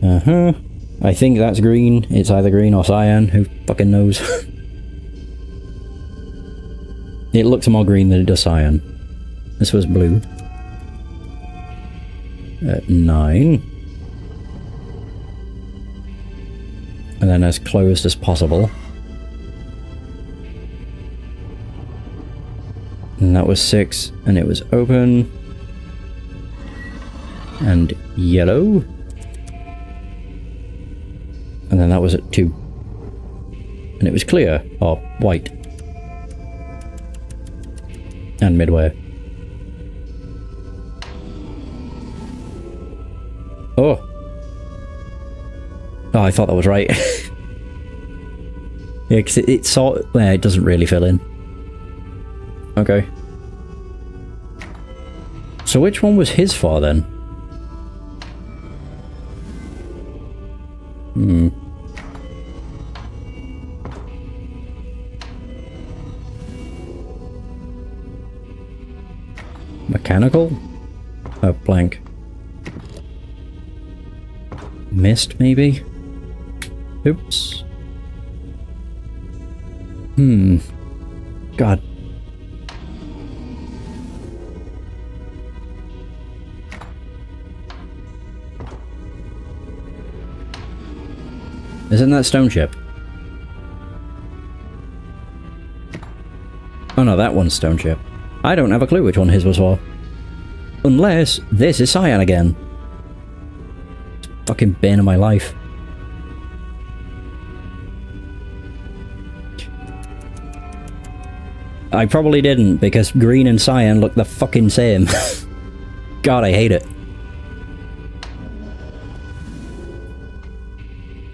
Uh-huh. I think that's green. It's either green or cyan. Who fucking knows? It looks more green than it does cyan. This was blue. 9. then as closed as possible. And that was 6, and it was open. And yellow. And then that was at 2. And it was clear, or white. And midway. Oh. Oh, I thought that was right. Yeah, because it sort of... it doesn't really fill in. Okay. So which one was his for then? Mechanical? Oh, blank. Myst, maybe? Oops. God. Isn't that stone chip? Oh no, that one's stone chip. I don't have a clue which one his was for. Unless this is cyan again. Fucking bane of my life. I probably didn't, because green and cyan look the fucking same. God, I hate it.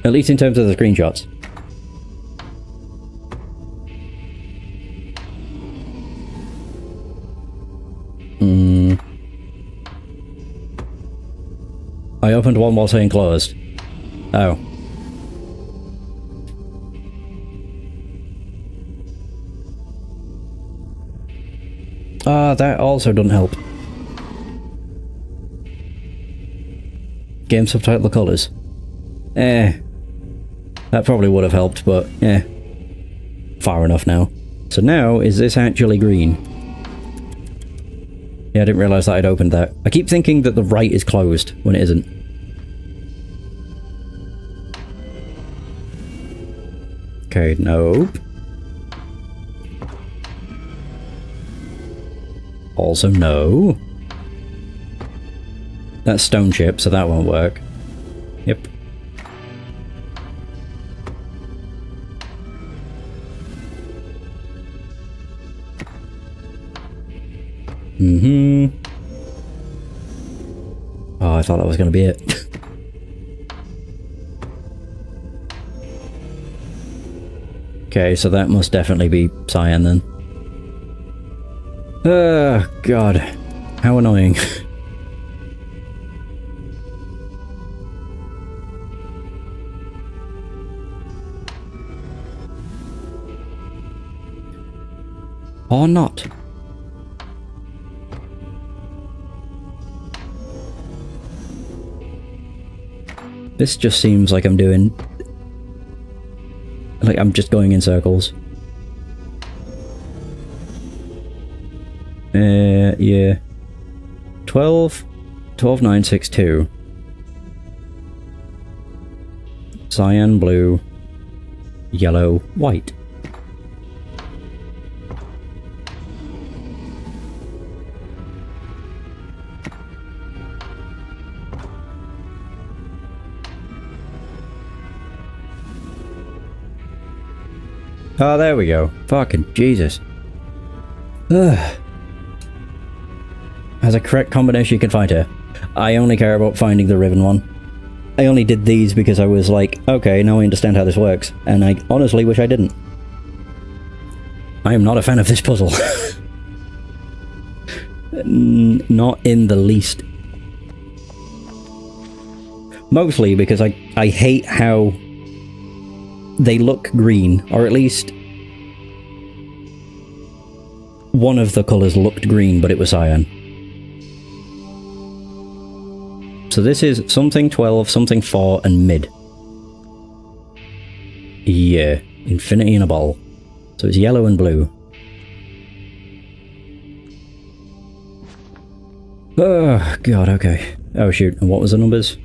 At least in terms of the screenshots. I opened one while saying closed. Oh. That also doesn't help. Game subtitle colours. That probably would have helped, but far enough now. So now, is this actually green? Yeah, I didn't realise that I'd opened that. I keep thinking that the right is closed when it isn't. Okay, nope. Also no. That's stone chip, so that won't work. Yep. Oh, I thought that was going to be it. Okay, so that must definitely be cyan then. Oh, God. How annoying. Or not. This just seems like I'm doing... like I'm just going in circles. Yeah. 12, 962. Cyan, blue, yellow, white. Oh, there we go. Fucking Jesus. Ugh. Has a correct combination you can find here. I only care about finding the ribbon one. I only did these because I was like, okay, now I understand how this works. And I honestly wish I didn't. I am not a fan of this puzzle. Not in the least. Mostly because I hate how they look green, or at least one of the colours looked green, but it was cyan. So this is something 12, something 4, and mid. Yeah, infinity in a ball. So it's yellow and blue. Oh, God, okay. Oh, shoot, and what was the numbers?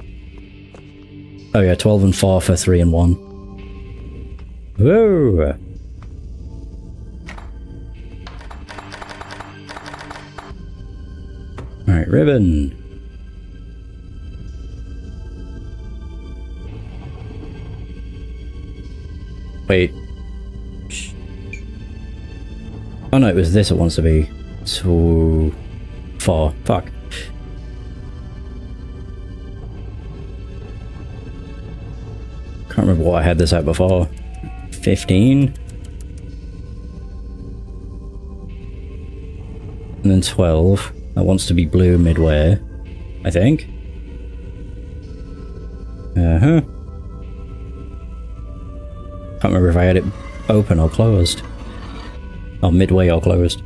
Oh yeah, 12 and 4 for 3 and 1. Whoa! Alright, ribbon. Wait. Oh no, it was this it wants to be. So... 4. Fuck. Can't remember what I had this at before. 15? And then 12. That wants to be blue midway, I think. Uh-huh. Can't remember if I had it open or closed. Or midway or closed.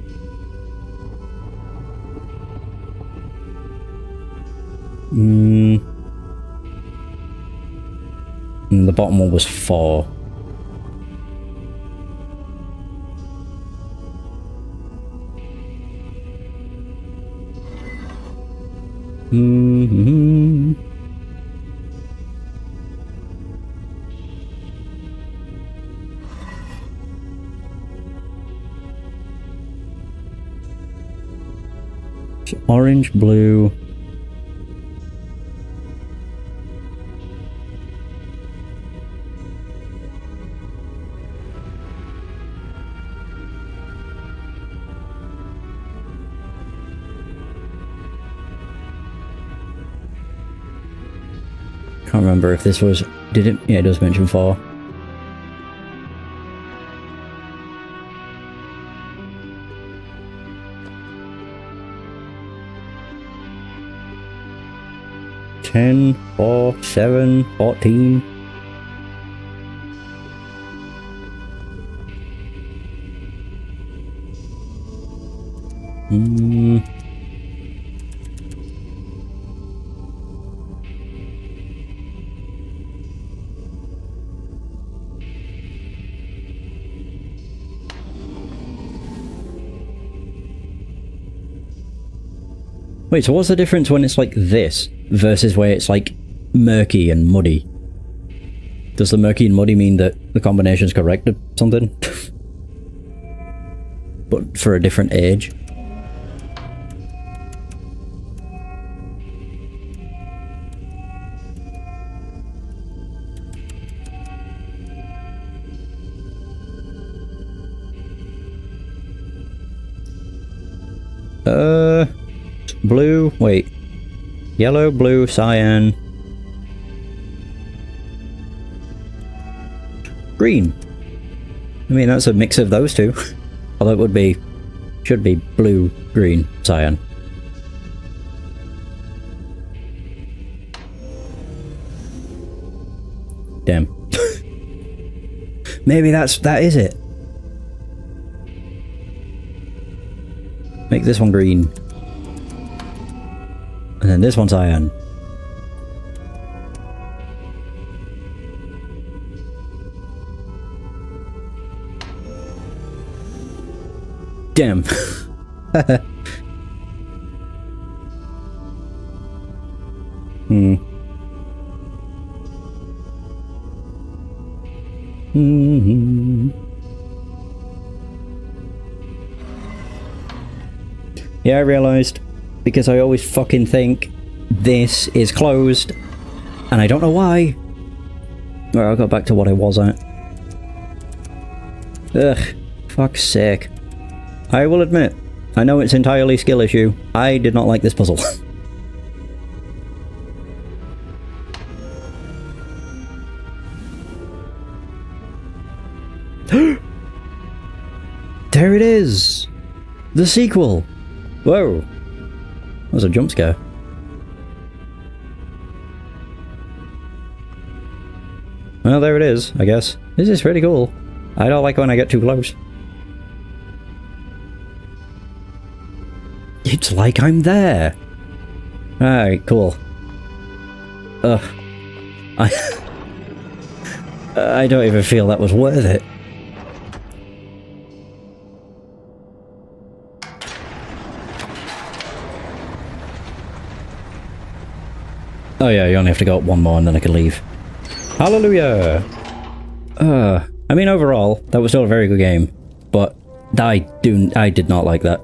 And the bottom one was 4. Orange, blue. Can't remember if this was... Did it? Yeah, it does mention 4. Ten, 4, 7, 14. Wait, so what's the difference when it's like this versus where it's like murky and muddy? Does the murky and muddy mean that the combination's correct or something? But for a different age? Blue, wait. Yellow, blue, cyan. Green. I mean, that's a mix of those two. Although it would be... should be blue, green, cyan. Damn. Maybe that is it. Make this one green. And then this one's cyan. Damn. Yeah, I realised. Because I always fucking think this is closed. And I don't know why. Alright, I'll go back to what I was at. Ugh. Fuck's sake. I will admit, I know it's entirely skill issue. I did not like this puzzle. There it is! The sequel! Whoa! That was a jump scare. Well, there it is, I guess. This is pretty cool. I don't like when I get too close. It's like I'm there! Alright, cool. Ugh. I don't even feel that was worth it. Oh yeah, you only have to go up one more and then I can leave. Hallelujah! I mean, overall, that was still a very good game, but I did not like that.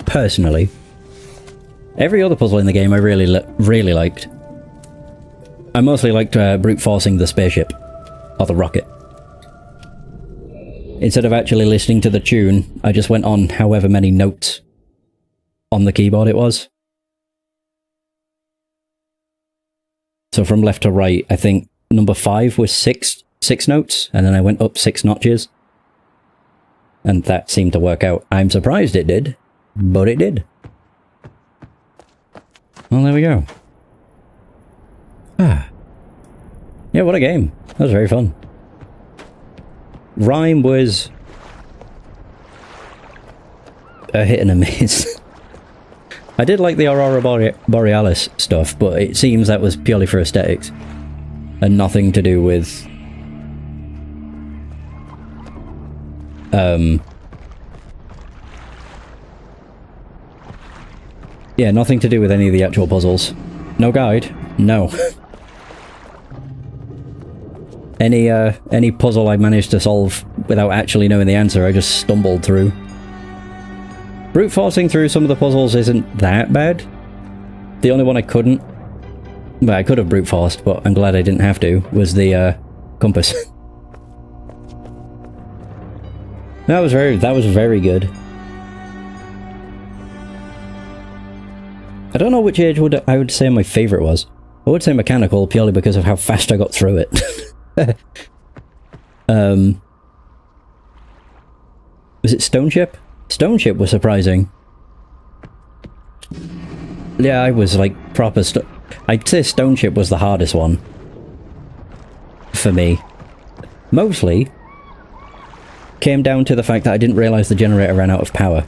Personally. Every other puzzle in the game I really liked. I mostly liked brute forcing the spaceship, or the rocket. Instead of actually listening to the tune, I just went on however many notes on the keyboard it was. So from left to right, I think number 5 was six notes, and then I went up 6 notches. And that seemed to work out. I'm surprised it did, but it did. Well, there we go. Ah. Yeah, what a game. That was very fun. Rhyme was a hit and a miss. I did like the Aurora Borealis stuff, but it seems that was purely for aesthetics and nothing to do with yeah, nothing to do with any of the actual puzzles. No guide? No. Any puzzle I managed to solve without actually knowing the answer, I just stumbled through. Brute forcing through some of the puzzles isn't that bad. The only one I couldn't, well, I could have brute forced, but I'm glad I didn't have to, was the compass. That was very good. I don't know which age I would say my favourite was. I would say mechanical, purely because of how fast I got through it. Was it Stone Ship? Stone Ship was surprising. Yeah, I was like proper I'd say Stone Ship was the hardest one. For me. Mostly came down to the fact that I didn't realise the generator ran out of power.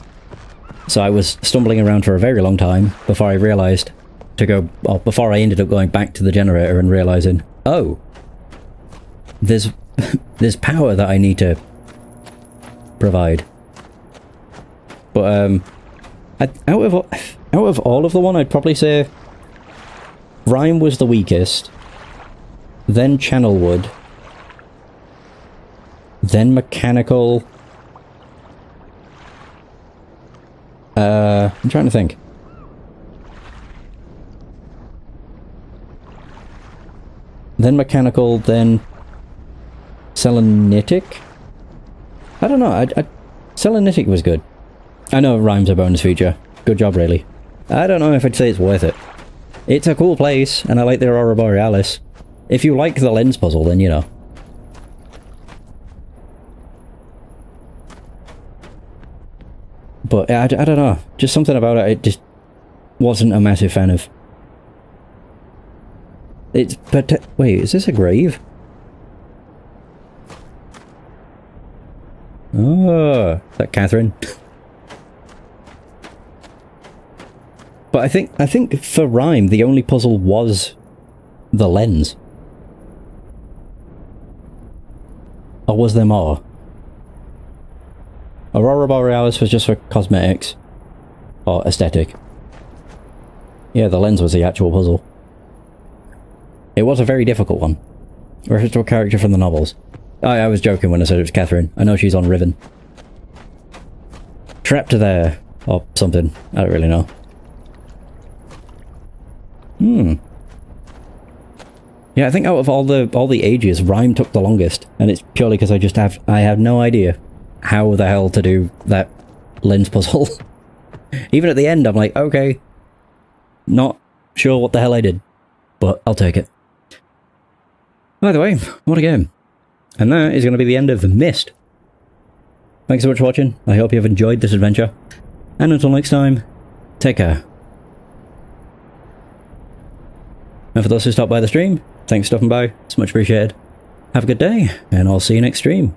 So I was stumbling around for a very long time before I realised to go, or before I ended up going back to the generator and realising, oh, there's power that I need to provide. But out of all of the one, I'd probably say Rhyme was the weakest, then Channelwood, then Mechanical. I'm trying to think. Then Mechanical, then Selenitic? I don't know, Selenitic was good. I know Rhyme's a bonus feature. Good job, really. I don't know if I'd say it's worth it. It's a cool place, and I like the Aurora Borealis. If you like the lens puzzle, then you know. But I don't know, just something about it I just wasn't a massive fan of. But wait, is this a grave? Oh, is that Catherine? But I think for Rhyme the only puzzle was the lens. Or was there more? Aurora Borealis was just for cosmetics. Or aesthetic. Yeah, the lens was the actual puzzle. It was a very difficult one. Reference to a character from the novels. I was joking when I said it was Catherine. I know she's on Riven. Trapped there. Or something. I don't really know. Yeah, I think out of all the ages, Rhyme took the longest. And it's purely because I have no idea how the hell to do that lens puzzle. Even at the end, I'm like, okay, not sure what the hell I did, but I'll take it. By the way, what a game. And that is going to be the end of Myst. Thanks so much for watching. I hope you have enjoyed this adventure. And until next time, take care. And for those who stopped by the stream, thanks for stopping by. It's much appreciated. Have a good day, and I'll see you next stream.